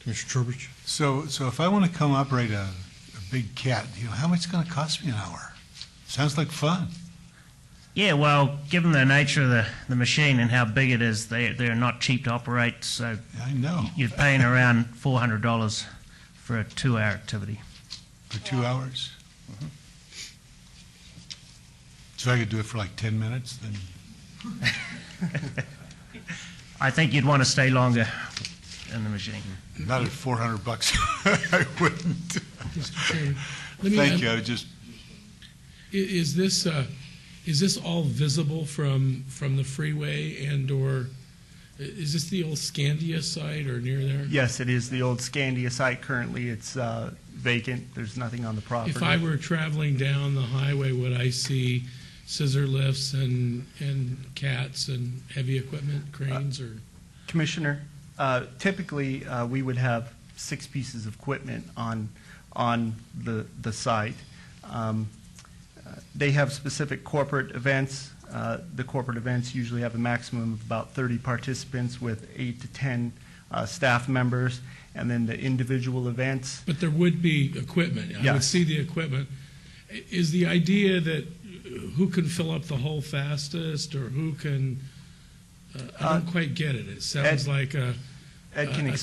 Commissioner Trowbridge? So if I want to come operate a big cat, how much is it going to cost me an hour? Sounds like fun. Yeah, well, given the nature of the machine and how big it is, they're not cheap to operate. So I know. You're paying around $400 for a 2-hour activity. For 2 hours? So I could do it for like 10 minutes, then? I think you'd want to stay longer in the machine. Not at $400. I wouldn't. Mr. Chairman, let me Thank you. I just. Is this all visible from the freeway, and/or is this the old Scandia site or near there? Yes, it is the old Scandia site. Currently, it's vacant. There's nothing on the property. If I were traveling down the highway, would I see scissor lifts and cats and heavy equipment, cranes, or? Commissioner, typically we would have 6 pieces of equipment on the site. They have specific corporate events. The corporate events usually have a maximum of about 30 participants with 8 to 10 staff members, and then the individual events. But there would be equipment. I Yes. would see the equipment. Is the idea that who can fill up the hole fastest, or who can? I don't quite get it. It sounds like a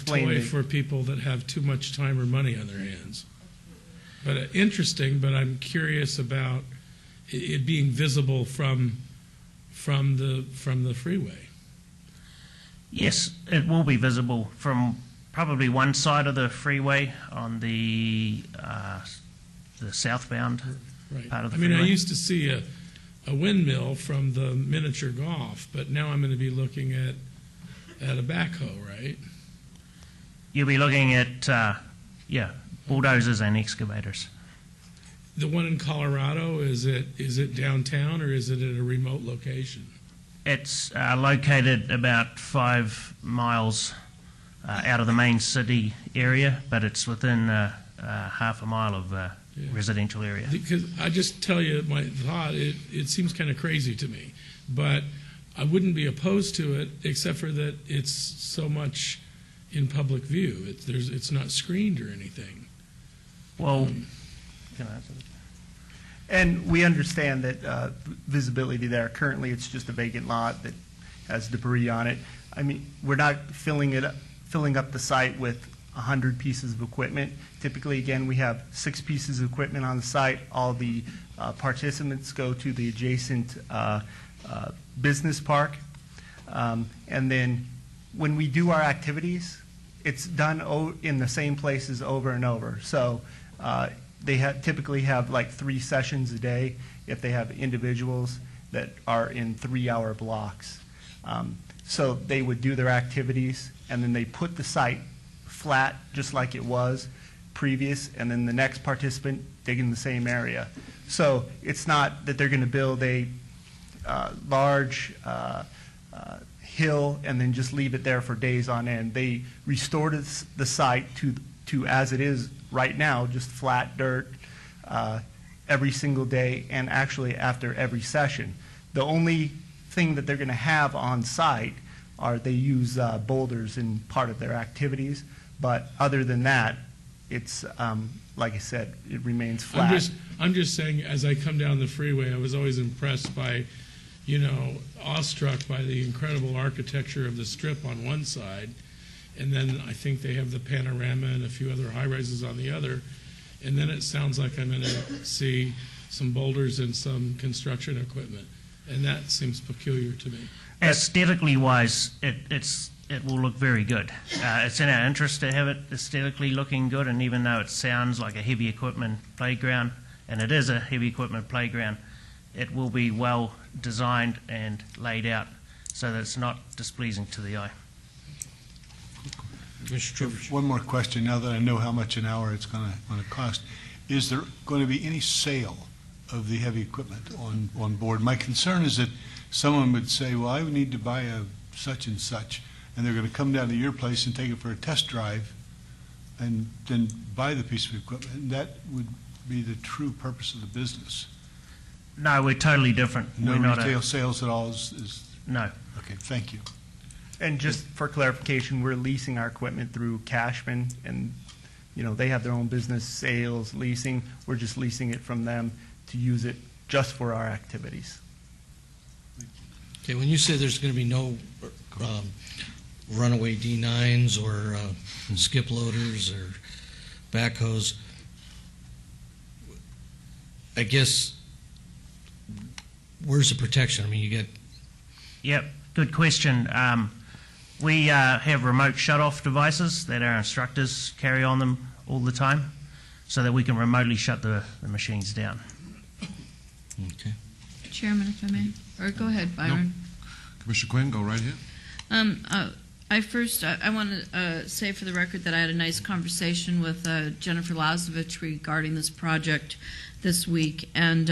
toy for people that have too much time or money on their hands. But interesting. But I'm curious about it being visible from the freeway. Yes, it will be visible from probably one side of the freeway on the southbound part of the freeway. I used to see a windmill from the miniature golf, but now I'm going to be looking at a backhoe, right? You'll be looking at, bulldozers and excavators. The one in Colorado, is it downtown, or is it at a remote location? It's located about 5 miles out of the main city area, but it's within half a mile of residential area. Because I just tell you my thought, it seems kind of crazy to me, but I wouldn't be opposed to it, except for that it's so much in public view. It's not screened or anything. Well, can I answer that? And we understand that visibility there. Currently, it's just a vacant lot that has debris on it. I mean, we're not filling up the site with 100 pieces of equipment. Typically, again, we have 6 pieces of equipment on the site. All the participants go to the adjacent business park. And then when we do our activities, it's done in the same places over and over. So they typically have like 3 sessions a day if they have individuals that are in 3-hour blocks. So they would do their activities, and then they put the site flat just like it was previous, and then the next participant dig in the same area. So it's not that they're going to build a large hill and then just leave it there for days on end. They restored the site to as it is right now, just flat dirt every single day, and actually after every session. The only thing that they're going to have on site are they use boulders in part of their activities, but other than that, it's like I said, it remains flat. I'm just saying, as I come down the freeway, I was always impressed by, awestruck by the incredible architecture of the Strip on one side, and then I think they have the panorama and a few other high-rises on the other, and then it sounds like I'm going to see some boulders and some construction equipment, and that seems peculiar to me. Aesthetically wise, it's it will look very good. It's in our interest to have it aesthetically looking good, and even though it sounds like a heavy equipment playground, and it is a heavy equipment playground, it will be well designed and laid out so that it's not displeasing to the eye. One more question, now that I know how much an hour it's going to cost. Is there going to be any sale of the heavy equipment on board? My concern is that someone would say, well, I need to buy a such and such, and they're going to come down to your place and take it for a test drive and then buy the piece of equipment. And that would be the true purpose of the business. No, we're totally different. No We're not retail sales at all No. Okay, thank you. And just for clarification, we're leasing our equipment through Cashman, and they have their own business, sales, leasing. We're just leasing it from them to use it just for our activities. Okay, when you say there's going to be no runaway D9s or skip loaders or backhoes, I guess, where's the protection? I mean, you get... Yep, good question. We have remote shut-off devices that our instructors carry on them all the time so that we can remotely shut the machines down. Okay. Chairman, if I may, or go ahead, Byron. Commissioner Quinn, go right ahead. I want to say for the record that I had a nice conversation with Jennifer Lazovich regarding this project this week, and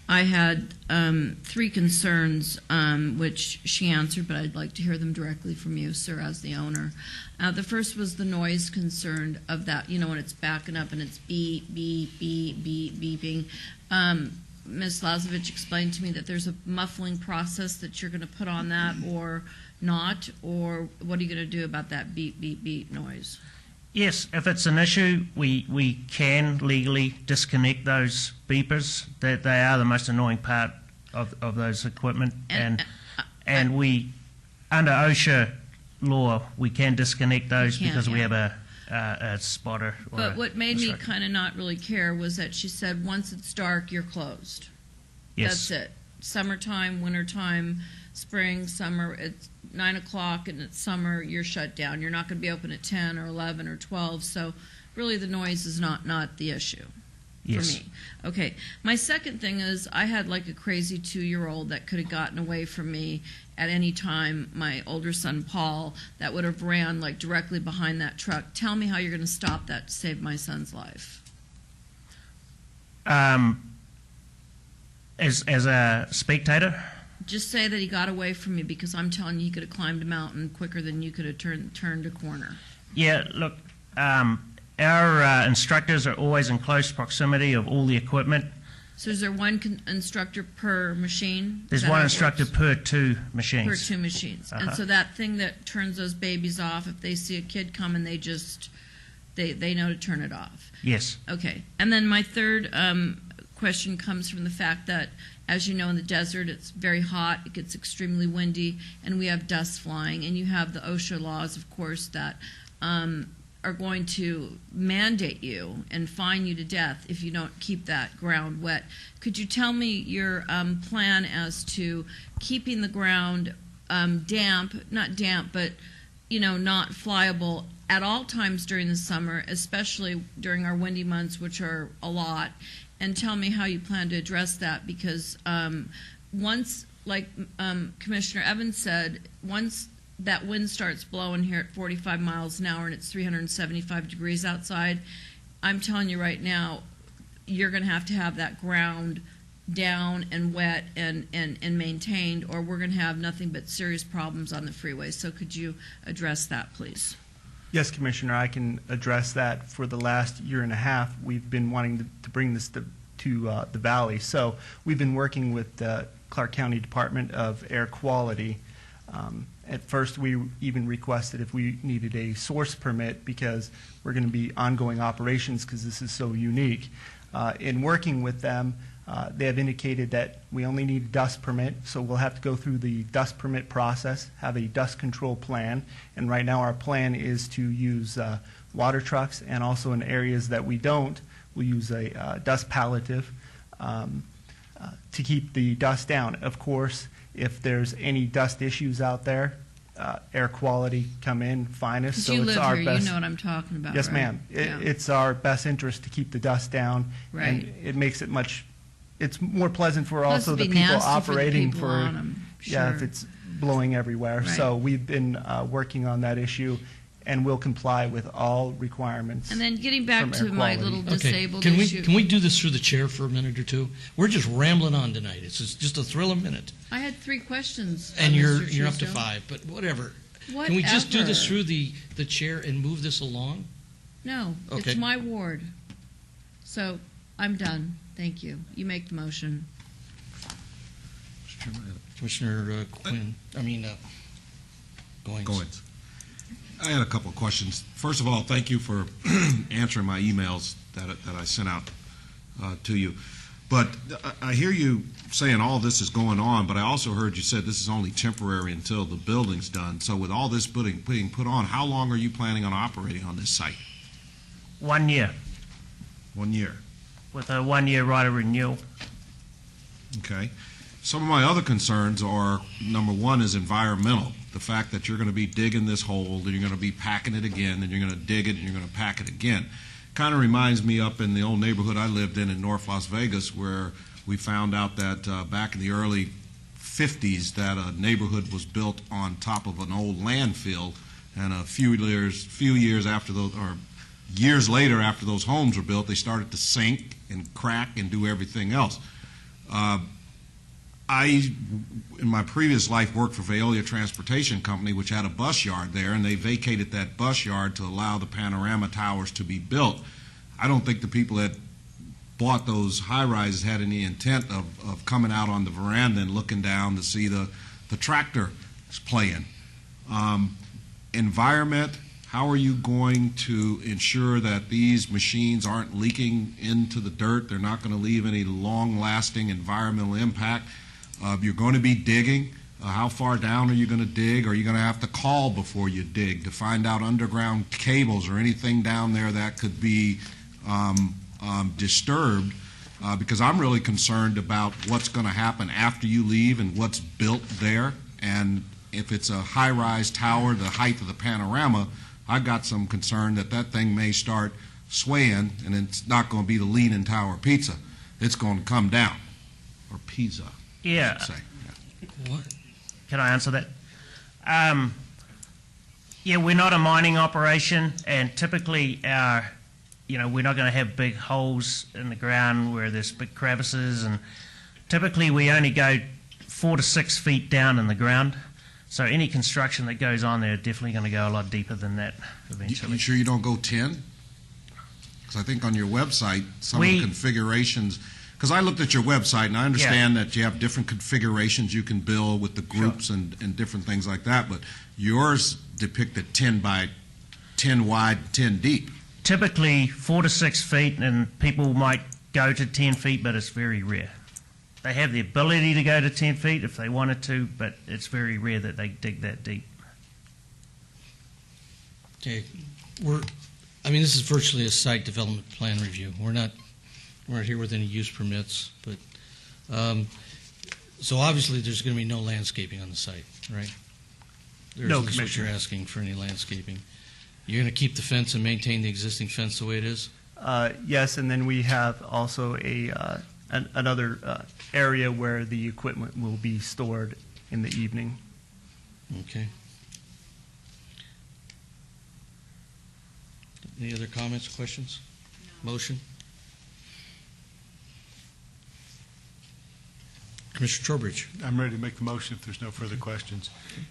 I had 3 concerns, which she answered, but I'd like to hear them directly from you, sir, as the owner. The first was the noise concern of that, when it's backing up and it's beep, beep, beep, beep, beeping. Ms. Lazovich explained to me that there's a muffling process that you're going to put on that or not, or what are you going to do about that beep, beep, beep noise? Yes, if it's an issue, we can legally disconnect those beepers. That they are the most annoying part of those equipment, and we, under OSHA law, we can disconnect those because we have a spotter. But what made me kind of not really care was that she said once it's dark, you're closed. Yes. That's it. Summertime, wintertime, spring, summer, it's 9 o'clock and it's summer, you're shut down. You're not going to be open at 10 or 11 or 12. So really the noise is not the issue for me. Okay. My second thing is I had like a crazy 2-year-old that could have gotten away from me at any time, my older son Paul, that would have ran like directly behind that truck. Tell me how you're going to stop that to save my son's life. As a spectator? Just say that he got away from me because I'm telling you he could have climbed a mountain quicker than you could have turned a corner. Yeah, look, our instructors are always in close proximity of all the equipment. So is there one instructor per machine? There's one instructor per 2 machines. Per 2 machines. And so that thing that turns those babies off, if they see a kid coming, they know to turn it off. Yes. Okay. And then my third question comes from the fact that, as you know, in the desert, it's very hot, it gets extremely windy, and we have dust flying. And you have the OSHA laws, of course, that are going to mandate you and fine you to death if you don't keep that ground wet. Could you tell me your plan as to keeping the ground damp, not damp, but not flyable at all times during the summer, especially during our windy months, which are a lot, and tell me how you plan to address that, because once, like Commissioner Evans said, once that wind starts blowing here at 45 miles an hour and it's 375 degrees outside, I'm telling you right now, you're going to have that ground down and wet and maintained, or we're going to have nothing but serious problems on the freeway. So could you address that, please? Yes, Commissioner, I can address that. For the last year and a half, we've been wanting to bring this to the Valley. So we've been working with the Clark County Department of Air Quality. At first, we even requested if we needed a source permit because we're going to be ongoing operations because this is so unique. In working with them, they have indicated that we only need a dust permit, so we'll have to go through the dust permit process, have a dust control plan, and right now our plan is to use water trucks, and also in areas that we don't, we'll use a dust palliative to keep the dust down. Of course, if there's any dust issues out there, air quality come in finest. 'Cause So you it's live our here, best. you know what I'm talking about, Yes, right? ma'am. Yeah. It's our best interest to keep the dust down, Right. and it makes it much. It's more pleasant for Plus also it'd the be people nasty for the operating people on 'em, yeah, if sure. it's blowing everywhere. Right. So we've been working on that issue, and will comply with all requirements. And then getting back from to air my quality. little disabled Can issue. we do this through the chair for a minute or two? We're just rambling on tonight. It's just a thrill a minute. I had 3 questions. And Mr. you're up to Truesdale. 5, but whatever. Can we just do this Whatever. through the chair and move this along? No, Okay. it's my ward. So I'm done. Thank you. You make the motion. Commissioner Quinn, Goins. I had a couple of questions. First of all, thank you for answering my emails that I sent out to you. But I hear you saying all this is going on, but I also heard you said this is only temporary until the building's done. So with all this being put on, how long are you planning on operating on this site? 1 year 1 year. with a 1-year right of renewal. Okay. Some of my other concerns are, number one is environmental. The fact that you're going to be digging this hole, then you're going to be packing it again, then you're going to dig it, and you're going to pack it again. Kind of reminds me up in the old neighborhood I lived in North Las Vegas, where we found out that back in the early 50s that a neighborhood was built on top of an old landfill, and a few years after those, or years later after those homes were built, they started to sink and crack and do everything else. I, in my previous life, worked for Veolia Transportation Company, which had a bus yard there, and they vacated that bus yard to allow the panorama towers to be built. I don't think the people that bought those high-rises had any intent of coming out on the veranda and looking down to see the tractor playing. Environment, how are you going to ensure that these machines aren't leaking into the dirt? They're not going to leave any long-lasting environmental impact. You're going to be digging. How far down are you going to dig? Are you going to have to call before you dig to find out underground cables or anything down there that could be disturbed? Because I'm really concerned about what's going to happen after you leave and what's built there. And if it's a high-rise tower, the height of the panorama, I've got some concern that that thing may start swaying, and it's not going to be the Leaning Tower Pizza. It's going to come down, or Pizza. Yeah. Say. What? Can I answer that? Yeah, we're not a mining operation, and typically we're not going to have big holes in the ground where there's big crevices, and typically we only go 4 to 6 feet down in the ground. So any construction that goes on there is definitely going to go a lot deeper than that eventually. You sure you don't go 10? Because I think on your website, some of the configurations, because I looked at your website and I understand that you have different configurations you can build with the groups and different things like that, but yours depicted 10 by 10 wide, 10 deep. Typically 4 to 6 feet, and people might go to 10 feet, but it's very rare. They have the ability to go to 10 feet if they wanted to, but it's very rare that they dig that deep. Okay, this is virtually a site development plan review. We're not here with any use permits, but so obviously there's going to be no landscaping on the site, right? No, That's what you're asking for, any landscaping. You're going to keep the fence and maintain the existing fence the way it is? Yes, and then we have also another area where the equipment will be stored in the evening. Okay. Any other comments, questions? Motion? Commissioner Trowbridge. I'm ready to make the motion if there's no further questions.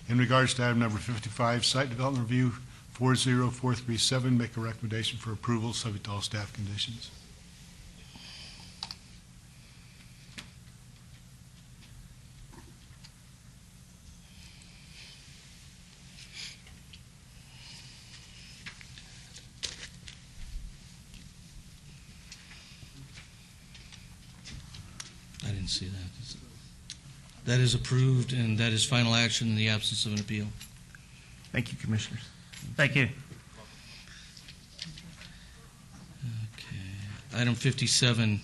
In regards to item number 55, site development review 40437, make a recommendation for approval subject to all staff conditions. I didn't see that. That is approved, and that is final action in the absence of an appeal. Thank you, Commissioners. Thank you. Okay. Item 57,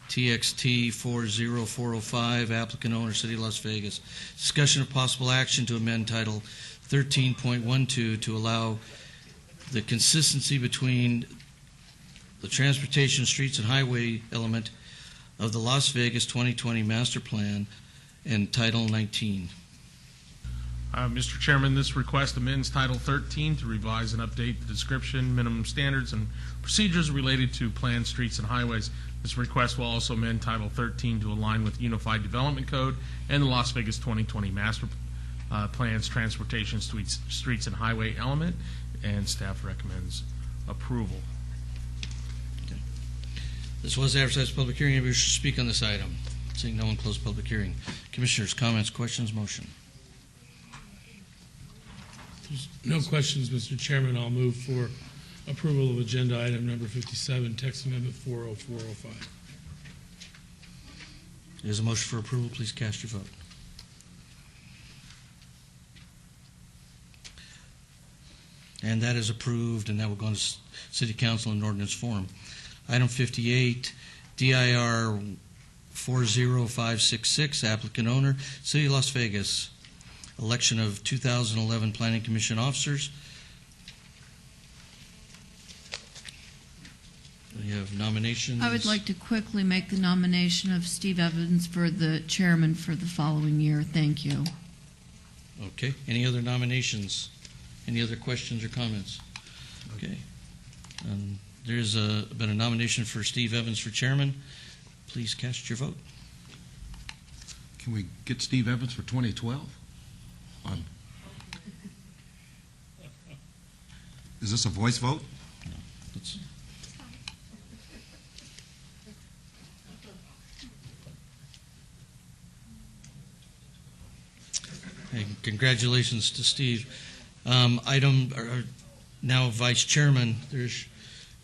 TXT 40405, applicant owner, City of Las Vegas. Discussion of possible action to amend Title 13.12 to allow the consistency between the transportation, streets, and highway element of the Las Vegas 2020 Master Plan and Title 19. Mr. Chairman, this request amends Title 13 to revise and update the description, minimum standards, and procedures related to planned streets and highways. This request will also amend Title 13 to align with the Unified Development Code and the Las Vegas 2020 Master Plan's transportation, streets, and highway element, and staff recommends approval. This was advertised public hearing. Anybody wish to speak on this item? Seeing no one, close public hearing. Commissioners, comments, questions, motion. No questions, Mr. Chairman. I'll move for approval of agenda item number 57, text amendment 40405. There's a motion for approval. Please cast your vote. And that is approved, and that will go into City Council in ordinance form. Item 58, DIR 40566, applicant owner, City of Las Vegas, election of 2011 Planning Commission officers. We have nominations. I would like to quickly make the nomination of Steve Evans for the chairman for the following year. Thank you. Okay. Any other nominations? Any other questions or comments? Okay. There's been a nomination for Steve Evans for chairman. Please cast your vote. Can we get Steve Evans for 2012? Is this a voice vote? No. It's, hey, congratulations to Steve. Now vice chairman.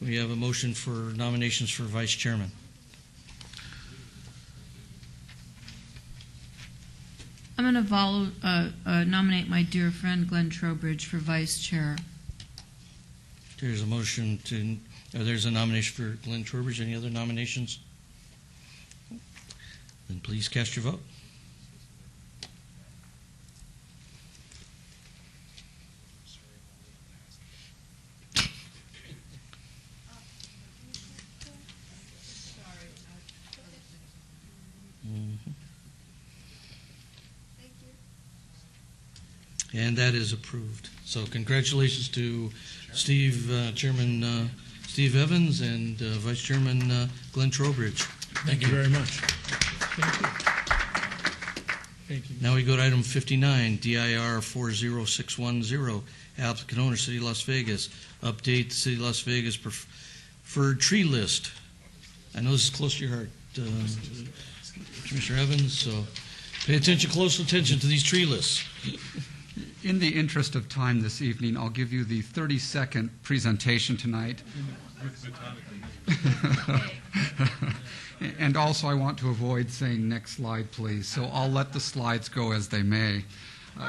We have a motion for nominations for vice chairman. I'm going to nominate my dear friend Glenn Trowbridge for vice chair. There's a motion to, there's a nomination for Glenn Trowbridge. Any other nominations? Then please cast your vote. And that is approved. So congratulations to Steve, Chairman Steve Evans, and Vice Chairman Glenn Trowbridge. Thank you very much. Thank you. Thank you. Now we go to item 59, DIR 40610, applicant owner, City of Las Vegas. Update the City of Las Vegas preferred tree list. I know this is close to your heart, Commissioner Evans, so pay close attention to these tree lists. In the interest of time this evening, I'll give you the 30-second presentation tonight. And also, I want to avoid saying next slide, please. So I'll let the slides go as they may.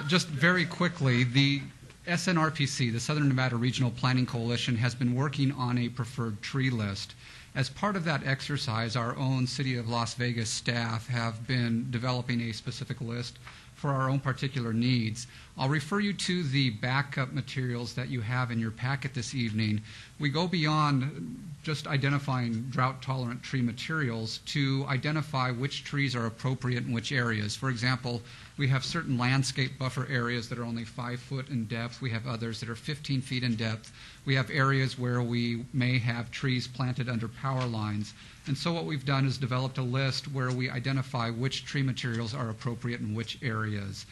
Just very quickly, the SNRPC, the Southern Nevada Regional Planning Coalition, has been working on a preferred tree list. As part of that exercise, our own City of Las Vegas staff have been developing a specific list for our own particular needs. I'll refer you to the backup materials that you have in your packet this evening. We go beyond just identifying drought-tolerant tree materials to identify which trees are appropriate in which areas. For example, we have certain landscape buffer areas that are only 5 foot in depth. We have others that are 15 feet in depth. We have areas where we may have trees planted under power lines. And so what we've done is developed a list where we identify which tree materials are appropriate in which areas.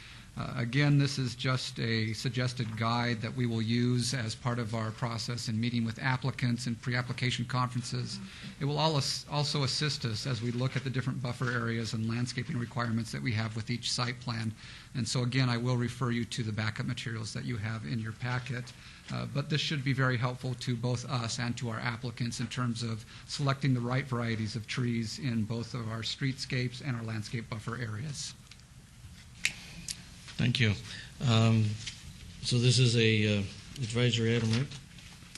Again, this is just a suggested guide that we will use as part of our process in meeting with applicants and pre-application conferences. It will also assist us as we look at the different buffer areas and landscaping requirements that we have with each site plan. And so again, I will refer you to the backup materials that you have in your packet. But this should be very helpful to both us and to our applicants in terms of selecting the right varieties of trees in both of our streetscapes and our landscape buffer areas. Thank you. So this is a advisory item, right?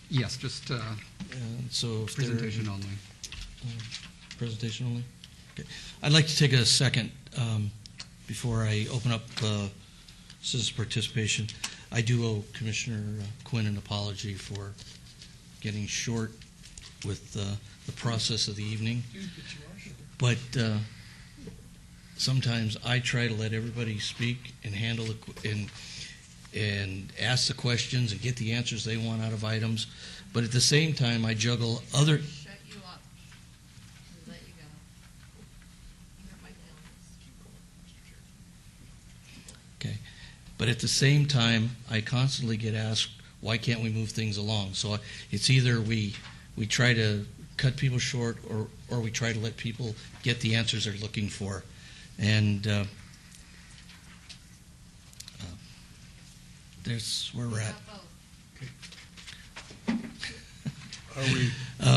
Yes, just so presentation only. Presentation only? Okay. I'd like to take a second before I open up citizen participation. I do owe Commissioner Quinn an apology for getting short with the process of the evening. But sometimes I try to let everybody speak and handle and ask the questions and get the answers they want out of items. But at the same time, I juggle other. Shut you up. Let you go. Okay. But at the same time, I constantly get asked, why can't we move things along? So it's either we try to cut people short or we try to let people get the answers they're looking for. And there's where we're at. Are we?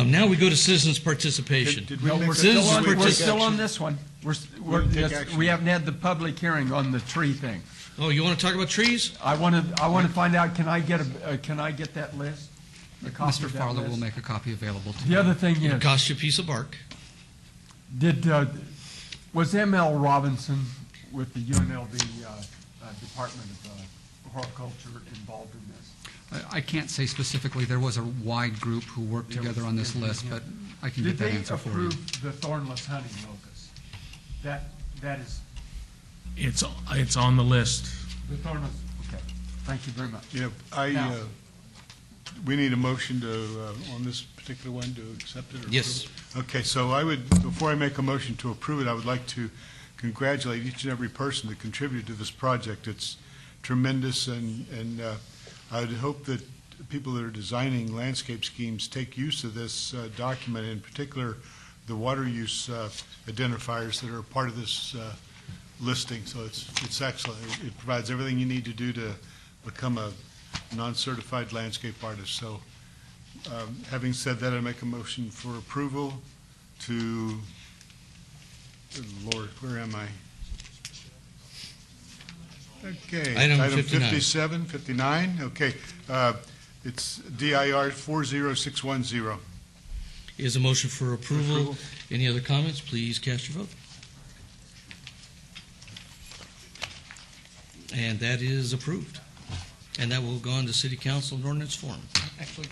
Now we go to citizens' participation. We're still on this one. We haven't had the public hearing on the tree thing. Oh, you want to talk about trees? I want to find out. Can I get that list? Mr. Farlow will make a copy available to you. The other thing It is, costs you a piece of bark. Was M.L. Robinson with the UNLV Department of Horticulture involved in this? I can't say specifically. There was a wide group who worked together on this list, but I can get that answer for you. Did they approve the thornless hunting locust? That is It's on the list. the thornless. Okay, thank you very much. Yeah, we need a motion to, on this particular one, to accept it or Yes. approve it? Okay, so before I make a motion to approve it, I would like to congratulate each and every person that contributed to this project. It's tremendous, and I would hope that people that are designing landscape schemes take use of this document, in particular the water use identifiers that are part of this listing. So it's excellent. It provides everything you need to do to become a non-certified landscape artist. So having said that, I make a motion for approval to, Lord, where am I? Okay. Item 59. 57, 59, okay. It's DIR 40610. Is a motion for approval. Any other comments? Please cast your vote. And that is approved. And that will go on to City Council in ordinance form. Actually,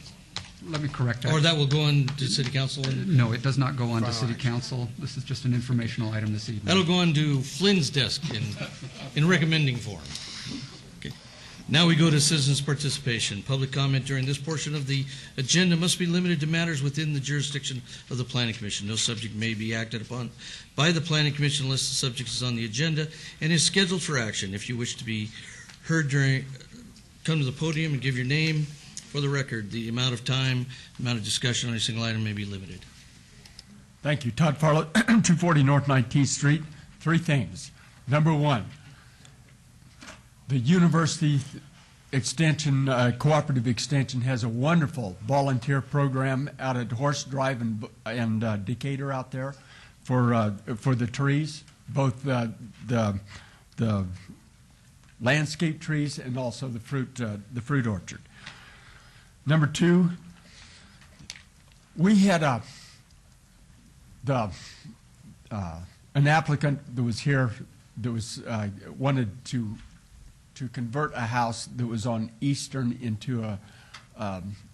let me correct that. Or that will go on to City Council? No, it does not go on to City Council. This is just an informational item this evening. That'll go on to Flynn's desk in recommending form. Okay. Now we go to citizens' participation. Public comment during this portion of the agenda must be limited to matters within the jurisdiction of the Planning Commission. No subject may be acted upon by the Planning Commission unless the subject is on the agenda and is scheduled for action. If you wish to be heard come to the podium and give your name. For the record, the amount of time, amount of discussion on a single item may be limited. Thank you. Todd Farlow, 240 North 19th Street. Three things. Number one, the University Extension, Cooperative Extension has a wonderful volunteer program out at Horse Drive and Decatur out there for the trees, both the landscape trees and also the fruit orchard. Number two, we had an applicant that was here that was wanted to convert a house that was on Eastern into a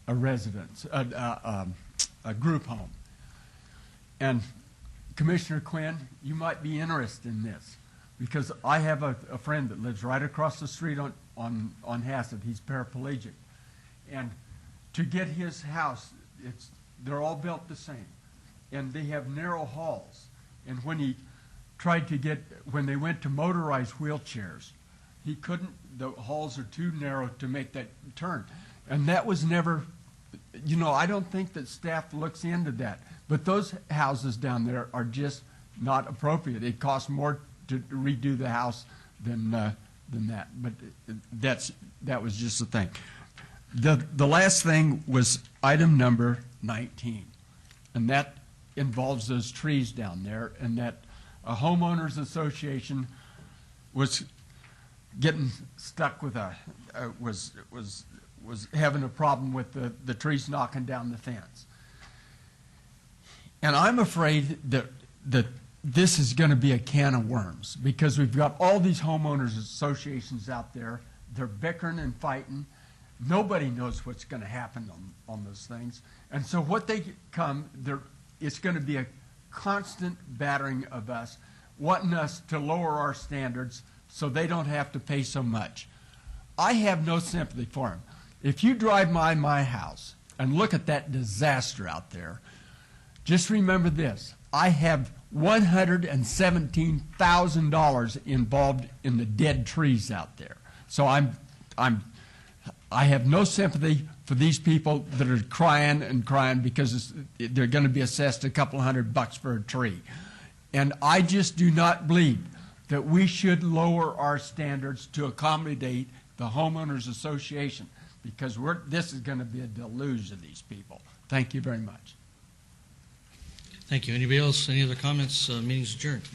residence, a group home. And Commissioner Quinn, you might be interested in this because I have a friend that lives right across the street on Hassett. He's paraplegic, and to get his house, they're all built the same, and they have narrow halls. And when they went to motorized wheelchairs, he couldn't. The halls are too narrow to make that turn, and that was never. I don't think that staff looks into that. But those houses down there are just not appropriate. It costs more to redo the house than that. But that was just the thing. The last thing was item number 19, and that involves those trees down there, and that a homeowners association was getting stuck with was having a problem with the trees knocking down the fence. And I'm afraid that this is going to be a can of worms because we've got all these homeowners associations out there They're bickering and fighting. Nobody knows what's going to happen on those things. And so what they come, it's going to be a constant battering of us, wanting us to lower our standards so they don't have to pay so much. I have no sympathy for them. If you drive by my house and look at that disaster out there, just remember this. I have $117,000 involved in the dead trees out there. So I have no sympathy for these people that are crying and crying because they're going to be assessed a couple $100 for a tree. And I just do not believe that we should lower our standards to accommodate the homeowners association, because this is going to be a deluge of these people. Thank you very much. Thank you. Anybody else? Any other comments? Meeting's adjourned.